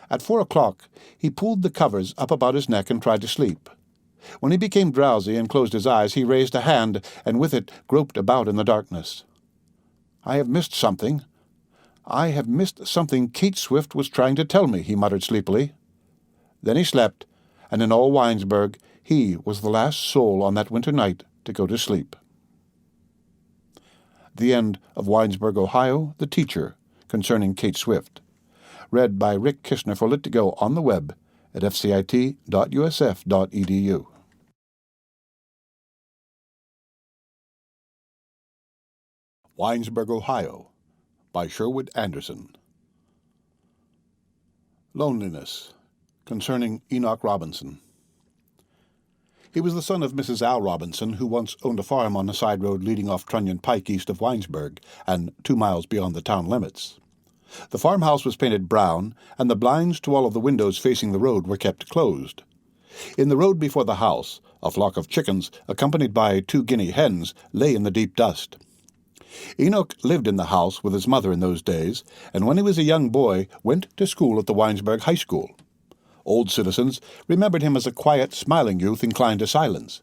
At 4 o'clock he pulled the covers up about his neck and tried to sleep. When he became drowsy and closed his eyes, he raised a hand, and with it groped about in the darkness. "I have missed something. I have missed something Kate Swift was trying to tell me," he muttered sleepily. Then he slept, and in all Winesburg he was the last soul on that winter night to go to sleep. The end of Winesburg, Ohio, The Teacher, concerning Kate Swift. Read by Rick Kishner for Lit2Go on the web at fcit.usf.edu. Winesburg, Ohio, by Sherwood Anderson. Loneliness, concerning Enoch Robinson. He was the son of Mrs. Al Robinson, who once owned a farm on a side road leading off Trunnion Pike east of Winesburg, and 2 miles beyond the town limits. The farmhouse was painted brown, and the blinds to all of the windows facing the road were kept closed. In the road before the house, a flock of chickens, accompanied by 2 guinea hens, lay in the deep dust. Enoch lived in the house with his mother in those days, and when he was a young boy went to school at the Winesburg High School. Old citizens remembered him as a quiet, smiling youth inclined to silence.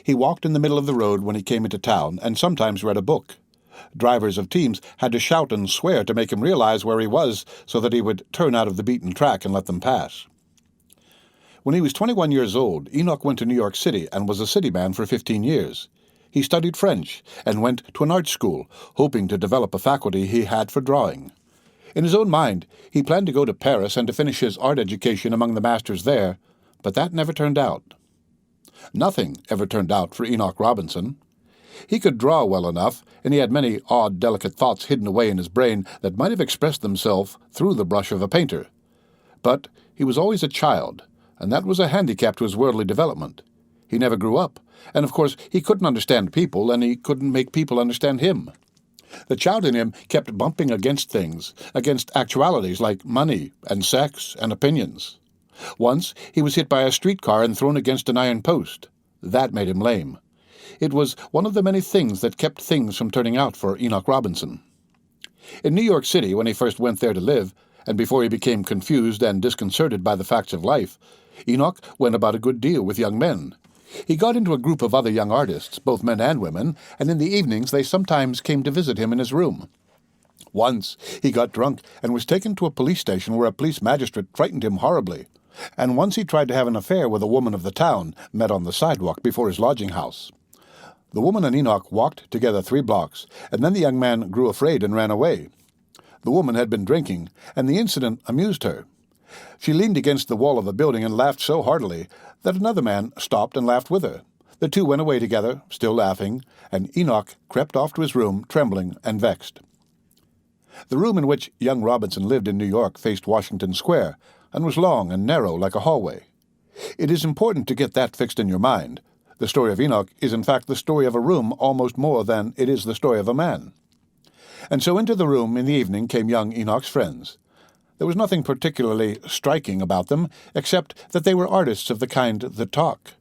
He walked in the middle of the road when he came into town, and sometimes read a book. Drivers of teams had to shout and swear to make him realize where he was so that he would turn out of the beaten track and let them pass. When he was 21 years old, Enoch went to New York City and was a city man for 15 years. He studied French and went to an art school, hoping to develop a faculty he had for drawing. In his own mind, he planned to go to Paris and to finish his art education among the masters there, but that never turned out. Nothing ever turned out for Enoch Robinson. He could draw well enough, and he had many odd, delicate thoughts hidden away in his brain that might have expressed themselves through the brush of a painter. But he was always a child, and that was a handicap to his worldly development. He never grew up, and of course he couldn't understand people, and he couldn't make people understand him. The child in him kept bumping against things, against actualities like money and sex and opinions. Once he was hit by a streetcar and thrown against an iron post. That made him lame. It was one of the many things that kept things from turning out for Enoch Robinson. In New York City, when he first went there to live, and before he became confused and disconcerted by the facts of life, Enoch went about a good deal with young men. He got into a group of other young artists, both men and women, and in the evenings they sometimes came to visit him in his room. Once he got drunk and was taken to a police station where a police magistrate frightened him horribly. And once he tried to have an affair with a woman of the town, met on the sidewalk before his lodging house. The woman and Enoch walked together 3 blocks, and then the young man grew afraid and ran away. The woman had been drinking, and the incident amused her. She leaned against the wall of a building and laughed so heartily that another man stopped and laughed with her. The two went away together, still laughing, and Enoch crept off to his room, trembling and vexed. The room in which young Robinson lived in New York faced Washington Square, and was long and narrow like a hallway. It is important to get that fixed in your mind. The story of Enoch is in fact the story of a room almost more than it is the story of a man. And so into the room in the evening came young Enoch's friends. There was nothing particularly striking about them, except that they were artists of the kind that talk.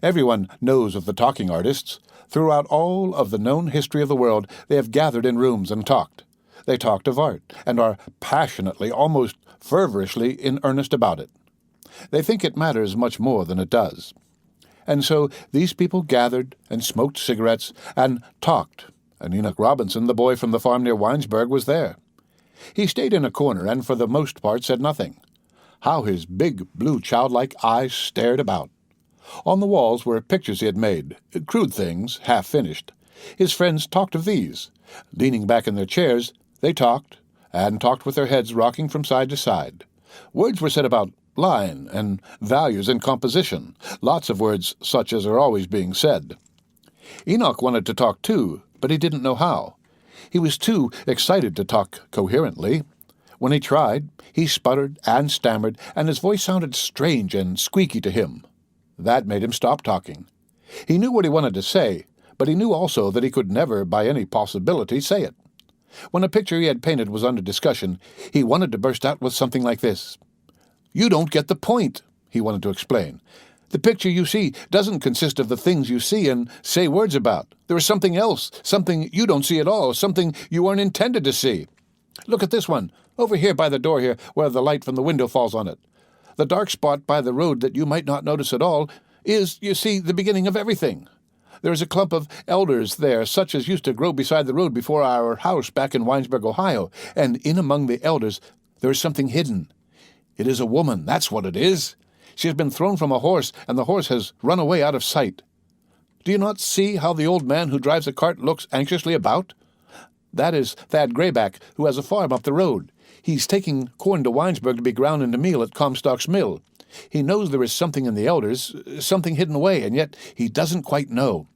Everyone knows of the talking artists. Throughout all of the known history of the world, they have gathered in rooms and talked. They talked of art, and are passionately, almost fervorously in earnest about it. They think it matters much more than it does. And so these people gathered and smoked cigarettes and talked, and Enoch Robinson, the boy from the farm near Winesburg, was there. He stayed in a corner and for the most part said nothing. How his big, blue, childlike eyes stared about! On the walls were pictures he had made, crude things, half-finished. His friends talked of these. Leaning back in their chairs, they talked, and talked with their heads rocking from side to side. Words were said about line and values and composition, lots of words such as are always being said. Enoch wanted to talk too, but he didn't know how. He was too excited to talk coherently. When he tried, he sputtered and stammered, and his voice sounded strange and squeaky to him. That made him stop talking. He knew what he wanted to say, but he knew also that he could never, by any possibility, say it. When a picture he had painted was under discussion, he wanted to burst out with something like this. "You don't get the point," he wanted to explain. "The picture you see doesn't consist of the things you see and say words about. There is something else, something you don't see at all, something you weren't intended to see. Look at this one, over here by the door here, where the light from the window falls on it. The dark spot by the road that you might not notice at all is, you see, the beginning of everything. There is a clump of elders there, such as used to grow beside the road before our house back in Winesburg, Ohio, and in among the elders there is something hidden. It is a woman, that's what it is. She has been thrown from a horse, and the horse has run away out of sight. Do you not see how the old man who drives a cart looks anxiously about? That is Thad Grayback, who has a farm up the road. He's taking corn to Winesburg to be ground into meal at Comstock's mill. He knows there is something in the elders, something hidden away, and yet he doesn't quite know.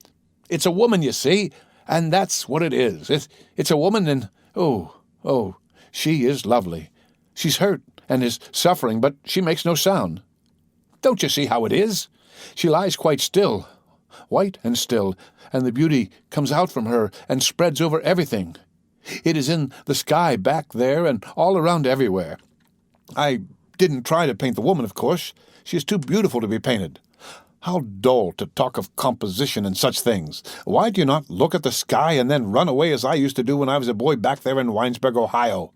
It's a woman, you see, and that's what it is. It's a woman, and oh, she is lovely. She's hurt and is suffering, but she makes no sound. Don't you see how it is? She lies quite still, white and still, and the beauty comes out from her and spreads over everything. It is in the sky back there and all around everywhere. I didn't try to paint the woman, of course. She is too beautiful to be painted. How dull to talk of composition and such things. Why do you not look at the sky and then run away as I used to do when I was a boy back there in Winesburg, Ohio?"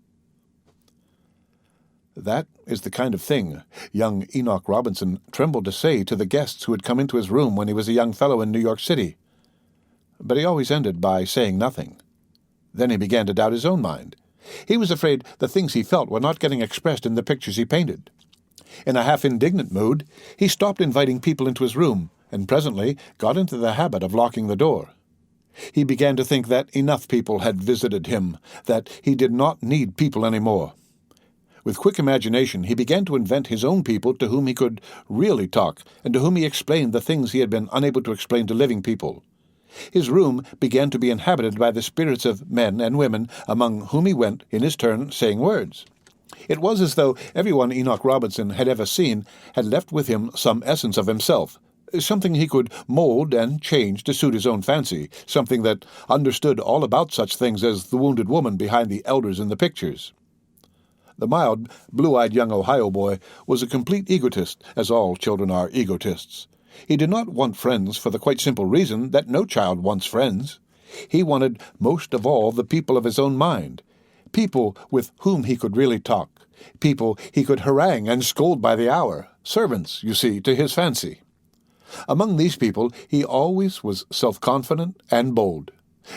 That is the kind of thing young Enoch Robinson trembled to say to the guests who had come into his room when he was a young fellow in New York City. But he always ended by saying nothing. Then he began to doubt his own mind. He was afraid the things he felt were not getting expressed in the pictures he painted. In a half-indignant mood, he stopped inviting people into his room, and presently got into the habit of locking the door. He began to think that enough people had visited him, that he did not need people any more. With quick imagination, he began to invent his own people to whom he could really talk, and to whom he explained the things he had been unable to explain to living people. His room began to be inhabited by the spirits of men and women, among whom he went, in his turn, saying words. It was as though everyone Enoch Robinson had ever seen had left with him some essence of himself, something he could mold and change to suit his own fancy, something that understood all about such things as the wounded woman behind the elders in the pictures. The mild, blue-eyed young Ohio boy was a complete egotist, as all children are egotists. He did not want friends for the quite simple reason that no child wants friends. He wanted most of all the people of his own mind, people with whom he could really talk, people he could harangue and scold by the hour, servants, you see, to his fancy. Among these people he always was self-confident and bold.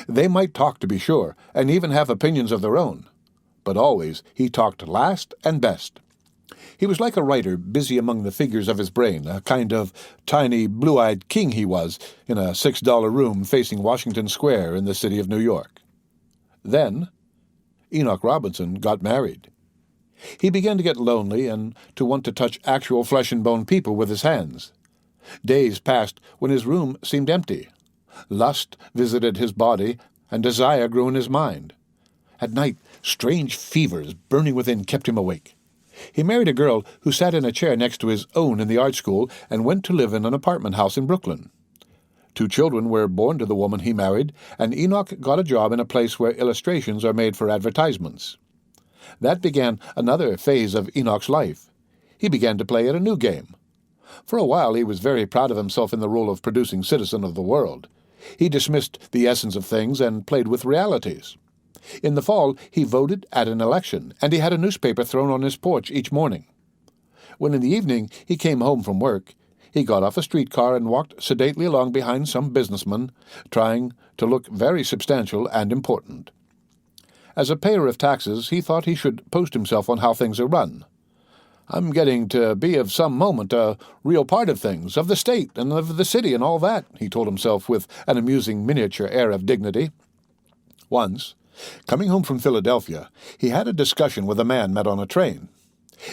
They might talk, to be sure, and even have opinions of their own, but always he talked last and best. He was like a writer busy among the figures of his brain, a kind of tiny, blue-eyed king he was, in a $6 room facing Washington Square in the city of New York. Then Enoch Robinson got married. He began to get lonely and to want to touch actual flesh-and-bone people with his hands. Days passed when his room seemed empty. Lust visited his body, and desire grew in his mind. At night, strange fevers burning within kept him awake. He married a girl who sat in a chair next to his own in the art school and went to live in an apartment house in Brooklyn. 2 children were born to the woman he married, and Enoch got a job in a place where illustrations are made for advertisements. That began another phase of Enoch's life. He began to play at a new game. For a while he was very proud of himself in the role of producing citizen of the world. He dismissed the essence of things and played with realities. In the fall he voted at an election, and he had a newspaper thrown on his porch each morning. When in the evening he came home from work, he got off a streetcar and walked sedately along behind some businessman, trying to look very substantial and important. As a payer of taxes, he thought he should post himself on how things are run. "I'm getting to be of some moment, a real part of things, of the state and of the city and all that," he told himself with an amusing miniature air of dignity. Once, coming home from Philadelphia, he had a discussion with a man met on a train.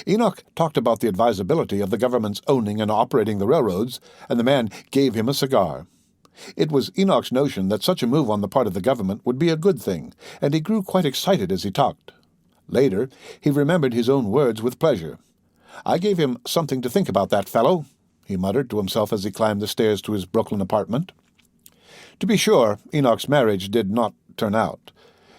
Enoch talked about the advisability of the government's owning and operating the railroads, and the man gave him a cigar. It was Enoch's notion that such a move on the part of the government would be a good thing, and he grew quite excited as he talked. Later, he remembered his own words with pleasure. "I gave him something to think about, that fellow," he muttered to himself as he climbed the stairs to his Brooklyn apartment. To be sure, Enoch's marriage did not turn out.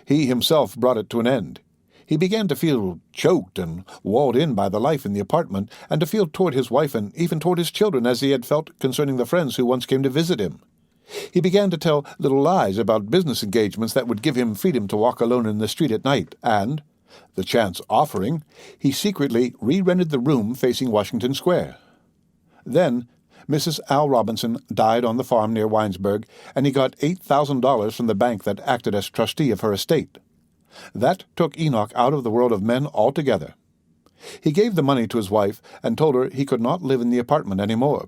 He himself brought it to an end. He began to feel choked and walled in by the life in the apartment, and to feel toward his wife and even toward his children as he had felt concerning the friends who once came to visit him. He began to tell little lies about business engagements that would give him freedom to walk alone in the street at night, and, the chance offering, he secretly re-rented the room facing Washington Square. Then Mrs. Al Robinson died on the farm near Winesburg, and he got $8,000 from the bank that acted as trustee of her estate. That took Enoch out of the world of men altogether. He gave the money to his wife and told her he could not live in the apartment any more.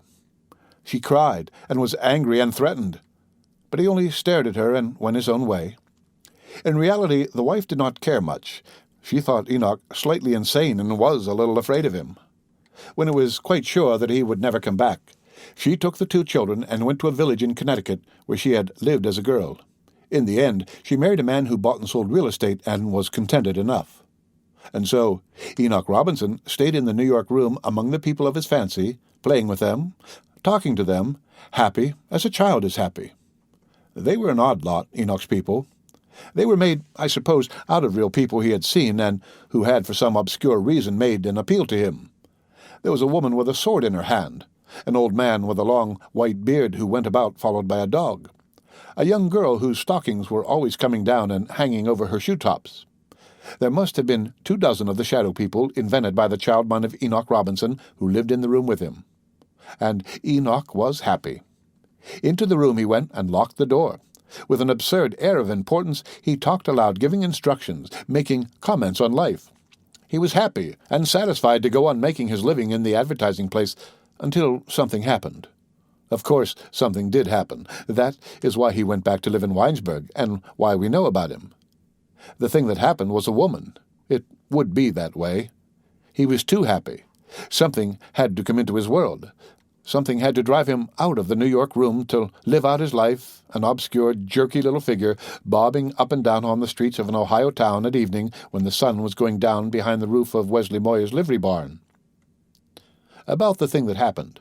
She cried and was angry and threatened, but he only stared at her and went his own way. In reality, the wife did not care much. She thought Enoch slightly insane and was a little afraid of him. When it was quite sure that he would never come back, she took the 2 children and went to a village in Connecticut where she had lived as a girl. In the end, she married a man who bought and sold real estate and was contented enough. And so Enoch Robinson stayed in the New York room among the people of his fancy, playing with them, talking to them, happy as a child is happy. They were an odd lot, Enoch's people. They were made, I suppose, out of real people he had seen and who had for some obscure reason made an appeal to him. There was a woman with a sword in her hand, an old man with a long white beard who went about followed by a dog, a young girl whose stockings were always coming down and hanging over her shoe-tops. There must have been 24 of the shadow people invented by the child mind of Enoch Robinson who lived in the room with him. And Enoch was happy. Into the room he went and locked the door. With an absurd air of importance, he talked aloud, giving instructions, making comments on life. He was happy and satisfied to go on making his living in the advertising place until something happened. Of course, something did happen. That is why he went back to live in Winesburg, and why we know about him. The thing that happened was a woman. It would be that way. He was too happy. Something had to come into his world. Something had to drive him out of the New York room to live out his life, an obscure, jerky little figure bobbing up and down on the streets of an Ohio town at evening when the sun was going down behind the roof of Wesley Moyer's livery barn. About the thing that happened.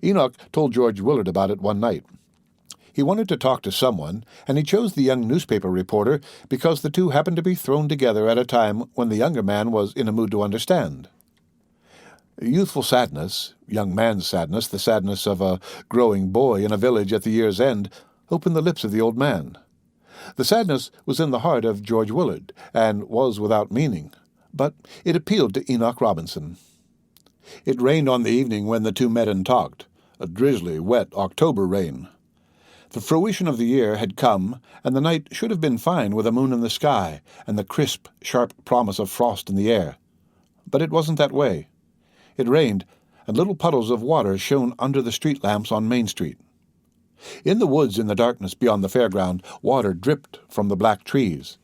Enoch told George Willard about it one night. He wanted to talk to someone, and he chose the young newspaper reporter because the two happened to be thrown together at a time when the younger man was in a mood to understand. Youthful sadness, young man's sadness, the sadness of a growing boy in a village at the year's end, opened the lips of the old man. The sadness was in the heart of George Willard, and was without meaning, but it appealed to Enoch Robinson. It rained on the evening when the two met and talked, a drizzly, wet October rain. The fruition of the year had come, and the night should have been fine with a moon in the sky and the crisp, sharp promise of frost in the air. But it wasn't that way. It rained, and little puddles of water shone under the street lamps on Main Street. In the woods in the darkness beyond the fairground, water dripped from the black trees.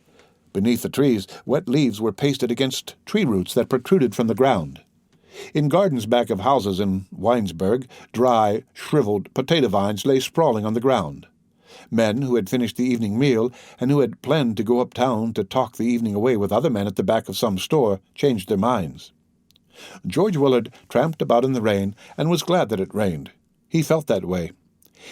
Beneath the trees, wet leaves were pasted against tree roots that protruded from the ground. In gardens back of houses in Winesburg, dry, shriveled potato vines lay sprawling on the ground. Men who had finished the evening meal and who had planned to go uptown to talk the evening away with other men at the back of some store changed their minds. George Willard tramped about in the rain and was glad that it rained. He felt that way.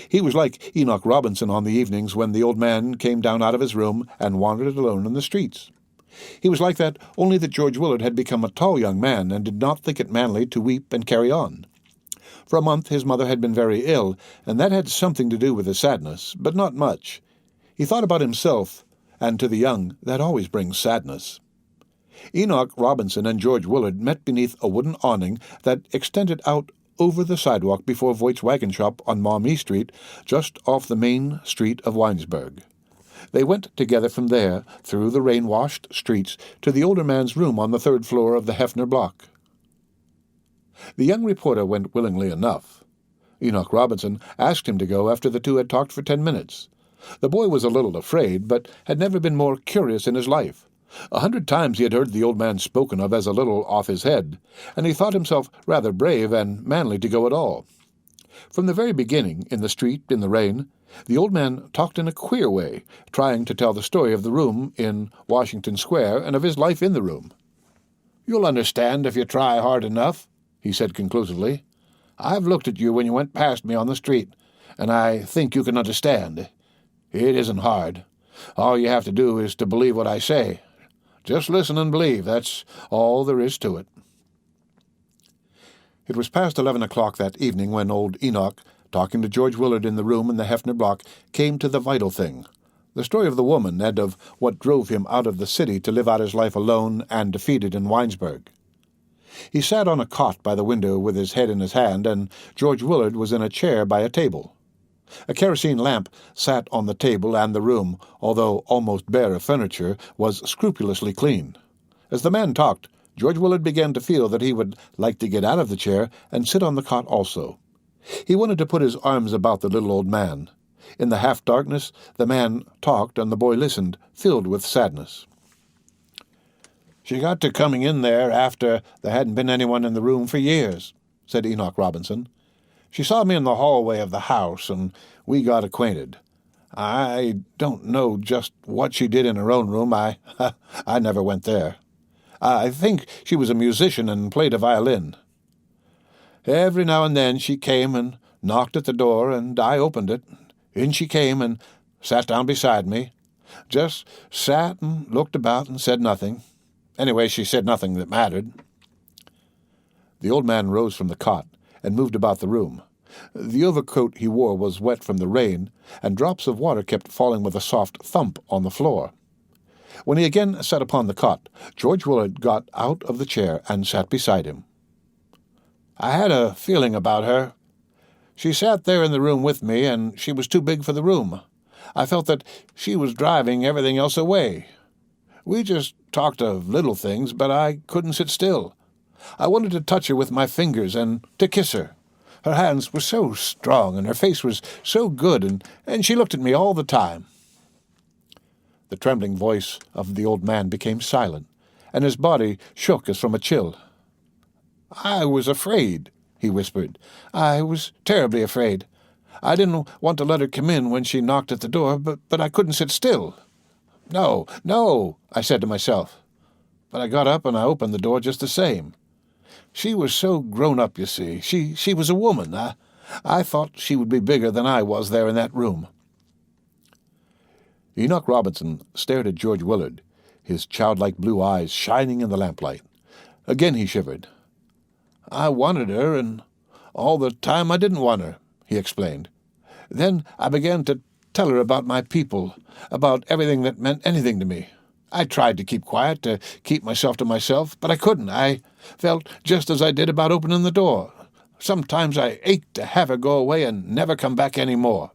He was like Enoch Robinson on the evenings when the old man came down out of his room and wandered alone in the streets. He was like that, only that George Willard had become a tall young man and did not think it manly to weep and carry on. For a month his mother had been very ill, and that had something to do with his sadness, but not much. He thought about himself, and to the young that always brings sadness. Enoch Robinson and George Willard met beneath a wooden awning that extended out over the sidewalk before Voight's wagon shop on Maumee Street, just off the main street of Winesburg. They went together from there, through the rain-washed streets, to the older man's room on the third floor of the Hefner block. The young reporter went willingly enough. Enoch Robinson asked him to go after the two had talked for 10 minutes. The boy was a little afraid, but had never been more curious in his life. 100 times he had heard the old man spoken of as a little off his head, and he thought himself rather brave and manly to go at all. From the very beginning, in the street, in the rain, the old man talked in a queer way, trying to tell the story of the room in Washington Square and of his life in the room. "You'll understand if you try hard enough," he said conclusively. "I've looked at you when you went past me on the street, and I think you can understand. It isn't hard. All you have to do is to believe what I say. Just listen and believe. That's all there is to it." It was past 11 o'clock that evening when old Enoch, talking to George Willard in the room in the Hefner block, came to the vital thing, the story of the woman and of what drove him out of the city to live out his life alone and defeated in Winesburg. He sat on a cot by the window with his head in his hand, and George Willard was in a chair by a table. A kerosene lamp sat on the table, and the room, although almost bare of furniture, was scrupulously clean. As the man talked, George Willard began to feel that he would like to get out of the chair and sit on the cot also. He wanted to put his arms about the little old man. In the half-darkness, the man talked, and the boy listened, filled with sadness. "She got to coming in there after there hadn't been anyone in the room for years," said Enoch Robinson. "She saw me in the hallway of the house, and we got acquainted. I don't know just what she did in her own room. I never went there. I think she was a musician and played a violin. Every now and then she came and knocked at the door, and I opened it. In she came and sat down beside me. Just sat and looked about and said nothing. Anyway, she said nothing that mattered." The old man rose from the cot and moved about the room. The overcoat he wore was wet from the rain, and drops of water kept falling with a soft thump on the floor. When he again sat upon the cot, George Willard got out of the chair and sat beside him. "I had a feeling about her. She sat there in the room with me, and she was too big for the room. I felt that she was driving everything else away. We just talked of little things, but I couldn't sit still. I wanted to touch her with my fingers and to kiss her. Her hands were so strong, and her face was so good, and she looked at me all the time." The trembling voice of the old man became silent, and his body shook as from a chill. "I was afraid," he whispered. "I was terribly afraid. I didn't want to let her come in when she knocked at the door, but I couldn't sit still. No, no, I said to myself. But I got up and I opened the door just the same. She was so grown up, you see. She was a woman. I thought she would be bigger than I was there in that room." Enoch Robinson stared at George Willard, his childlike blue eyes shining in the lamplight. Again he shivered. "I wanted her, and all the time I didn't want her," he explained. "Then I began to tell her about my people, about everything that meant anything to me. I tried to keep quiet, to keep myself to myself, but I couldn't. I felt just as I did about opening the door. Sometimes I ached to have her go away and never come back any more."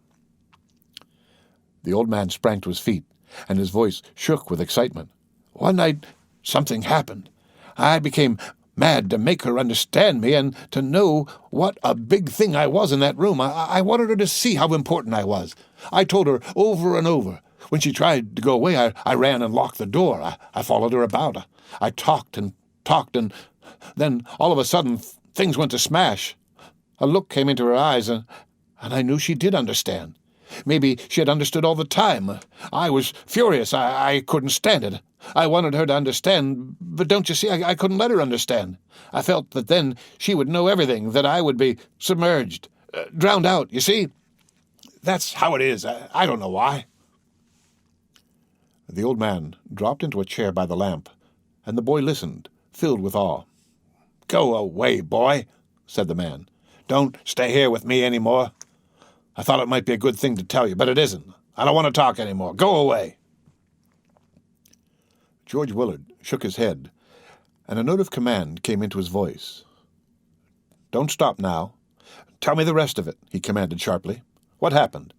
The old man sprang to his feet, and his voice shook with excitement. "One night something happened. I became mad to make her understand me and to know what a big thing I was in that room. I wanted her to see how important I was. I told her over and over, When she tried to go away, I ran and locked the door. I followed her about. I talked, and then all of a sudden things went to smash. A look came into her eyes, and I knew she did understand. Maybe she had understood all the time. I was furious. I couldn't stand it. I wanted her to understand, but don't you see, I couldn't let her understand. I felt that then she would know everything, that I would be submerged, drowned out, you see? That's how it is. I don't know why. The old man dropped into a chair by the lamp, and the boy listened, filled with awe. "Go away, boy," said the man. "Don't stay here with me any more. I thought it might be a good thing to tell you, but it isn't. I don't want to talk any more. Go away." George Willard shook his head, and a note of command came into his voice. "Don't stop now. Tell me the rest of it," he commanded sharply. "What happened?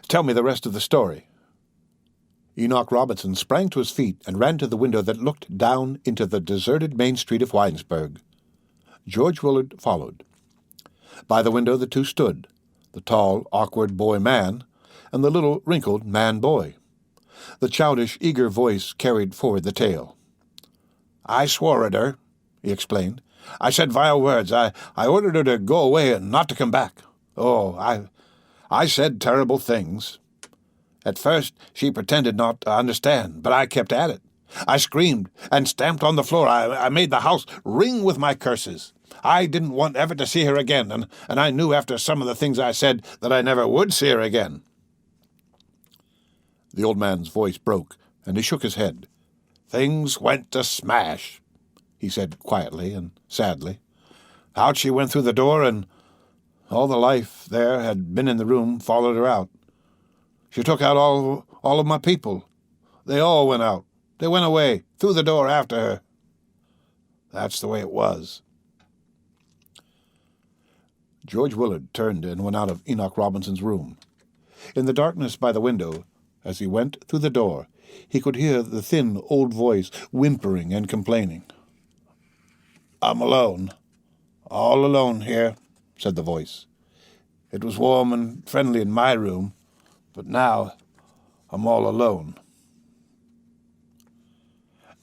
Tell me the rest of the story." Enoch Robinson sprang to his feet and ran to the window that looked down into the deserted main street of Winesburg. George Willard followed. By the window the two stood, the tall, awkward boy-man, and the little, wrinkled man-boy. The childish, eager voice carried forward the tale. "I swore at her," he explained. "I said vile words. I ordered her to go away and not to come back. Oh, I said terrible things. At first she pretended not to understand, but I kept at it. I screamed and stamped on the floor. I made the house ring with my curses. I didn't want ever to see her again, and I knew after some of the things I said that I never would see her again." The old man's voice broke, and he shook his head. "Things went to smash," he said quietly and sadly. "Out she went through the door, and all the life there had been in the room followed her out. She took out all of my people. They all went out. They went away, through the door after her. That's the way it was." George Willard turned and went out of Enoch Robinson's room. In the darkness by the window, as he went through the door, he could hear the thin old voice whimpering and complaining. "I'm alone, all alone here," said the voice. "It was warm and friendly in my room, but now I'm all alone."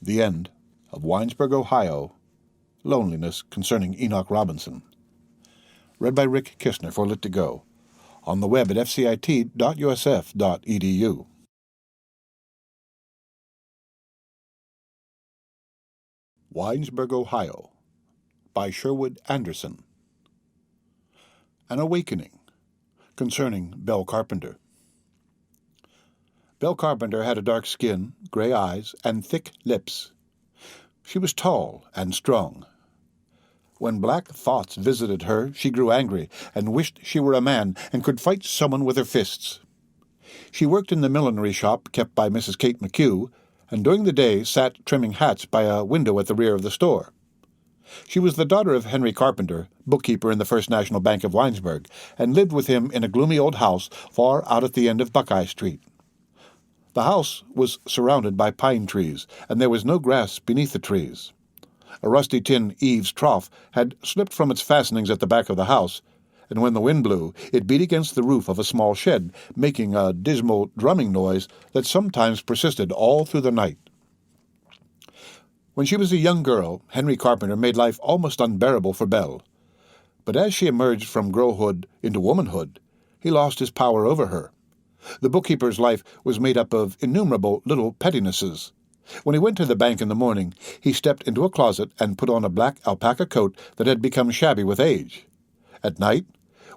The end of Winesburg, Ohio, Loneliness Concerning Enoch Robinson. Read by Rick Kistner for Lit2Go. On the web at fcit.usf.edu. Winesburg, Ohio, by Sherwood Anderson. An Awakening, concerning Belle Carpenter. Belle Carpenter had a dark skin, gray eyes, and thick lips. She was tall and strong. When black thoughts visited her, she grew angry and wished she were a man and could fight someone with her fists. She worked in the millinery shop kept by Mrs. Kate McHugh, and during the day sat trimming hats by a window at the rear of the store. She was the daughter of Henry Carpenter, bookkeeper in the First National Bank of Winesburg, and lived with him in a gloomy old house far out at the end of Buckeye Street. The house was surrounded by pine trees, and there was no grass beneath the trees. A rusty tin eaves trough had slipped from its fastenings at the back of the house, and when the wind blew, it beat against the roof of a small shed, making a dismal drumming noise that sometimes persisted all through the night. When she was a young girl, Henry Carpenter made life almost unbearable for Belle. But as she emerged from girlhood into womanhood, he lost his power over her. The bookkeeper's life was made up of innumerable little pettinesses. When he went to the bank in the morning, he stepped into a closet and put on a black alpaca coat that had become shabby with age. At night,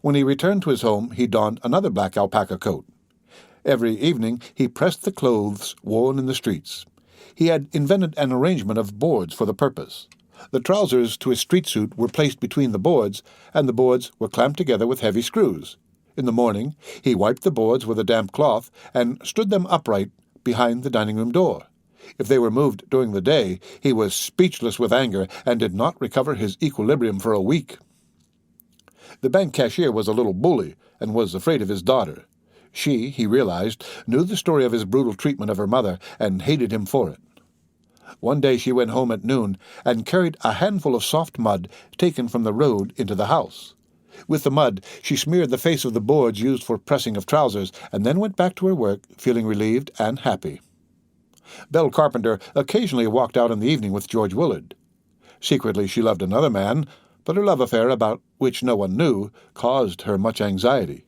when he returned to his home, he donned another black alpaca coat. Every evening he pressed the clothes worn in the streets. He had invented an arrangement of boards for the purpose. The trousers to his street suit were placed between the boards, and the boards were clamped together with heavy screws. In the morning, he wiped the boards with a damp cloth and stood them upright behind the dining-room door. If they were moved during the day, he was speechless with anger and did not recover his equilibrium for a week. The bank cashier was a little bully and was afraid of his daughter. She, he realized, knew the story of his brutal treatment of her mother and hated him for it. One day she went home at noon and carried a handful of soft mud taken from the road into the house. With the mud, she smeared the face of the boards used for pressing of trousers, and then went back to her work, feeling relieved and happy. Belle Carpenter occasionally walked out in the evening with George Willard. Secretly she loved another man, but her love affair, about which no one knew, caused her much anxiety.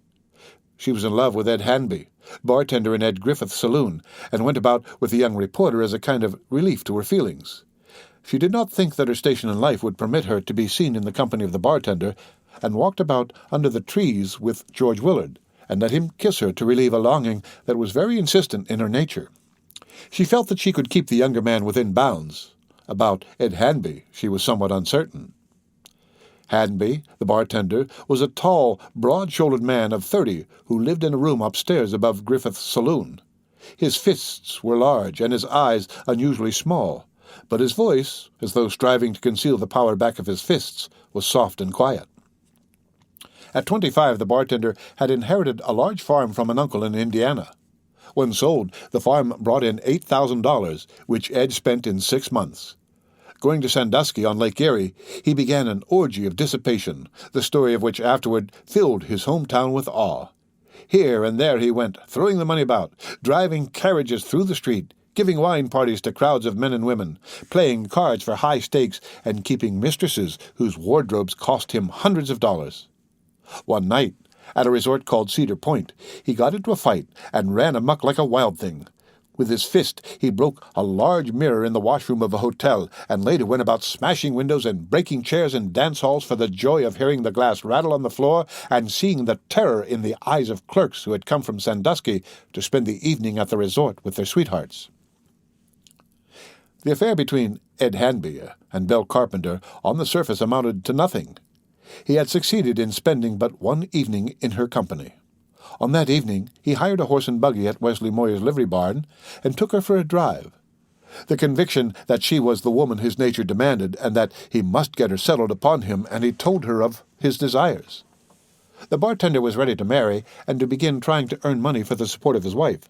She was in love with Ed Hanby, bartender in Ed Griffith's saloon, and went about with the young reporter as a kind of relief to her feelings. She did not think that her station in life would permit her to be seen in the company of the bartender, and walked about under the trees with George Willard, and let him kiss her to relieve a longing that was very insistent in her nature. She felt that she could keep the younger man within bounds. About Ed Hanby she was somewhat uncertain. Hanby, the bartender, was a tall, broad-shouldered man of 30 who lived in a room upstairs above Griffith's saloon. His fists were large and his eyes unusually small, but his voice, as though striving to conceal the power back of his fists, was soft and quiet. At 25, the bartender had inherited a large farm from an uncle in Indiana. When sold, the farm brought in $8,000, which Ed spent in 6 months. Going to Sandusky on Lake Erie, he began an orgy of dissipation, the story of which afterward filled his hometown with awe. Here and there he went, throwing the money about, driving carriages through the street, giving wine parties to crowds of men and women, playing cards for high stakes, and keeping mistresses whose wardrobes cost him hundreds of dollars. One night, at a resort called Cedar Point, he got into a fight and ran amuck like a wild thing. With his fist, he broke a large mirror in the washroom of a hotel, and later went about smashing windows and breaking chairs in dance halls for the joy of hearing the glass rattle on the floor and seeing the terror in the eyes of clerks who had come from Sandusky to spend the evening at the resort with their sweethearts. The affair between Ed Hanby and Belle Carpenter on the surface amounted to nothing. He had succeeded in spending but one evening in her company. On that evening he hired a horse and buggy at Wesley Moyer's livery barn and took her for a drive. The conviction that she was the woman his nature demanded and that he must get her settled upon him, and he told her of his desires. The bartender was ready to marry and to begin trying to earn money for the support of his wife.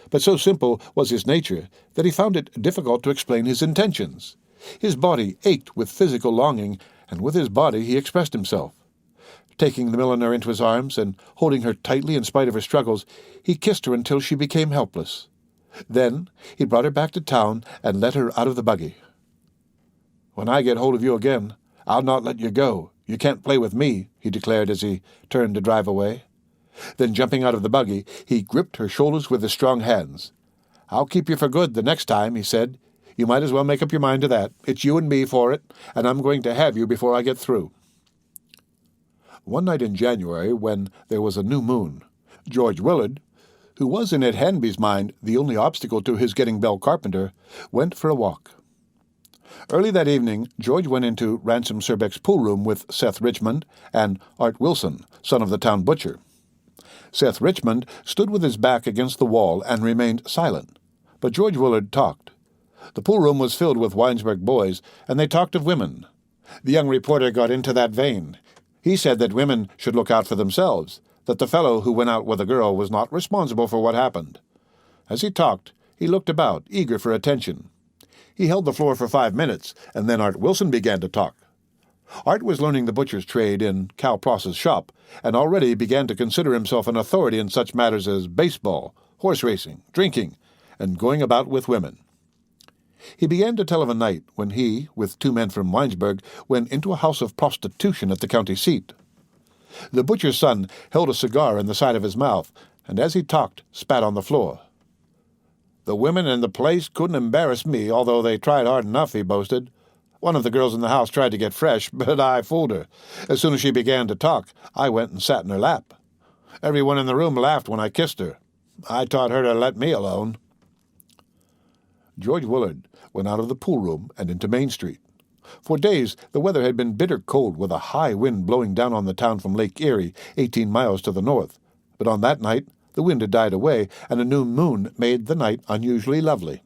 But so simple was his nature that he found it difficult to explain his intentions. His body ached with physical longing, and with his body he expressed himself. Taking the milliner into his arms and holding her tightly in spite of her struggles, he kissed her until she became helpless. Then he brought her back to town and let her out of the buggy. "When I get hold of you again, I'll not let you go. You can't play with me," he declared as he turned to drive away. Then, jumping out of the buggy, he gripped her shoulders with his strong hands. "I'll keep you for good the next time," he said. "You might as well make up your mind to that. It's you and me for it, and I'm going to have you before I get through." One night in January, when there was a new moon, George Willard, who was in Ed Hanby's mind the only obstacle to his getting Belle Carpenter, went for a walk. Early that evening, George went into Ransom Surbeck's pool room with Seth Richmond and Art Wilson, son of the town butcher. Seth Richmond stood with his back against the wall and remained silent, but George Willard talked. The pool room was filled with Winesburg boys, and they talked of women. The young reporter got into that vein. He said that women should look out for themselves, that the fellow who went out with a girl was not responsible for what happened. As he talked, he looked about, eager for attention. He held the floor for 5 minutes, and then Art Wilson began to talk. Art was learning the butcher's trade in Cal Pross's shop, and already began to consider himself an authority in such matters as baseball, horse racing, drinking, and going about with women. He began to tell of a night when he, with 2 men from Winesburg, went into a house of prostitution at the county seat. The butcher's son held a cigar in the side of his mouth, and as he talked, spat on the floor. "The women in the place couldn't embarrass me, although they tried hard enough," he boasted. "One of the girls in the house tried to get fresh, but I fooled her. As soon as she began to talk, I went and sat in her lap. Everyone in the room laughed when I kissed her. I taught her to let me alone." George Willard went out of the pool room and into Main Street. For days the weather had been bitter cold, with a high wind blowing down on the town from Lake Erie, 18 miles to the north. But on that night the wind had died away, and a new moon made the night unusually lovely.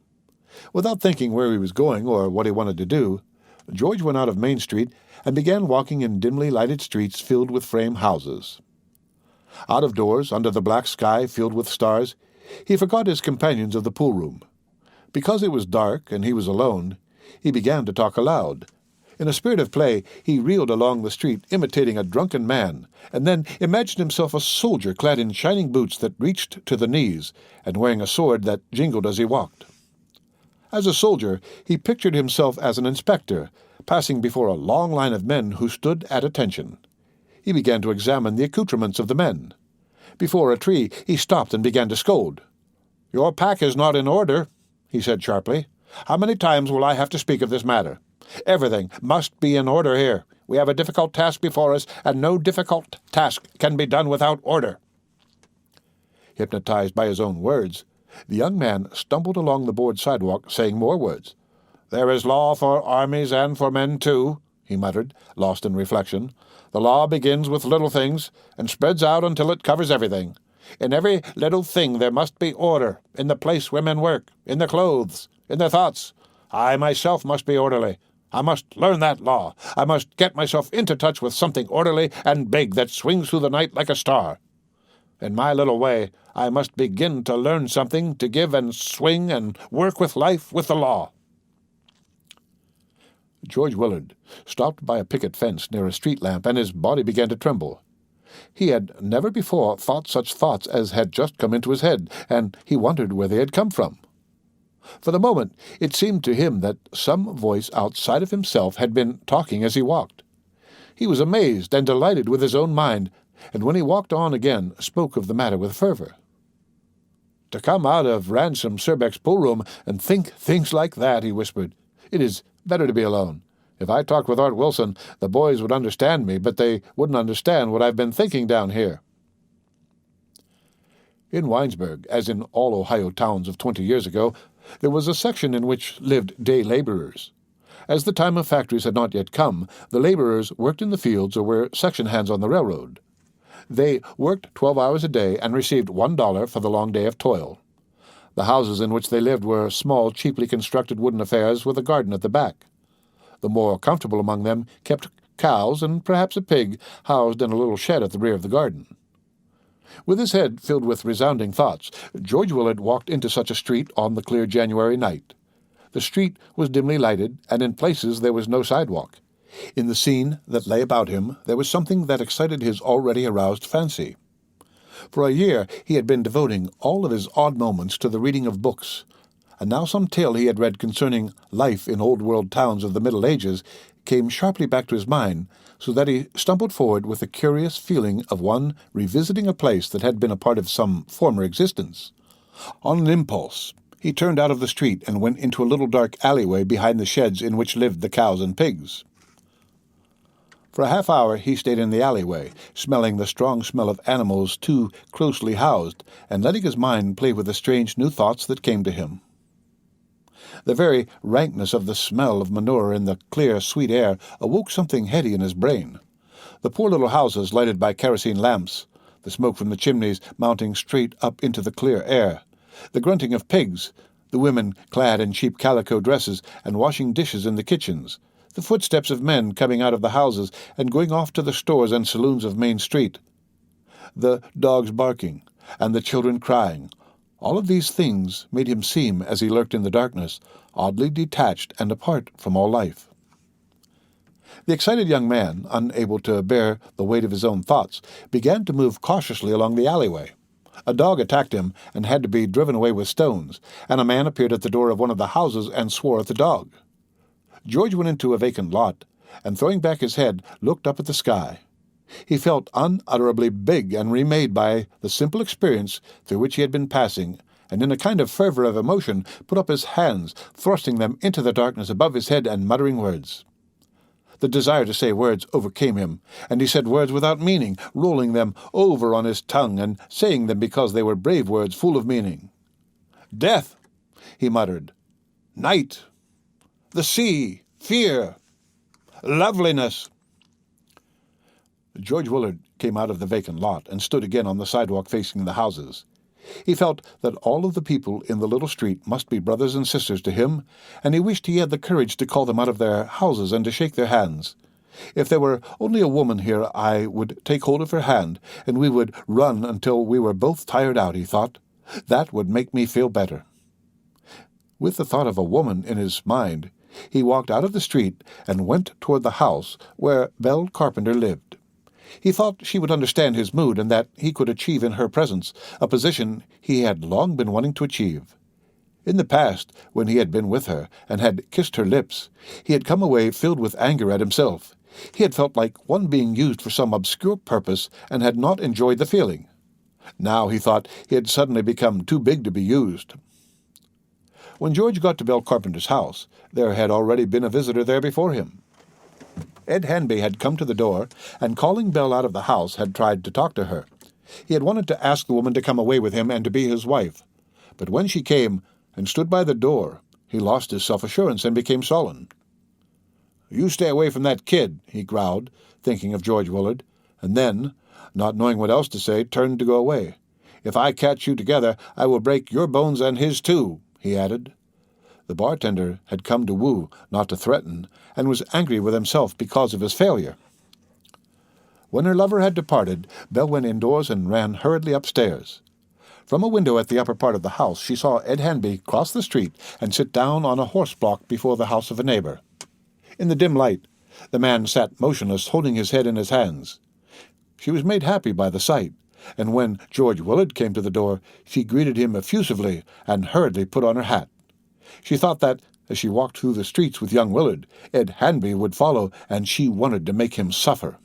Without thinking where he was going or what he wanted to do, George went out of Main Street and began walking in dimly lighted streets filled with frame houses. Out of doors, under the black sky filled with stars, he forgot his companions of the pool room. Because it was dark and he was alone, he began to talk aloud. In a spirit of play, he reeled along the street, imitating a drunken man, and then imagined himself a soldier clad in shining boots that reached to the knees, and wearing a sword that jingled as he walked. As a soldier, he pictured himself as an inspector, passing before a long line of men who stood at attention. He began to examine the accoutrements of the men. Before a tree, he stopped and began to scold. "Your pack is not in order," he said sharply. "How many times will I have to speak of this matter? Everything must be in order here. We have a difficult task before us, and no difficult task can be done without order." Hypnotized by his own words, the young man stumbled along the board sidewalk, saying more words. "There is law for armies and for men too," he muttered, lost in reflection. "The law begins with little things, and spreads out until it covers everything. In every little thing there must be order, in the place where men work, in their clothes, in their thoughts. I myself must be orderly. I must learn that law. I must get myself into touch with something orderly and big that swings through the night like a star. In my little way, I must begin to learn something to give and swing and work with life with the law." George Willard stopped by a picket fence near a street lamp, and his body began to tremble. He had never before thought such thoughts as had just come into his head, and he wondered where they had come from. For the moment, it seemed to him that some voice outside of himself had been talking as he walked. He was amazed and delighted with his own mind, and when he walked on again, spoke of the matter with fervor. "To come out of Ransom Surbeck's poolroom and think things like that," he whispered. "It is better to be alone. If I talked with Art Wilson, the boys would understand me, but they wouldn't understand what I've been thinking down here." In Winesburg, as in all Ohio towns of 20 years ago, there was a section in which lived day laborers. As the time of factories had not yet come, the laborers worked in the fields or were section hands on the railroad. They worked 12 hours a day and received $1 for the long day of toil. The houses in which they lived were small, cheaply constructed wooden affairs with a garden at the back. The more comfortable among them kept cows and perhaps a pig housed in a little shed at the rear of the garden. With his head filled with resounding thoughts, George Willard walked into such a street on the clear January night. The street was dimly lighted, and in places there was no sidewalk. In the scene that lay about him there was something that excited his already aroused fancy. For a year he had been devoting all of his odd moments to the reading of books, and now some tale he had read concerning life in old-world towns of the Middle Ages came sharply back to his mind, so that he stumbled forward with a curious feeling of one revisiting a place that had been a part of some former existence. On an impulse, he turned out of the street and went into a little dark alleyway behind the sheds in which lived the cows and pigs. For a half-hour he stayed in the alleyway, smelling the strong smell of animals too closely housed, and letting his mind play with the strange new thoughts that came to him. The very rankness of the smell of manure in the clear, sweet air awoke something heady in his brain. The poor little houses lighted by kerosene lamps, the smoke from the chimneys mounting straight up into the clear air, the grunting of pigs, the women clad in cheap calico dresses and washing dishes in the kitchens, the footsteps of men coming out of the houses and going off to the stores and saloons of Main Street, the dogs barking, and the children crying. All of these things made him seem, as he lurked in the darkness, oddly detached and apart from all life. The excited young man, unable to bear the weight of his own thoughts, began to move cautiously along the alleyway. A dog attacked him and had to be driven away with stones, and a man appeared at the door of one of the houses and swore at the dog. George went into a vacant lot, and throwing back his head, looked up at the sky. He felt unutterably big and remade by the simple experience through which he had been passing, and in a kind of fervor of emotion put up his hands, thrusting them into the darkness above his head and muttering words. The desire to say words overcame him, and he said words without meaning, rolling them over on his tongue and saying them because they were brave words full of meaning. "Death," he muttered. "Night. The sea. Fear. Loveliness." George Willard came out of the vacant lot and stood again on the sidewalk facing the houses. He felt that all of the people in the little street must be brothers and sisters to him, and he wished he had the courage to call them out of their houses and to shake their hands. If there were only a woman here, I would take hold of her hand, and we would run until we were both tired out, he thought. That would make me feel better. With the thought of a woman in his mind, He walked out of the street and went toward the house where Belle Carpenter lived. He thought she would understand his mood and that he could achieve in her presence a position he had long been wanting to achieve. In the past, when he had been with her and had kissed her lips, he had come away filled with anger at himself. He had felt like one being used for some obscure purpose and had not enjoyed the feeling. Now he thought he had suddenly become too big to be used. When George got to Belle Carpenter's house, there had already been a visitor there before him. Ed Hanby had come to the door, and calling Belle out of the house, had tried to talk to her. He had wanted to ask the woman to come away with him and to be his wife. But when she came and stood by the door, he lost his self-assurance and became sullen. "You stay away from that kid," he growled, thinking of George Willard, and then, not knowing what else to say, turned to go away. "If I catch you together, I will break your bones and his too," he added. The bartender had come to woo, not to threaten, and was angry with himself because of his failure. When her lover had departed, Belle went indoors and ran hurriedly upstairs. From a window at the upper part of the house she saw Ed Hanby cross the street and sit down on a horse block before the house of a neighbor. In the dim light, the man sat motionless, holding his head in his hands. She was made happy by the sight, and when George Willard came to the door, she greeted him effusively and hurriedly put on her hat. She thought that, as she walked through the streets with young Willard, Ed Hanby would follow, and she wanted to make him suffer.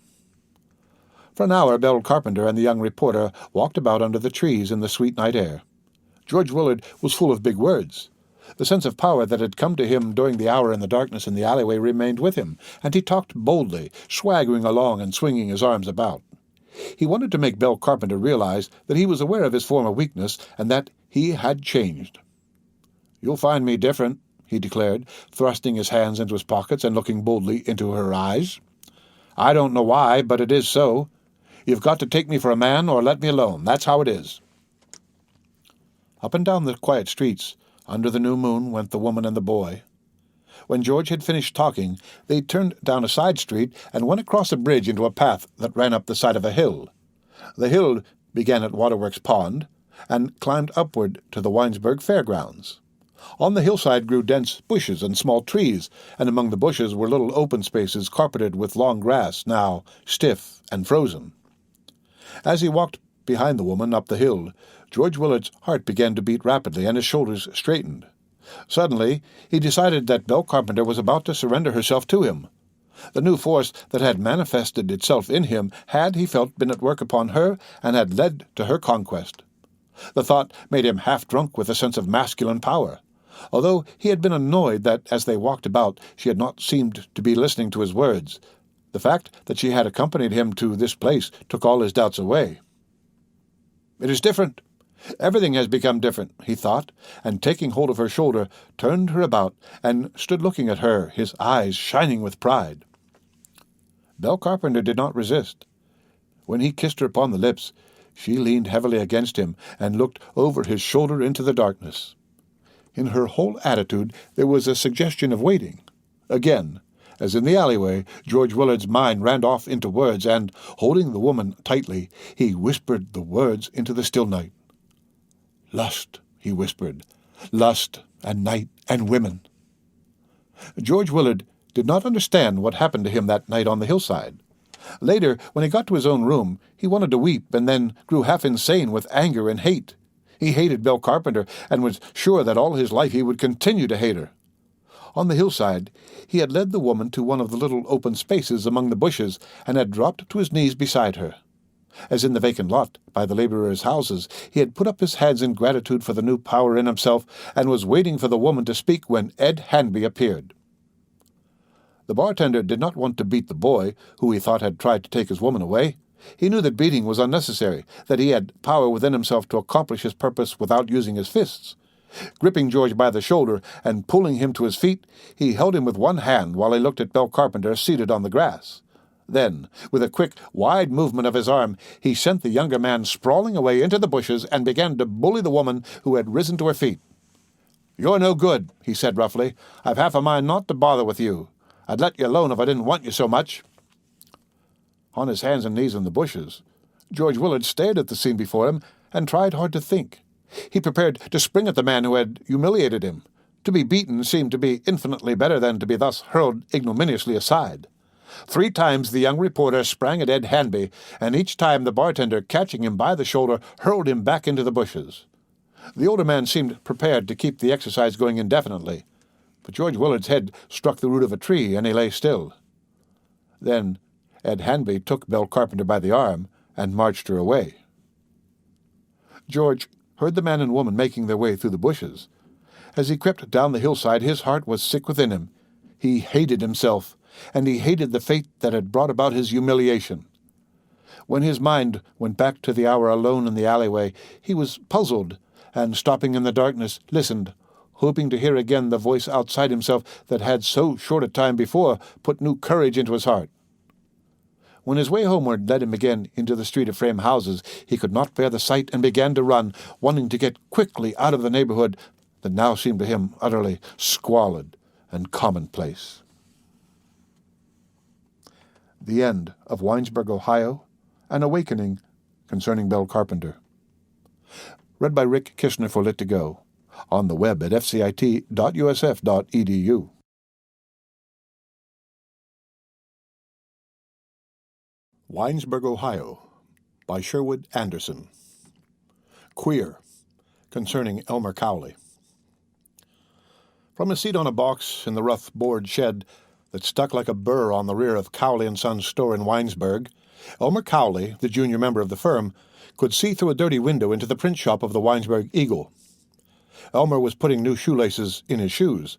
For an hour Belle Carpenter and the young reporter walked about under the trees in the sweet night air. George Willard was full of big words. The sense of power that had come to him during the hour in the darkness in the alleyway remained with him, and he talked boldly, swaggering along and swinging his arms about. He wanted to make Belle Carpenter realize that he was aware of his former weakness and that he had changed. "You'll find me different," he declared, thrusting his hands into his pockets and looking boldly into her eyes. "I don't know why, but it is so. You've got to take me for a man or let me alone. That's how it is." Up and down the quiet streets, under the new moon, went the woman and the boy. When George had finished talking, they turned down a side street and went across a bridge into a path that ran up the side of a hill. The hill began at Waterworks Pond and climbed upward to the Winesburg Fairgrounds. On the hillside grew dense bushes and small trees, and among the bushes were little open spaces carpeted with long grass, now stiff and frozen. As he walked behind the woman up the hill, George Willard's heart began to beat rapidly and his shoulders straightened. Suddenly, he decided that Belle Carpenter was about to surrender herself to him. The new force that had manifested itself in him had, he felt, been at work upon her and had led to her conquest. The thought made him half drunk with a sense of masculine power. Although he had been annoyed that, as they walked about, she had not seemed to be listening to his words, the fact that she had accompanied him to this place took all his doubts away. "It is different. Everything has become different," he thought, and taking hold of her shoulder, turned her about and stood looking at her, his eyes shining with pride. Belle Carpenter did not resist. When he kissed her upon the lips, she leaned heavily against him and looked over his shoulder into the darkness. In her whole attitude there was a suggestion of waiting. Again, as in the alleyway, George Willard's mind ran off into words, and, holding the woman tightly, he whispered the words into the still night. "Lust," he whispered, "lust and night and women." George Willard did not understand what happened to him that night on the hillside. Later, when he got to his own room, he wanted to weep and then grew half insane with anger and hate. He hated Belle Carpenter and was sure that all his life he would continue to hate her. On the hillside, he had led the woman to one of the little open spaces among the bushes and had dropped to his knees beside her. As in the vacant lot by the laborers' houses, he had put up his hands in gratitude for the new power in himself and was waiting for the woman to speak when Ed Hanby appeared. The bartender did not want to beat the boy, who he thought had tried to take his woman away. He knew that beating was unnecessary, that he had power within himself to accomplish his purpose without using his fists. Gripping George by the shoulder and pulling him to his feet, he held him with one hand while he looked at Belle Carpenter seated on the grass. Then, with a quick, wide movement of his arm, he sent the younger man sprawling away into the bushes and began to bully the woman who had risen to her feet. "You're no good," he said roughly. "I've half a mind not to bother with you. I'd let you alone if I didn't want you so much." On his hands and knees in the bushes, George Willard stared at the scene before him and tried hard to think. He prepared to spring at the man who had humiliated him, To be beaten seemed to be infinitely better than to be thus hurled ignominiously aside. 3 times the young reporter sprang at Ed Hanby, and each time the bartender, catching him by the shoulder, hurled him back into the bushes. The older man seemed prepared to keep the exercise going indefinitely, but George Willard's head struck the root of a tree, and he lay still. Then Ed Hanby took Belle Carpenter by the arm and marched her away. George heard the man and woman making their way through the bushes. As he crept down the hillside, his heart was sick within him. He hated himself, and he hated the fate that had brought about his humiliation. When his mind went back to the hour alone in the alleyway, he was puzzled, and stopping in the darkness, listened, hoping to hear again the voice outside himself that had so short a time before put new courage into his heart. When his way homeward led him again into the street of frame houses, he could not bear the sight and began to run, wanting to get quickly out of the neighborhood that now seemed to him utterly squalid and commonplace. The End of Winesburg, Ohio, An Awakening Concerning Belle Carpenter. Read by Rick Kishner for Lit2Go. On the web at fcit.usf.edu. Winesburg, Ohio, by Sherwood Anderson. Queer, concerning Elmer Cowley. From his seat on a box in the rough board shed that stuck like a burr on the rear of Cowley & Sons store in Winesburg, Elmer Cowley, the junior member of the firm, could see through a dirty window into the print shop of the Winesburg Eagle. Elmer was putting new shoelaces in his shoes.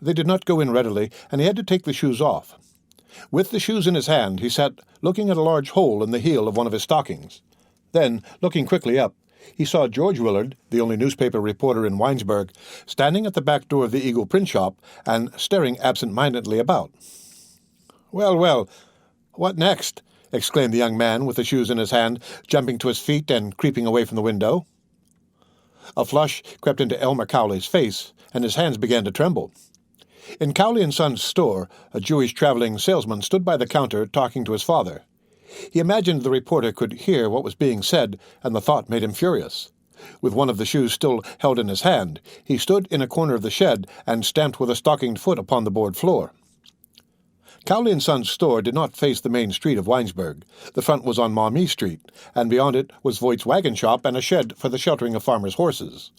They did not go in readily, and he had to take the shoes off. With the shoes in his hand, he sat looking at a large hole in the heel of one of his stockings. Then, looking quickly up, he saw George Willard, the only newspaper reporter in Winesburg, standing at the back door of the Eagle print shop and staring absent-mindedly about. "Well, well, what next?" exclaimed the young man with the shoes in his hand, jumping to his feet and creeping away from the window. A flush crept into Elmer Cowley's face, and his hands began to tremble. In Cowley & Sons' store, a Jewish traveling salesman stood by the counter talking to his father. He imagined the reporter could hear what was being said, and the thought made him furious. With one of the shoes still held in his hand, he stood in a corner of the shed and stamped with a stockinged foot upon the board floor. Cowley & Sons' store did not face the main street of Winesburg. The front was on Maumee Street, and beyond it was Voigt's wagon shop and a shed for the sheltering of farmers' horses.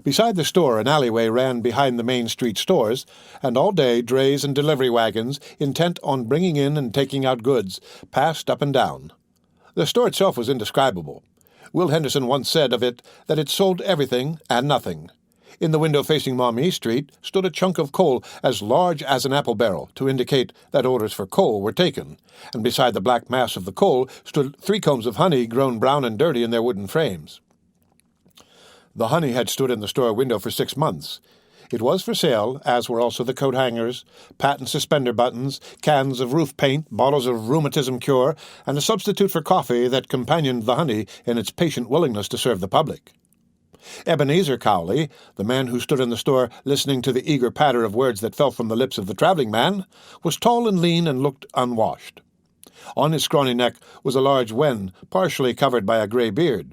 Beside the store, an alleyway ran behind the main street stores, and all day drays and delivery wagons, intent on bringing in and taking out goods, passed up and down. The store itself was indescribable. Will Henderson once said of it that it sold everything and nothing. In the window facing Maumee Street stood a chunk of coal as large as an apple barrel to indicate that orders for coal were taken, and beside the black mass of the coal stood 3 combs of honey grown brown and dirty in their wooden frames. The honey had stood in the store window for 6 months. It was for sale, as were also the coat hangers, patent suspender buttons, cans of roof paint, bottles of rheumatism cure, and a substitute for coffee that companioned the honey in its patient willingness to serve the public. Ebenezer Cowley, the man who stood in the store listening to the eager patter of words that fell from the lips of the traveling man, was tall and lean and looked unwashed. On his scrawny neck was a large wen, partially covered by a gray beard.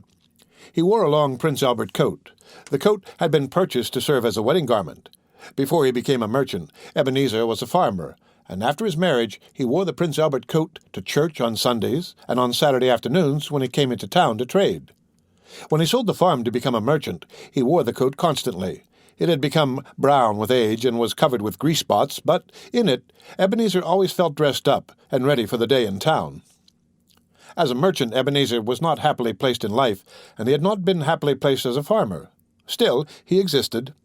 He wore a long Prince Albert coat. The coat had been purchased to serve as a wedding garment. Before he became a merchant, Ebenezer was a farmer, and after his marriage he wore the Prince Albert coat to church on Sundays and on Saturday afternoons when he came into town to trade. When he sold the farm to become a merchant, he wore the coat constantly. It had become brown with age and was covered with grease spots, but in it Ebenezer always felt dressed up and ready for the day in town. As a merchant, Ebenezer was not happily placed in life, and he had not been happily placed as a farmer. Still, he existed.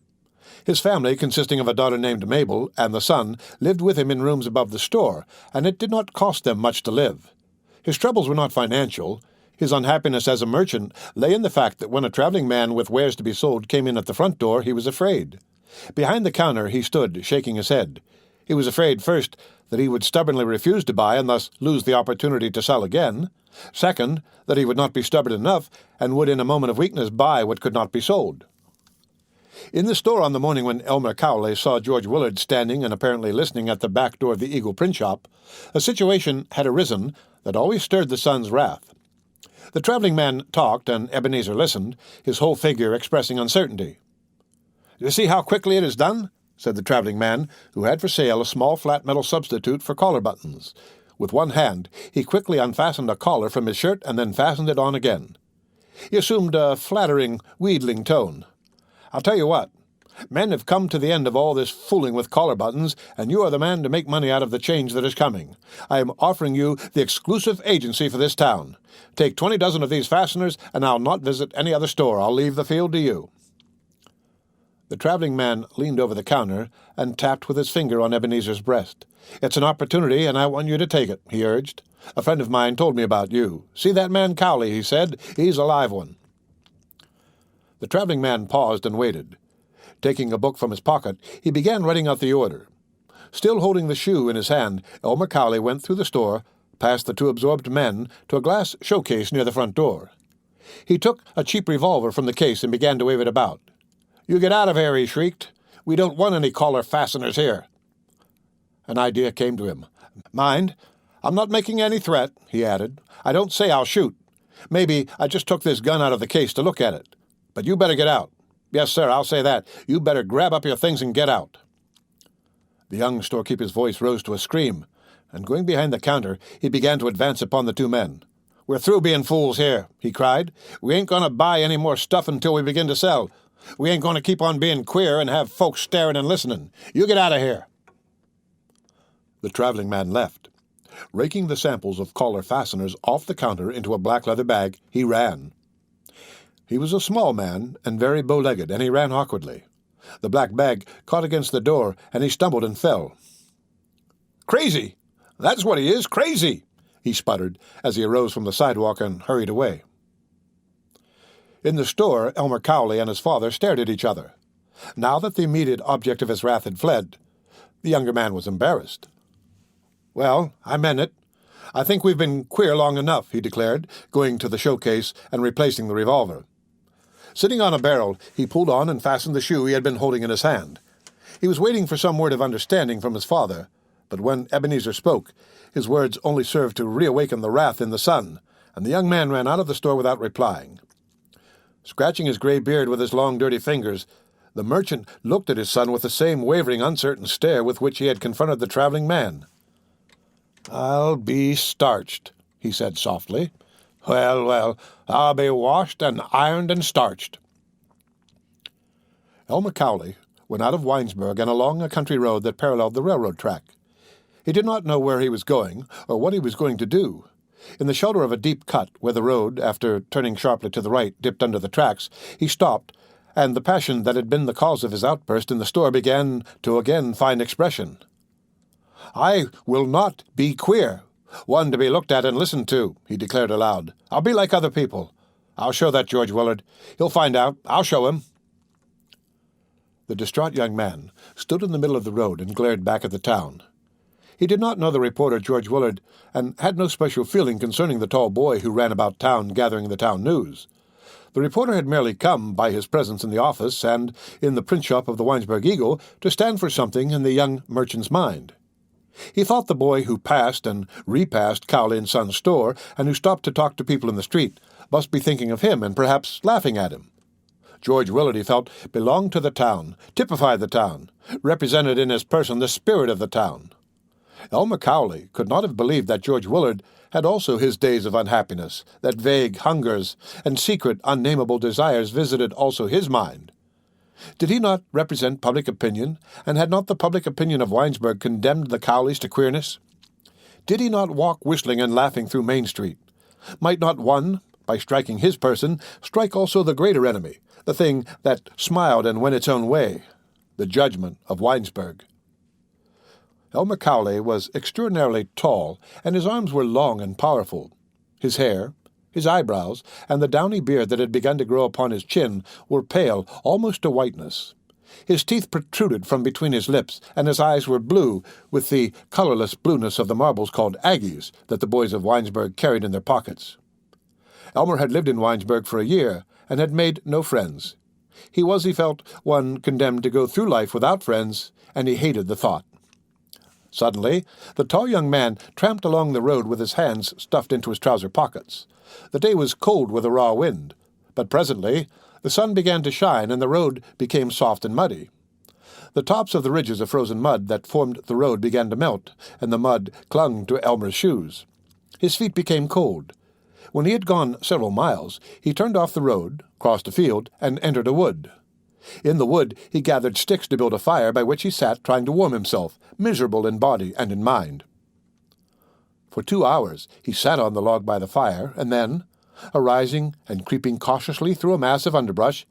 His family, consisting of a daughter named Mabel and the son, lived with him in rooms above the store, and it did not cost them much to live. His troubles were not financial. His unhappiness as a merchant lay in the fact that when a traveling man with wares to be sold came in at the front door, he was afraid. Behind the counter he stood, shaking his head. He was afraid, first, that he would stubbornly refuse to buy and thus lose the opportunity to sell again. Second, that he would not be stubborn enough and would in a moment of weakness buy what could not be sold. In the store on the morning when Elmer Cowley saw George Willard standing and apparently listening at the back door of the Eagle print shop, a situation had arisen that always stirred the son's wrath. The traveling man talked, and Ebenezer listened, his whole figure expressing uncertainty. You see how quickly it is done?" said the traveling man, who had for sale a small flat metal substitute for collar buttons. With one hand, he quickly unfastened a collar from his shirt and then fastened it on again. He assumed a flattering, wheedling tone. "I'll tell you what. Men have come to the end of all this fooling with collar buttons, and you are the man to make money out of the change that is coming. I am offering you the exclusive agency for this town. Take 20 dozen of these fasteners, and I'll not visit any other store. I'll leave the field to you." The traveling man leaned over the counter and tapped with his finger on Ebenezer's breast. "It's an opportunity, and I want you to take it," he urged. "A friend of mine told me about you. See that man Cowley," he said. "He's a live one." The traveling man paused and waited. Taking a book from his pocket, he began writing out the order. Still holding the shoe in his hand, Elmer Cowley went through the store, past the two absorbed men, to a glass showcase near the front door. He took a cheap revolver from the case and began to wave it about. "You get out of here," he shrieked. "We don't want any collar fasteners here." An idea came to him. "Mind, I'm not making any threat," he added. "I don't say I'll shoot. Maybe I just took this gun out of the case to look at it. But you better get out. Yes, sir, I'll say that. You better grab up your things and get out." The young storekeeper's voice rose to a scream, and going behind the counter, he began to advance upon the two men. "We're through being fools here," he cried. "We ain't going to buy any more stuff until we begin to sell. We ain't going to keep on being queer and have folks staring and listening. You get out of here." The traveling man left. Raking the samples of collar fasteners off the counter into a black leather bag, he ran. He was a small man and very bow-legged, and he ran awkwardly. The black bag caught against the door, and he stumbled and fell. "Crazy! That's what he is, crazy!" he sputtered as he arose from the sidewalk and hurried away. In the store, Elmer Cowley and his father stared at each other. Now that the immediate object of his wrath had fled, the younger man was embarrassed. "Well, I meant it. I think we've been queer long enough," he declared, going to the showcase and replacing the revolver. Sitting on a barrel, he pulled on and fastened the shoe he had been holding in his hand. He was waiting for some word of understanding from his father, but when Ebenezer spoke, his words only served to reawaken the wrath in the son, and the young man ran out of the store without replying. Scratching his gray beard with his long, dirty fingers, the merchant looked at his son with the same wavering, uncertain stare with which he had confronted the traveling man. "I'll be starched," he said softly. "Well, well, I'll be washed and ironed and starched." Elmer Cowley went out of Winesburg and along a country road that paralleled the railroad track. He did not know where he was going or what he was going to do. In the shelter of a deep cut where the road, after turning sharply to the right, dipped under the tracks, he stopped, and the passion that had been the cause of his outburst in the store began to again find expression. "I will not be queer. One to be looked at and listened to," he declared aloud. "I'll be like other people. I'll show that George Willard. He'll find out. I'll show him." The distraught young man stood in the middle of the road and glared back at the town. He did not know the reporter George Willard, and had no special feeling concerning the tall boy who ran about town gathering the town news. The reporter had merely come, by his presence in the office and in the print shop of the Winesburg Eagle, to stand for something in the young merchant's mind. He thought the boy who passed and repassed Cowley and Son's store, and who stopped to talk to people in the street, must be thinking of him and perhaps laughing at him. George Willard, he felt, belonged to the town, typified the town, represented in his person the spirit of the town. Elmer Cowley could not have believed that George Willard had also his days of unhappiness, that vague hungers and secret, unnameable desires visited also his mind. Did he not represent public opinion, and had not the public opinion of Winesburg condemned the Cowleys to queerness? Did he not walk whistling and laughing through Main Street? Might not one, by striking his person, strike also the greater enemy, the thing that smiled and went its own way, the judgment of Winesburg? Elmer Cowley was extraordinarily tall, and his arms were long and powerful. His hair, his eyebrows, and the downy beard that had begun to grow upon his chin were pale almost to whiteness. His teeth protruded from between his lips, and his eyes were blue, with the colorless blueness of the marbles called Aggies that the boys of Winesburg carried in their pockets. Elmer had lived in Winesburg for a year, and had made no friends. He was, he felt, one condemned to go through life without friends, and he hated the thought. Suddenly, the tall young man tramped along the road with his hands stuffed into his trouser pockets. The day was cold with a raw wind, But presently the sun began to shine, and the road became soft and muddy. The tops of the ridges of frozen mud that formed the road began to melt, and the mud clung to Elmer's shoes. His feet became cold. When he had gone several miles, he turned off the road, crossed a field, and entered a wood. In the wood he gathered sticks to build a fire by which he sat trying to warm himself, miserable in body and in mind. For 2 hours he sat on the log by the fire, and then, arising and creeping cautiously through a mass of underbrush,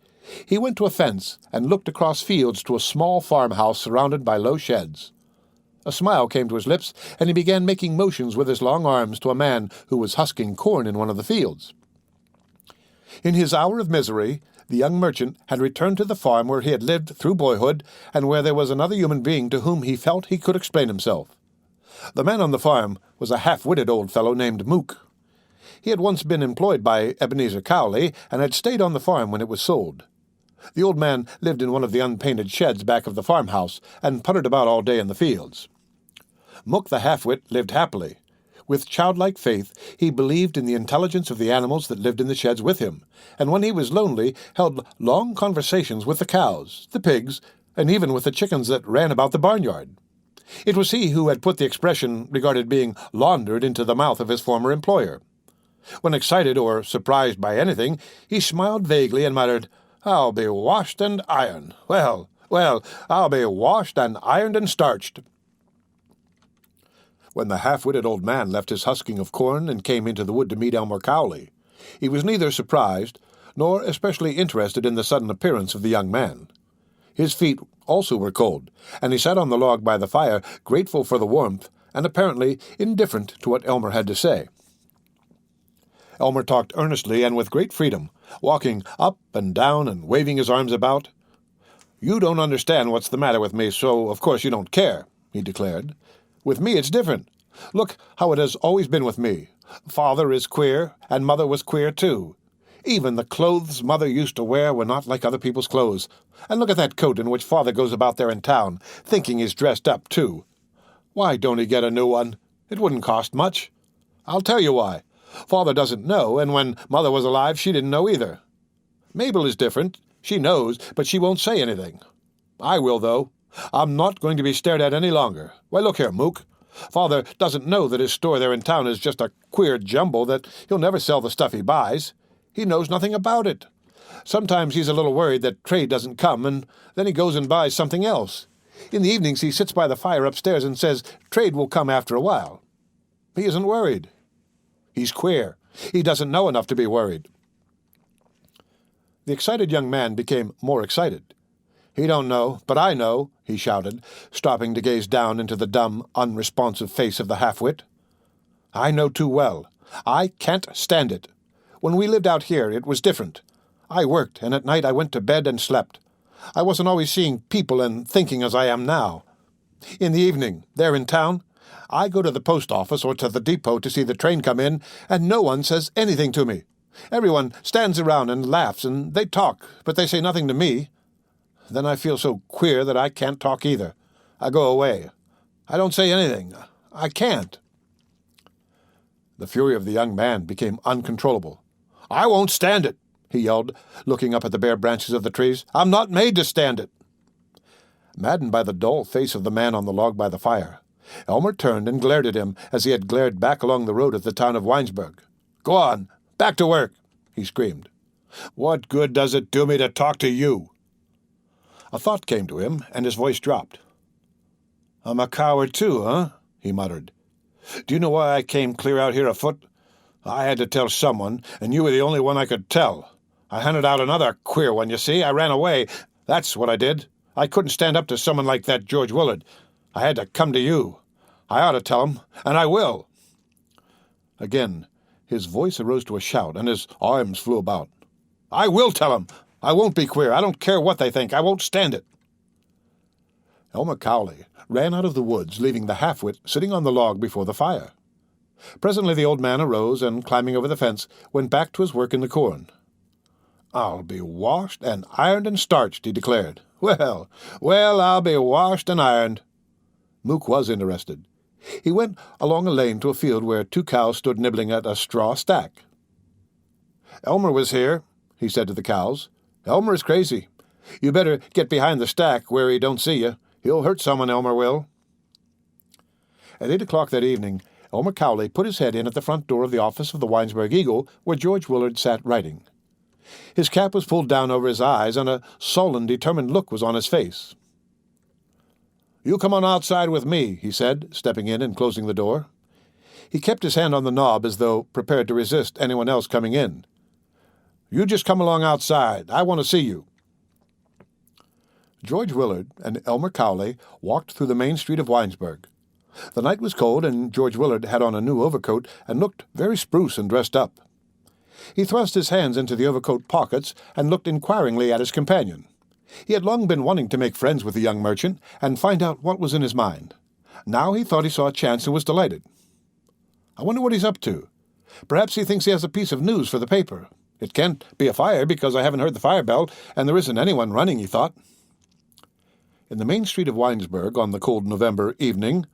he went to a fence and looked across fields to a small farmhouse surrounded by low sheds. A smile came to his lips, and he began making motions with his long arms to a man who was husking corn in one of the fields. In his hour of misery, the young merchant had returned to the farm where he had lived through boyhood, and where there was another human being to whom he felt he could explain himself. The man on the farm was a half-witted old fellow named Mook. He had once been employed by Ebenezer Cowley, and had stayed on the farm when it was sold. The old man lived in one of the unpainted sheds back of the farmhouse, and puttered about all day in the fields. Mook the half-wit lived happily. With childlike faith, he believed in the intelligence of the animals that lived in the sheds with him, and when he was lonely, held long conversations with the cows, the pigs, and even with the chickens that ran about the barnyard. It was he who had put the expression regarded being laundered into the mouth of his former employer. When excited or surprised by anything, he smiled vaguely and muttered, "I'll be washed and ironed. Well, I'll be washed and ironed and starched." When the half-witted old man left his husking of corn and came into the wood to meet Elmer Cowley, he was neither surprised nor especially interested in the sudden appearance of the young man. His feet also were cold, and he sat on the log by the fire, grateful for the warmth, and apparently indifferent to what Elmer had to say. Elmer talked earnestly and with great freedom, walking up and down and waving his arms about. "You don't understand what's the matter with me, so of course you don't care," he declared. "With me it's different. Look how it has always been with me. Father is queer, and Mother was queer too. Even the clothes Mother used to wear were not like other people's clothes. And look at that coat in which Father goes about there in town, thinking he's dressed up too. Why don't he get a new one? It wouldn't cost much. I'll tell you why. Father doesn't know, and when Mother was alive she didn't know either. Mabel is different. She knows, but she won't say anything. I will, though. I'm not going to be stared at any longer. Why, look here, Mook. Father doesn't know that his store there in town is just a queer jumble, that he'll never sell the stuff he buys. He knows nothing about it. Sometimes he's a little worried that trade doesn't come, and then he goes and buys something else. In the evenings he sits by the fire upstairs and says trade will come after a while. He isn't worried. He's queer. He doesn't know enough to be worried." The excited young man became more excited. "He don't know, but I know," he shouted, stopping to gaze down into the dumb, unresponsive face of the half-wit. "I know too well. I can't stand it. When we lived out here, it was different. I worked, and at night I went to bed and slept. I wasn't always seeing people and thinking as I am now. In the evening, there in town, I go to the post office or to the depot to see the train come in, and no one says anything to me. Everyone stands around and laughs, and they talk, but they say nothing to me. Then I feel so queer that I can't talk either. I go away. I don't say anything. I can't." The fury of the young man became uncontrollable. "I won't stand it," he yelled, looking up at the bare branches of the trees. "I'm not made to stand it." Maddened by the dull face of the man on the log by the fire, Elmer turned and glared at him as he had glared back along the road at the town of Winesburg. "Go on, back to work," he screamed. "What good does it do me to talk to you?" A thought came to him, and his voice dropped. "I'm a coward too, huh?" he muttered. "Do you know why I came clear out here afoot? I had to tell someone, and you were the only one I could tell. I hunted out another queer one, you see. I ran away. That's what I did. I couldn't stand up to someone like that George Willard. I had to come to you. I ought to tell him, and I will." Again, his voice arose to a shout, and his arms flew about. "I will tell him. I won't be queer. I don't care what they think. I won't stand it." Elmer Cowley ran out of the woods, leaving the half-wit sitting on the log before the fire. Presently the old man arose, and, climbing over the fence, went back to his work in the corn. "I'll be washed and ironed and starched," he declared. Well, I'll be washed and ironed." Mook was interested. He went along a lane to a field where 2 cows stood nibbling at a straw stack. "Elmer was here," he said to the cows. "Elmer is crazy. You better get behind the stack where he don't see you. He'll hurt someone, Elmer will." At 8 o'clock that evening, Elmer Cowley put his head in at the front door of the office of the Winesburg Eagle, where George Willard sat writing. His cap was pulled down over his eyes, and a sullen, determined look was on his face. "You come on outside with me," he said, stepping in and closing the door. He kept his hand on the knob as though prepared to resist anyone else coming in. "You just come along outside. I want to see you." George Willard and Elmer Cowley walked through the main street of Winesburg. The night was cold, and George Willard had on a new overcoat and looked very spruce and dressed up. He thrust his hands into the overcoat pockets and looked inquiringly at his companion. He had long been wanting to make friends with the young merchant and find out what was in his mind. Now he thought he saw a chance and was delighted. "I wonder what he's up to. Perhaps he thinks he has a piece of news for the paper. It can't be a fire because I haven't heard the fire bell, and there isn't anyone running," he thought. In the main street of Winesburg on the cold November evening,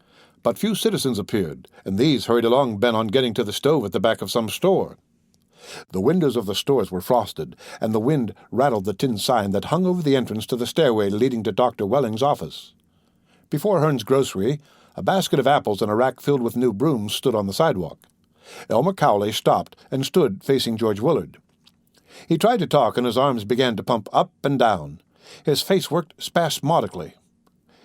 but few citizens appeared, and these hurried along bent on getting to the stove at the back of some store. The windows of the stores were frosted, and the wind rattled the tin sign that hung over the entrance to the stairway leading to Dr. Welling's office. Before Hearn's grocery, a basket of apples and a rack filled with new brooms stood on the sidewalk. Elmer Cowley stopped and stood facing George Willard. He tried to talk, and his arms began to pump up and down. His face worked spasmodically.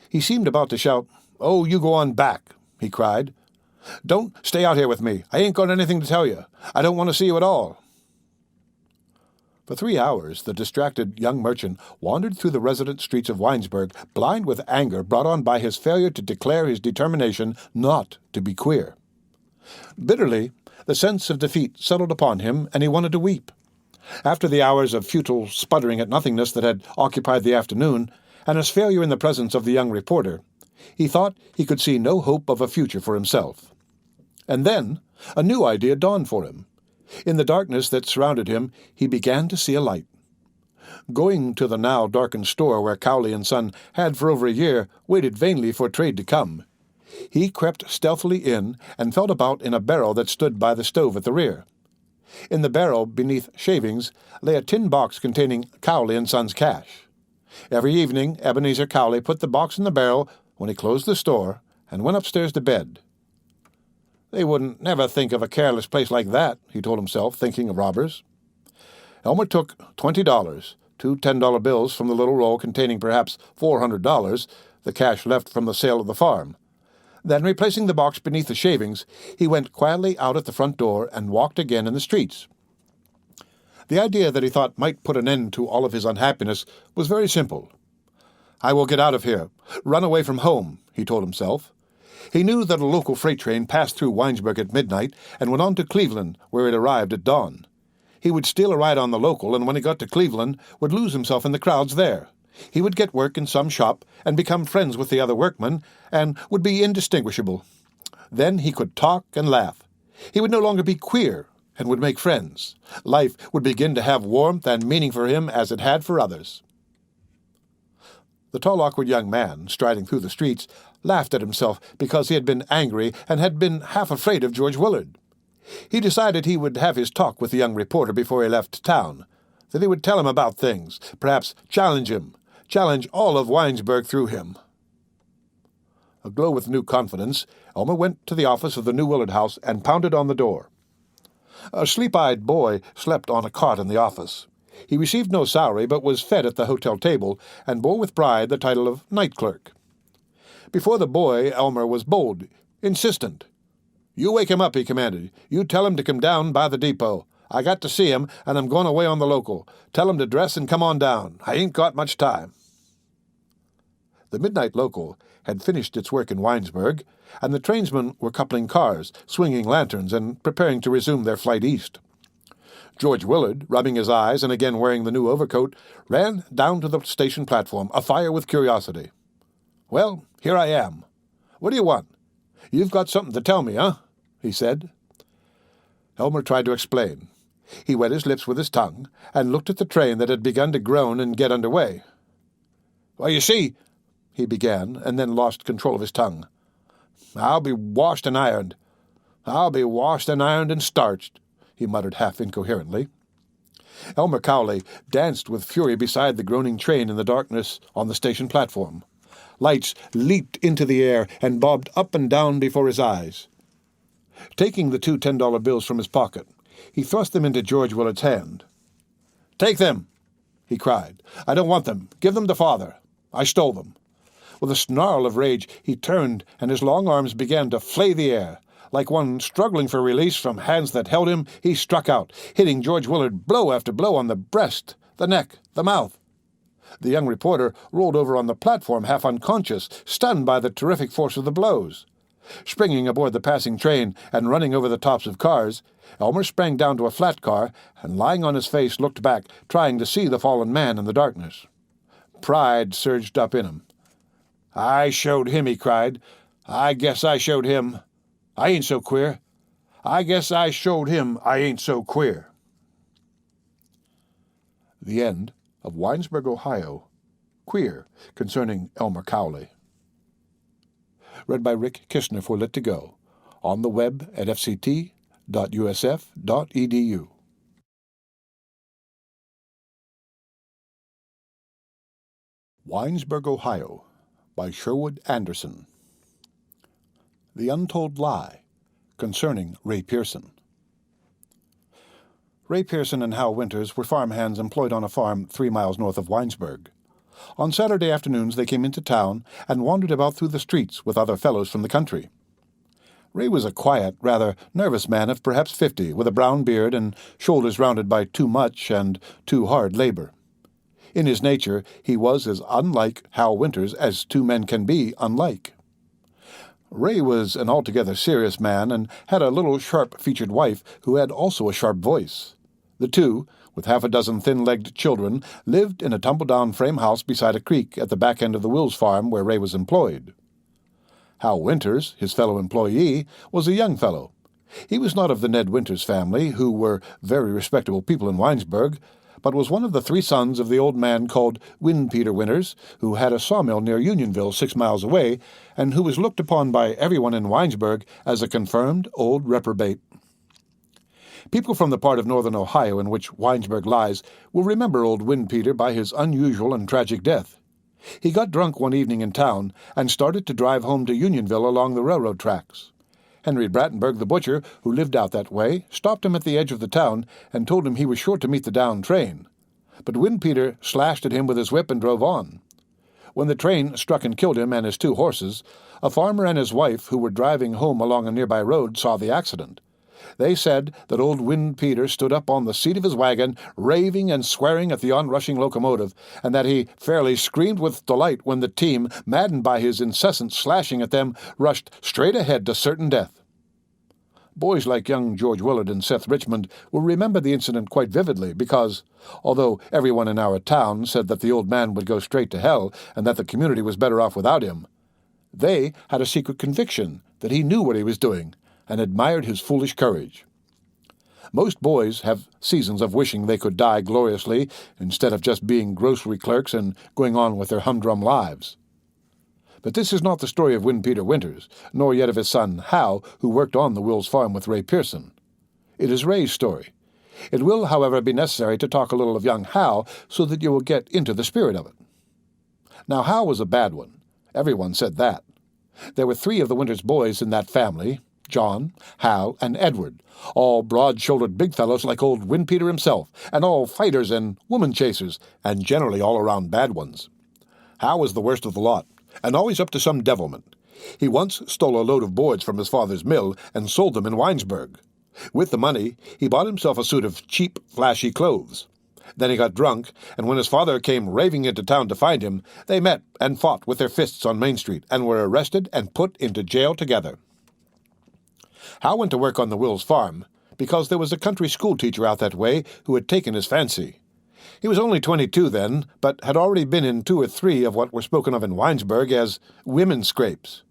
He seemed about to shout, "Oh, you go on back," he cried. "Don't stay out here with me. I ain't got anything to tell you. I don't want to see you at all." For 3 hours, the distracted young merchant wandered through the resident streets of Winesburg, blind with anger brought on by his failure to declare his determination not to be queer. Bitterly, the sense of defeat settled upon him, and he wanted to weep. After the hours of futile sputtering at nothingness that had occupied the afternoon, and his failure in the presence of the young reporter, he thought he could see no hope of a future for himself. And then a new idea dawned for him. In the darkness that surrounded him, he began to see a light. Going to the now darkened store where Cowley and Son had for over a year waited vainly for trade to come, he crept stealthily in and felt about in a barrel that stood by the stove at the rear. In the barrel, beneath shavings, lay a tin box containing Cowley and Son's cash. Every evening, Ebenezer Cowley put the box in the barrel when he closed the store and went upstairs to bed. "They wouldn't never think of a careless place like that," he told himself, thinking of robbers. Elmer took $20, 2 $10 bills from the little roll containing perhaps $400, the cash left from the sale of the farm. Then, replacing the box beneath the shavings, he went quietly out at the front door and walked again in the streets. The idea that he thought might put an end to all of his unhappiness was very simple. "I will get out of here, run away from home," he told himself. He knew that a local freight train passed through Winesburg at midnight and went on to Cleveland, where it arrived at dawn. He would steal a ride on the local, and when he got to Cleveland, would lose himself in the crowds there. He would get work in some shop and become friends with the other workmen, and would be indistinguishable. Then he could talk and laugh. He would no longer be queer and would make friends. Life would begin to have warmth and meaning for him as it had for others. The tall, awkward young man, striding through the streets, laughed at himself because he had been angry and had been half afraid of George Willard. He decided he would have his talk with the young reporter before he left town, that he would tell him about things, perhaps challenge all of Winesburg through him. Aglow with new confidence, Elmer went to the office of the New Willard House and pounded on the door. A sleep-eyed boy slept on a cot in the office. He received no salary, but was fed at the hotel table, and bore with pride the title of night clerk. Before the boy, Elmer was bold, insistent. "You wake him up," he commanded. "You tell him to come down by the depot. I got to see him, and I'm going away on the local. Tell him to dress and come on down. I ain't got much time." The midnight local had finished its work in Winesburg, and the trainsmen were coupling cars, swinging lanterns, and preparing to resume their flight east. George Willard, rubbing his eyes and again wearing the new overcoat, ran down to the station platform, afire with curiosity. "Well, here I am. What do you want? You've got something to tell me, huh?" he said. Elmer tried to explain. He wet his lips with his tongue and looked at the train that had begun to groan and get under way. "Well, you see," he began, and then lost control of his tongue. "I'll be washed and ironed. I'll be washed and ironed and starched," he muttered half incoherently. Elmer Cowley danced with fury beside the groaning train in the darkness on the station platform. Lights leaped into the air and bobbed up and down before his eyes. Taking the two $10 bills from his pocket, he thrust them into George Willard's hand. "Take them," he cried. "I don't want them. Give them to Father. I stole them." With a snarl of rage, he turned, and his long arms began to flay the air. Like one struggling for release from hands that held him, he struck out, hitting George Willard blow after blow on the breast, the neck, the mouth. The young reporter rolled over on the platform, half unconscious, stunned by the terrific force of the blows. Springing aboard the passing train and running over the tops of cars, Elmer sprang down to a flat car and, lying on his face, looked back, trying to see the fallen man in the darkness. Pride surged up in him. "I showed him," he cried. "I guess I showed him. I ain't so queer. I guess I showed him I ain't so queer." The end of Winesburg, Ohio, Queer, concerning Elmer Cowley. Read by Rick Kistner for Lit2Go, on the web at fct.usf.edu. Winesburg, Ohio, by Sherwood Anderson. The Untold Lie, concerning Ray Pearson. Ray Pearson and Hal Winters were farmhands employed on a farm 3 miles north of Winesburg. On Saturday afternoons they came into town and wandered about through the streets with other fellows from the country. Ray was a quiet, rather nervous man of perhaps 50, with a brown beard and shoulders rounded by too much and too hard labor. In his nature he was as unlike Hal Winters as two men can be unlike. Ray was an altogether serious man and had a little sharp-featured wife who had also a sharp voice. The two, with half a dozen thin-legged children, lived in a tumble-down frame house beside a creek at the back end of the Wills farm where Ray was employed. Hal Winters, his fellow employee, was a young fellow. He was not of the Ned Winters family, who were very respectable people in Winesburg, but was one of the 3 sons of the old man called Peter Winters, who had a sawmill near Unionville 6 miles away, and who was looked upon by everyone in Winesburg as a confirmed old reprobate. People from the part of northern Ohio in which Winesburg lies will remember old Peter by his unusual and tragic death. He got drunk one evening in town and started to drive home to Unionville along the railroad tracks. Henry Brattenberg, the butcher, who lived out that way, stopped him at the edge of the town and told him he was sure to meet the down train. But Peter slashed at him with his whip and drove on. When the train struck and killed him and his 2 horses, a farmer and his wife, who were driving home along a nearby road, saw the accident. They said that old Peter stood up on the seat of his wagon, raving and swearing at the onrushing locomotive, and that he fairly screamed with delight when the team, maddened by his incessant slashing at them, rushed straight ahead to certain death. Boys like young George Willard and Seth Richmond will remember the incident quite vividly because, although everyone in our town said that the old man would go straight to hell and that the community was better off without him, they had a secret conviction that he knew what he was doing and admired his foolish courage. Most boys have seasons of wishing they could die gloriously instead of just being grocery clerks and going on with their humdrum lives. But this is not the story of Peter Winters, nor yet of his son Hal, who worked on the Wills farm with Ray Pearson. It is Ray's story. It will, however, be necessary to talk a little of young Hal so that you will get into the spirit of it. Now, Hal was a bad one. Everyone said that. There were 3 of the Winters boys in that family, John, Hal, and Edward, all broad-shouldered big fellows like old Peter himself, and all fighters and woman chasers, and generally all-around bad ones. Hal was the worst of the lot, and always up to some devilment. He once stole a load of boards from his father's mill and sold them in Winesburg. With the money, he bought himself a suit of cheap, flashy clothes. Then he got drunk, and when his father came raving into town to find him, they met and fought with their fists on Main Street, and were arrested and put into jail together. Hal went to work on the Wills farm because there was a country school teacher out that way who had taken his fancy. He was only 22 then, but had already been in 2 or 3 of what were spoken of in Winesburg as women's scrapes.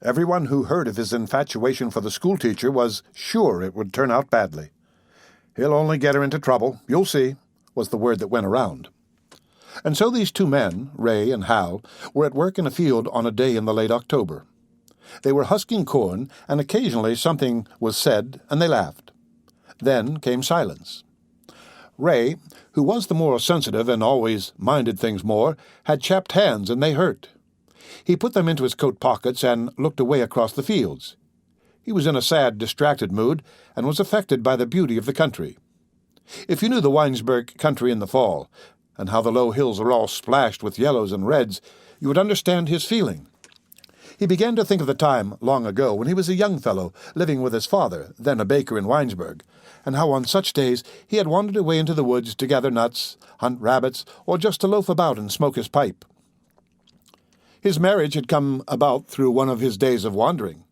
Everyone who heard of his infatuation for the schoolteacher was sure it would turn out badly. "He'll only get her into trouble, you'll see," was the word that went around. And so these 2 men, Ray and Hal, were at work in a field on a day in the late October. They were husking corn, and occasionally something was said, and they laughed. Then came silence. Ray, who was the more sensitive and always minded things more, had chapped hands and they hurt. He put them into his coat pockets and looked away across the fields. He was in a sad, distracted mood and was affected by the beauty of the country. If you knew the Winesburg country in the fall, and how the low hills are all splashed with yellows and reds, you would understand his feeling. He began to think of the time long ago when he was a young fellow living with his father, then a baker in Winesburg, and how on such days he had wandered away into the woods to gather nuts, hunt rabbits, or just to loaf about and smoke his pipe. His marriage had come about through one of his days of wandering.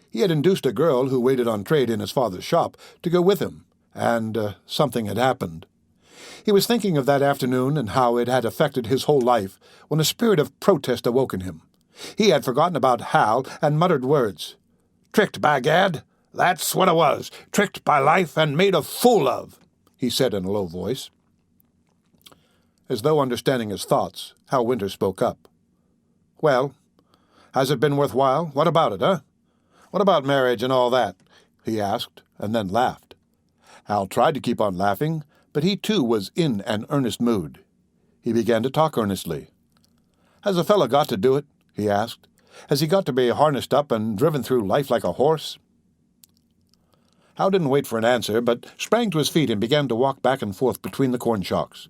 He had induced a girl who waited on trade in his father's shop to go with him, and something had happened. He was thinking of that afternoon and how it had affected his whole life when a spirit of protest awoke in him. He had forgotten about Hal and muttered words. "Tricked, by gad! That's what it was! Tricked by life and made a fool of!" he said in a low voice. As though understanding his thoughts, Hal Winter spoke up. "Well, has it been worthwhile? What about it, huh? What about marriage and all that?" he asked, and then laughed. Hal tried to keep on laughing, but he too was in an earnest mood. He began to talk earnestly. "Has a fellow got to do it?" he asked. "Has he got to be harnessed up and driven through life like a horse?" Hal didn't wait for an answer, but sprang to his feet and began to walk back and forth between the corn shocks.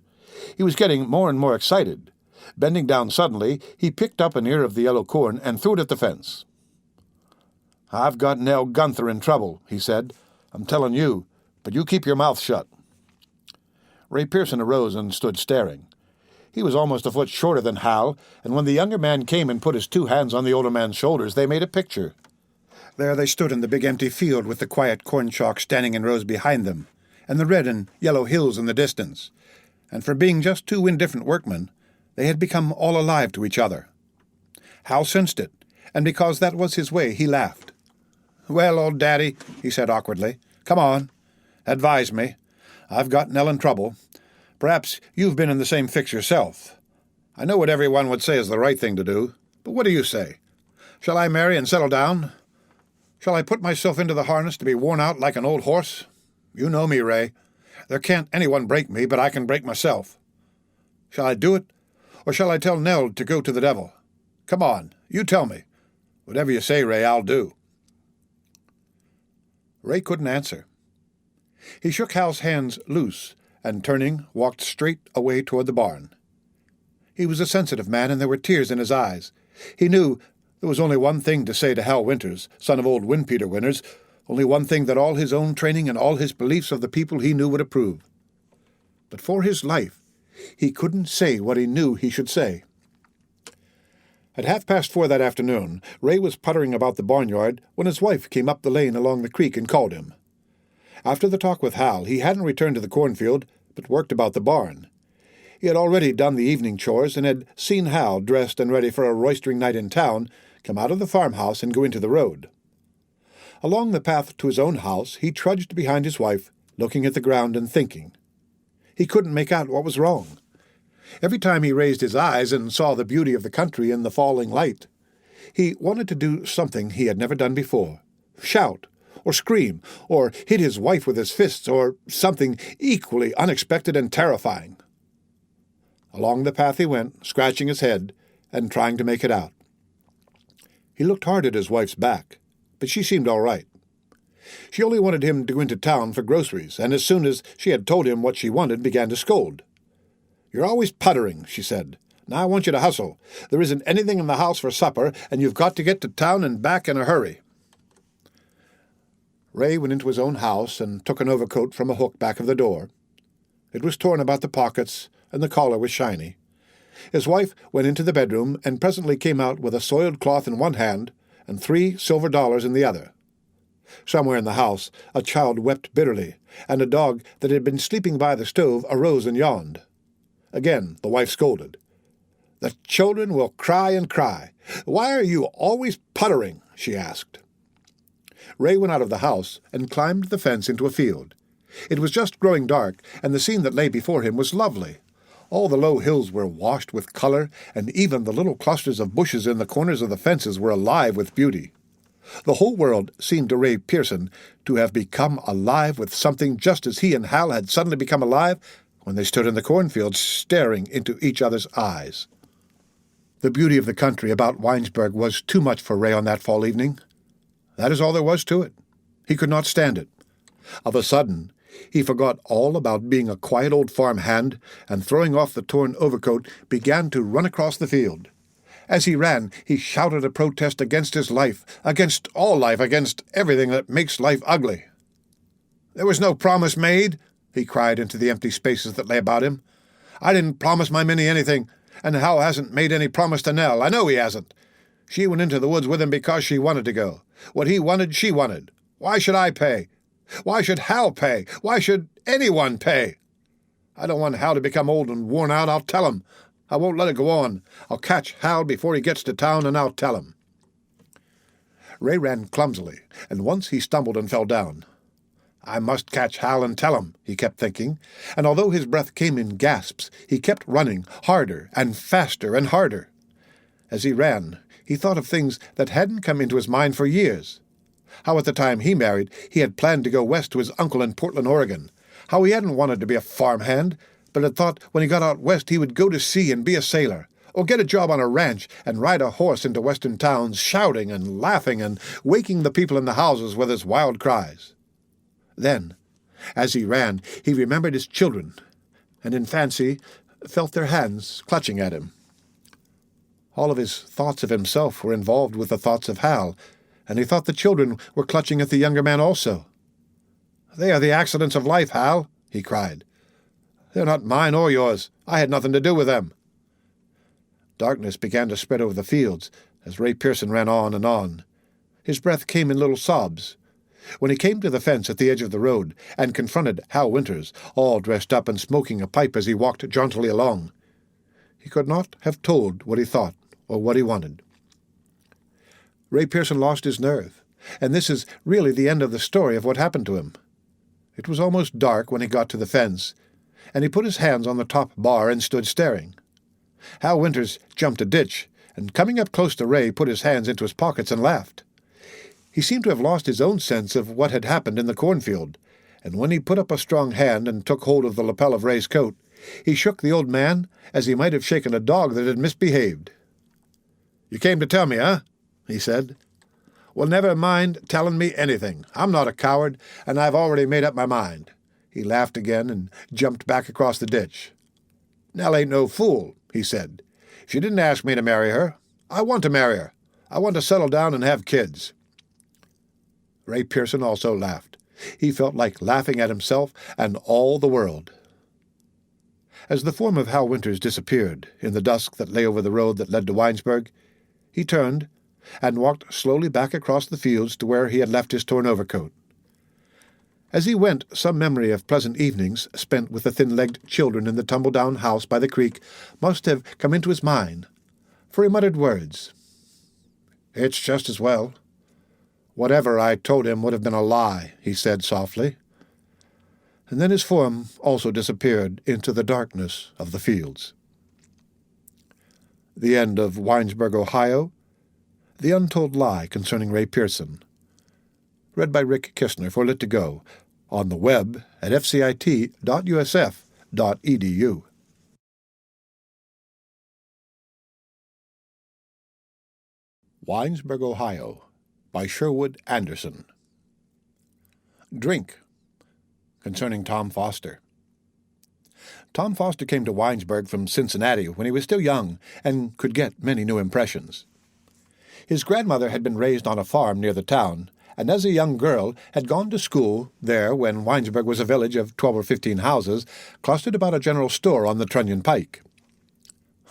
He was getting more and more excited. Bending down suddenly, he picked up an ear of the yellow corn and threw it at the fence. "I've got Nell Gunther in trouble," he said. "I'm telling you, but you keep your mouth shut." Ray Pearson arose and stood staring. He was almost a foot shorter than Hal, and when the younger man came and put his 2 hands on the older man's shoulders, they made a picture. There they stood in the big empty field with the quiet corn shocks standing in rows behind them, and the red and yellow hills in the distance. And for being just 2 indifferent workmen, they had become all alive to each other. Hal sensed it, and because that was his way, he laughed. "Well, old daddy," he said awkwardly, "come on. Advise me. I've got Nell in trouble. Perhaps you've been in the same fix yourself. I know what everyone would say is the right thing to do, but what do you say? Shall I marry and settle down? Shall I put myself into the harness to be worn out like an old horse? You know me, Ray. There can't anyone break me, but I can break myself. Shall I do it, or shall I tell Nell to go to the devil? Come on, you tell me. Whatever you say, Ray, I'll do." Ray couldn't answer. He shook Hal's hands loose and, turning, walked straight away toward the barn. He was a sensitive man, and there were tears in his eyes. He knew there was only one thing to say to Hal Winters, son of old Windpeter Winters, only one thing that all his own training and all his beliefs of the people he knew would approve. But for his life, he couldn't say what he knew he should say. At 4:30 that afternoon, Ray was puttering about the barnyard when his wife came up the lane along the creek and called him. After the talk with Hal, he hadn't returned to the cornfield, but worked about the barn. He had already done the evening chores and had seen Hal, dressed and ready for a roistering night in town, come out of the farmhouse and go into the road. Along the path to his own house, he trudged behind his wife, looking at the ground and thinking. He couldn't make out what was wrong. Every time he raised his eyes and saw the beauty of the country in the falling light, he wanted to do something he had never done before. Shout, or scream, or hit his wife with his fists, or something equally unexpected and terrifying. Along the path he went, scratching his head and trying to make it out. He looked hard at his wife's back, but she seemed all right. She only wanted him to go into town for groceries, and as soon as she had told him what she wanted, began to scold. "You're always puttering," she said. "Now I want you to hustle. There isn't anything in the house for supper, and you've got to get to town and back in a hurry." Ray went into his own house and took an overcoat from a hook back of the door. It was torn about the pockets, and the collar was shiny. His wife went into the bedroom and presently came out with a soiled cloth in one hand and $3 silver in the other. Somewhere in the house a child wept bitterly, and a dog that had been sleeping by the stove arose and yawned. Again the wife scolded. "The children will cry and cry. Why are you always puttering?" she asked. Ray went out of the house and climbed the fence into a field. It was just growing dark, and the scene that lay before him was lovely. All the low hills were washed with color, and even the little clusters of bushes in the corners of the fences were alive with beauty. The whole world seemed to Ray Pearson to have become alive with something, just as he and Hal had suddenly become alive when they stood in the cornfield staring into each other's eyes. The beauty of the country about Winesburg was too much for Ray on that fall evening. That is all there was to it. He could not stand it. Of a sudden, he forgot all about being a quiet old farm hand, and throwing off the torn overcoat, began to run across the field. As he ran, he shouted a protest against his life, against all life, against everything that makes life ugly. "There was no promise made," he cried into the empty spaces that lay about him. "I didn't promise my Minnie anything, and Hal hasn't made any promise to Nell. I know he hasn't. She went into the woods with him because she wanted to go. What he wanted, she wanted. Why should I pay? Why should Hal pay? Why should anyone pay? I don't want Hal to become old and worn out. I'll tell him. I won't let it go on. I'll catch Hal before he gets to town, and I'll tell him." Ray ran clumsily, and once he stumbled and fell down. "I must catch Hal and tell him," he kept thinking, and although his breath came in gasps, he kept running harder and faster and harder. As he ran, he thought of things that hadn't come into his mind for years. How at the time he married, he had planned to go west to his uncle in Portland, Oregon. How he hadn't wanted to be a farmhand, but had thought when he got out west he would go to sea and be a sailor, or get a job on a ranch and ride a horse into western towns, shouting and laughing and waking the people in the houses with his wild cries. Then, as he ran, he remembered his children, and in fancy felt their hands clutching at him. All of his thoughts of himself were involved with the thoughts of Hal, and he thought the children were clutching at the younger man also. "They are the accidents of life, Hal," he cried. "They're not mine or yours. I had nothing to do with them." Darkness began to spread over the fields as Ray Pearson ran on and on. His breath came in little sobs. When he came to the fence at the edge of the road and confronted Hal Winters, all dressed up and smoking a pipe as he walked jauntily along, he could not have told what he thought or what he wanted. Ray Pearson lost his nerve, and this is really the end of the story of what happened to him. It was almost dark when he got to the fence, and he put his hands on the top bar and stood staring. Hal Winters jumped a ditch, and coming up close to Ray, put his hands into his pockets and laughed. He seemed to have lost his own sense of what had happened in the cornfield, and when he put up a strong hand and took hold of the lapel of Ray's coat, he shook the old man as he might have shaken a dog that had misbehaved. "You came to tell me, huh?" he said. "Well, never mind telling me anything. I'm not a coward, and I've already made up my mind." He laughed again and jumped back across the ditch. "Nell ain't no fool," he said. "She didn't ask me to marry her. I want to marry her. I want to settle down and have kids." Ray Pearson also laughed. He felt like laughing at himself and all the world. As the form of Hal Winters disappeared in the dusk that lay over the road that led to Winesburg, he turned and walked slowly back across the fields to where he had left his torn overcoat. As he went, some memory of pleasant evenings spent with the thin-legged children in the tumble-down house by the creek must have come into his mind, for he muttered words. "It's just as well. Whatever I told him would have been a lie," he said softly. And then his form also disappeared into the darkness of the fields. The end of Winesburg, Ohio, The Untold Lie Concerning Ray Pearson. Read by Rick Kistner for Lit2Go, on the web at fcit.usf.edu. Winesburg, Ohio, by Sherwood Anderson. Drink. Concerning Tom Foster. Tom Foster came to Winesburg from Cincinnati when he was still young and could get many new impressions. His grandmother had been raised on a farm near the town, and as a young girl had gone to school there when Winesburg was a village of 12 or 15 houses clustered about a general store on the Trunnion Pike.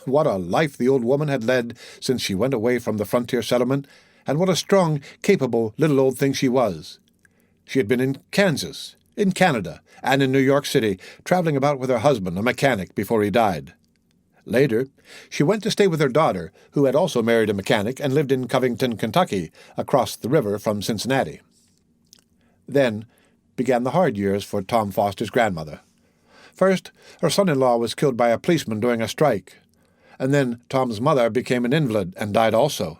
What a life the old woman had led since she went away from the frontier settlement, and what a strong, capable little old thing she was. She had been in Kansas, in Canada, and in New York City, traveling about with her husband, a mechanic, before he died. Later, she went to stay with her daughter, who had also married a mechanic and lived in Covington, Kentucky, across the river from Cincinnati. Then began the hard years for Tom Foster's grandmother. First, her son-in-law was killed by a policeman during a strike, and then Tom's mother became an invalid and died also.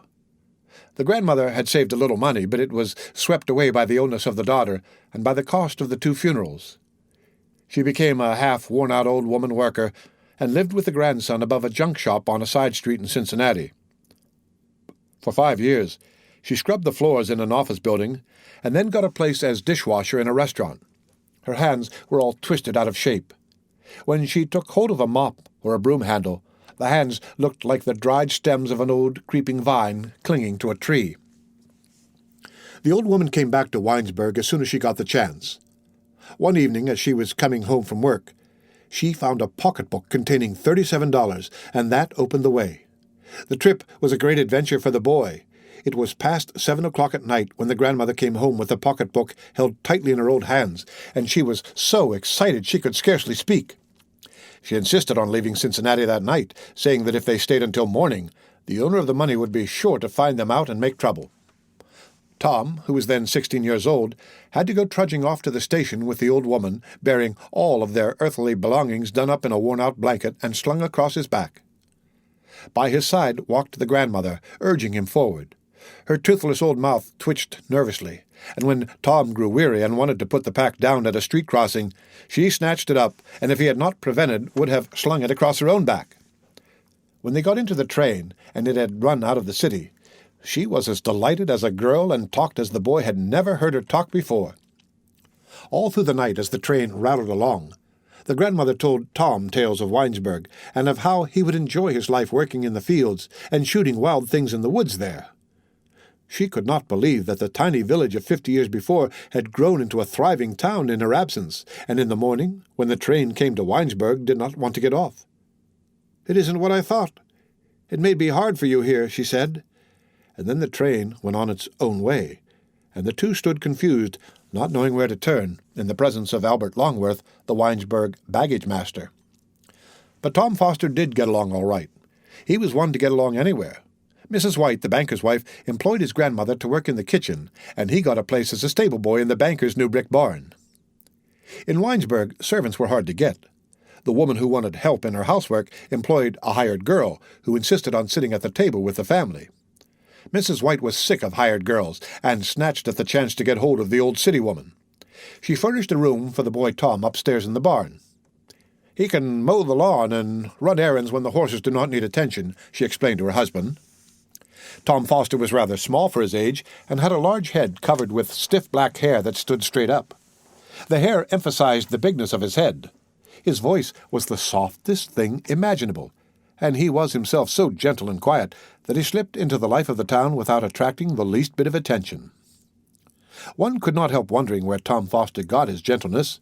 The grandmother had saved a little money, but it was swept away by the illness of the daughter and by the cost of the 2 funerals. She became a half-worn-out old woman worker and lived with the grandson above a junk shop on a side street in Cincinnati. For 5 years, she scrubbed the floors in an office building and then got a place as dishwasher in a restaurant. Her hands were all twisted out of shape. When she took hold of a mop or a broom handle, the hands looked like the dried stems of an old creeping vine clinging to a tree. The old woman came back to Winesburg as soon as she got the chance. One evening, as she was coming home from work, she found a pocketbook containing $37, and that opened the way. The trip was a great adventure for the boy. It was past 7 o'clock at night when the grandmother came home with the pocketbook held tightly in her old hands, and she was so excited she could scarcely speak. She insisted on leaving Cincinnati that night, saying that if they stayed until morning, the owner of the money would be sure to find them out and make trouble. Tom, who was then 16 years old, had to go trudging off to the station with the old woman, bearing all of their earthly belongings done up in a worn-out blanket and slung across his back. By his side walked the grandmother, urging him forward. Her toothless old mouth twitched nervously, and when Tom grew weary and wanted to put the pack down at a street crossing, she snatched it up, and if he had not prevented, would have slung it across her own back. When they got into the train, and it had run out of the city, she was as delighted as a girl and talked as the boy had never heard her talk before. All through the night, as the train rattled along, the grandmother told Tom tales of Winesburg, and of how he would enjoy his life working in the fields and shooting wild things in the woods there. She could not believe that the tiny village of 50 years before had grown into a thriving town in her absence, and in the morning, when the train came to Winesburg, did not want to get off. "It isn't what I thought. It may be hard for you here," she said. And then the train went on its own way, and the two stood confused, not knowing where to turn, in the presence of Albert Longworth, the Winesburg baggage master. But Tom Foster did get along all right. He was one to get along anywhere. Mrs. White, the banker's wife, employed his grandmother to work in the kitchen, and he got a place as a stable boy in the banker's new brick barn. In Winesburg, servants were hard to get. The woman who wanted help in her housework employed a hired girl, who insisted on sitting at the table with the family. Mrs. White was sick of hired girls, and snatched at the chance to get hold of the old city woman. She furnished a room for the boy Tom upstairs in the barn. "He can mow the lawn and run errands when the horses do not need attention," she explained to her husband. Tom Foster was rather small for his age, and had a large head covered with stiff black hair that stood straight up. The hair emphasized the bigness of his head. His voice was the softest thing imaginable, and he was himself so gentle and quiet that he slipped into the life of the town without attracting the least bit of attention. One could not help wondering where Tom Foster got his gentleness.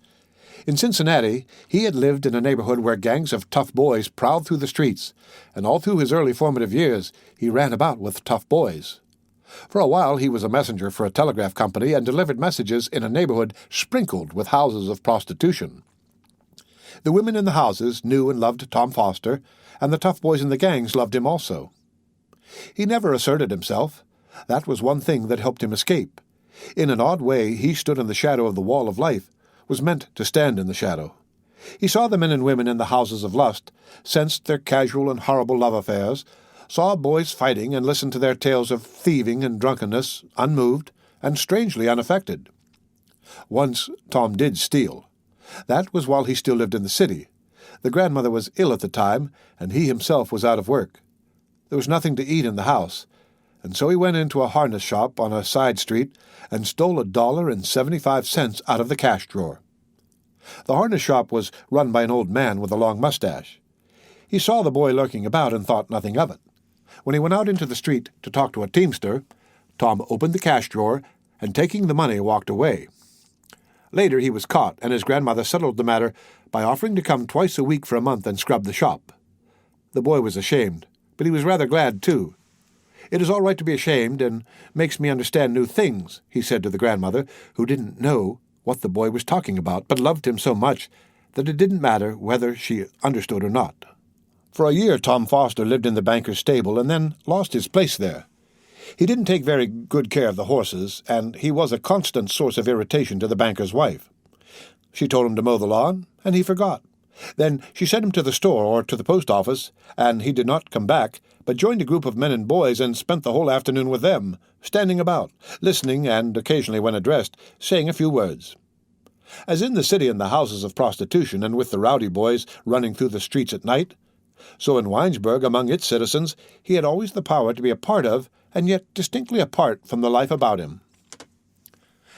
In Cincinnati, he had lived in a neighborhood where gangs of tough boys prowled through the streets, and all through his early formative years he ran about with tough boys. For a while he was a messenger for a telegraph company and delivered messages in a neighborhood sprinkled with houses of prostitution. The women in the houses knew and loved Tom Foster, and the tough boys in the gangs loved him also. He never asserted himself. That was one thing that helped him escape. In an odd way, he stood in the shadow of the wall of life, was meant to stand in the shadow. He saw the men and women in the houses of lust, sensed their casual and horrible love affairs, saw boys fighting and listened to their tales of thieving and drunkenness, unmoved and strangely unaffected. Once Tom did steal. That was while he still lived in the city. The grandmother was ill at the time, and he himself was out of work. There was nothing to eat in the house, and so he went into a harness shop on a side street and stole $1.75 out of the cash drawer. The harness shop was run by an old man with a long mustache. He saw the boy lurking about and thought nothing of it. When he went out into the street to talk to a teamster, Tom opened the cash drawer and, taking the money, walked away. Later he was caught, and his grandmother settled the matter by offering to come twice a week for a month and scrub the shop. The boy was ashamed, but he was rather glad, too. "It is all right to be ashamed, and makes me understand new things," he said to the grandmother, who didn't know what the boy was talking about, but loved him so much that it didn't matter whether she understood or not. For a year Tom Foster lived in the banker's stable and then lost his place there. He didn't take very good care of the horses, and he was a constant source of irritation to the banker's wife. She told him to mow the lawn, and he forgot, Then she sent him to the store or to the post office, and he did not come back, but joined a group of men and boys and spent the whole afternoon with them, standing about, listening and, occasionally when addressed, saying a few words. As in the city and the houses of prostitution and with the rowdy boys running through the streets at night, so in Winesburg among its citizens he had always the power to be a part of, and yet distinctly apart from the life about him.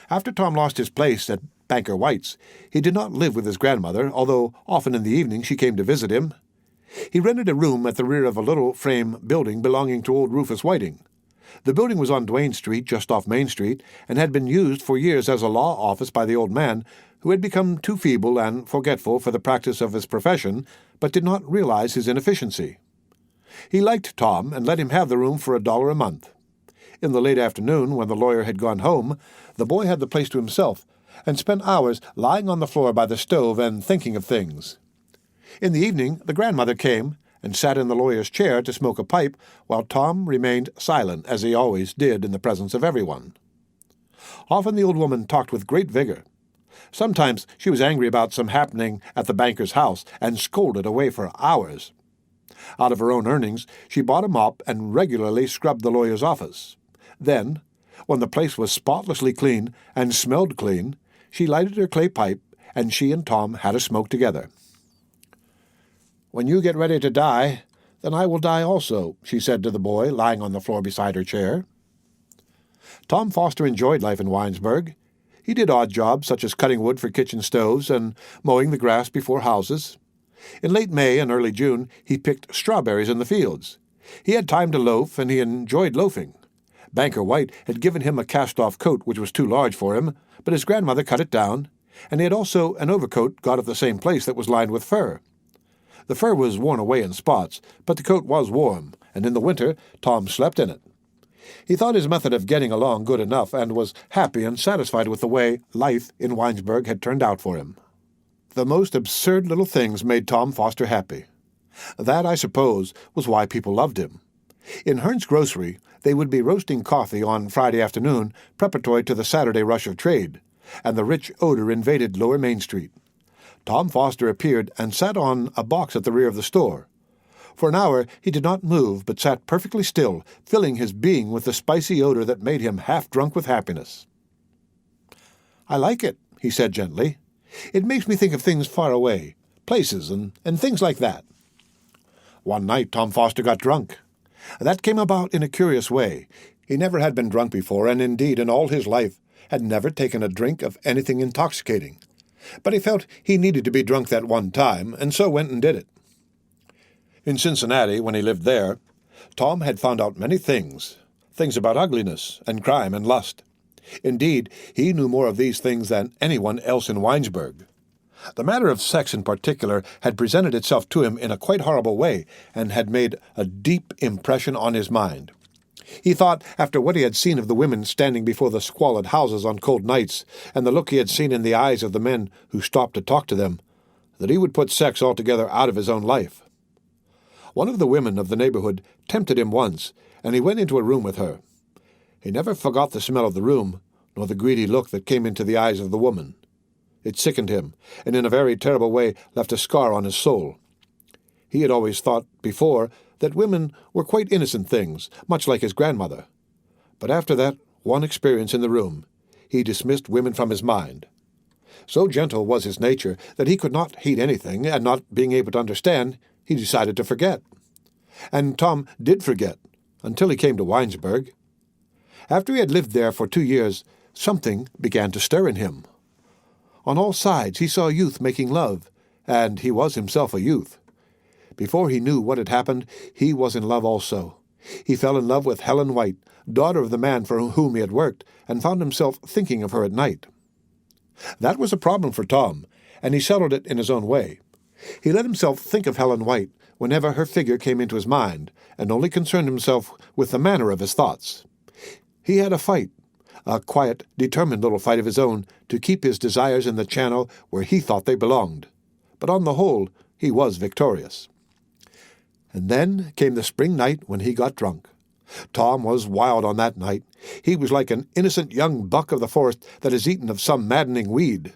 After Tom lost his place at Banker White's, he did not live with his grandmother, although often in the evening she came to visit him. He rented a room at the rear of a little frame building belonging to old Rufus Whiting. The building was on Duane Street, just off Main Street, and had been used for years as a law office by the old man, who had become too feeble and forgetful for the practice of his profession, but did not realize his inefficiency. He liked Tom and let him have the room for $1 a month. In the late afternoon, when the lawyer had gone home, the boy had the place to himself, and spent hours lying on the floor by the stove and thinking of things. In the evening, the grandmother came and sat in the lawyer's chair to smoke a pipe, while Tom remained silent, as he always did in the presence of everyone. Often the old woman talked with great vigor. Sometimes she was angry about some happening at the banker's house, and scolded away for hours. Out of her own earnings, she bought a mop and regularly scrubbed the lawyer's office. Then, when the place was spotlessly clean and smelled clean, she lighted her clay pipe, and she and Tom had a smoke together. "When you get ready to die, then I will die also," she said to the boy lying on the floor beside her chair. Tom Foster enjoyed life in Winesburg. He did odd jobs such as cutting wood for kitchen stoves and mowing the grass before houses. In late May and early June he picked strawberries in the fields. He had time to loaf, and he enjoyed loafing. Banker White had given him a cast-off coat which was too large for him, but his grandmother cut it down, and he had also an overcoat got at the same place that was lined with fur. The fur was worn away in spots, but the coat was warm, and in the winter Tom slept in it. He thought his method of getting along good enough, and was happy and satisfied with the way life in Winesburg had turned out for him. The most absurd little things made Tom Foster happy. That, I suppose, was why people loved him. In Hearn's grocery, they would be roasting coffee on Friday afternoon, preparatory to the Saturday rush of trade, and the rich odor invaded Lower Main Street. Tom Foster appeared and sat on a box at the rear of the store. For an hour he did not move, but sat perfectly still, filling his being with the spicy odor that made him half drunk with happiness. "I like it," he said gently. "It makes me think of things far away, places and things like that." One night Tom Foster got drunk. That came about in a curious way. He never had been drunk before, and indeed in all his life had never taken a drink of anything intoxicating. But he felt he needed to be drunk that one time, and so went and did it. In Cincinnati, when he lived there, Tom had found out many things about ugliness and crime and lust. Indeed, he knew more of these things than anyone else in Winesburg. The matter of sex in particular had presented itself to him in a quite horrible way, and had made a deep impression on his mind. He thought, after what he had seen of the women standing before the squalid houses on cold nights, and the look he had seen in the eyes of the men who stopped to talk to them, that he would put sex altogether out of his own life. One of the women of the neighborhood tempted him once, and he went into a room with her. He never forgot the smell of the room, nor the greedy look that came into the eyes of the woman. It sickened him, and in a very terrible way left a scar on his soul. He had always thought before that women were quite innocent things, much like his grandmother. But after that one experience in the room, he dismissed women from his mind. So gentle was his nature that he could not hate anything, and not being able to understand, he decided to forget. And Tom did forget, until he came to Winesburg. After he had lived there for 2 years, something began to stir in him. On all sides he saw youth making love, and he was himself a youth. Before he knew what had happened, he was in love also. He fell in love with Helen White, daughter of the man for whom he had worked, and found himself thinking of her at night. That was a problem for Tom, and he settled it in his own way. He let himself think of Helen White whenever her figure came into his mind, and only concerned himself with the manner of his thoughts. He had a fight, a quiet, determined little fight of his own, to keep his desires in the channel where he thought they belonged. But on the whole, he was victorious. And then came the spring night when he got drunk. Tom was wild on that night. He was like an innocent young buck of the forest that is eaten of some maddening weed.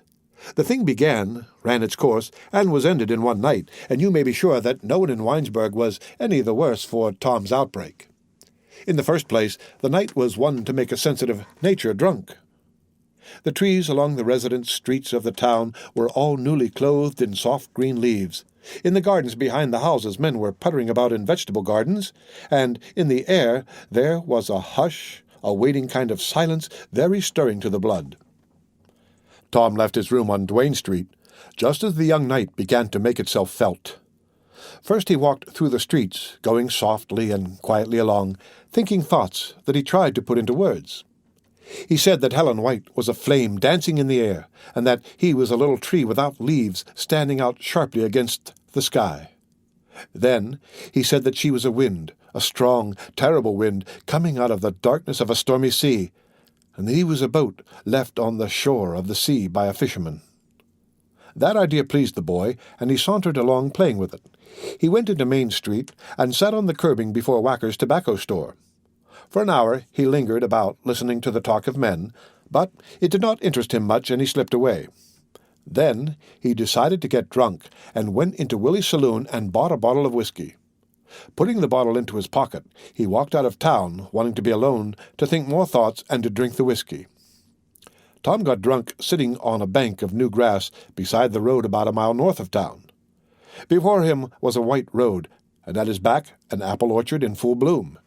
The thing began, ran its course, and was ended in one night, and you may be sure that no one in Winesburg was any the worse for Tom's outbreak. In the first place, the night was one to make a sensitive nature drunk. The trees along the residence streets of the town were all newly clothed in soft green leaves. In the gardens behind the houses men were puttering about in vegetable gardens, and in the air there was a hush, a waiting kind of silence very stirring to the blood. Tom left his room on Duane Street just as the young night began to make itself felt. First he walked through the streets, going softly and quietly along, thinking thoughts that he tried to put into words. He said that Helen White was a flame dancing in the air, and that he was a little tree without leaves standing out sharply against the sky. Then he said that she was a wind, a strong, terrible wind, coming out of the darkness of a stormy sea, and that he was a boat left on the shore of the sea by a fisherman. That idea pleased the boy, and he sauntered along playing with it. He went into Main Street and sat on the curbing before Wacker's tobacco store. For an hour he lingered about, listening to the talk of men, but it did not interest him much, and he slipped away. Then he decided to get drunk, and went into Willie's saloon and bought a bottle of whiskey. Putting the bottle into his pocket, he walked out of town, wanting to be alone, to think more thoughts, and to drink the whiskey. Tom got drunk sitting on a bank of new grass beside the road about a mile north of town. Before him was a white road, and at his back an apple orchard in full bloom.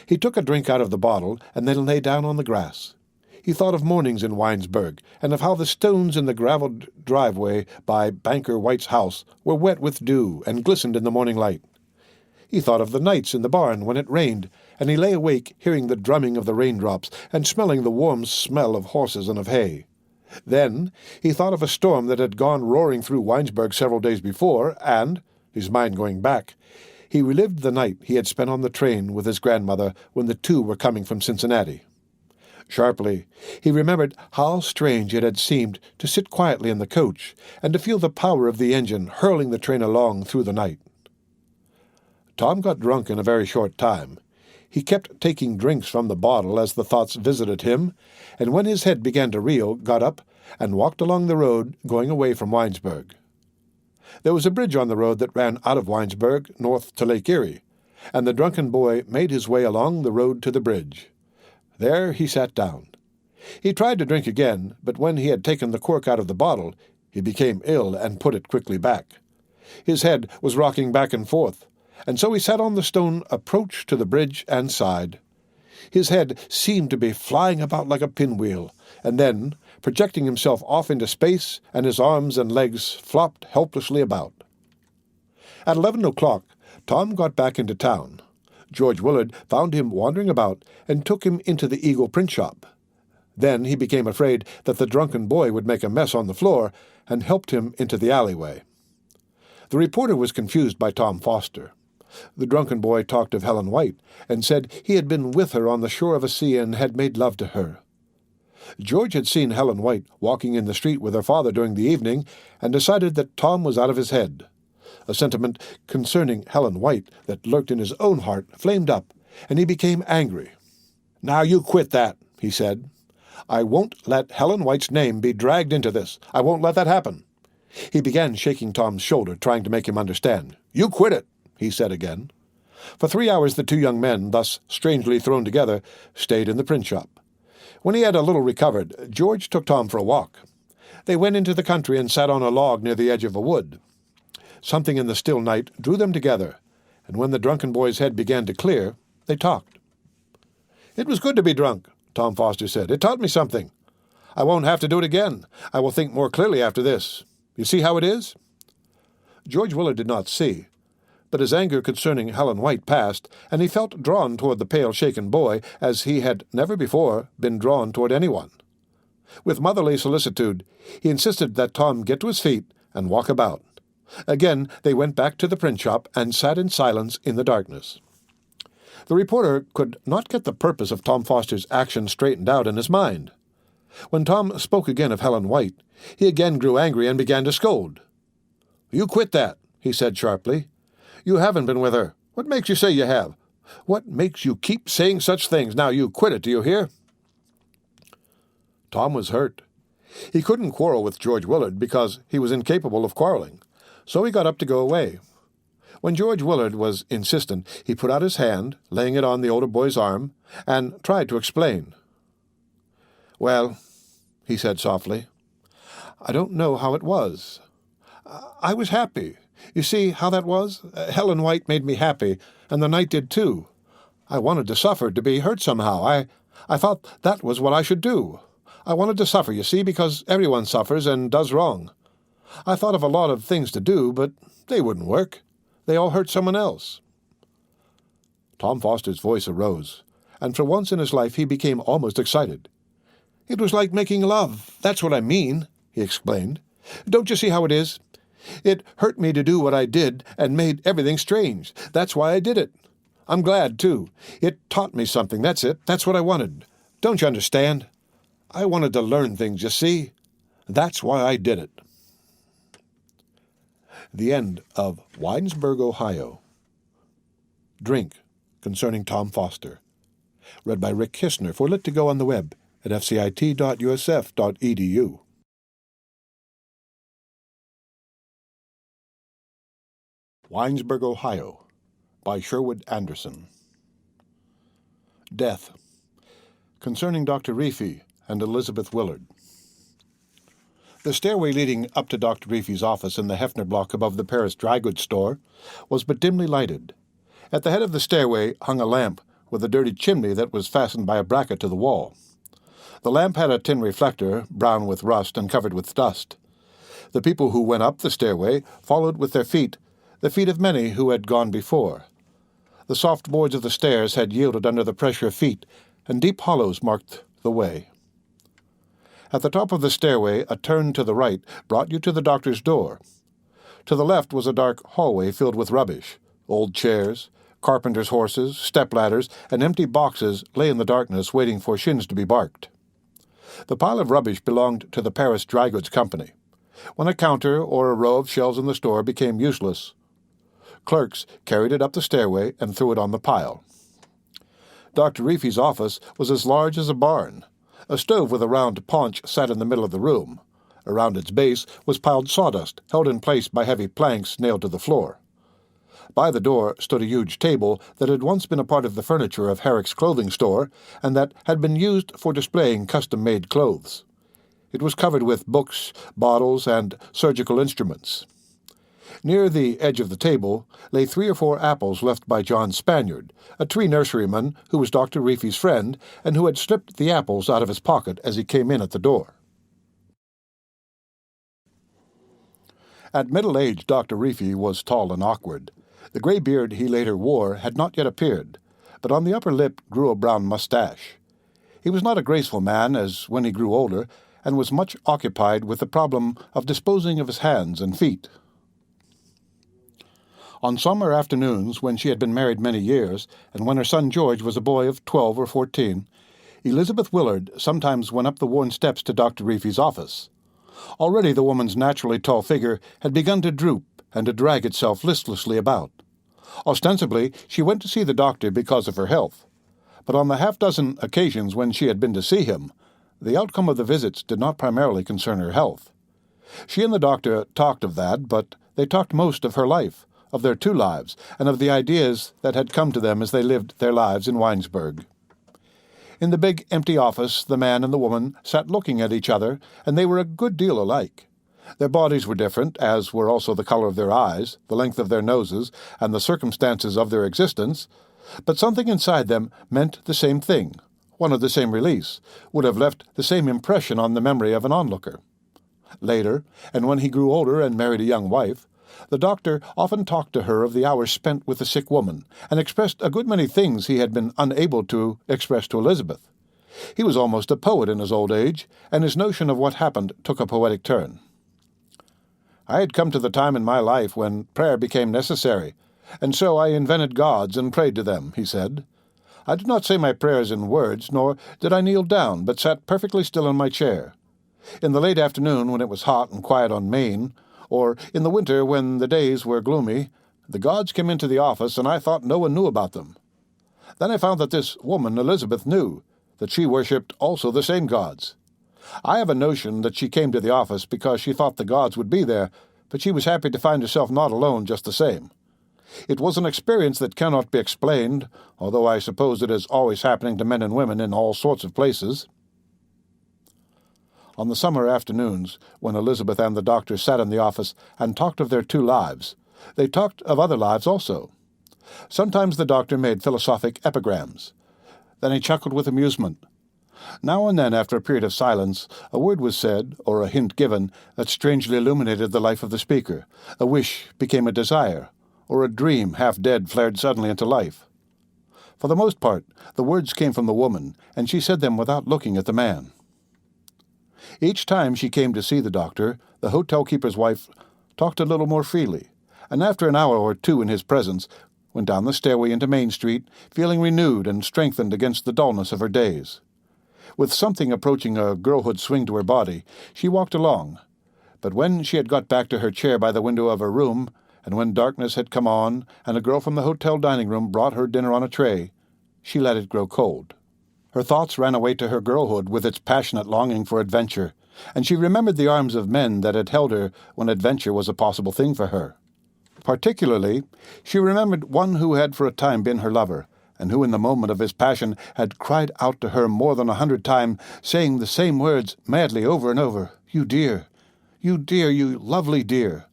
He took a drink out of the bottle, and then lay down on the grass. He thought of mornings in Winesburg, and of how the stones in the gravelled driveway by Banker White's house were wet with dew and glistened in the morning light. He thought of the nights in the barn when it rained, and he lay awake hearing the drumming of the raindrops and smelling the warm smell of horses and of hay. Then he thought of a storm that had gone roaring through Winesburg several days before, and, his mind going back, he relived the night he had spent on the train with his grandmother when the two were coming from Cincinnati. Sharply, he remembered how strange it had seemed to sit quietly in the coach and to feel the power of the engine hurling the train along through the night. Tom got drunk in a very short time. He kept taking drinks from the bottle as the thoughts visited him, and when his head began to reel, got up and walked along the road going away from Winesburg. There was a bridge on the road that ran out of Winesburg north to Lake Erie, and the drunken boy made his way along the road to the bridge. There he sat down. He tried to drink again, but when he had taken the cork out of the bottle, he became ill and put it quickly back. His head was rocking back and forth, and so he sat on the stone approach to the bridge and sighed. His head seemed to be flying about like a pinwheel, and then projecting himself off into space, and his arms and legs flopped helplessly about. At 11 o'clock, Tom got back into town. George Willard found him wandering about and took him into the Eagle print shop. Then he became afraid that the drunken boy would make a mess on the floor and helped him into the alleyway. The reporter was confused by Tom Foster. The drunken boy talked of Helen White and said he had been with her on the shore of a sea and had made love to her. George had seen Helen White walking in the street with her father during the evening and decided that Tom was out of his head. A sentiment concerning Helen White that lurked in his own heart flamed up, and he became angry. "Now you quit that," he said. "I won't let Helen White's name be dragged into this. I won't let that happen." He began shaking Tom's shoulder, trying to make him understand. "You quit it," he said again. For 3 hours the two young men, thus strangely thrown together, stayed in the print shop. When he had a little recovered, George took Tom for a walk. They went into the country and sat on a log near the edge of a wood. Something in the still night drew them together, and when the drunken boy's head began to clear, they talked. "It was good to be drunk," Tom Foster said. "It taught me something. I won't have to do it again. I will think more clearly after this. You see how it is?" George Willard did not see, but his anger concerning Helen White passed, and he felt drawn toward the pale, shaken boy as he had never before been drawn toward anyone. With motherly solicitude, he insisted that Tom get to his feet and walk about. Again they went back to the print shop and sat in silence in the darkness. The reporter could not get the purpose of Tom Foster's action straightened out in his mind. When Tom spoke again of Helen White, he again grew angry and began to scold. "You quit that," he said sharply. "You haven't been with her. What makes you say you have? What makes you keep saying such things? Now you quit it, do you hear?" Tom was hurt. He couldn't quarrel with George Willard because he was incapable of quarreling, so he got up to go away. When George Willard was insistent, he put out his hand, laying it on the older boy's arm, and tried to explain. "Well," he said softly, "I don't know how it was. I was happy. You see how that was? Helen White made me happy, and the night did too. I wanted to suffer, to be hurt somehow. I thought that was what I should do. I wanted to suffer, you see, because everyone suffers and does wrong. I thought of a lot of things to do, but they wouldn't work. They all hurt someone else." Tom Foster's voice arose, and for once in his life he became almost excited. "It was like making love. That's what I mean," he explained. "Don't you see how it is? It hurt me to do what I did and made everything strange. That's why I did it. I'm glad, too. It taught me something, that's it. That's what I wanted. Don't you understand? I wanted to learn things, you see. That's why I did it." The end of Winesburg, Ohio. Drink, concerning Tom Foster. Read by Rick Kistner for Lit2Go on the web at fcit.usf.edu. Winesburg, Ohio, by Sherwood Anderson. Death, concerning Dr. Reefy and Elizabeth Willard. The stairway leading up to Dr. Reefy's office in the Hefner block above the Paris dry goods store was but dimly lighted. At the head of the stairway hung a lamp with a dirty chimney that was fastened by a bracket to the wall. The lamp had a tin reflector, brown with rust and covered with dust. The people who went up the stairway followed with their feet the feet of many who had gone before. The soft boards of the stairs had yielded under the pressure of feet, and deep hollows marked the way. At the top of the stairway, a turn to the right brought you to the doctor's door. To the left was a dark hallway filled with rubbish. Old chairs, carpenter's horses, step-ladders, and empty boxes lay in the darkness waiting for shins to be barked. The pile of rubbish belonged to the Paris Dry Goods Company. When a counter or a row of shelves in the store became useless, clerks carried it up the stairway and threw it on the pile. Dr. Reefy's office was as large as a barn. A stove with a round paunch sat in the middle of the room. Around its base was piled sawdust, held in place by heavy planks nailed to the floor. By the door stood a huge table that had once been a part of the furniture of Herrick's clothing store, and that had been used for displaying custom-made clothes. It was covered with books, bottles, and surgical instruments. Near the edge of the table lay 3 or 4 apples left by John Spaniard, a tree nurseryman who was Dr. Reefy's friend and who had slipped the apples out of his pocket as he came in at the door. At middle age, Dr. Reefy was tall and awkward. The gray beard he later wore had not yet appeared, but on the upper lip grew a brown mustache. He was not a graceful man, as when he grew older, and was much occupied with the problem of disposing of his hands and feet. On summer afternoons, when she had been married many years, and when her son George was a boy of 12 or 14, Elizabeth Willard sometimes went up the worn steps to Dr. Reefy's office. Already the woman's naturally tall figure had begun to droop and to drag itself listlessly about. Ostensibly, she went to see the doctor because of her health, but on the half-dozen occasions when she had been to see him, the outcome of the visits did not primarily concern her health. She and the doctor talked of that, but they talked most of her life, of their 2 lives, and of the ideas that had come to them as they lived their lives in Winesburg. In the big, empty office, the man and the woman sat looking at each other, and they were a good deal alike. Their bodies were different, as were also the color of their eyes, the length of their noses, and the circumstances of their existence, but something inside them meant the same thing, wanted the same release, would have left the same impression on the memory of an onlooker. Later, and when he grew older and married a young wife, the doctor often talked to her of the hours spent with the sick woman, and expressed a good many things he had been unable to express to Elizabeth. He was almost a poet in his old age, and his notion of what happened took a poetic turn. "I had come to the time in my life when prayer became necessary, and so I invented gods and prayed to them," he said. "I did not say my prayers in words, nor did I kneel down, but sat perfectly still in my chair. In the late afternoon, when it was hot and quiet on Main, or in the winter when the days were gloomy, the gods came into the office, and I thought no one knew about them. Then I found that this woman, Elizabeth, knew, that she worshipped also the same gods. I have a notion that she came to the office because she thought the gods would be there, but she was happy to find herself not alone just the same. It was an experience that cannot be explained, although I suppose it is always happening to men and women in all sorts of places. On the summer afternoons, when Elizabeth and the doctor sat in the office and talked of their two lives, they talked of other lives also. Sometimes the doctor made philosophic epigrams. Then he chuckled with amusement. Now and then, after a period of silence, a word was said, or a hint given, that strangely illuminated the life of the speaker. A wish became a desire, or a dream, half dead, flared suddenly into life. For the most part, the words came from the woman, and she said them without looking at the man. Each time she came to see the doctor, the hotel-keeper's wife talked a little more freely, and after an hour or two in his presence, went down the stairway into Main Street, feeling renewed and strengthened against the dullness of her days. With something approaching a girlhood swing to her body, she walked along, but when she had got back to her chair by the window of her room, and when darkness had come on, and a girl from the hotel dining-room brought her dinner on a tray, she let it grow cold. Her thoughts ran away to her girlhood with its passionate longing for adventure, and she remembered the arms of men that had held her when adventure was a possible thing for her. Particularly, she remembered one who had for a time been her lover, and who in the moment of his passion had cried out to her more than 100 times, saying the same words madly over and over, "You dear, you dear, you lovely dear."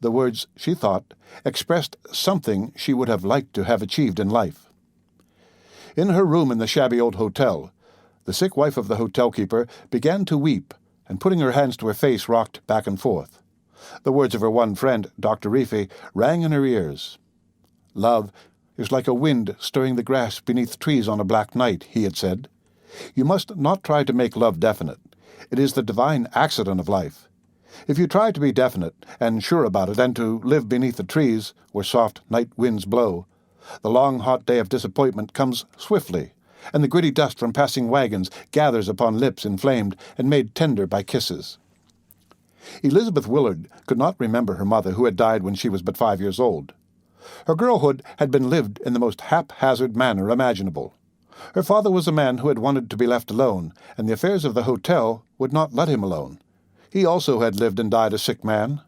The words, she thought, expressed something she would have liked to have achieved in life. In her room in the shabby old hotel, the sick wife of the hotel-keeper began to weep, and putting her hands to her face rocked back and forth. The words of her one friend, Dr. Reefy, rang in her ears. "Love is like a wind stirring the grass beneath trees on a black night," he had said. "You must not try to make love definite. It is the divine accident of life. If you try to be definite and sure about it and to live beneath the trees where soft night winds blow, the long hot day of disappointment comes swiftly, and the gritty dust from passing wagons gathers upon lips inflamed and made tender by kisses." Elizabeth Willard could not remember her mother, who had died when she was but 5 years old. Her girlhood had been lived in the most haphazard manner imaginable. Her father was a man who had wanted to be left alone, and the affairs of the hotel would not let him alone. He also had lived and died a sick man.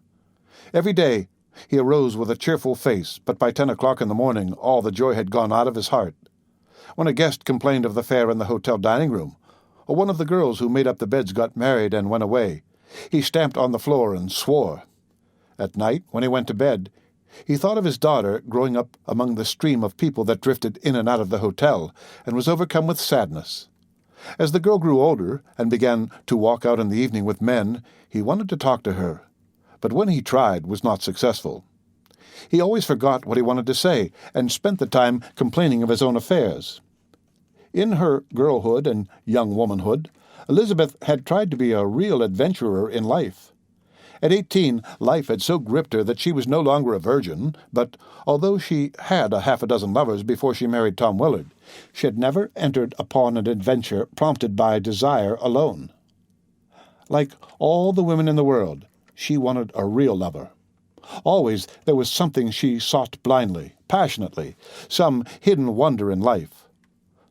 Every day he arose with a cheerful face, but by 10 o'clock in the morning all the joy had gone out of his heart. When a guest complained of the fare in the hotel dining-room, or one of the girls who made up the beds got married and went away, he stamped on the floor and swore. At night, when he went to bed, he thought of his daughter growing up among the stream of people that drifted in and out of the hotel, and was overcome with sadness. As the girl grew older and began to walk out in the evening with men, he wanted to talk to her, but when he tried, was not successful. He always forgot what he wanted to say, and spent the time complaining of his own affairs. In her girlhood and young womanhood, Elizabeth had tried to be a real adventurer in life. At 18, life had so gripped her that she was no longer a virgin, but although she had a half a dozen lovers before she married Tom Willard, she had never entered upon an adventure prompted by desire alone. Like all the women in the world, she wanted a real lover. Always there was something she sought blindly, passionately, some hidden wonder in life.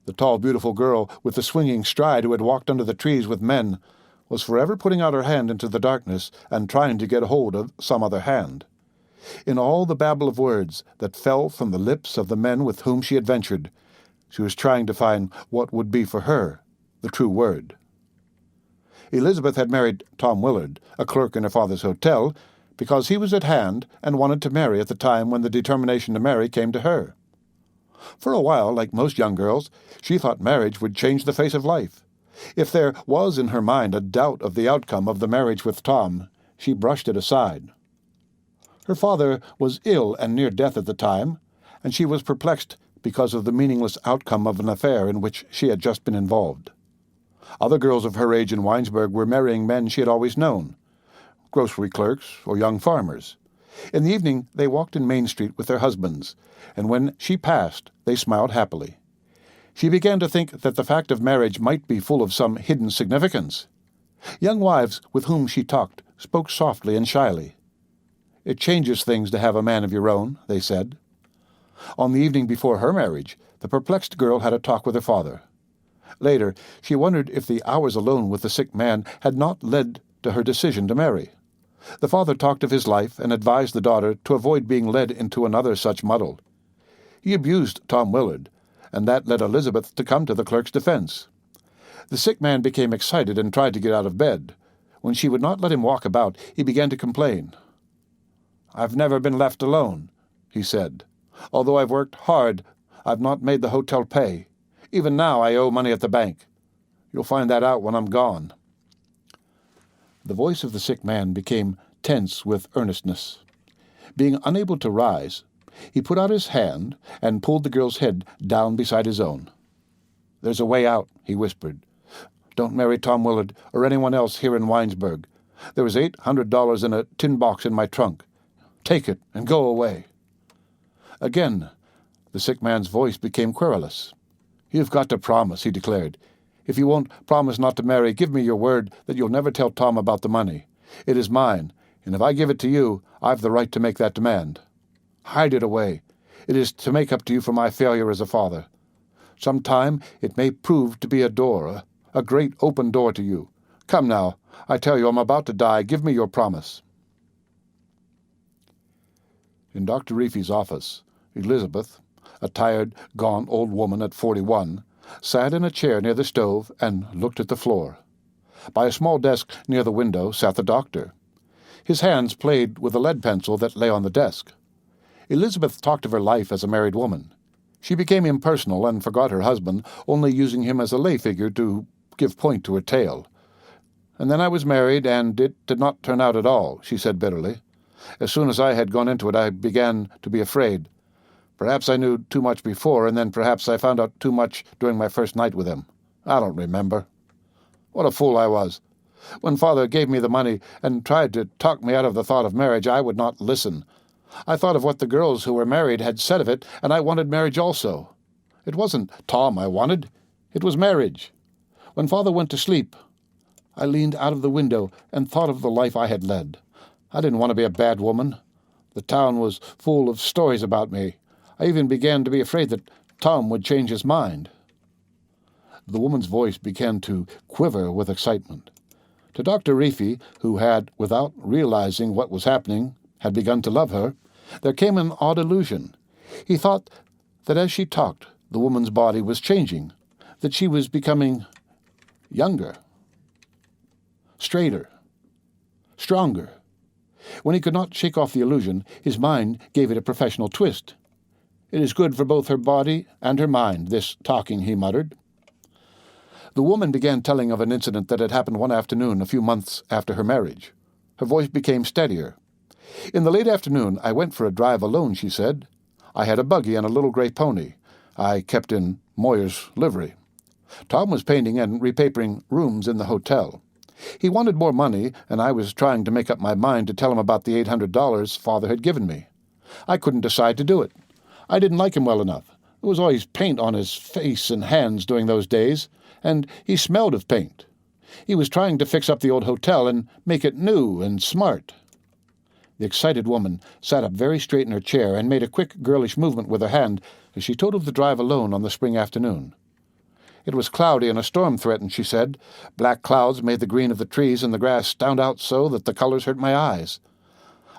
The tall, beautiful girl with the swinging stride who had walked under the trees with men was forever putting out her hand into the darkness and trying to get hold of some other hand. In all the babble of words that fell from the lips of the men with whom she adventured, she was trying to find what would be for her the true word. Elizabeth had married Tom Willard, a clerk in her father's hotel, because he was at hand and wanted to marry at the time when the determination to marry came to her. For a while, like most young girls, she thought marriage would change the face of life. If there was in her mind a doubt of the outcome of the marriage with Tom, she brushed it aside. Her father was ill and near death at the time, and she was perplexed because of the meaningless outcome of an affair in which she had just been involved. Other girls of her age in Winesburg were marrying men she had always known, grocery clerks or young farmers. In the evening they walked in Main Street with their husbands, and when she passed they smiled happily. She began to think that the fact of marriage might be full of some hidden significance. Young wives with whom she talked spoke softly and shyly. "It changes things to have a man of your own," they said. On the evening before her marriage, the perplexed girl had a talk with her father. Later, she wondered if the hours alone with the sick man had not led to her decision to marry. The father talked of his life and advised the daughter to avoid being led into another such muddle. He abused Tom Willard, and that led Elizabeth to come to the clerk's defense. The sick man became excited and tried to get out of bed. When she would not let him walk about, he began to complain. "I've never been left alone," he said. "Although I've worked hard, I've not made the hotel pay. Even now I owe money at the bank. You'll find that out when I'm gone." The voice of the sick man became tense with earnestness. Being unable to rise, he put out his hand and pulled the girl's head down beside his own. "There's a way out," he whispered. "Don't marry Tom Willard or anyone else here in Winesburg. There was $800 in a tin box in my trunk. Take it and go away." Again, the sick man's voice became querulous. "You've got to promise," he declared. "If you won't promise not to marry, give me your word that you'll never tell Tom about the money. It is mine, and if I give it to you, I've the right to make that demand. Hide it away. It is to make up to you for my failure as a father. Some time it may prove to be a door, a great open door to you. Come now, I tell you I'm about to die. Give me your promise." In Dr. Reefy's office, Elizabeth, a tired, gaunt old woman at 41, sat in a chair near the stove and looked at the floor. By a small desk near the window sat the doctor. His hands played with a lead pencil that lay on the desk. Elizabeth talked of her life as a married woman. She became impersonal and forgot her husband, only using him as a lay figure to give point to her tale. "And then I was married, and it did not turn out at all," she said bitterly. "As soon as I had gone into it, I began to be afraid. Perhaps I knew too much before, and then perhaps I found out too much during my first night with him. I don't remember. What a fool I was. When Father gave me the money and tried to talk me out of the thought of marriage, I would not listen. I thought of what the girls who were married had said of it, and I wanted marriage also. It wasn't Tom I wanted. It was marriage. When Father went to sleep, I leaned out of the window and thought of the life I had led. I didn't want to be a bad woman. The town was full of stories about me. I even began to be afraid that Tom would change his mind." The woman's voice began to quiver with excitement. To Dr. Reefy, who had, without realizing what was happening, had begun to love her, there came an odd illusion. He thought that as she talked, the woman's body was changing, that she was becoming younger, straighter, stronger. When he could not shake off the illusion, his mind gave it a professional twist. "It is good for both her body and her mind, this talking," he muttered. The woman began telling of an incident that had happened one afternoon a few months after her marriage. Her voice became steadier. "In the late afternoon I went for a drive alone," she said. "I had a buggy and a little gray pony. I kept in Moyer's livery. Tom was painting and repapering rooms in the hotel. He wanted more money, and I was trying to make up my mind to tell him about the $800 Father had given me. I couldn't decide to do it. I didn't like him well enough. There was always paint on his face and hands during those days, and he smelled of paint. He was trying to fix up the old hotel and make it new and smart." The excited woman sat up very straight in her chair and made a quick, girlish movement with her hand as she told of the drive alone on the spring afternoon. "It was cloudy and a storm threatened," she said. "Black clouds made the green of the trees and the grass stand out so that the colors hurt my eyes.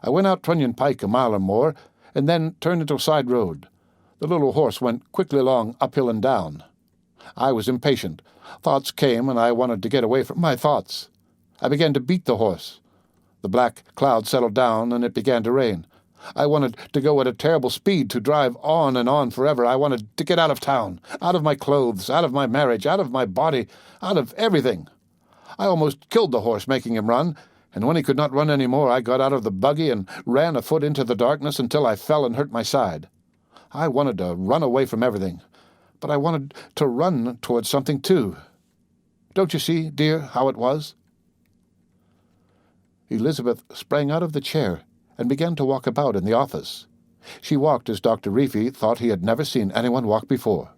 I went out Trunnion Pike a mile or more, and then turned into a side road. The little horse went quickly along uphill and down. I was impatient. Thoughts came, and I wanted to get away from my thoughts. I began to beat the horse. The black cloud settled down, and it began to rain. I wanted to go at a terrible speed, to drive on and on forever. I wanted to get out of town, out of my clothes, out of my marriage, out of my body, out of everything. I almost killed the horse, making him run, and when he could not run any more, I got out of the buggy and ran afoot into the darkness until I fell and hurt my side. I wanted to run away from everything, but I wanted to run towards something too. Don't you see, dear, how it was?" Elizabeth sprang out of the chair and began to walk about in the office. She walked as Dr. Reefy thought he had never seen anyone walk before.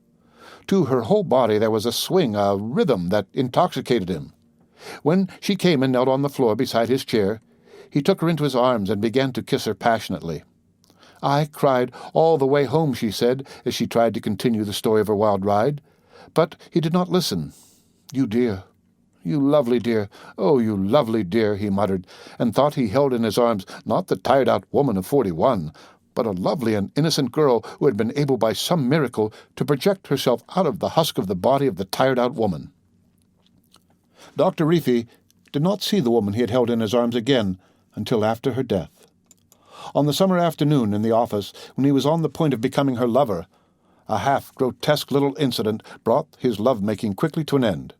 To her whole body there was a swing, a rhythm that intoxicated him. When she came and knelt on the floor beside his chair, he took her into his arms and began to kiss her passionately. "I cried all the way home," she said, as she tried to continue the story of her wild ride. But he did not listen. "You dear, you lovely dear, oh, you lovely dear," he muttered, and thought he held in his arms not the tired-out woman of 41, but a lovely and innocent girl who had been able by some miracle to project herself out of the husk of the body of the tired-out woman. Dr. Reefy did not see the woman he had held in his arms again until after her death. On the summer afternoon in the office, when he was on the point of becoming her lover, a half-grotesque little incident brought his love-making quickly to an end.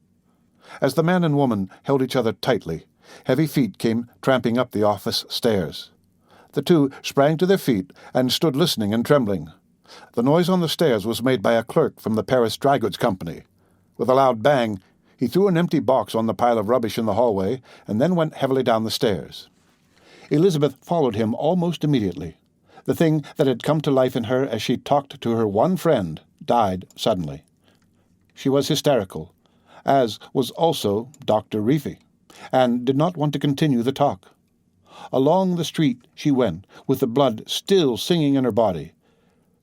As the man and woman held each other tightly, heavy feet came tramping up the office stairs. The two sprang to their feet and stood listening and trembling. The noise on the stairs was made by a clerk from the Paris Dry Goods Company. With a loud bang, he threw an empty box on the pile of rubbish in the hallway and then went heavily down the stairs. Elizabeth followed him almost immediately. The thing that had come to life in her as she talked to her one friend died suddenly. She was hysterical, as was also Dr. Reefy, and did not want to continue the talk. Along the street she went, with the blood still singing in her body.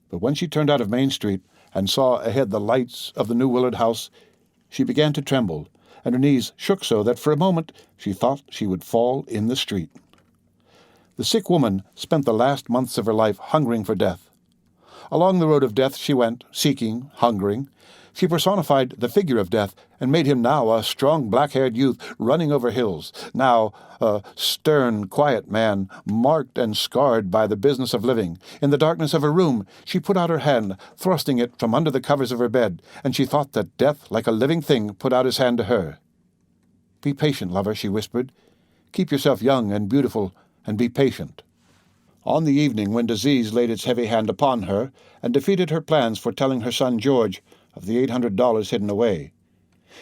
But when she turned out of Main Street and saw ahead the lights of the New Willard house, she began to tremble, and her knees shook so that for a moment she thought she would fall in the street. The sick woman spent the last months of her life hungering for death. Along the road of death she went, seeking, hungering. She personified the figure of death, and made him now a strong black-haired youth running over hills, now a stern, quiet man, marked and scarred by the business of living. In the darkness of her room she put out her hand, thrusting it from under the covers of her bed, and she thought that death, like a living thing, put out his hand to her. "Be patient, lover," she whispered. "Keep yourself young and beautiful, and be patient." On the evening when disease laid its heavy hand upon her and defeated her plans for telling her son George of the $800 hidden away,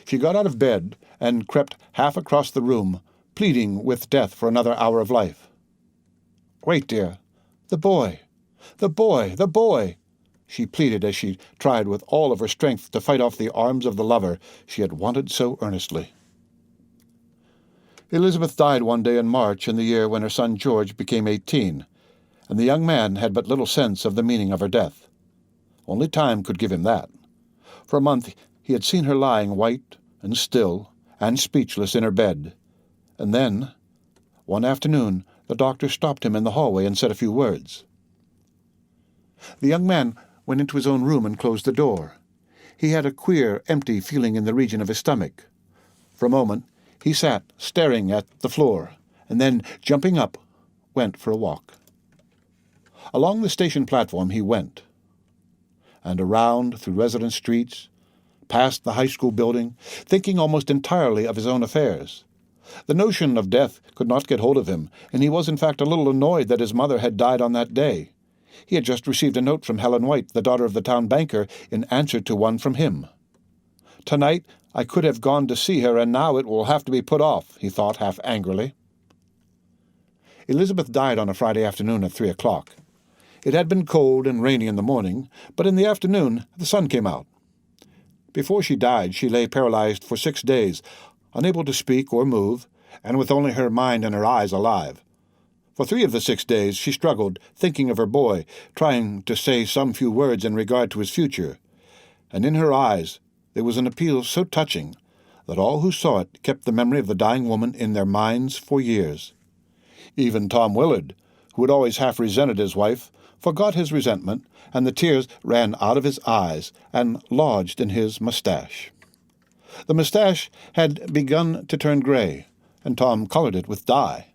she got out of bed and crept half across the room, pleading with death for another hour of life. "Wait, dear. The boy! The boy! The boy!" she pleaded as she tried with all of her strength to fight off the arms of the lover she had wanted so earnestly. Elizabeth died one day in March in the year when her son George became 18, and the young man had but little sense of the meaning of her death. Only time could give him that. For a month he had seen her lying white and still and speechless in her bed, and then, one afternoon, the doctor stopped him in the hallway and said a few words. The young man went into his own room and closed the door. He had a queer, empty feeling in the region of his stomach. For a moment he sat staring at the floor, and then, jumping up, went for a walk. Along the station platform he went, and around through residence streets, past the high school building, thinking almost entirely of his own affairs. The notion of death could not get hold of him, and he was in fact a little annoyed that his mother had died on that day. He had just received a note from Helen White, the daughter of the town banker, in answer to one from him. "Tonight I could have gone to see her, and now it will have to be put off," he thought half angrily. Elizabeth died on a Friday afternoon at 3:00. It had been cold and rainy in the morning, but in the afternoon the sun came out. Before she died she lay paralyzed for 6 days, unable to speak or move, and with only her mind and her eyes alive. For 3 of the 6 days she struggled, thinking of her boy, trying to say some few words in regard to his future, and in her eyes there was an appeal so touching that all who saw it kept the memory of the dying woman in their minds for years. Even Tom Willard, who had always half resented his wife, forgot his resentment, and the tears ran out of his eyes and lodged in his mustache. The mustache had begun to turn gray, and Tom colored it with dye.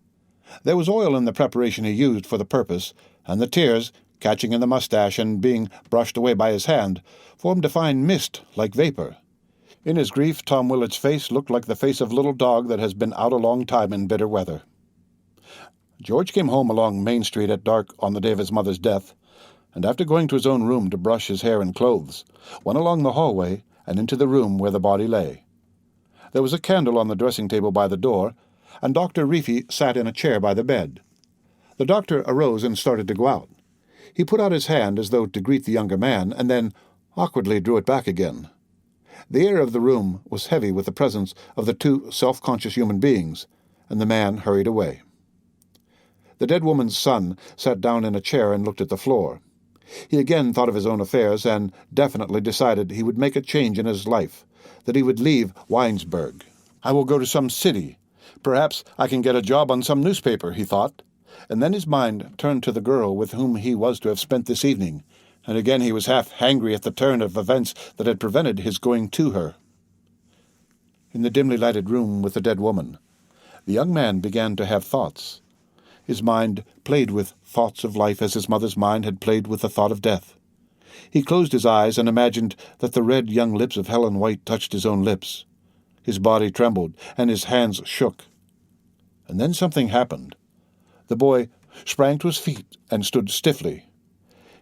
There was oil in the preparation he used for the purpose, and the tears, catching in the mustache and being brushed away by his hand, formed a fine mist like vapor. In his grief, Tom Willard's face looked like the face of a little dog that has been out a long time in bitter weather. George came home along Main Street at dark on the day of his mother's death, and after going to his own room to brush his hair and clothes, went along the hallway and into the room where the body lay. There was a candle on the dressing-table by the door, and Dr. Reefy sat in a chair by the bed. The doctor arose and started to go out. He put out his hand as though to greet the younger man, and then awkwardly drew it back again. The air of the room was heavy with the presence of the 2 self-conscious human beings, and the man hurried away. The dead woman's son sat down in a chair and looked at the floor. He again thought of his own affairs and definitely decided he would make a change in his life, that he would leave Winesburg. "I will go to some city. Perhaps I can get a job on some newspaper," he thought, and then his mind turned to the girl with whom he was to have spent this evening, and again he was half angry at the turn of events that had prevented his going to her. In the dimly lighted room with the dead woman, the young man began to have thoughts. His mind played with thoughts of life as his mother's mind had played with the thought of death. He closed his eyes and imagined that the red young lips of Helen White touched his own lips. His body trembled, and his hands shook. And then something happened. The boy sprang to his feet and stood stiffly.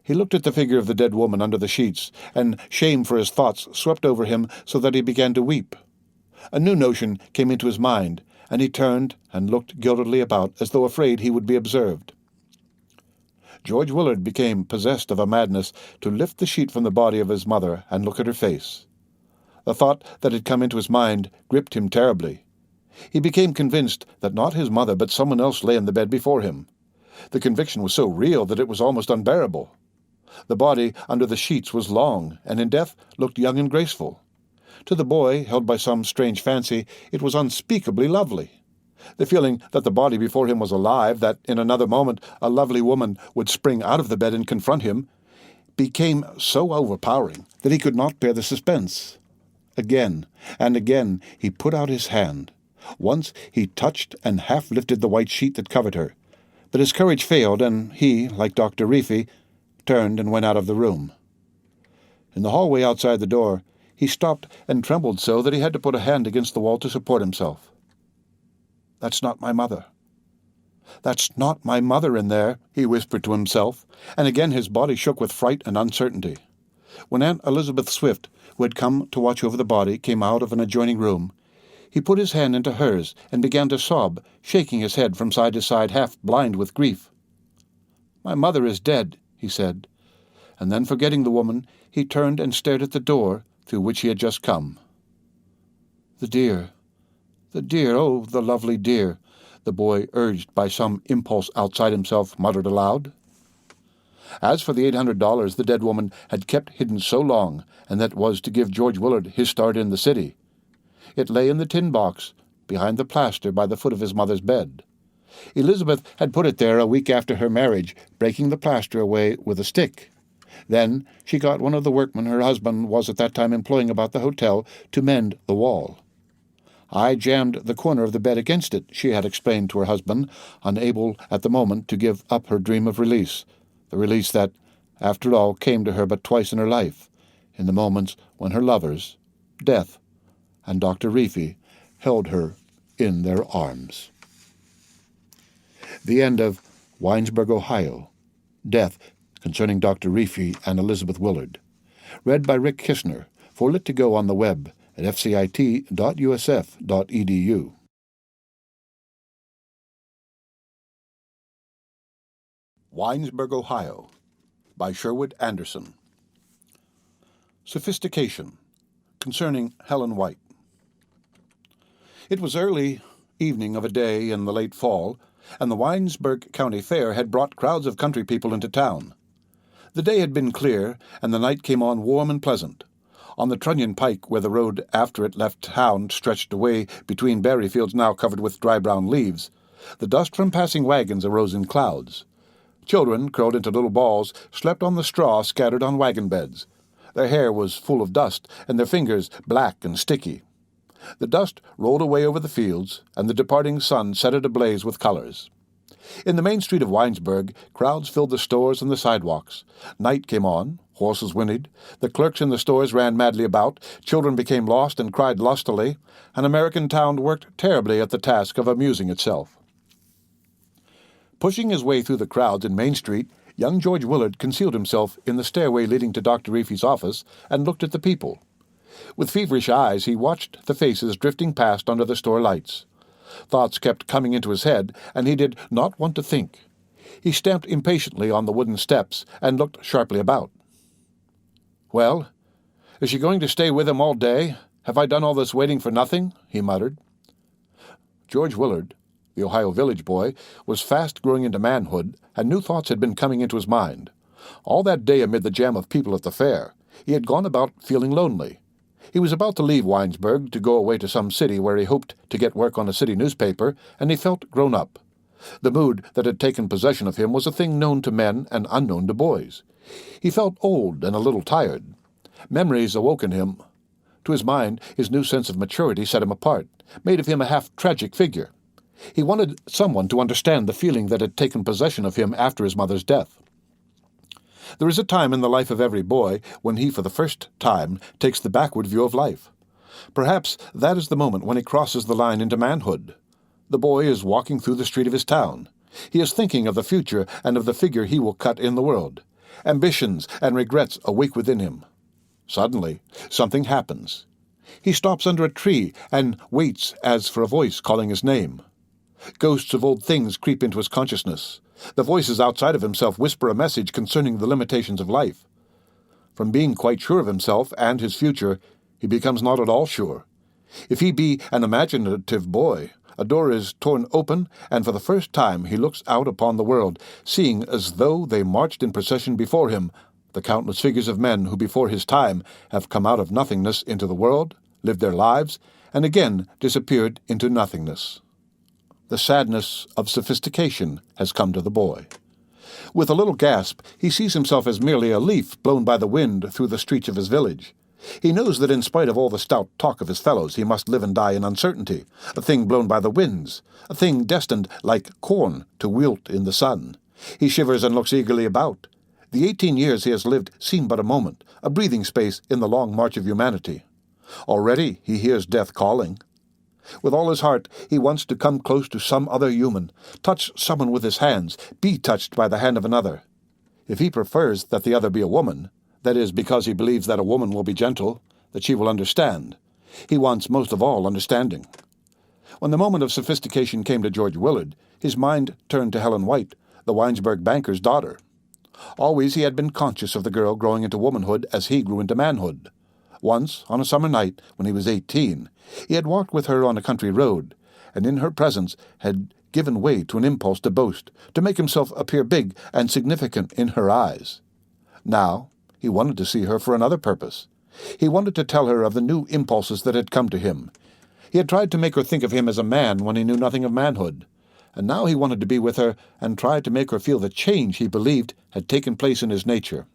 He looked at the figure of the dead woman under the sheets, and shame for his thoughts swept over him so that he began to weep. A new notion came into his mind, and he turned and looked guiltily about as though afraid he would be observed. George Willard became possessed of a madness to lift the sheet from the body of his mother and look at her face. The thought that had come into his mind gripped him terribly. He became convinced that not his mother but someone else lay in the bed before him. The conviction was so real that it was almost unbearable. The body under the sheets was long, and in death looked young and graceful. To the boy, held by some strange fancy, it was unspeakably lovely. The feeling that the body before him was alive, that in another moment a lovely woman would spring out of the bed and confront him, became so overpowering that he could not bear the suspense. Again and again he put out his hand. Once he touched and half lifted the white sheet that covered her, but his courage failed, and he, like Dr. Reefy, turned and went out of the room. In the hallway outside the door, he stopped and trembled so that he had to put a hand against the wall to support himself. "That's not my mother. That's not my mother in there," he whispered to himself, and again his body shook with fright and uncertainty. When Aunt Elizabeth Swift, who had come to watch over the body, came out of an adjoining room, he put his hand into hers and began to sob, shaking his head from side to side, half blind with grief. "My mother is dead," he said, and then, forgetting the woman, he turned and stared at the door through which he had just come. The dear, oh, the lovely dear," the boy, urged by some impulse outside himself, muttered aloud. As for the $800 the dead woman had kept hidden so long, and that was to give George Willard his start in the city, it lay in the tin box behind the plaster by the foot of his mother's bed. Elizabeth had put it there a week after her marriage, breaking the plaster away with a stick. Then she got one of the workmen her husband was at that time employing about the hotel to mend the wall. "I jammed the corner of the bed against it," she had explained to her husband, unable at the moment to give up her dream of release, the release that, after all, came to her but twice in her life, in the moments when her lovers, Death and Dr. Reefy, held her in their arms. The end of Winesburg, Ohio. Death, concerning Dr. Reefy and Elizabeth Willard. Read by Rick Kishner, for Lit to Go on the web at fcit.usf.edu. Winesburg, Ohio, by Sherwood Anderson. Sophistication, concerning Helen White. It was early evening of a day in the late fall, and the Winesburg County Fair had brought crowds of country people into town. The day had been clear, and the night came on warm and pleasant. On the Trunnion Pike, where the road after it left town stretched away between berry fields now covered with dry brown leaves, the dust from passing wagons arose in clouds. Children, curled into little balls, slept on the straw scattered on wagon beds. Their hair was full of dust, and their fingers black and sticky. The dust rolled away over the fields, and the departing sun set it ablaze with colors. In the main street of Winesburg, crowds filled the stores and the sidewalks. Night came on, horses whinnied, the clerks in the stores ran madly about, children became lost and cried lustily, and American town worked terribly at the task of amusing itself. Pushing his way through the crowds in Main Street, young George Willard concealed himself in the stairway leading to Dr. Reefy's office and looked at the people. With feverish eyes he watched the faces drifting past under the store lights. Thoughts kept coming into his head, and he did not want to think. He stamped impatiently on the wooden steps and looked sharply about. "Well, is she going to stay with him all day? Have I done all this waiting for nothing?" he muttered. George Willard, the Ohio village boy, was fast growing into manhood, and new thoughts had been coming into his mind. All that day amid the jam of people at the fair, he had gone about feeling lonely. He was about to leave Winesburg to go away to some city where he hoped to get work on a city newspaper, and he felt grown up. The mood that had taken possession of him was a thing known to men and unknown to boys. He felt old and a little tired. Memories awoke in him. To his mind, his new sense of maturity set him apart, made of him a half-tragic figure. He wanted someone to understand the feeling that had taken possession of him after his mother's death. There is a time in the life of every boy when he, for the first time, takes the backward view of life. Perhaps that is the moment when he crosses the line into manhood. The boy is walking through the street of his town. He is thinking of the future and of the figure he will cut in the world. Ambitions and regrets awake within him. Suddenly, something happens. He stops under a tree and waits as for a voice calling his name. Ghosts of old things creep into his consciousness. The voices outside of himself whisper a message concerning the limitations of life. From being quite sure of himself and his future, he becomes not at all sure. If he be an imaginative boy, a door is torn open, and for the first time he looks out upon the world, seeing as though they marched in procession before him the countless figures of men who before his time have come out of nothingness into the world, lived their lives, and again disappeared into nothingness. The sadness of sophistication has come to the boy. With a little gasp, he sees himself as merely a leaf blown by the wind through the streets of his village. He knows that in spite of all the stout talk of his fellows, he must live and die in uncertainty, a thing blown by the winds, a thing destined, like corn, to wilt in the sun. He shivers and looks eagerly about. The 18 years he has lived seem but a moment, a breathing space in the long march of humanity. Already he hears death calling. With all his heart, he wants to come close to some other human, touch someone with his hands, be touched by the hand of another. If he prefers that the other be a woman, that is, because he believes that a woman will be gentle, that she will understand, he wants most of all understanding. When the moment of sophistication came to George Willard, his mind turned to Helen White, the Winesburg banker's daughter. Always he had been conscious of the girl growing into womanhood as he grew into manhood. Once, on a summer night, when he was 18, he had walked with her on a country road, and in her presence had given way to an impulse to boast, to make himself appear big and significant in her eyes. Now he wanted to see her for another purpose. He wanted to tell her of the new impulses that had come to him. He had tried to make her think of him as a man when he knew nothing of manhood, and now he wanted to be with her and try to make her feel the change he believed had taken place in his nature.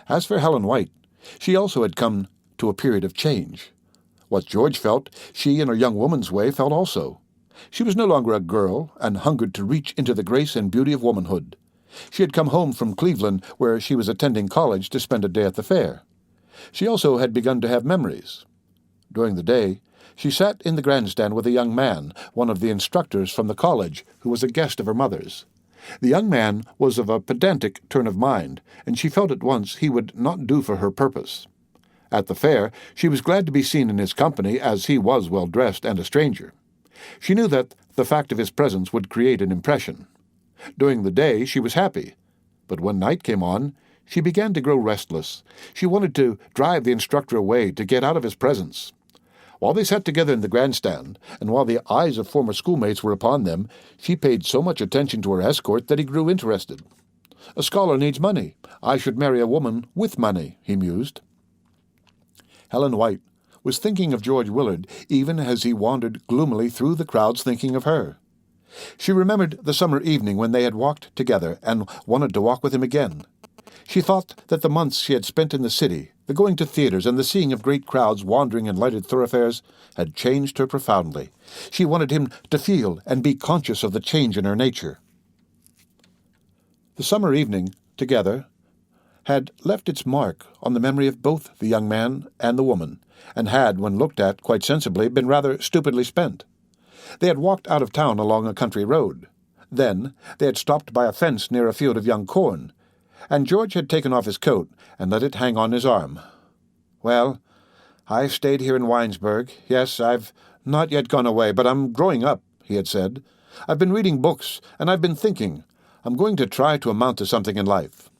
As for Helen White, she also had come to a period of change. What George felt, she in her young woman's way felt also. She was no longer a girl, and hungered to reach into the grace and beauty of womanhood. She had come home from Cleveland, where she was attending college, to spend a day at the fair. She also had begun to have memories. During the day, she sat in the grandstand with a young man, one of the instructors from the college, who was a guest of her mother's. The young man was of a pedantic turn of mind, and she felt at once he would not do for her purpose. At the fair, she was glad to be seen in his company, as he was well-dressed and a stranger. She knew that the fact of his presence would create an impression. During the day she was happy, but when night came on, she began to grow restless. She wanted to drive the instructor away, to get out of his presence. While they sat together in the grandstand, and while the eyes of former schoolmates were upon them, she paid so much attention to her escort that he grew interested. A scholar needs money. I should marry a woman with money, he mused. Helen White was thinking of George Willard even as he wandered gloomily through the crowds thinking of her. She remembered the summer evening when they had walked together and wanted to walk with him again. She thought that the months she had spent in the city, the going to theaters and the seeing of great crowds wandering in lighted thoroughfares, had changed her profoundly. She wanted him to feel and be conscious of the change in her nature. The summer evening, together, had left its mark on the memory of both the young man and the woman, and had, when looked at quite sensibly, been rather stupidly spent. They had walked out of town along a country road. Then they had stopped by a fence near a field of young corn, and George had taken off his coat and let it hang on his arm. "Well, I've stayed here in Winesburg. Yes, I've not yet gone away, but I'm growing up," he had said. "I've been reading books, and I've been thinking. I'm going to try to amount to something in life."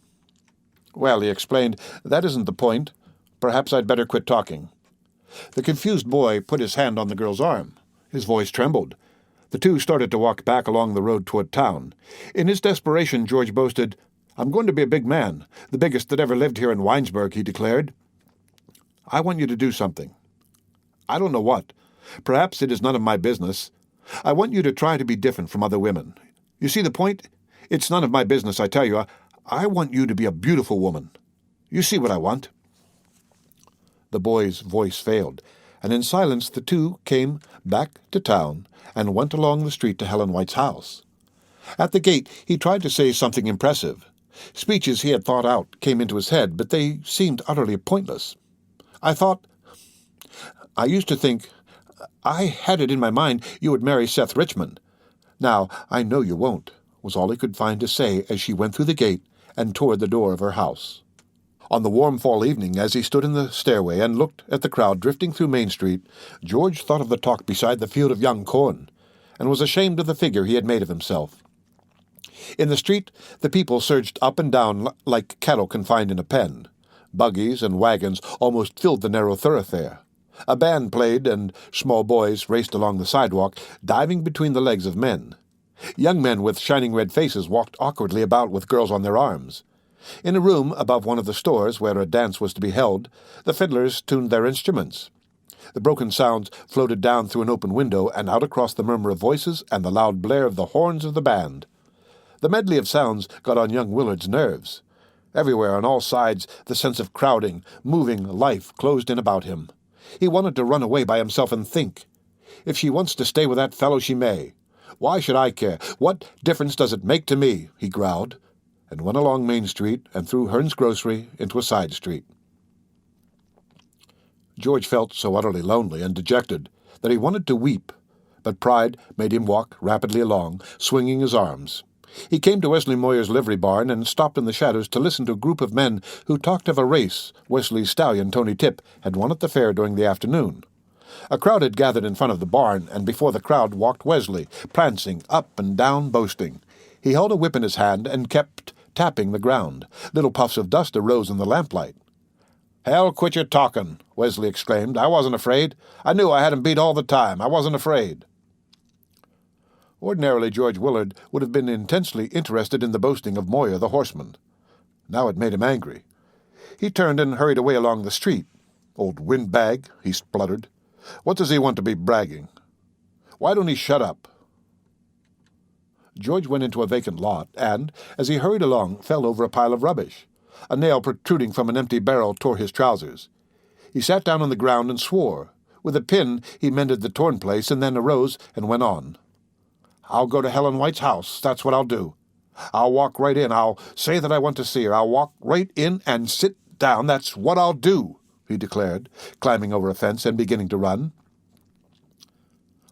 "Well," he explained, "that isn't the point. Perhaps I'd better quit talking." The confused boy put his hand on the girl's arm. His voice trembled. The two started to walk back along the road toward town. In his desperation, George boasted, "I'm going to be a big man, the biggest that ever lived here in Winesburg," he declared. "I want you to do something. I don't know what. Perhaps it is none of my business. I want you to try to be different from other women. You see the point? It's none of my business, I tell you. I want you to be a beautiful woman. You see what I want." The boy's voice failed, and in silence the two came back to town and went along the street to Helen White's house. At the gate he tried to say something impressive. Speeches he had thought out came into his head, but they seemed utterly pointless. I used to think, I had it in my mind you would marry Seth Richmond. Now, I know you won't," was all he could find to say as she went through the gate and toward the door of her house. On the warm fall evening, as he stood in the stairway and looked at the crowd drifting through Main Street, George thought of the talk beside the field of young corn, and was ashamed of the figure he had made of himself. In the street, the people surged up and down like cattle confined in a pen. Buggies and wagons almost filled the narrow thoroughfare. A band played, and small boys raced along the sidewalk, diving between the legs of men. Young men with shining red faces walked awkwardly about with girls on their arms. In a room above one of the stores where a dance was to be held, the fiddlers tuned their instruments. The broken sounds floated down through an open window and out across the murmur of voices and the loud blare of the horns of the band. The medley of sounds got on young Willard's nerves. Everywhere, on all sides, the sense of crowding, moving life closed in about him. He wanted to run away by himself and think. If she wants to stay with that fellow, she may. Why should I care? What difference does it make to me? He growled, and went along Main Street and through Hearn's grocery into a side street. George felt so utterly lonely and dejected that he wanted to weep, but pride made him walk rapidly along, swinging his arms. He came to Wesley Moyer's livery barn and stopped in the shadows to listen to a group of men who talked of a race Wesley's stallion, Tony Tip, had won at the fair during the afternoon. A crowd had gathered in front of the barn, and before the crowd walked Wesley, prancing up and down, boasting. He held a whip in his hand and kept tapping the ground. Little puffs of dust arose in the lamplight. "Hell, quit your talking," Wesley exclaimed. "I wasn't afraid. I knew I had him beat all the time. I wasn't afraid." Ordinarily, George Willard would have been intensely interested in the boasting of Moyer the horseman. Now it made him angry. He turned and hurried away along the street. "Old windbag," he spluttered. "What does he want to be bragging? Why don't he shut up?" George went into a vacant lot and, as he hurried along, fell over a pile of rubbish. A nail protruding from an empty barrel tore his trousers. He sat down on the ground and swore. With a pin he mended the torn place and then arose and went on. "I'll go to Helen White's house, that's what I'll do. I'll walk right in, I'll say that I want to see her, I'll walk right in and sit down, that's what I'll do," he declared, climbing over a fence and beginning to run.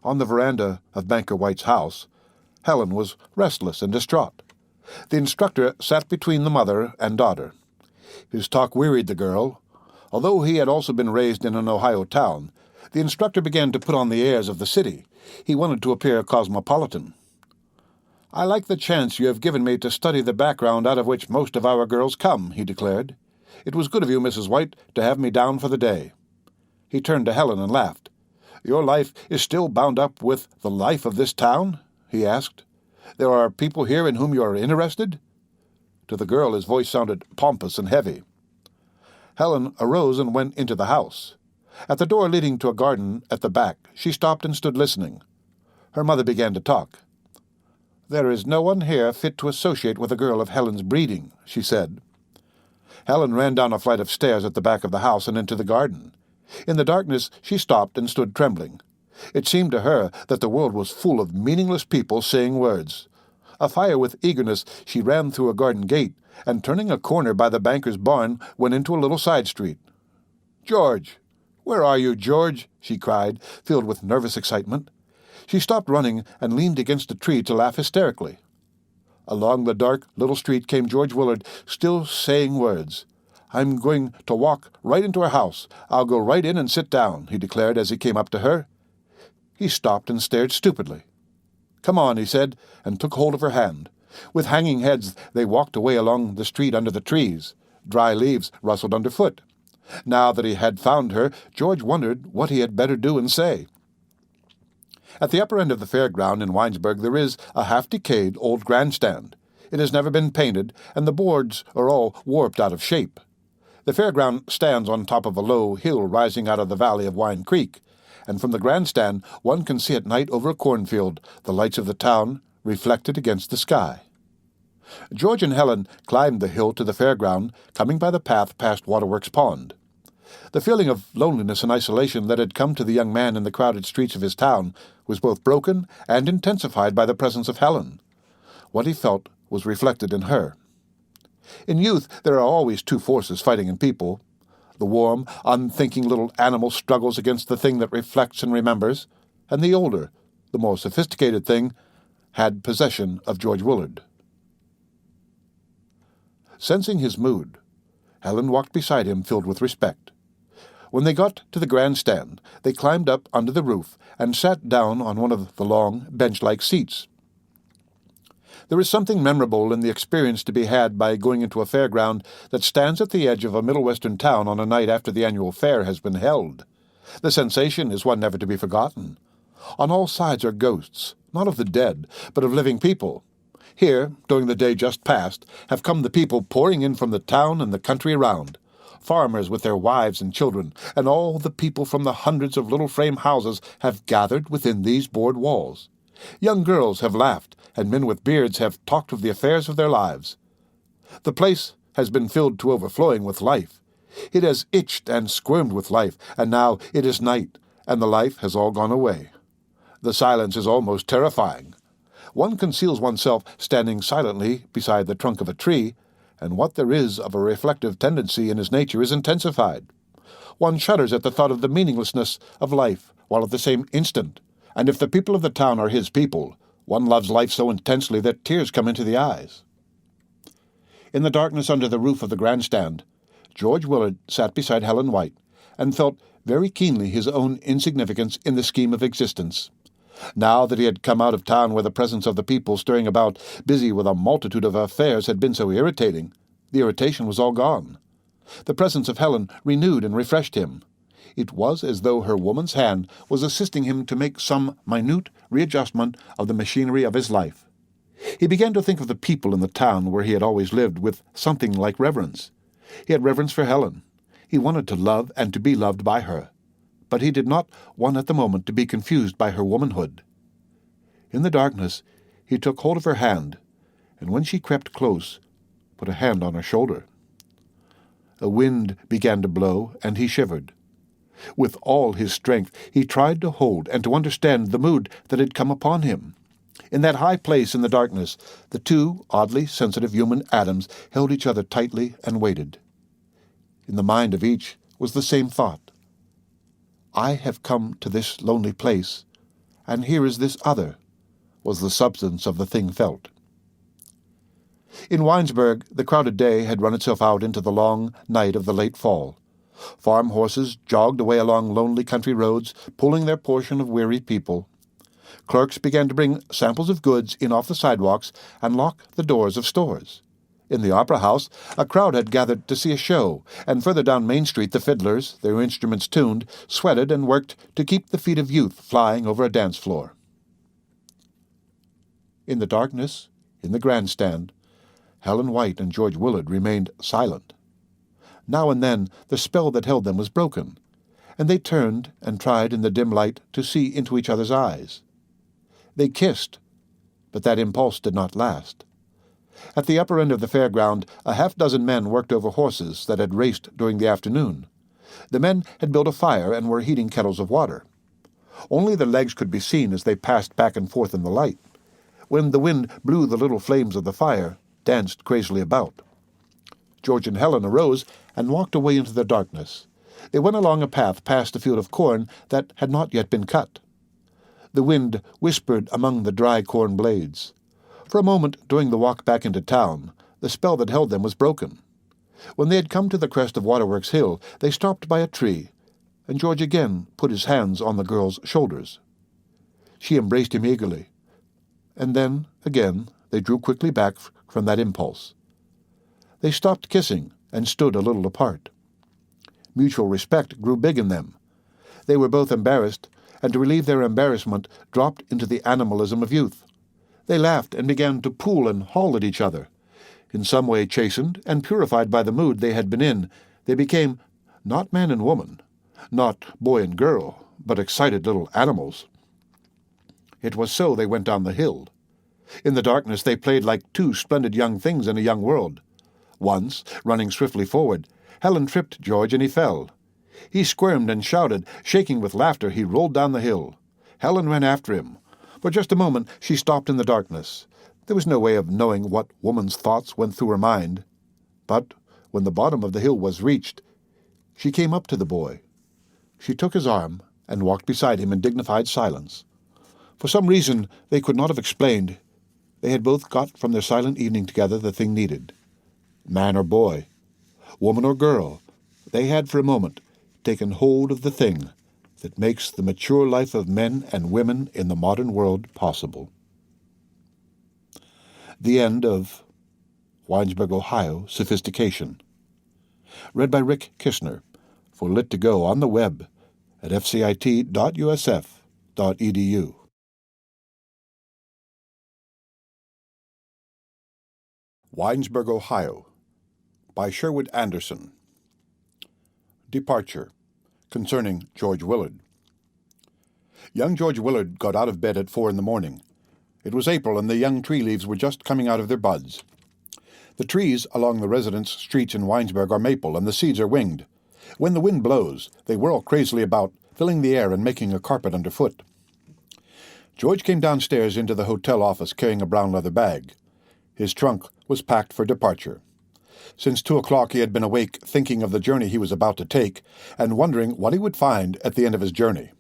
On the veranda of Banker White's house, Helen was restless and distraught. The instructor sat between the mother and daughter. His talk wearied the girl. Although he had also been raised in an Ohio town, the instructor began to put on the airs of the city. He wanted to appear cosmopolitan. "I like the chance you have given me to study the background out of which most of our girls come," he declared. "It was good of you, Mrs. White, to have me down for the day." He turned to Helen and laughed. "Your life is still bound up with the life of this town?" he asked. "There are people here in whom you are interested?" To the girl his voice sounded pompous and heavy. Helen arose and went into the house. At the door leading to a garden at the back, she stopped and stood listening. Her mother began to talk. "There is no one here fit to associate with a girl of Helen's breeding," she said. Helen ran down a flight of stairs at the back of the house and into the garden. In the darkness she stopped and stood trembling. It seemed to her that the world was full of meaningless people saying words. Afire with eagerness, she ran through a garden gate, and turning a corner by the banker's barn, went into a little side street. "George! Where are you, George?" she cried, filled with nervous excitement. She stopped running and leaned against a tree to laugh hysterically. Along the dark little street came George Willard, still saying words. "I'm going to walk right into her house. I'll go right in and sit down," he declared as he came up to her. He stopped and stared stupidly. "Come on," he said, and took hold of her hand. With hanging heads they walked away along the street under the trees. Dry leaves rustled underfoot. Now that he had found her, George wondered what he had better do and say. At the upper end of the fairground in Winesburg there is a half-decayed old grandstand. It has never been painted, and the boards are all warped out of shape. The fairground stands on top of a low hill rising out of the valley of Wine Creek, and from the grandstand one can see at night over a cornfield the lights of the town reflected against the sky. George and Helen climbed the hill to the fairground, coming by the path past Waterworks Pond. The feeling of loneliness and isolation that had come to the young man in the crowded streets of his town was both broken and intensified by the presence of Helen. What he felt was reflected in her. In youth there are always two forces fighting in people. The warm, unthinking little animal struggles against the thing that reflects and remembers, and the older, the more sophisticated thing had possession of George Willard. Sensing his mood, Helen walked beside him filled with respect. When they got to the grandstand, they climbed up under the roof and sat down on one of the long, bench-like seats. There is something memorable in the experience to be had by going into a fairground that stands at the edge of a Middle Western town on a night after the annual fair has been held. The sensation is one never to be forgotten. On all sides are ghosts, not of the dead, but of living people. Here, during the day just past, have come the people pouring in from the town and the country around. Farmers with their wives and children, and all the people from the hundreds of little frame houses have gathered within these board walls. Young girls have laughed, and men with beards have talked of the affairs of their lives. The place has been filled to overflowing with life. It has itched and squirmed with life, and now it is night, and the life has all gone away. The silence is almost terrifying. One conceals oneself standing silently beside the trunk of a tree, and what there is of a reflective tendency in his nature is intensified. One shudders at the thought of the meaninglessness of life, while at the same instant, and if the people of the town are his people, one loves life so intensely that tears come into the eyes. In the darkness under the roof of the grandstand, George Willard sat beside Helen White, and felt very keenly his own insignificance in the scheme of existence. Now that he had come out of town where the presence of the people stirring about, busy with a multitude of affairs, had been so irritating, the irritation was all gone. The presence of Helen renewed and refreshed him. It was as though her woman's hand was assisting him to make some minute readjustment of the machinery of his life. He began to think of the people in the town where he had always lived with something like reverence. He had reverence for Helen. He wanted to love and to be loved by her. But he did not want at the moment to be confused by her womanhood. In the darkness he took hold of her hand, and when she crept close, put a hand on her shoulder. A wind began to blow, and he shivered. With all his strength he tried to hold and to understand the mood that had come upon him. In that high place in the darkness, the two oddly sensitive human atoms held each other tightly and waited. In the mind of each was the same thought. I have come to this lonely place, and here is this other, was the substance of the thing felt. In Winesburg, the crowded day had run itself out into the long night of the late fall. Farm horses jogged away along lonely country roads, pulling their portion of weary people. Clerks began to bring samples of goods in off the sidewalks and lock the doors of stores. In the opera house, a crowd had gathered to see a show, and further down Main Street the fiddlers, their instruments tuned, sweated and worked to keep the feet of youth flying over a dance floor. In the darkness, in the grandstand, Helen White and George Willard remained silent. Now and then the spell that held them was broken, and they turned and tried in the dim light to see into each other's eyes. They kissed, but that impulse did not last. At the upper end of the fairground, a half-dozen men worked over horses that had raced during the afternoon. The men had built a fire and were heating kettles of water. Only their legs could be seen as they passed back and forth in the light. When the wind blew, the little flames of the fire danced crazily about. George and Helen arose and walked away into the darkness. They went along a path past a field of corn that had not yet been cut. The wind whispered among the dry corn blades. For a moment, during the walk back into town, the spell that held them was broken. When they had come to the crest of Waterworks Hill, they stopped by a tree, and George again put his hands on the girl's shoulders. She embraced him eagerly, and then, again, they drew quickly back from that impulse. They stopped kissing and stood a little apart. Mutual respect grew big in them. They were both embarrassed, and to relieve their embarrassment dropped into the animalism of youth. They laughed and began to pull and haul at each other. In some way chastened and purified by the mood they had been in, they became not man and woman, not boy and girl, but excited little animals. It was so they went down the hill. In the darkness they played like two splendid young things in a young world. Once, running swiftly forward, Helen tripped George and he fell. He squirmed and shouted. Shaking with laughter, he rolled down the hill. Helen ran after him. For just a moment she stopped in the darkness. There was no way of knowing what woman's thoughts went through her mind. But when the bottom of the hill was reached, she came up to the boy. She took his arm and walked beside him in dignified silence. For some reason they could not have explained, they had both got from their silent evening together the thing needed. Man or boy, woman or girl, they had for a moment taken hold of the thing that makes the mature life of men and women in the modern world possible. The end of Winesburg, Ohio, Sophistication. Read by Rick Kishner for Lit2Go on the web at fcit.usf.edu. Winesburg, Ohio, by Sherwood Anderson. Departure, concerning George Willard. Young George Willard got out of bed at 4 a.m. It was April, and the young tree leaves were just coming out of their buds. The trees along the residence streets in Winesburg are maple, and the seeds are winged. When the wind blows, they whirl crazily about, filling the air and making a carpet underfoot. George came downstairs into the hotel office carrying a brown leather bag. His trunk was packed for departure. Since 2 o'clock he had been awake, thinking of the journey he was about to take, and wondering what he would find at the end of his journey.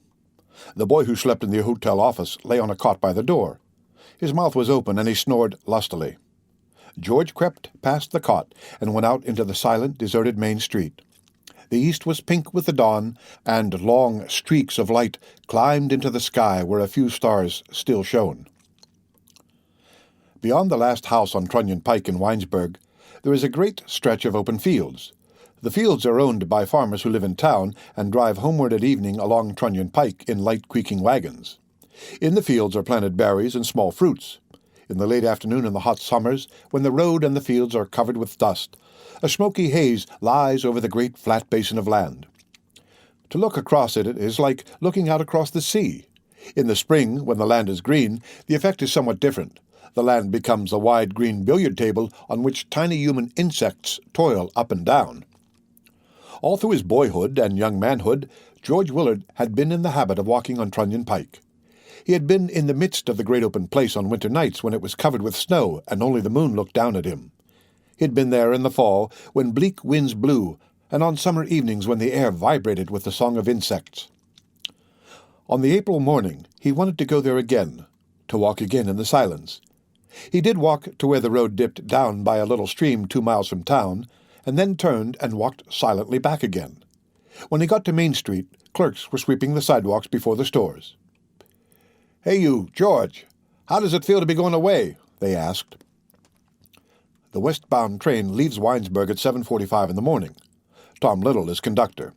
The boy who slept in the hotel office lay on a cot by the door. His mouth was open, and he snored lustily. George crept past the cot and went out into the silent, deserted main street. The east was pink with the dawn, and long streaks of light climbed into the sky where a few stars still shone. Beyond the last house on Trunnion Pike in Winesburg, there is a great stretch of open fields. The fields are owned by farmers who live in town and drive homeward at evening along Trunnion Pike in light creaking wagons. In the fields are planted berries and small fruits. In the late afternoon in the hot summers, when the road and the fields are covered with dust, a smoky haze lies over the great flat basin of land. To look across it is like looking out across the sea. In the spring, when the land is green, the effect is somewhat different. The land becomes a wide green billiard table on which tiny human insects toil up and down. All through his boyhood and young manhood, George Willard had been in the habit of walking on Trunnion Pike. He had been in the midst of the great open place on winter nights when it was covered with snow and only the moon looked down at him. He had been there in the fall when bleak winds blew, and on summer evenings when the air vibrated with the song of insects. On the April morning he wanted to go there again, to walk again in the silence. He did walk to where the road dipped down by a little stream 2 miles from town, and then turned and walked silently back again. When he got to Main Street, clerks were sweeping the sidewalks before the stores. "Hey you, George, how does it feel to be going away?" they asked. The westbound train leaves Winesburg at 7:45 in the morning. Tom Little is conductor.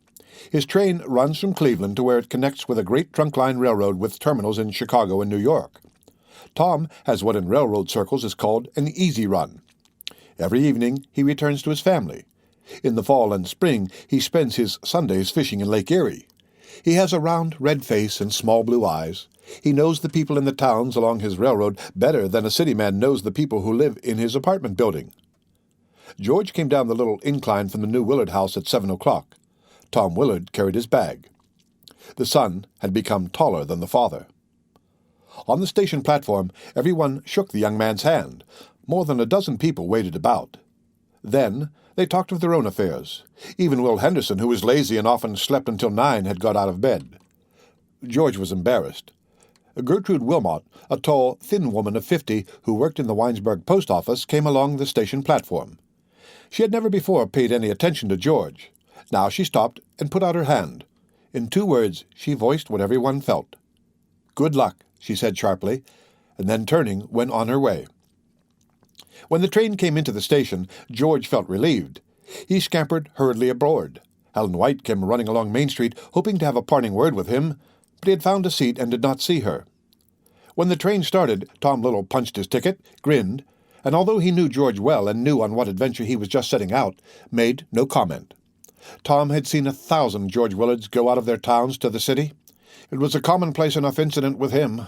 His train runs from Cleveland to where it connects with a great trunk-line railroad with terminals in Chicago and New York. Tom has what in railroad circles is called an easy run. Every evening he returns to his family. In the fall and spring he spends his Sundays fishing in Lake Erie. He has a round red face and small blue eyes. He knows the people in the towns along his railroad better than a city man knows the people who live in his apartment building. George came down the little incline from the new Willard house at 7 o'clock. Tom Willard carried his bag. The son had become taller than the father. On the station platform, everyone shook the young man's hand. More than a dozen people waited about. Then they talked of their own affairs. Even Will Henderson, who was lazy and often slept until 9, had got out of bed. George was embarrassed. Gertrude Wilmot, a tall, thin woman of 50 who worked in the Winesburg post office, came along the station platform. She had never before paid any attention to George. Now she stopped and put out her hand. In 2 words she voiced what everyone felt. "Good luck," she said sharply, and then turning, went on her way. When the train came into the station, George felt relieved. He scampered hurriedly aboard. Helen White came running along Main Street, hoping to have a parting word with him, but he had found a seat and did not see her. When the train started, Tom Little punched his ticket, grinned, and although he knew George well and knew on what adventure he was just setting out, made no comment. Tom had seen 1,000 George Willards go out of their towns to the city. It was a commonplace enough incident with him.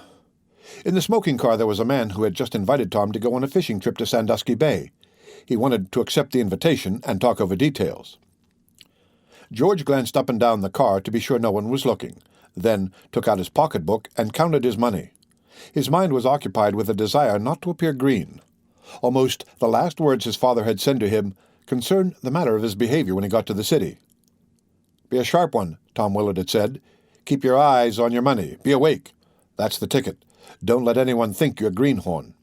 In the smoking car there was a man who had just invited Tom to go on a fishing trip to Sandusky Bay. He wanted to accept the invitation and talk over details. George glanced up and down the car to be sure no one was looking, then took out his pocketbook and counted his money. His mind was occupied with a desire not to appear green. Almost the last words his father had said to him concerned the matter of his behavior when he got to the city. "Be a sharp one," Tom Willard had said. "Keep your eyes on your money. Be awake. That's the ticket. Don't let anyone think you're a greenhorn."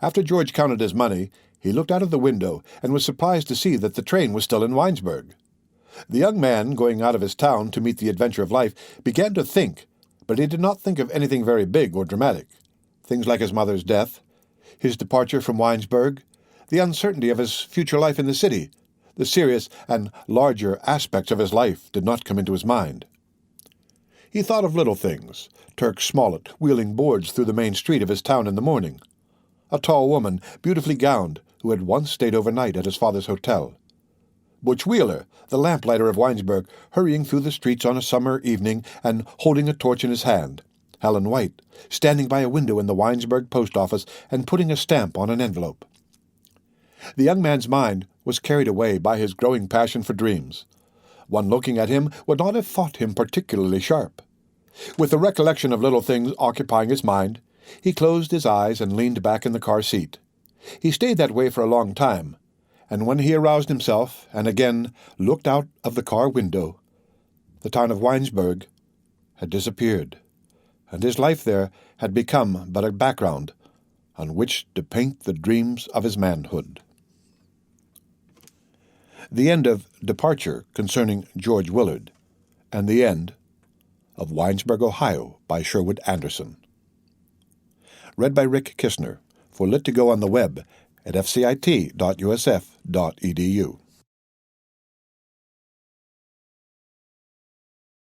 After George counted his money, he looked out of the window and was surprised to see that the train was still in Winesburg. The young man, going out of his town to meet the adventure of life, began to think, but he did not think of anything very big or dramatic. Things like his mother's death, his departure from Winesburg, the uncertainty of his future life in the city, the serious and larger aspects of his life did not come into his mind. He thought of little things, Turk Smollett wheeling boards through the main street of his town in the morning, a tall woman, beautifully gowned, who had once stayed overnight at his father's hotel, Butch Wheeler, the lamplighter of Winesburg, hurrying through the streets on a summer evening and holding a torch in his hand, Helen White, standing by a window in the Winesburg post office and putting a stamp on an envelope. The young man's mind was carried away by his growing passion for dreams. One looking at him would not have thought him particularly sharp. With the recollection of little things occupying his mind, he closed his eyes and leaned back in the car seat. He stayed that way for a long time, and when he aroused himself and again looked out of the car window, the town of Winesburg had disappeared, and his life there had become but a background on which to paint the dreams of his manhood. The end of Departure concerning George Willard, and the end of Winesburg, Ohio by Sherwood Anderson. Read by Rick Kistner for Lit to Go on the web at fcit.usf.edu.